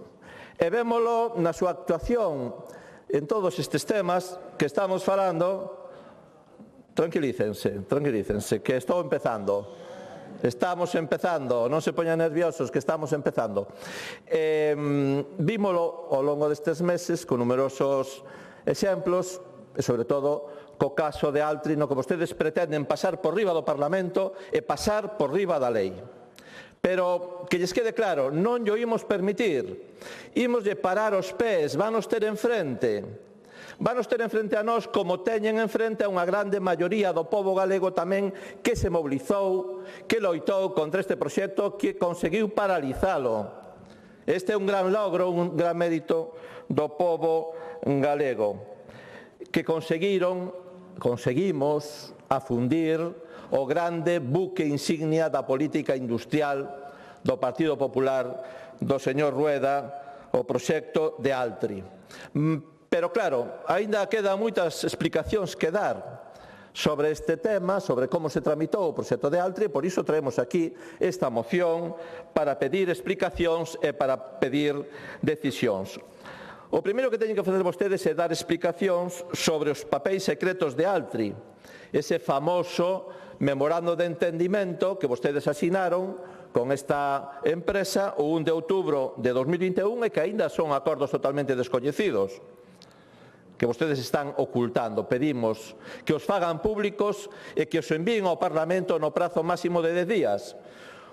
E vémolo na súa actuación en todos estes temas que estamos falando. Tranquilícense, que estou empezando. Estamos empezando, non se poñan nerviosos, que estamos empezando. Vímolo ao longo destes meses con numerosos exemplos, e sobre todo co caso de Altri, no que vostedes pretenden pasar por riba do Parlamento e pasar por riba da lei. Pero que lles quede claro, non llo imos permitir, imoslle parar os pés, vanos ter enfrente. Vanos ter enfrente a nós como teñen enfrente a unha grande maioría do pobo galego tamén que se mobilizou, que loitou contra este proxecto, que conseguiu paralizalo. Este é un gran logro, un gran mérito do pobo galego, que conseguimos afundir o grande buque insignia da política industrial do Partido Popular do señor Rueda, o proxecto de Altri. Pero claro, aínda quedan moitas explicacións que dar sobre este tema, sobre como se tramitou o proxecto de Altri, e por iso traemos aquí esta moción para pedir explicacións e para pedir decisións. O primeiro que teñen que facer vostedes é dar explicacións sobre os papéis secretos de Altri, ese famoso memorando de entendimento que vostedes asinaron con esta empresa o 1 de outubro de 2021 e que aínda son acordos totalmente descoñecidos, que vostedes están ocultando. Pedimos que os fagan públicos e que os envíen ao Parlamento no prazo máximo de 10 días.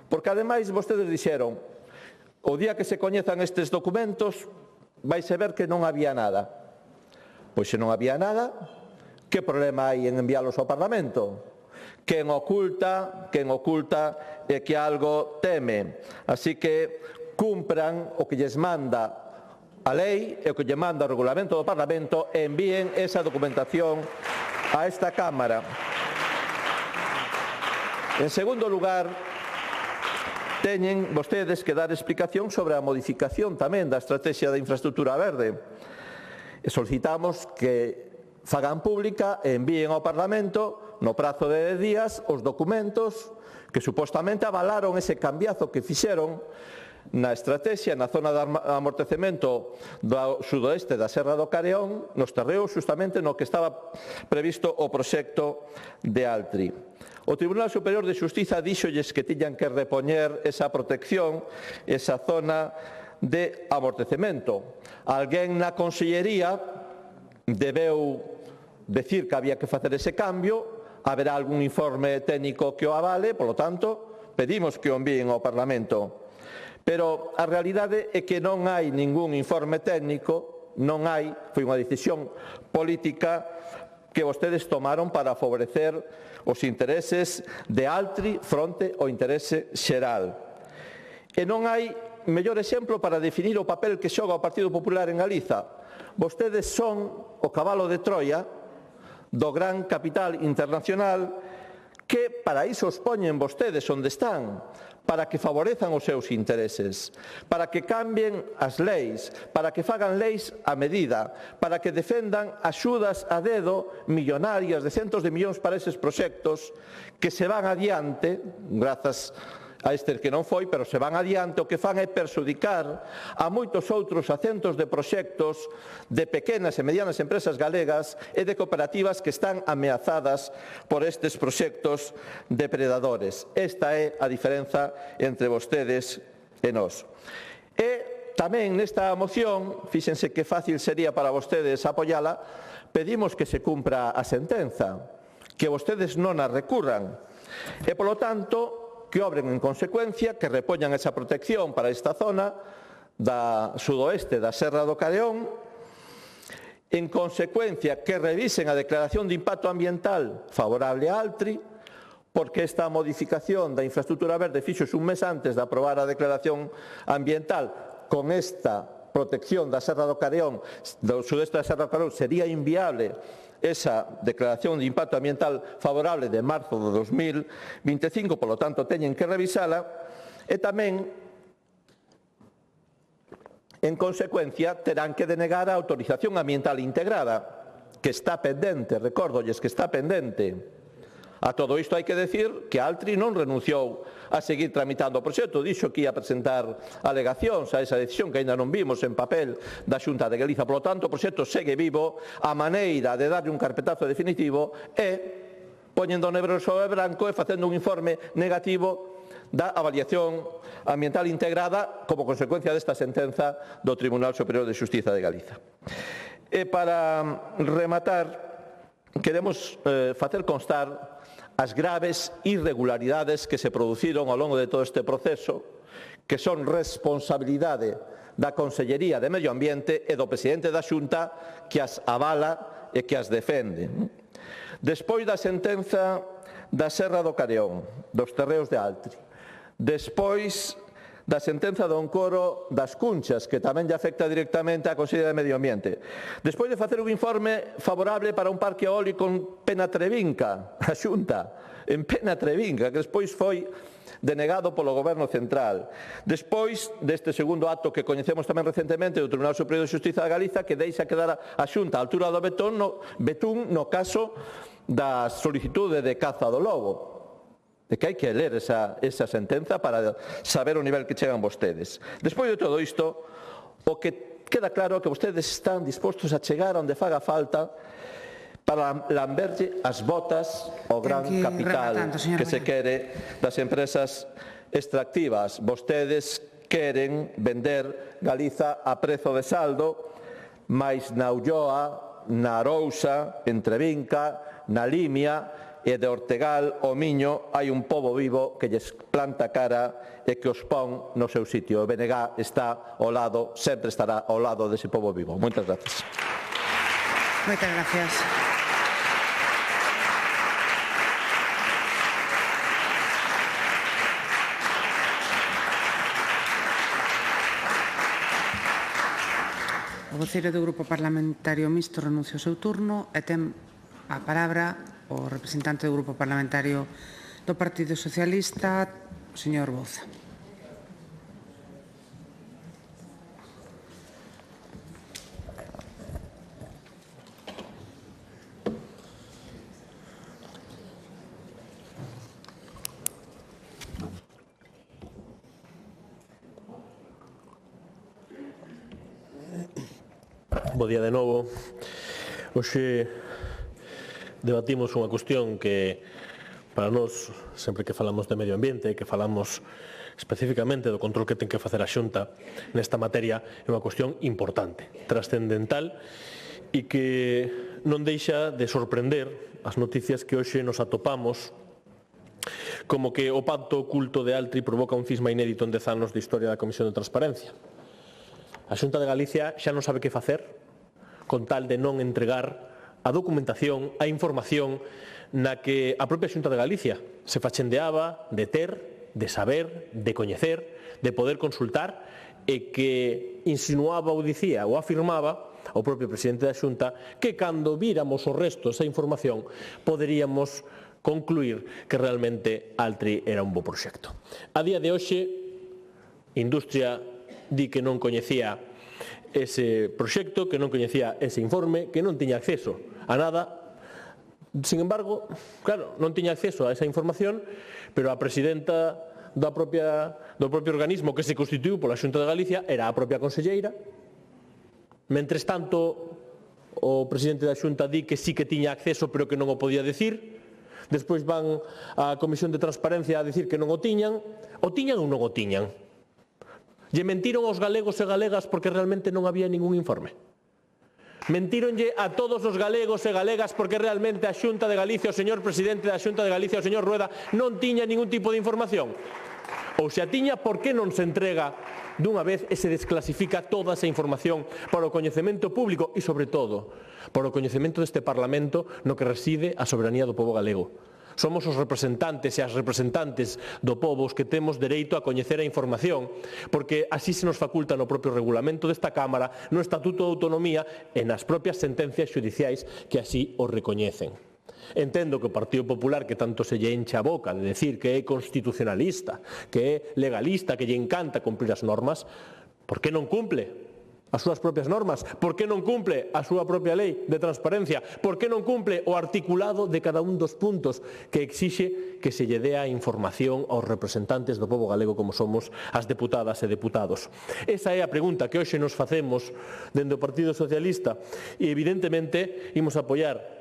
Porque, ademais, vostedes dixeron, o día que se coñezan estes documentos, vais a ver que non había nada. Pois se non había nada, que problema hai en enviálos ao Parlamento? Quen oculta é que algo teme. Así que cumpran o que lles manda a lei e o que lle manda o regulamento do Parlamento e envíen esa documentación a esta Cámara. En segundo lugar, teñen vostedes que dar explicación sobre a modificación tamén da estrategia de infraestructura verde. E solicitamos que fagan pública e envíen ao Parlamento no prazo de 10 días os documentos que supostamente avalaron ese cambiazo que fixeron na estrategia na zona de amortecemento do sudoeste da Serra do Careón, nos terreos justamente no que estaba previsto o proxecto de Altri. O Tribunal Superior de Xustiza díxolles que tiñan que repoñer esa protección, esa zona de amortecemento. Alguén na Consellería debeu decir que había que facer ese cambio, haberá algún informe técnico que o avale, polo tanto, pedimos que o envíen ao Parlamento. Pero a realidade é que non hai ningún informe técnico, non hai, foi unha decisión política que vostedes tomaron para favorecer os intereses de Altri fronte ao interese xeral. E non hai mellor exemplo para definir o papel que xoga o Partido Popular en Galiza. Vostedes son o cabalo de Troia do gran capital internacional que para iso os poñen vostedes onde están, para que favorezan os seus intereses, para que cambien as leis, para que fagan leis a medida, para que defendan axudas a dedo millonarias de centos de millóns para eses proxectos que se van adiante, grazas a este que non foi, pero se van adiante, o que fan é perxudicar a moitos outros a centos de proxectos de pequenas e medianas empresas galegas e de cooperativas que están ameazadas por estes proxectos depredadores. Esta é a diferenza entre vostedes e nós. E tamén nesta moción, fíxense que fácil sería para vostedes apoiala, pedimos que se cumpra a sentenza, que vostedes non a recurran e, polo tanto, que obren en consecuencia, que repoñan esa protección para esta zona da sudoeste da Serra do Careón, en consecuencia que revisen a declaración de impacto ambiental favorable a Altri, porque esta modificación da infraestructura verde fixose un mes antes de aprobar a declaración ambiental con esta protección da Serra do Careón, do sudeste da Serra do Careón, sería inviable esa declaración de impacto ambiental favorable de marzo de 2025, polo tanto, teñen que revisala, e tamén, en consecuencia, terán que denegar a autorización ambiental integrada, que está pendente, recórdolles que está pendente. A todo isto hai que decir que Altri non renunciou a seguir tramitando o proxecto, dixo que ia presentar alegacións a esa decisión que aínda non vimos en papel da Xunta de Galiza. Por lo tanto, o proxecto segue vivo, a maneira de darlle un carpetazo definitivo é poñendo negro sobre branco e facendo un informe negativo da avaliación ambiental integrada como consecuencia desta sentenza do Tribunal Superior de Xustiza de Galiza. E para rematar, queremos facer constar as graves irregularidades que se produciron ao longo de todo este proceso, que son responsabilidade da Consellería de Medio Ambiente e do Presidente da Xunta, que as avala e que as defende. Despois da sentenza da Serra do Careón, dos terreos de Altri, despois da sentenza do Encoro das Cunchas, que tamén lle afecta directamente á Consellería de Medio Ambiente. Despois de facer un informe favorable para un parque eólico en Penatrevinca, a Xunta, en Penatrevinca, que despois foi denegado polo Goberno Central. Despois deste segundo acto que coñecemos tamén recentemente do Tribunal Superior de Xustiza de Galiza, que deixa quedar a Xunta a altura do betún no caso da solicitude de caza do lobo. De que hai que ler esa sentenza para saber o nivel que chegan vostedes. Despois de todo isto, o que queda claro é que vostedes están dispostos a chegar onde faga falta para lamberlle as botas ao gran capital que se quere das empresas extractivas. Vostedes queren vender Galiza a prezo de saldo, mais na Ulloa, na Arousa, en Trevinca, na Limia e de Ortegal o Miño hai un pobo vivo que lles planta cara e que os pon no seu sitio. O BNG está ao lado, sempre estará ao lado dese pobo vivo. Moitas gracias. Moitas gracias. O voceiro do Grupo Parlamentario Mixto renuncia ao seu turno e ten a palabra o representante do Grupo Parlamentario do Partido Socialista, o señor Bouza. Bo día de novo. Hoxe debatimos unha cuestión que para nós, sempre que falamos de medio ambiente, que falamos especificamente do control que ten que facer a Xunta nesta materia, é unha cuestión importante, trascendental e que non deixa de sorprender as noticias que hoxe nos atopamos como que o pacto oculto de Altri provoca un cisma inédito en 10 anos de historia da Comisión de Transparencia. A Xunta de Galicia xa non sabe que facer con tal de non entregar a documentación, a información na que a propia Xunta de Galicia se fachendeaba de ter, de saber, de coñecer, de poder consultar e que insinuaba ou dicía ou afirmaba ao propio presidente da Xunta que cando víramos o resto desa información poderíamos concluir que realmente Altri era un bo proxecto. A día de hoxe, Industria di que non coñecía ese proxecto, que non coñecía ese informe, que non tiña acceso a nada. Sin embargo, claro, non tiña acceso a esa información, pero a presidenta do propio organismo que se constituiu pola Xunta de Galicia era a propia conselleira. Mentres tanto, o presidente da Xunta di que sí que tiña acceso, pero que non o podía decir. Despois van á Comisión de Transparencia a dicir que non o tiñan. O tiñan ou non o tiñan? Lle mentiron aos galegos e galegas porque realmente non había ningún informe. Mentíronlle a todos os galegos e galegas porque realmente a Xunta de Galicia, o señor presidente da Xunta de Galicia, o señor Rueda, non tiña ningún tipo de información. Ou se a tiña, por que non se entrega dunha vez e se desclasifica toda esa información para o coñecemento público e, sobre todo, para o coñecemento deste Parlamento no que reside a soberanía do pobo galego. Somos os representantes e as representantes do pobo os que temos dereito a coñecer a información, porque así se nos faculta no propio regulamento desta Cámara, no Estatuto de Autonomía e nas propias sentencias xudiciais que así o recoñecen. Entendo que o Partido Popular, que tanto se lle enche a boca de decir que é constitucionalista, que é legalista, que lle encanta cumprir as normas, por que non cumple as súas propias normas? Por que non cumple a súa propia lei de transparencia? Por que non cumple o articulado de cada un dos puntos que exixe que se lle dea información aos representantes do pobo galego como somos as deputadas e deputados? Esa é a pregunta que hoxe nos facemos dende o Partido Socialista e evidentemente imos apoiar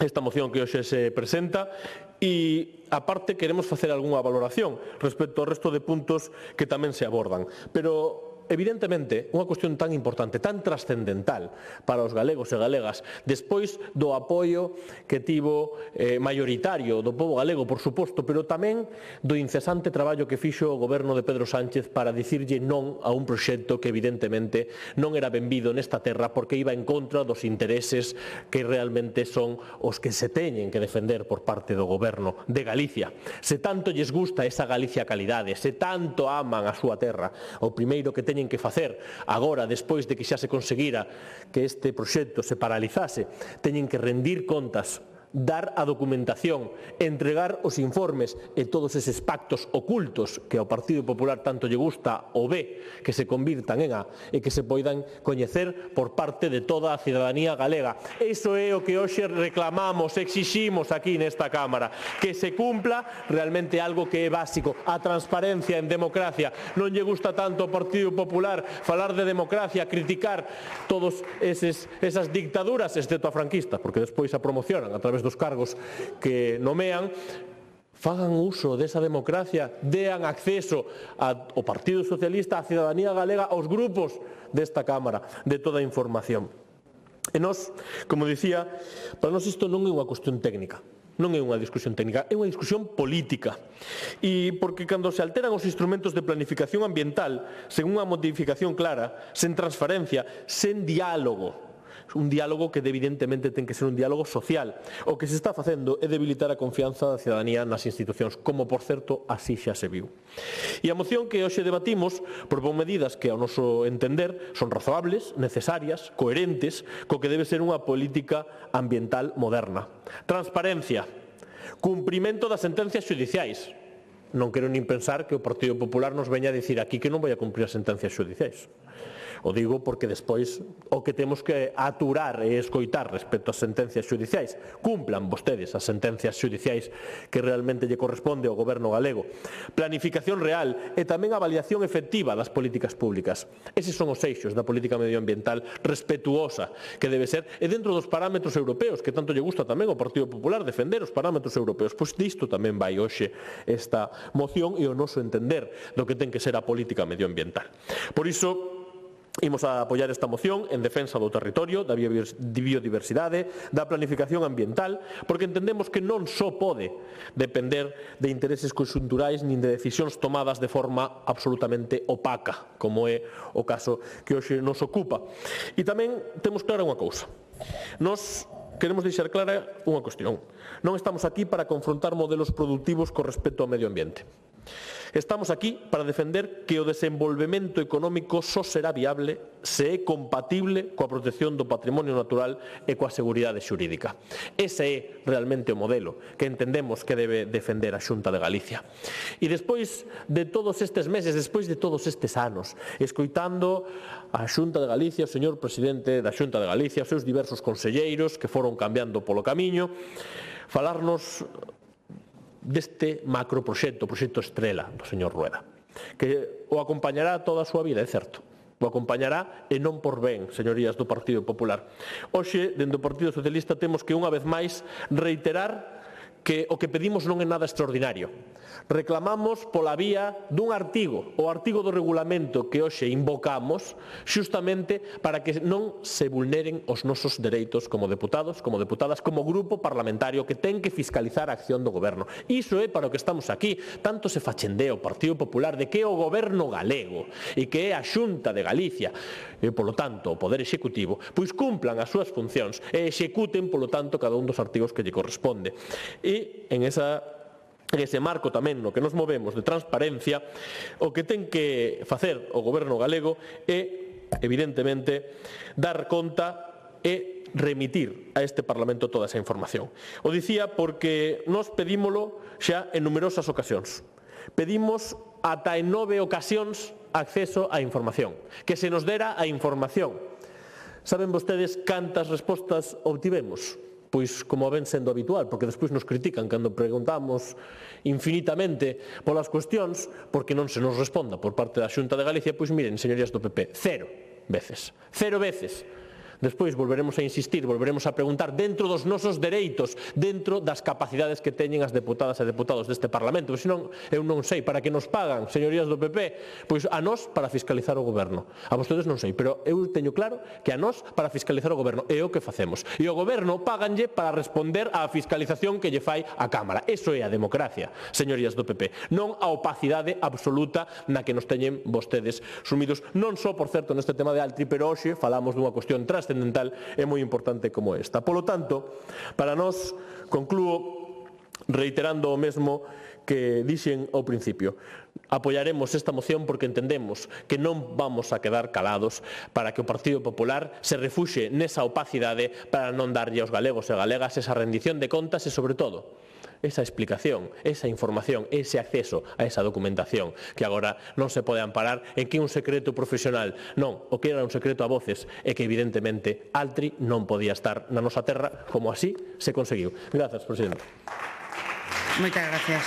esta moción que hoxe se presenta e, aparte, queremos facer algunha valoración respecto ao resto de puntos que tamén se abordan. Pero evidentemente, unha cuestión tan importante, tan trascendental para os galegos e galegas, despois do apoio que tivo maioritario do pobo galego, por suposto, pero tamén do incesante traballo que fixo o goberno de Pedro Sánchez para dicirlle non a un proxecto que evidentemente non era benvido nesta terra porque iba en contra dos intereses que realmente son os que se teñen que defender por parte do goberno de Galicia. Se tanto lles gusta esa Galicia calidade, se tanto aman a súa terra, o primeiro que teñen que facer agora, despois de que xa se conseguira que este proxecto se paralizase, teñen que rendir contas, dar a documentación, entregar os informes e todos eses pactos ocultos que ao Partido Popular tanto lle gusta ou ve que se convirtan en A e que se poidan coñecer por parte de toda a cidadanía galega. Iso é o que hoxe reclamamos, exiximos aquí nesta Cámara, que se cumpla realmente algo que é básico, a transparencia en democracia. Non lle gusta tanto ao Partido Popular falar de democracia, criticar todas esas dictaduras, excepto a franquista, porque despois a promocionan a través dos cargos que nomean. Fagan uso desa democracia, dean acceso ao Partido Socialista, á cidadanía galega, aos grupos desta Cámara, de toda a información. E nós, como dicía, para nós isto non é unha cuestión técnica. Non é unha discusión técnica, é unha discusión política. E porque cando se alteran os instrumentos de planificación ambiental sen unha modificación clara, sen transparencia, sen diálogo, un diálogo que evidentemente ten que ser un diálogo social. O que se está facendo é debilitar a confianza da cidadanía nas institucións, como, por certo, así xa se viu. E a moción que hoxe debatimos propón medidas que, ao noso entender, son razoables, necesarias, coherentes, co que debe ser unha política ambiental moderna. Transparencia, cumprimento das sentencias xudiciais. Non quero nin pensar que o Partido Popular nos veña a dicir aquí que non vai a cumprir as sentencias xudiciais. O digo porque despois o que temos que aturar e escoitar respecto ás sentencias xudiciais. Cumplan vostedes as sentencias xudiciais que realmente lle corresponde ao goberno galego. Planificación real e tamén avaliación efectiva das políticas públicas. Eses son os eixos da política medioambiental respetuosa que debe ser e dentro dos parámetros europeos que tanto lle gusta tamén ao Partido Popular defender os parámetros europeos. Pois disto tamén vai hoxe esta moción e o noso entender do que ten que ser a política medioambiental. Por iso, imos a apoiar esta moción en defensa do territorio, da biodiversidade, da planificación ambiental, porque entendemos que non só pode depender de intereses conxunturais nin de decisións tomadas de forma absolutamente opaca, como é o caso que hoxe nos ocupa. E tamén temos clara unha cousa. Nos queremos deixar clara unha cuestión. Non estamos aquí para confrontar modelos productivos con respecto ao medio ambiente. Estamos aquí para defender que o desenvolvemento económico só será viable se é compatible coa protección do patrimonio natural e coa seguridade xurídica. Ese é realmente o modelo que entendemos que debe defender a Xunta de Galicia. E despois de todos estes meses, despois de todos estes anos, escoitando a Xunta de Galicia, o señor presidente da Xunta de Galicia, os seus diversos conselleiros que foron cambiando polo camiño, falarnos deste macroproxecto, o proxecto Estrela do señor Rueda, que o acompañará toda a súa vida, é certo. O acompañará e non por ben, señorías do Partido Popular. Hoxe, dentro do Partido Socialista, temos que unha vez máis reiterar que o que pedimos non é nada extraordinario. Reclamamos pola vía dun artigo, o artigo do regulamento que hoxe invocamos, xustamente para que non se vulneren os nosos dereitos como deputados, como deputadas, como grupo parlamentario que ten que fiscalizar a acción do goberno. Iso é para o que estamos aquí. Tanto se fachendea o Partido Popular de que é o goberno galego e que é a Xunta de Galicia e, polo tanto, o Poder Executivo, pois cumplan as súas funcións e executen, polo tanto, cada un dos artigos que lle corresponde. E en ese marco tamén no que nos movemos de transparencia, o que ten que facer o goberno galego é, evidentemente, dar conta e remitir a este Parlamento toda esa información. O dicía porque nós pedímolo xa en numerosas ocasións. Pedimos ata en 9 ocasións acceso á información, que se nos dera a información. Saben vostedes cantas respostas obtivemos? Pois como ven sendo habitual, porque despois nos critican cando preguntamos infinitamente polas cuestións, porque non se nos responda por parte da Xunta de Galicia. Pois miren, señorías do PP, 0 veces. 0 veces. Despois volveremos a insistir, volveremos a preguntar dentro dos nosos dereitos, dentro das capacidades que teñen as deputadas e deputados deste Parlamento. Pois senón, eu non sei para que nos pagan, señorías do PP, pois a nós para fiscalizar o goberno. A vostedes non sei, pero eu teño claro que a nós para fiscalizar o goberno é o que facemos. E o goberno páganlle para responder á fiscalización que lle fai a Cámara. Eso é a democracia, señorías do PP. Non a opacidade absoluta na que nos teñen vostedes sumidos. Non só, por certo, neste tema de Altri, pero hoxe falamos dunha cuestión trascendental e moi importante como esta. Polo tanto, para nós, conclúo reiterando o mesmo que dixen ao principio. Apoiaremos esta moción porque entendemos que non vamos a quedar calados para que o Partido Popular se refuxe nesa opacidade para non darlle aos galegos e galegas esa rendición de contas e, sobre todo, esa explicación, esa información, ese acceso a esa documentación que agora non se pode amparar en que un secreto profesional. Non, o que era un secreto a voces é que evidentemente Altri non podía estar na nosa terra como así se conseguiu. Grazas, presidente. Moitas gracias.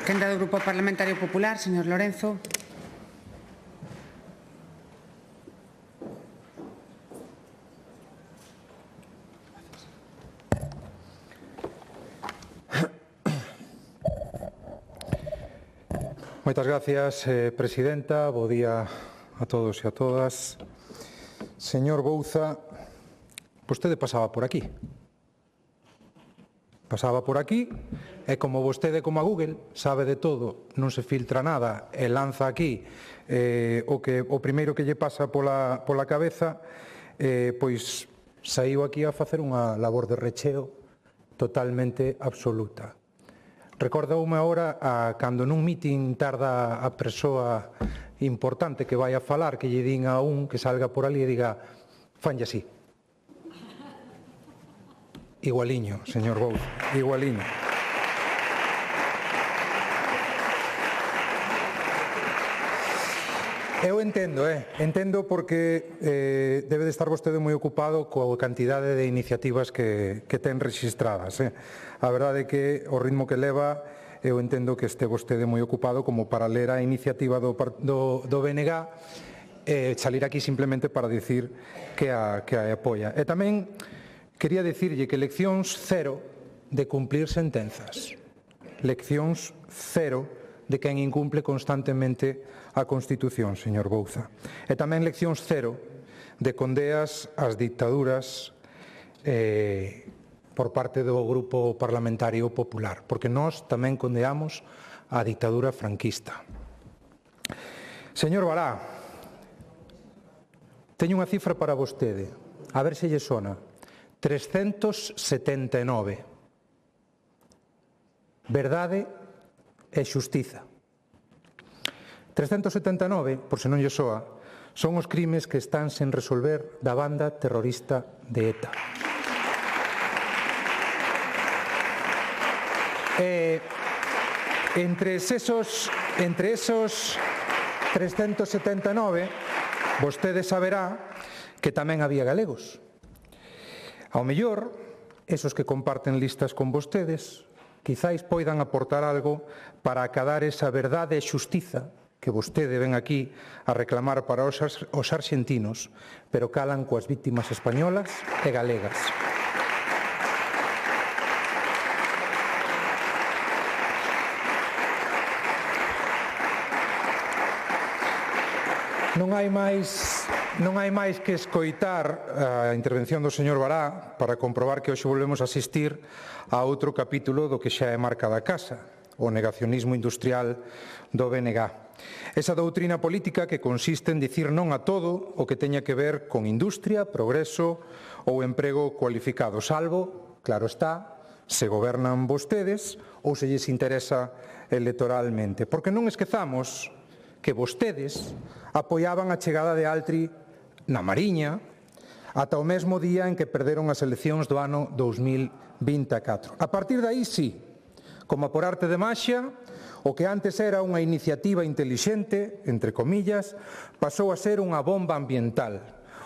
Quenda do Grupo Parlamentario Popular, señor Lorenzo. Moitas gracias, presidenta. Bo día a todos e a todas. Señor Bouza, vostede pasaba por aquí. Pasaba por aquí e como vostede, como a Google, sabe de todo, non se filtra nada e lanza aquí o primeiro que lle pasa pola cabeza, pois saiu aquí a facer unha labor de recheo totalmente absoluta. Recordoume agora cando nun mitin tarda a persoa importante que vai a falar, que lle din a un que salga por ali e diga fanlle así. Igualiño, señor Bouza, igualiño. Eu entendo porque debe de estar vostede moi ocupado coa cantidade de iniciativas que ten registradas. A verdade é que o ritmo que leva, eu entendo que este vostede moi ocupado como para ler a iniciativa do BNG e salir aquí simplemente para dicir que a apoia. E tamén quería dicirlle que leccións cero de cumplir sentenzas. Leccións cero de quen incumple constantemente a Constitución, señor Bouza. E tamén leccións cero de condeas ás dictaduras por parte do Grupo Parlamentario Popular, porque nós tamén condeamos a dictadura franquista. Señor Bará, Teño unha cifra para vostede, a ver se lle sona. 379. Verdade e xustiza. 379, por se non lle soa, son os crimes que están sen resolver da banda terrorista de ETA. Entre esos 379, vostede saberá que tamén había galegos. Ao mellor, esos que comparten listas con vostedes, quizáis poidan aportar algo para acadar esa verdade e xustiza que vostede ven aquí a reclamar para os arxentinos, pero calan coas víctimas españolas e galegas. Non hai máis que escoitar a intervención do señor Bará para comprobar que hoxe volvemos a asistir a outro capítulo do que xa é marca da casa, o negacionismo industrial do BNG. Esa doutrina política que consiste en dicir non a todo o que teña que ver con industria, progreso ou emprego cualificado, salvo, claro está, se gobernan vostedes ou se lles interesa electoralmente. Porque non esquezamos que vostedes apoiaban a chegada de Altri na Mariña ata o mesmo día en que perderon as eleccións do ano 2024. A partir de aí, sí, como por arte de maxia, o que antes era unha iniciativa intelixente, entre comillas, pasou a ser unha bomba ambiental,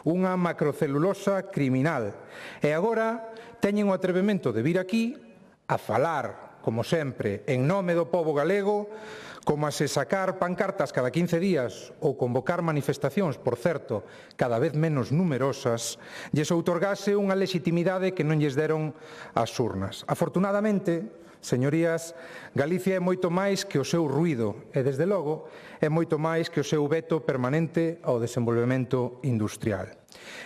unha macrocelulosa criminal. E agora teñen o atrevemento de vir aquí a falar, como sempre, en nome do pobo galego, como a se sacar pancartas cada 15 días ou convocar manifestacións, por certo, cada vez menos numerosas, lles outorgase unha legitimidade que non lles deron as urnas. Afortunadamente, señorías, Galicia é moito máis que o seu ruído e, desde logo, é moito máis que o seu veto permanente ao desenvolvemento industrial.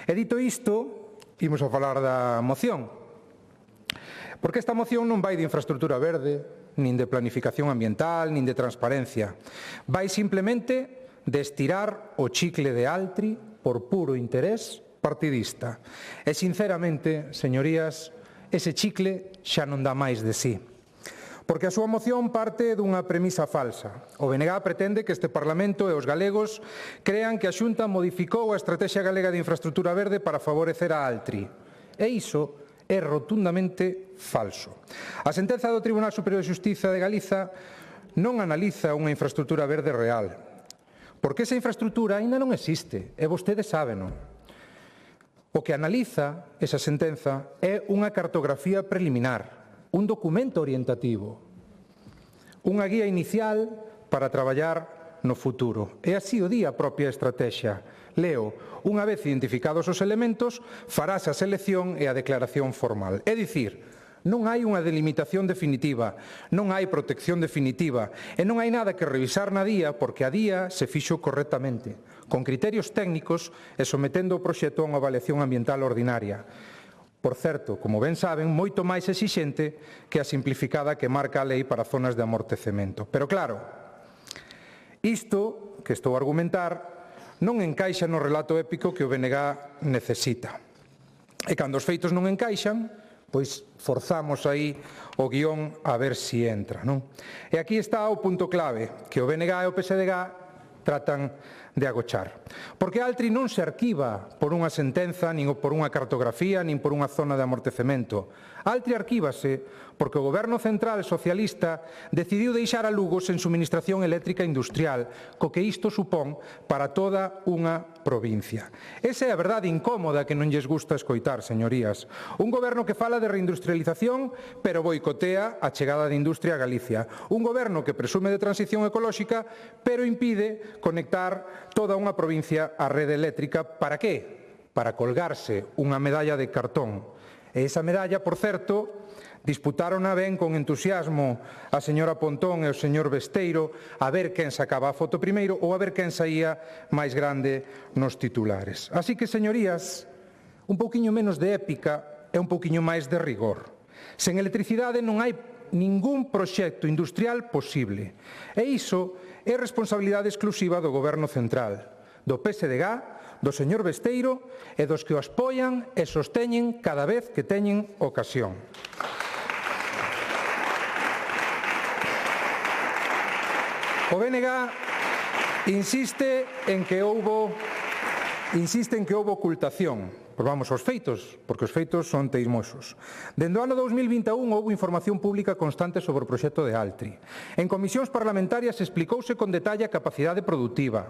E dito isto, imos a falar da moción. Porque esta moción non vai de infraestructura verde, nin de planificación ambiental, nin de transparencia. Vai simplemente de estirar o chicle de Altri por puro interés partidista. E, sinceramente, señorías, ese chicle xa non dá máis de sí. Porque a súa moción parte dunha premisa falsa. O BNG pretende que este Parlamento e os galegos crean que a Xunta modificou a Estrategia Galega de Infraestructura Verde para favorecer a Altri. E iso é rotundamente falso. A sentenza do Tribunal Superior de Xustiza de Galiza non analiza unha infraestructura verde real, porque esa infraestructura aínda non existe, e vostedes sábeno. O que analiza esa sentenza é unha cartografía preliminar, un documento orientativo, unha guía inicial para traballar no futuro. E así o di a propia estrategia. Leo, unha vez identificados os elementos, farase a selección e a declaración formal. É dicir, non hai unha delimitación definitiva, non hai protección definitiva e non hai nada que revisar na DIA porque a DIA se fixo correctamente, con criterios técnicos e sometendo o proxecto a unha avaliación ambiental ordinaria. Por certo, como ben saben, moito máis exixente que a simplificada que marca a lei para zonas de amortecemento. Pero claro, isto que estou a argumentar non encaixa no relato épico que o BNG necesita. E cando os feitos non encaixan, pois forzamos aí o guión a ver si entra, non? E aquí está o punto clave, que o BNG e o PSDG tratan de agochar. Porque Altri non se arquiva por unha sentenza, nin por unha cartografía, nin por unha zona de amortecemento. Altri arquívase porque o Goberno Central Socialista decidiu deixar a Lugo sen suministración eléctrica industrial, co que isto supón para toda unha provincia. Esa é a verdade incómoda que non lles gusta escoitar, señorías. Un goberno que fala de reindustrialización, pero boicotea a chegada de industria a Galicia. Un goberno que presume de transición ecolóxica, pero impide conectar toda unha provincia á rede eléctrica. Para que? Para colgarse unha medalla de cartón. E esa medalla, por certo, disputarona ben con entusiasmo a señora Pontón e o señor Besteiro a ver quen sacaba a foto primeiro ou a ver quen saía máis grande nos titulares. Así que, señorías, un pouquiño menos de épica e un pouquiño máis de rigor. Sen electricidade non hai ningún proxecto industrial posible. E iso é responsabilidade exclusiva do Goberno Central, do PSDG, do señor Besteiro e dos que o apoian e sosteñen cada vez que teñen ocasión. O BNG insiste en que houbo ocultación. Pois vamos aos feitos, porque os feitos son teimosos. Dende o ano 2021 houbo información pública constante sobre o proxecto de Altri. En comisións parlamentarias explicouse con detalle a capacidade produtiva,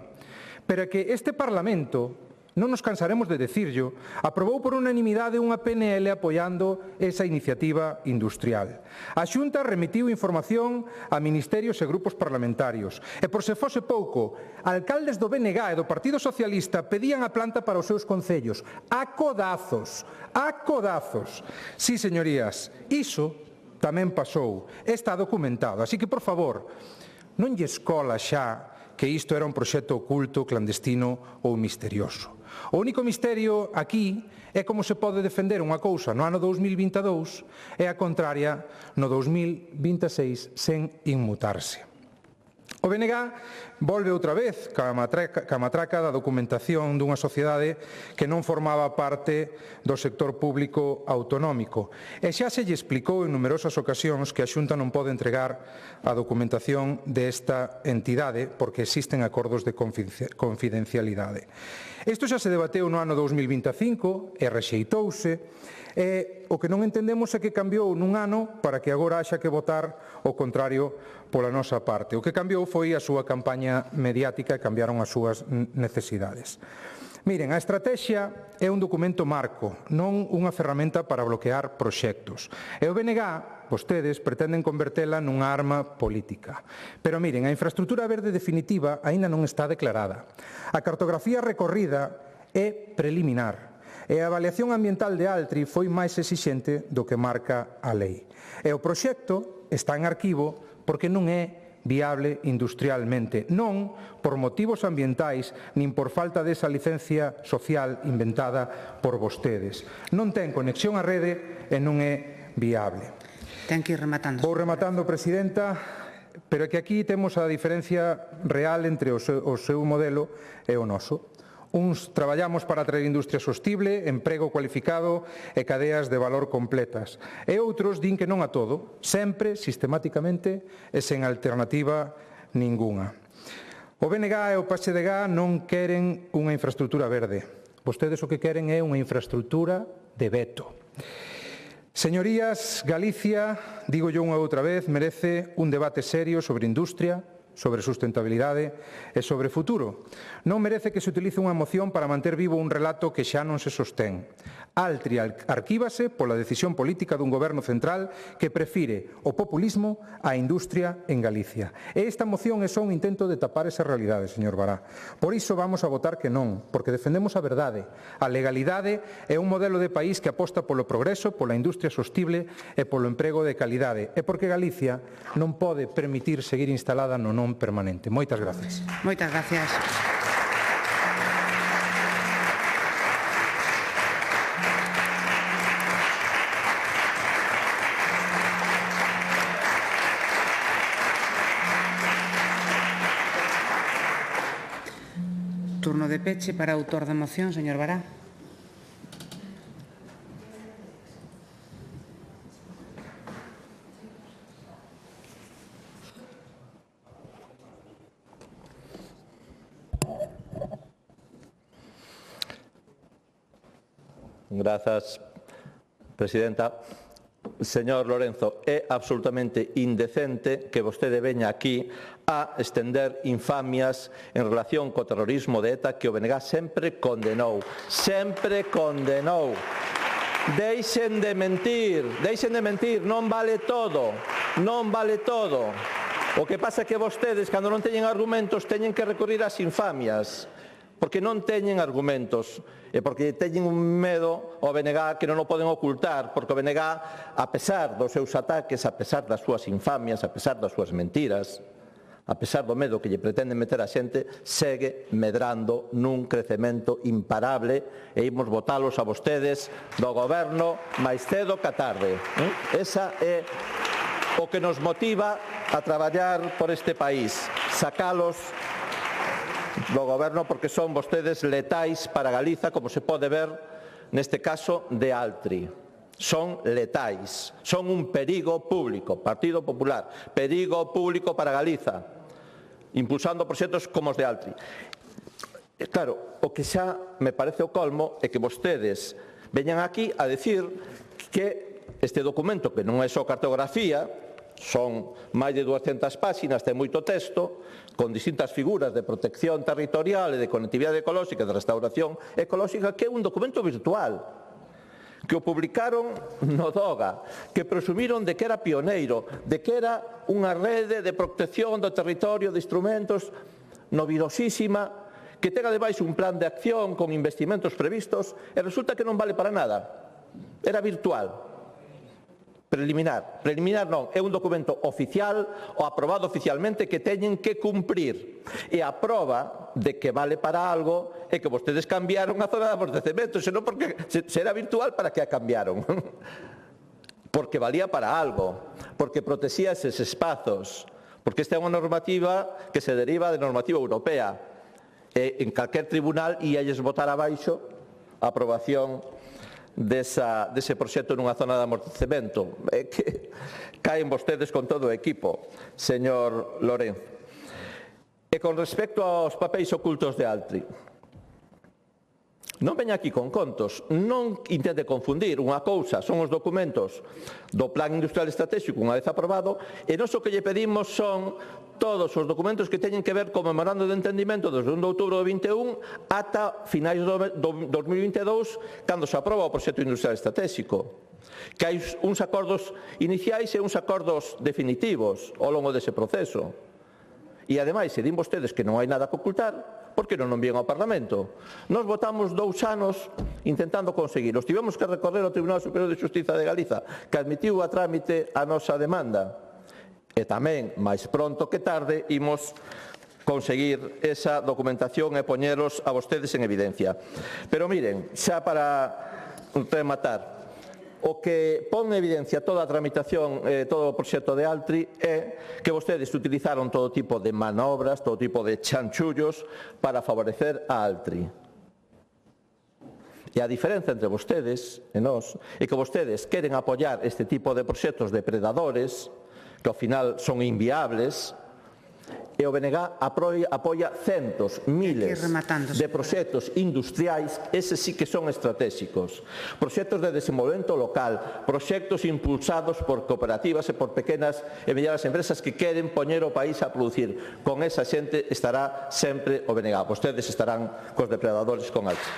pero que este Parlamento, non nos cansaremos de decirlo, aprobou por unanimidade unha PNL apoiando esa iniciativa industrial. A Xunta remitiu información a ministerios e grupos parlamentarios. E por se fose pouco, alcaldes do BNG e do Partido Socialista pedían a planta para os seus concellos. A codazos, a codazos. Sí, señorías, iso tamén pasou. Está documentado. Así que, por favor, non lle escola xa que isto era un proxecto oculto, clandestino ou misterioso. O único misterio aquí é como se pode defender unha cousa no ano 2022 e a contraria no 2026 sen inmutarse. O BNG volve outra vez ca matraca da documentación dunha sociedade que non formaba parte do sector público autonómico. E xa se lle explicou en numerosas ocasións que a Xunta non pode entregar a documentación desta entidade porque existen acordos de confidencialidade. Isto xa se debateu no ano 2025 e rexeitouse. O que non entendemos é que cambiou nun ano para que agora haxa que votar o contrario pola nosa parte. O que cambiou foi a súa campaña mediática e cambiaron as súas necesidades. Miren, a estratexia é un documento marco, non unha ferramenta para bloquear proxectos. E o BNG, vostedes, pretenden convertela nunha arma política. Pero miren, a infraestructura verde definitiva aínda non está declarada. A cartografía recorrida é preliminar. E a avaliación ambiental de Altri foi máis exixente do que marca a lei. E o proxecto está en arquivo porque non é viable industrialmente, non por motivos ambientais nin por falta desa licencia social inventada por vostedes. Non ten conexión á rede e non é viable. Ten que ir rematando. Vou rematando, Presidenta, pero é que aquí temos a diferencia real entre o seu modelo e o noso. Uns traballamos para traer industria sostible, emprego cualificado e cadeas de valor completas. E outros din que non a todo, sempre, sistematicamente e sen alternativa ningunha. O BNG e o PSDG non queren unha infraestructura verde. Vostedes o que queren é unha infraestructura de veto. Señorías, Galicia, digo yo unha outra vez, merece un debate serio sobre industria, sobre sustentabilidade e sobre futuro. Non merece que se utilice unha moción para manter vivo un relato que xa non se sostén. Altri arquívase pola decisión política dun goberno central que prefire o populismo á industria en Galicia. E esta moción é só un intento de tapar esa realidade, señor Bará. Por iso vamos a votar que non, porque defendemos a verdade. A legalidade é un modelo de país que aposta polo progreso, pola industria sostible e polo emprego de calidade. E porque Galicia non pode permitir seguir instalada no non permanente. Moitas gracias. Moitas gracias. Turno de peche para o autor da moción, señor Bará. Grazas, Presidenta. Señor Lorenzo, é absolutamente indecente que vostede veña aquí a estender infamias en relación co terrorismo de ETA que o BNG sempre condenou. Sempre condenou. Deixen de mentir, non vale todo, non vale todo. O que pasa é que vostedes, cando non teñen argumentos, teñen que recurrir ás infamias. Porque non teñen argumentos e porque teñen un medo ao BNG que non o poden ocultar, porque o BNG, a pesar dos seus ataques, a pesar das súas infamias, a pesar das súas mentiras, a pesar do medo que lle pretenden meter a xente, segue medrando nun crecemento imparable e imos votalos a vostedes do goberno máis cedo que tarde. Esa é o que nos motiva a traballar por este país, sacalos do Goberno porque son vostedes letais para Galiza, como se pode ver neste caso de Altri. Son letais, son un perigo público, Partido Popular, perigo público para Galiza, impulsando proxectos como os de Altri. Claro, o que xa me parece o colmo é que vostedes veñan aquí a decir que este documento, que non é só cartografía, son máis de 200 páxinas, ten moito texto, con distintas figuras de protección territorial e de conectividade ecolóxica e de restauración ecolóxica, que é un documento virtual, que o publicaron no DOGA, que presumiron de que era pioneiro, de que era unha rede de protección do territorio de instrumentos novidosísima, que ten ademais un plan de acción con investimentos previstos, e resulta que non vale para nada. Era virtual. Preliminar non, é un documento oficial ou aprobado oficialmente que teñen que cumprir. E a proba de que vale para algo é que vostedes cambiaron a zona de amortecemento, senón porque se era virtual, para que a cambiaron? Porque valía para algo, porque protexía eses espazos, porque esta é unha normativa que se deriva de normativa europea. E en calquer tribunal íalles botar abaixo a aprobación dese proxecto nunha zona de amortecemento. É que caen vostedes con todo o equipo, señor Lorenzo. E con respecto aos papéis ocultos de Altri, non veña aquí con contos, non intente confundir. Unha cousa son os documentos do Plan Industrial Estratégico unha vez aprobado, e nós o que lle pedimos son todos os documentos que teñen que ver co memorando de entendimento desde 1 de outubro do 21 ata finais do 2022, cando se aproba o proxecto industrial estratégico. Que hai uns acordos iniciais e uns acordos definitivos ao longo dese proceso. E, ademais, se din vostedes que non hai nada que ocultar, por que non envían ao Parlamento? Nós votamos 2 anos intentando conseguirlos. Tivemos que recorrer ao Tribunal Superior de Xustiza de Galiza, que admitiu a trámite a nosa demanda. E tamén, máis pronto que tarde, imos conseguir esa documentación e poñeros a vostedes en evidencia. Pero miren, xa para rematar, o que pon en evidencia toda a tramitación, todo o proxecto de Altri, é que vostedes utilizaron todo tipo de manobras, todo tipo de chanchullos para favorecer a Altri. E a diferenza entre vostedes e nós é que vostedes queren apoiar este tipo de proxectos depredadores, que ao final son inviables, e o BNG apoia centos, miles de proxectos industriais, eses sí que son estratégicos. Proxectos de desenvolvemento local, proxectos impulsados por cooperativas e por pequenas e medianas empresas que queren poñer o país a producir. Con esa xente estará sempre o BNG. Vostedes estarán cos depredadores con Altri.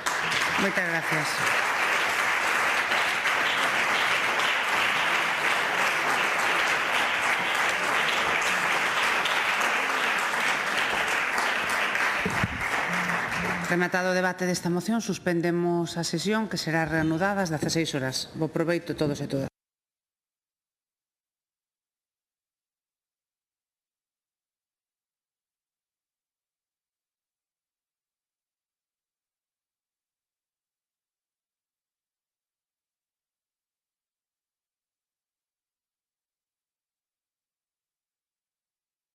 Moitas gracias. Rematado o debate desta moción, suspendemos a sesión, que será reanudada ás 16 horas. Bo proveito todos e todas.